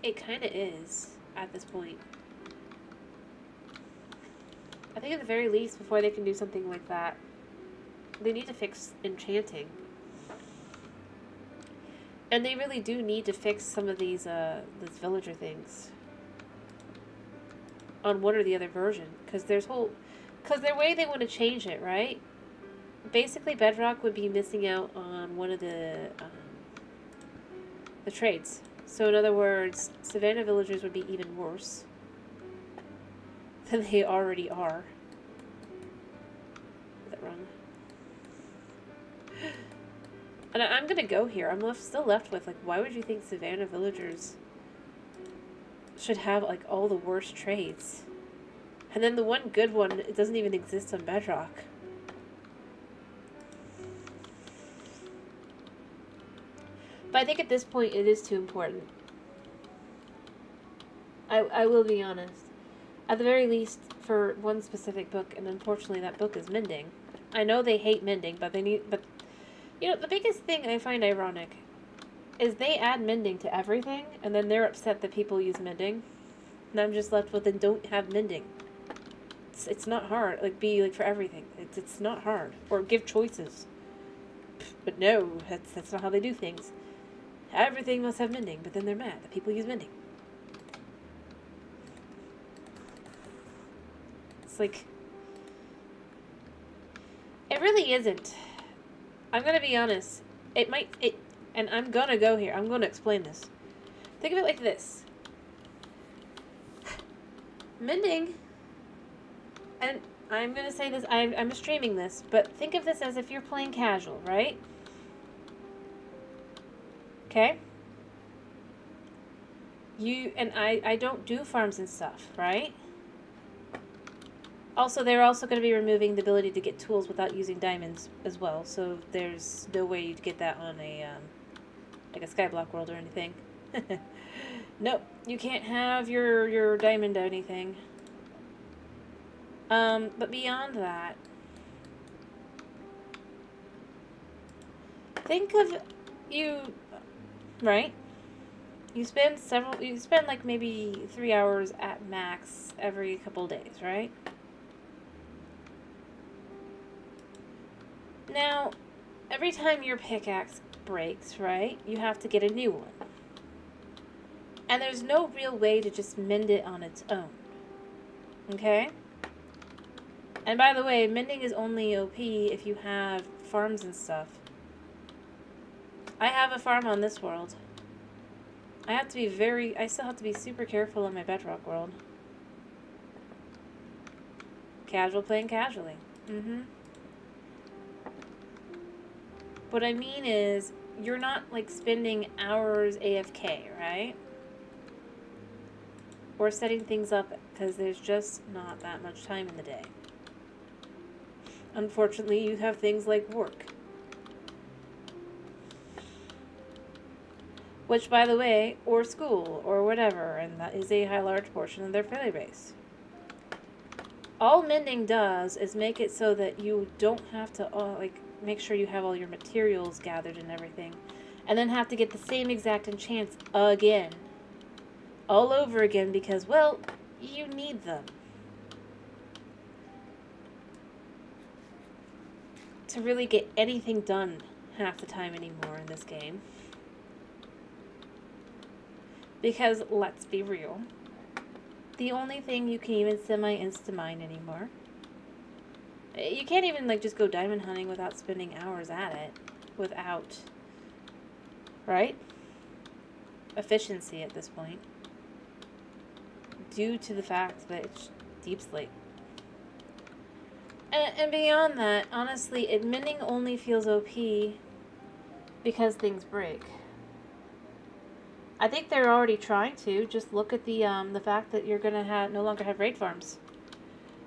it kind of is at this point. I think at the very least, before they can do something like that, they need to fix enchanting. And they really do need to fix some of these villager things on one or the other version, because their way they want to change it, right? Basically, Bedrock would be missing out on one of the trades. So in other words, Savannah villagers would be even worse than they already are. Is that wrong? And I'm gonna go here. I'm still left with, like, why would you think Savannah villagers should have, like, all the worst trades? And then the one good one, it doesn't even exist on Bedrock. But I think at this point it is too important. I will be honest. At the very least, for one specific book, and unfortunately that book is mending. I know they hate mending, but you know, the biggest thing I find ironic is they add mending to everything, and then they're upset that people use mending. And I'm just left with, then don't have mending. It's not hard. Like, for everything. It's not hard. Or give choices. But no, that's not how they do things. Everything must have mending, but then they're mad that people use mending. It's like... It really isn't. I'm gonna be honest. And I'm gonna go here. I'm gonna explain this. Think of it like this. Mending, and I'm gonna say this, I'm streaming this, but think of this as if you're playing casual, right? Okay? I don't do farms and stuff, right? Also, they're also going to be removing the ability to get tools without using diamonds as well. So there's no way you'd get that on a like a Skyblock world or anything. Nope, you can't have your diamond or anything. But beyond that, think of you, right? You spend like maybe 3 hours at max every couple days, right? Now, every time your pickaxe breaks, right, you have to get a new one. And there's no real way to just mend it on its own. Okay? And by the way, mending is only OP if you have farms and stuff. I have a farm on this world. I still have to be super careful in my Bedrock world. Casual playing casually. What I mean is, you're not like spending hours AFK, right? Or setting things up because there's just not that much time in the day. Unfortunately, you have things like work. Which, by the way, or school, or whatever, and that is a large portion of their failure base. All mending does is make it so that you don't have to, make sure you have all your materials gathered and everything, and then have to get the same exact enchants again. All over again because, well, you need them. To really get anything done half the time anymore in this game. Because, let's be real, the only thing you can even semi-insta-mine anymore, you can't even, like, just go diamond hunting without spending hours at it. Without, right? Efficiency at this point. Due to the fact that it's deep slate. And beyond that, honestly, mending only feels OP because things break. I think they're already trying to. Just look at the fact that you're gonna no longer have raid farms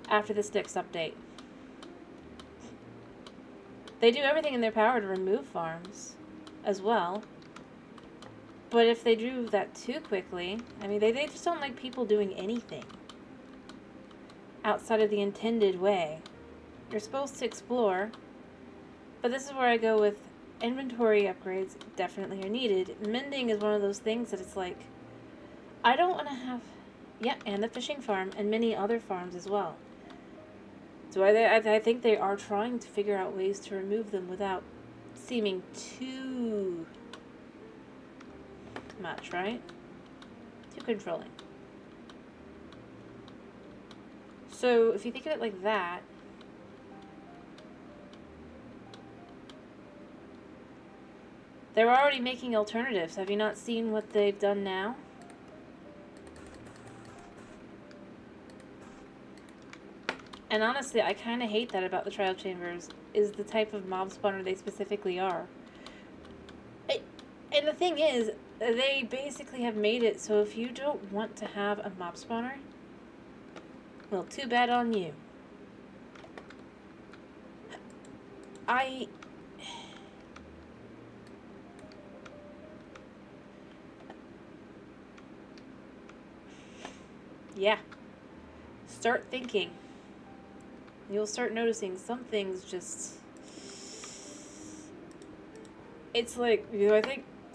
after this next update. They do everything in their power to remove farms as well. But if they do that too quickly, I mean, they just don't like people doing anything outside of the intended way. You're supposed to explore, but this is where I go with inventory upgrades definitely are needed. Mending is one of those things that it's like, I don't want to have, yeah, and the fishing farm and many other farms as well. So I think they are trying to figure out ways to remove them without seeming too much, right? Too controlling. So if you think of it like that, they're already making alternatives. Have you not seen what they've done now? And honestly, I kind of hate that about the trial chambers, is the type of mob spawner they specifically are. And the thing is, they basically have made it so if you don't want to have a mob spawner, well, too bad on you. Yeah. Start thinking. You'll start noticing some things just... It's like, you know,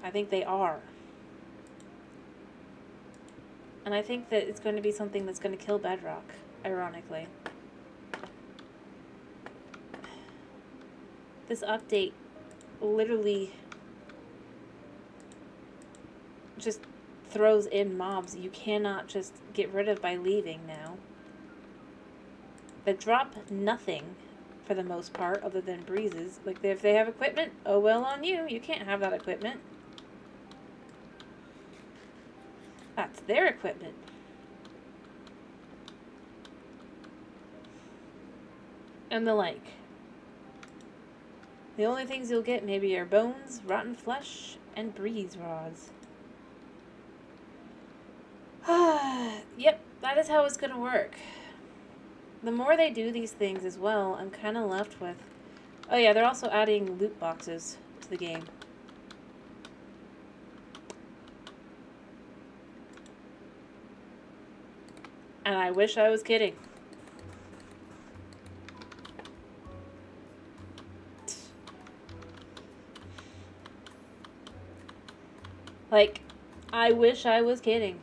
I think they are. And I think that it's going to be something that's going to kill Bedrock, ironically. This update literally just throws in mobs you cannot just get rid of by leaving now. They drop nothing for the most part other than breezes. Like, if they have equipment, oh well on you. You can't have that equipment. That's their equipment. And the like. The only things you'll get maybe are bones, rotten flesh, and breeze rods. Yep, that is how it's gonna work. The more they do these things as well, I'm kind of left with... Oh yeah, they're also adding loot boxes to the game. And I wish I was kidding. Like, I wish I was kidding.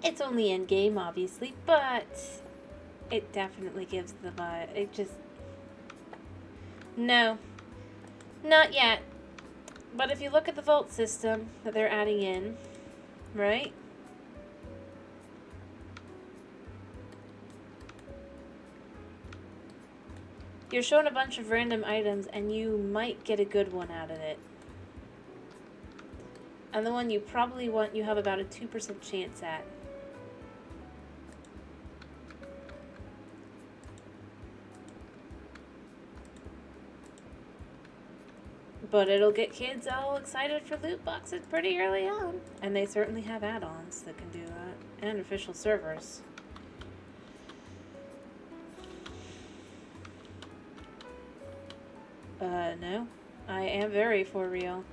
It's only in game, obviously, but it definitely gives the vibe. It just... No. Not yet. But if you look at the vault system that they're adding in, right? You're shown a bunch of random items and you might get a good one out of it. And the one you probably want, you have about a 2% chance at. But it'll get kids all excited for loot boxes pretty early on. And they certainly have add-ons that can do that. And official servers. No. I am very for real.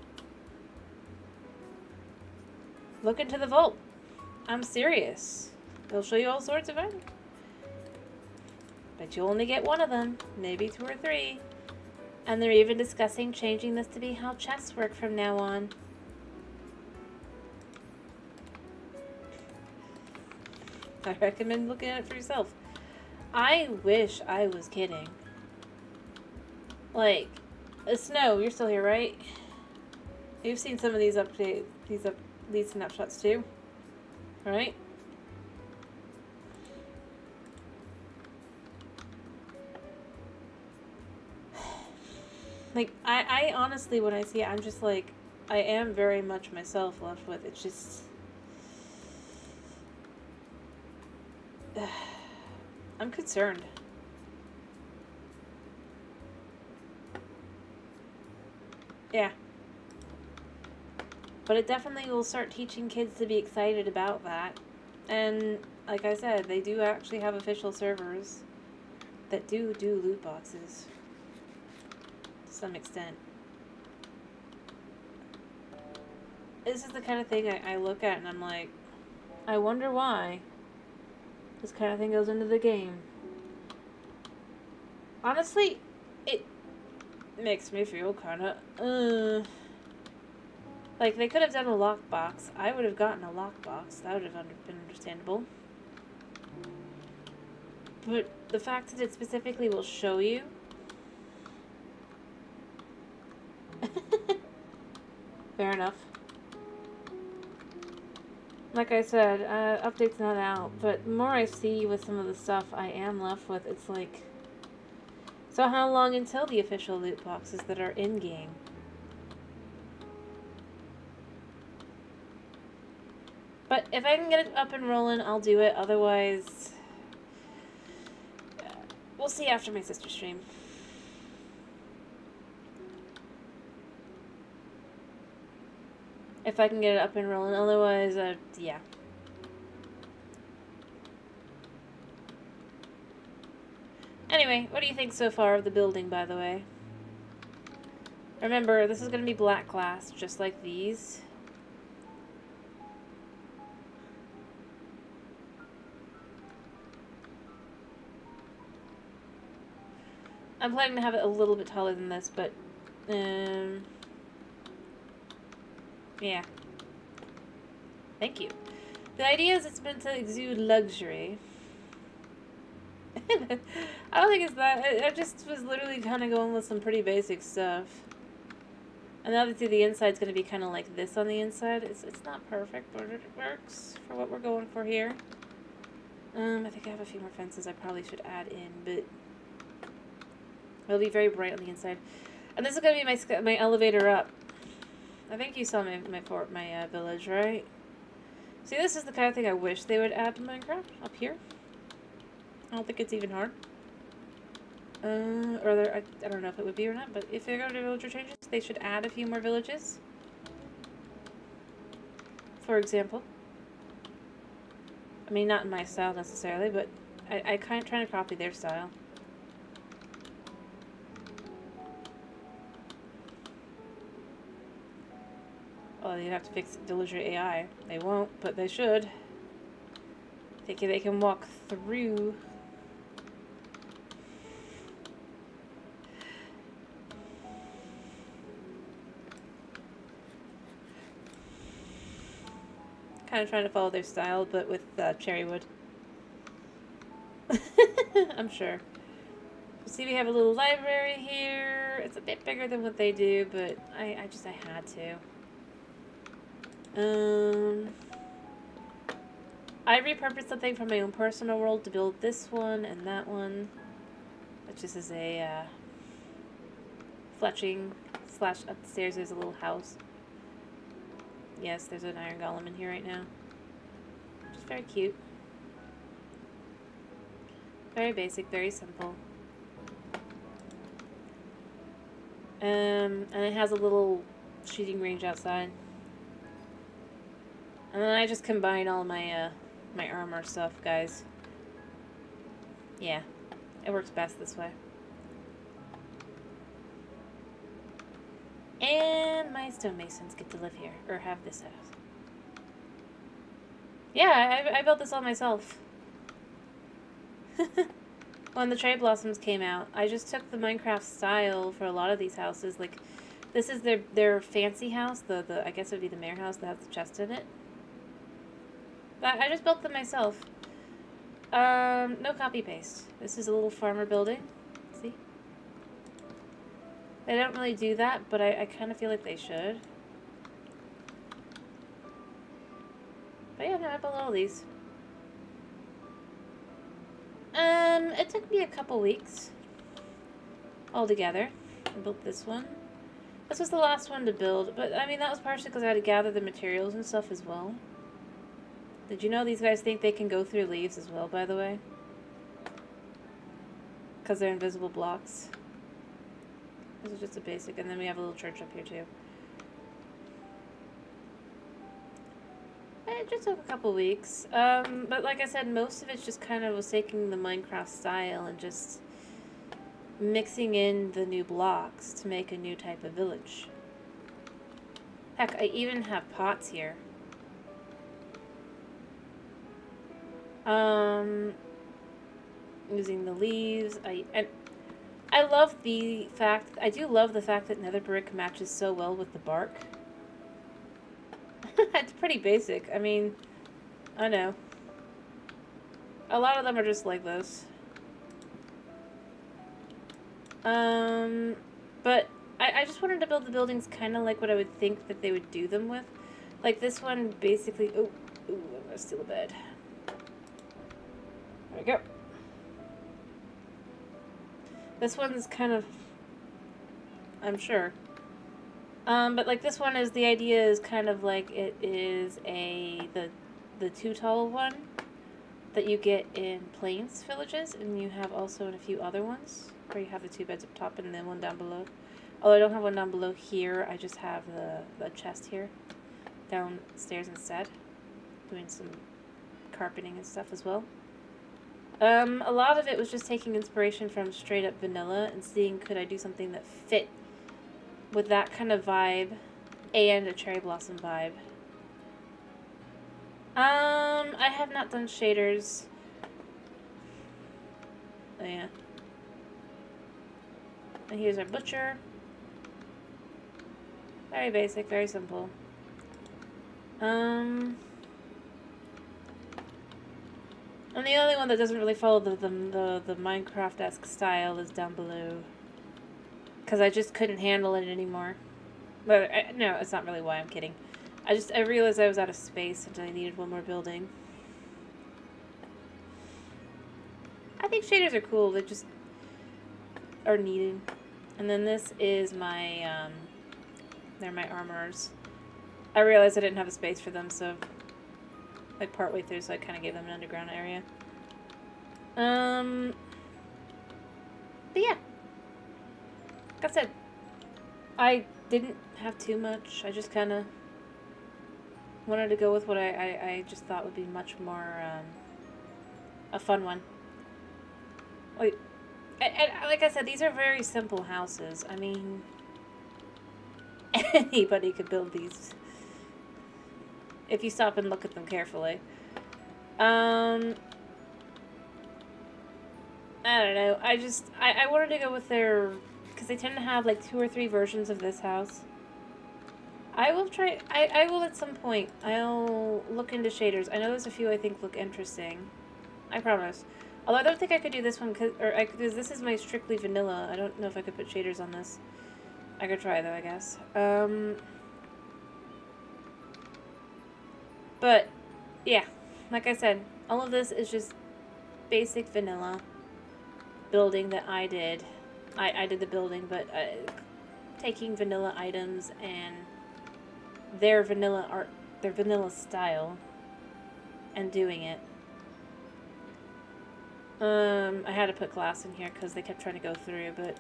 Look into the vault. I'm serious. They'll show you all sorts of items. But you only get one of them. Maybe 2 or 3. And they're even discussing changing this to be how chests work from now on. I recommend looking at it for yourself. I wish I was kidding. Like, Snow, you're still here, right? You've seen some of these updates, these snapshots too, right? Like, I honestly, when I see it, I'm just like, I am very much myself left with. It's just... I'm concerned. Yeah. But it definitely will start teaching kids to be excited about that. And, like I said, they do actually have official servers that do loot boxes. Some extent. This is the kind of thing I look at and I'm like, I wonder why this kind of thing goes into the game. Honestly, it makes me feel kind of, like, they could have done a lockbox. I would have gotten a lockbox. That would have been understandable. But the fact that it specifically will show you... Fair enough. Like I said, update's not out, but the more I see with some of the stuff I am left with, it's like... So how long until the official loot boxes that are in-game? But if I can get it up and rolling, I'll do it. Otherwise, we'll see after my sister stream. If I can get it up and rolling. Otherwise, yeah. Anyway, what do you think so far of the building, by the way? Remember, this is going to be black glass, just like these. I'm planning to have it a little bit taller than this, but, yeah. Thank you. The idea is it's meant to exude luxury. I don't think it's that. I just was literally kind of going with some pretty basic stuff. And obviously the inside's going to be kind of like this on the inside. It's not perfect, but it works for what we're going for here. I think I have a few more fences I probably should add in, but it'll be very bright on the inside. And this is going to be my elevator up. I think you saw my village, right? See, this is the kind of thing I wish they would add to Minecraft, up here. I don't think it's even hard. Or I don't know if it would be or not, but if they're going to do villager changes, they should add a few more villages. for example. I mean, not in my style necessarily, but I kind of trying to copy their style. Oh, you have to fix Delusional AI. They won't, but they should. They can walk through. Kind of trying to follow their style, but with cherry wood. I'm sure. See, we have a little library here. It's a bit bigger than what they do, but I had to. I repurposed something from my own personal world to build this one and that one. That just is a fletching / upstairs there's a little house. Yes, there's an iron golem in here right now. Just very cute. Very basic, very simple. And it has a little shooting range outside. And then I just combine all my my armor stuff, guys. Yeah, it works best this way. And my stonemasons get to live here, or have this house. Yeah, I built this all myself. When the cherry blossoms came out, I just took the Minecraft style for a lot of these houses. Like, this is their fancy house, the I guess it would be the mayor house that has the chest in it. But I just built them myself. No copy paste. This is a little farmer building. See? They don't really do that, but I kind of feel like they should. But yeah, no, I built all these. It took me a couple weeks altogether. I built this one. This was the last one to build, but I mean, that was partially because I had to gather the materials and stuff as well. Did you know these guys think they can go through leaves as well, by the way? Because they're invisible blocks. This is just a basic, and then we have a little church up here too. It just took a couple weeks. But like I said, most of it just kind of was taking the Minecraft style and just mixing in the new blocks to make a new type of village. Heck, I even have pots here. Using the leaves. I love the fact, I do love the fact that nether brick matches so well with the bark. It's pretty basic. I mean, I know. A lot of them are just like this. But I just wanted to build the buildings kind of like what I would think that they would do them with. Like this one basically, ooh, I'm gonna steal a bed. There we go. This one's kind of, I'm sure. But like this one is, the idea is kind of like it is the too tall one that you get in plains villages, and you have also in a few other ones where you have the 2 beds up top and then one down below. Although I don't have one down below here, I just have the chest here downstairs instead, doing some carpeting and stuff as well. A lot of it was just taking inspiration from straight up vanilla and seeing could I do something that fit with that kind of vibe and a cherry blossom vibe. I have not done shaders. Oh yeah. And here's our butcher. Very basic, very simple. And the only one that doesn't really follow the Minecraft-esque style is down below. Because I just couldn't handle it anymore. But, no, it's not really why, I'm kidding. I realized I was out of space and I needed one more building. I think shaders are cool, they just are needed. And then this is my, they're my armorers. I realized I didn't have a space for them, so like partway through, so I kind of gave them an underground area. But yeah, like I said, I didn't have too much. I just kind of Wanted to go with what I just thought would be much more, a fun one. Wait, like I said, these are very simple houses. I mean, anybody could build these if you stop and look at them carefully. I don't know. I wanted to go with their, because they tend to have like 2 or 3 versions of this house. I will try, I will at some point. I'll look into shaders. I know there's a few I think look interesting. I promise. Although I don't think I could do this one, because this is my strictly vanilla. I don't know if I could put shaders on this. I could try though, I guess. But, yeah. Like I said, all of this is just basic vanilla building that I did. I did the building, but taking vanilla items and their vanilla art, their vanilla style, and doing it. I had to put glass in here because they kept trying to go through, but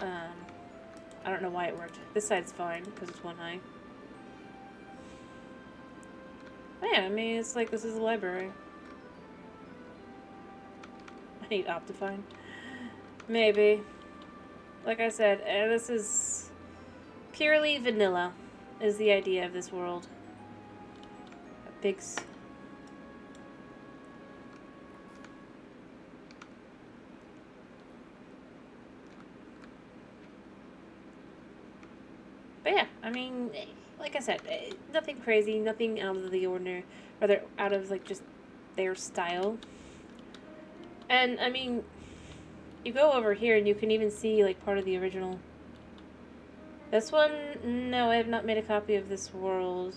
I don't know why it worked. This side's fine because it's one high. But yeah, I mean, it's like this is a library. I need Optifine. Maybe. Like I said, this is purely vanilla, is the idea of this world. A big... But yeah, I mean, like I said, nothing crazy, nothing out of the ordinary, rather out of like just their style. And I mean, you go over here and you can even see like part of the original. This one, no, I have not made a copy of this world.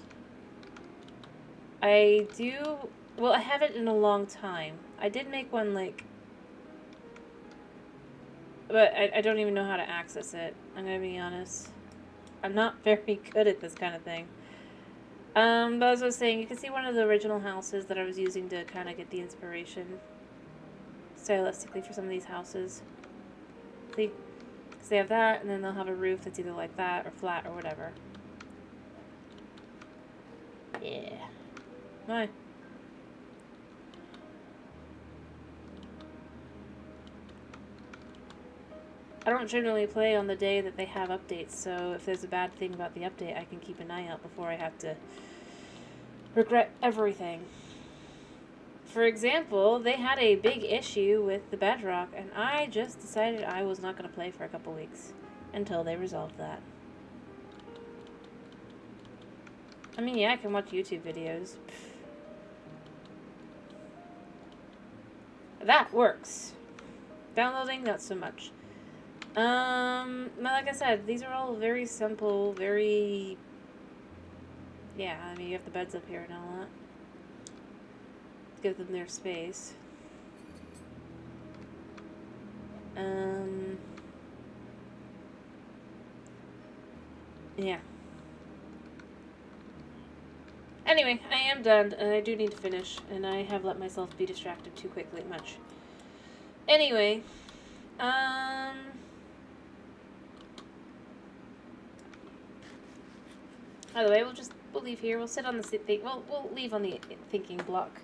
I do, well, I haven't in a long time. I did make one like, but I don't even know how to access it, I'm gonna be honest. I'm not very good at this kind of thing. But as I was saying, you can see one of the original houses that I was using to kind of get the inspiration stylistically for some of these houses. See, because they have that, and then they'll have a roof that's either like that or flat or whatever. Yeah. Why? I don't generally play on the day that they have updates, so if there's a bad thing about the update, I can keep an eye out before I have to regret everything. For example, they had a big issue with the Bedrock, and I just decided I was not going to play for a couple weeks until they resolved that. I mean, yeah, I can watch YouTube videos. That works. Downloading, not so much. Like I said, these are all very simple, very... Yeah, I mean, you have the beds up here and all that. Give them their space. Yeah. Anyway, I am done, and I do need to finish, and I have let myself be distracted too quickly much. Anyway, by the way, we'll leave here. We'll sit on the thing. We'll leave on the thinking block.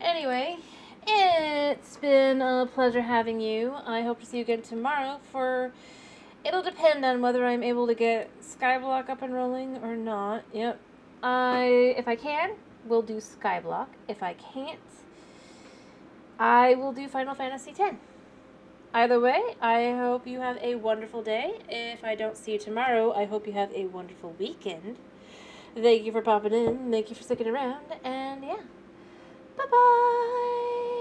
Anyway, it's been a pleasure having you. I hope to see you again tomorrow for... It'll depend on whether I'm able to get Skyblock up and rolling or not. Yep. If I can, we'll do Skyblock. If I can't, I will do Final Fantasy X. Either way, I hope you have a wonderful day. If I don't see you tomorrow, I hope you have a wonderful weekend. Thank you for popping in. Thank you for sticking around. And yeah, bye-bye.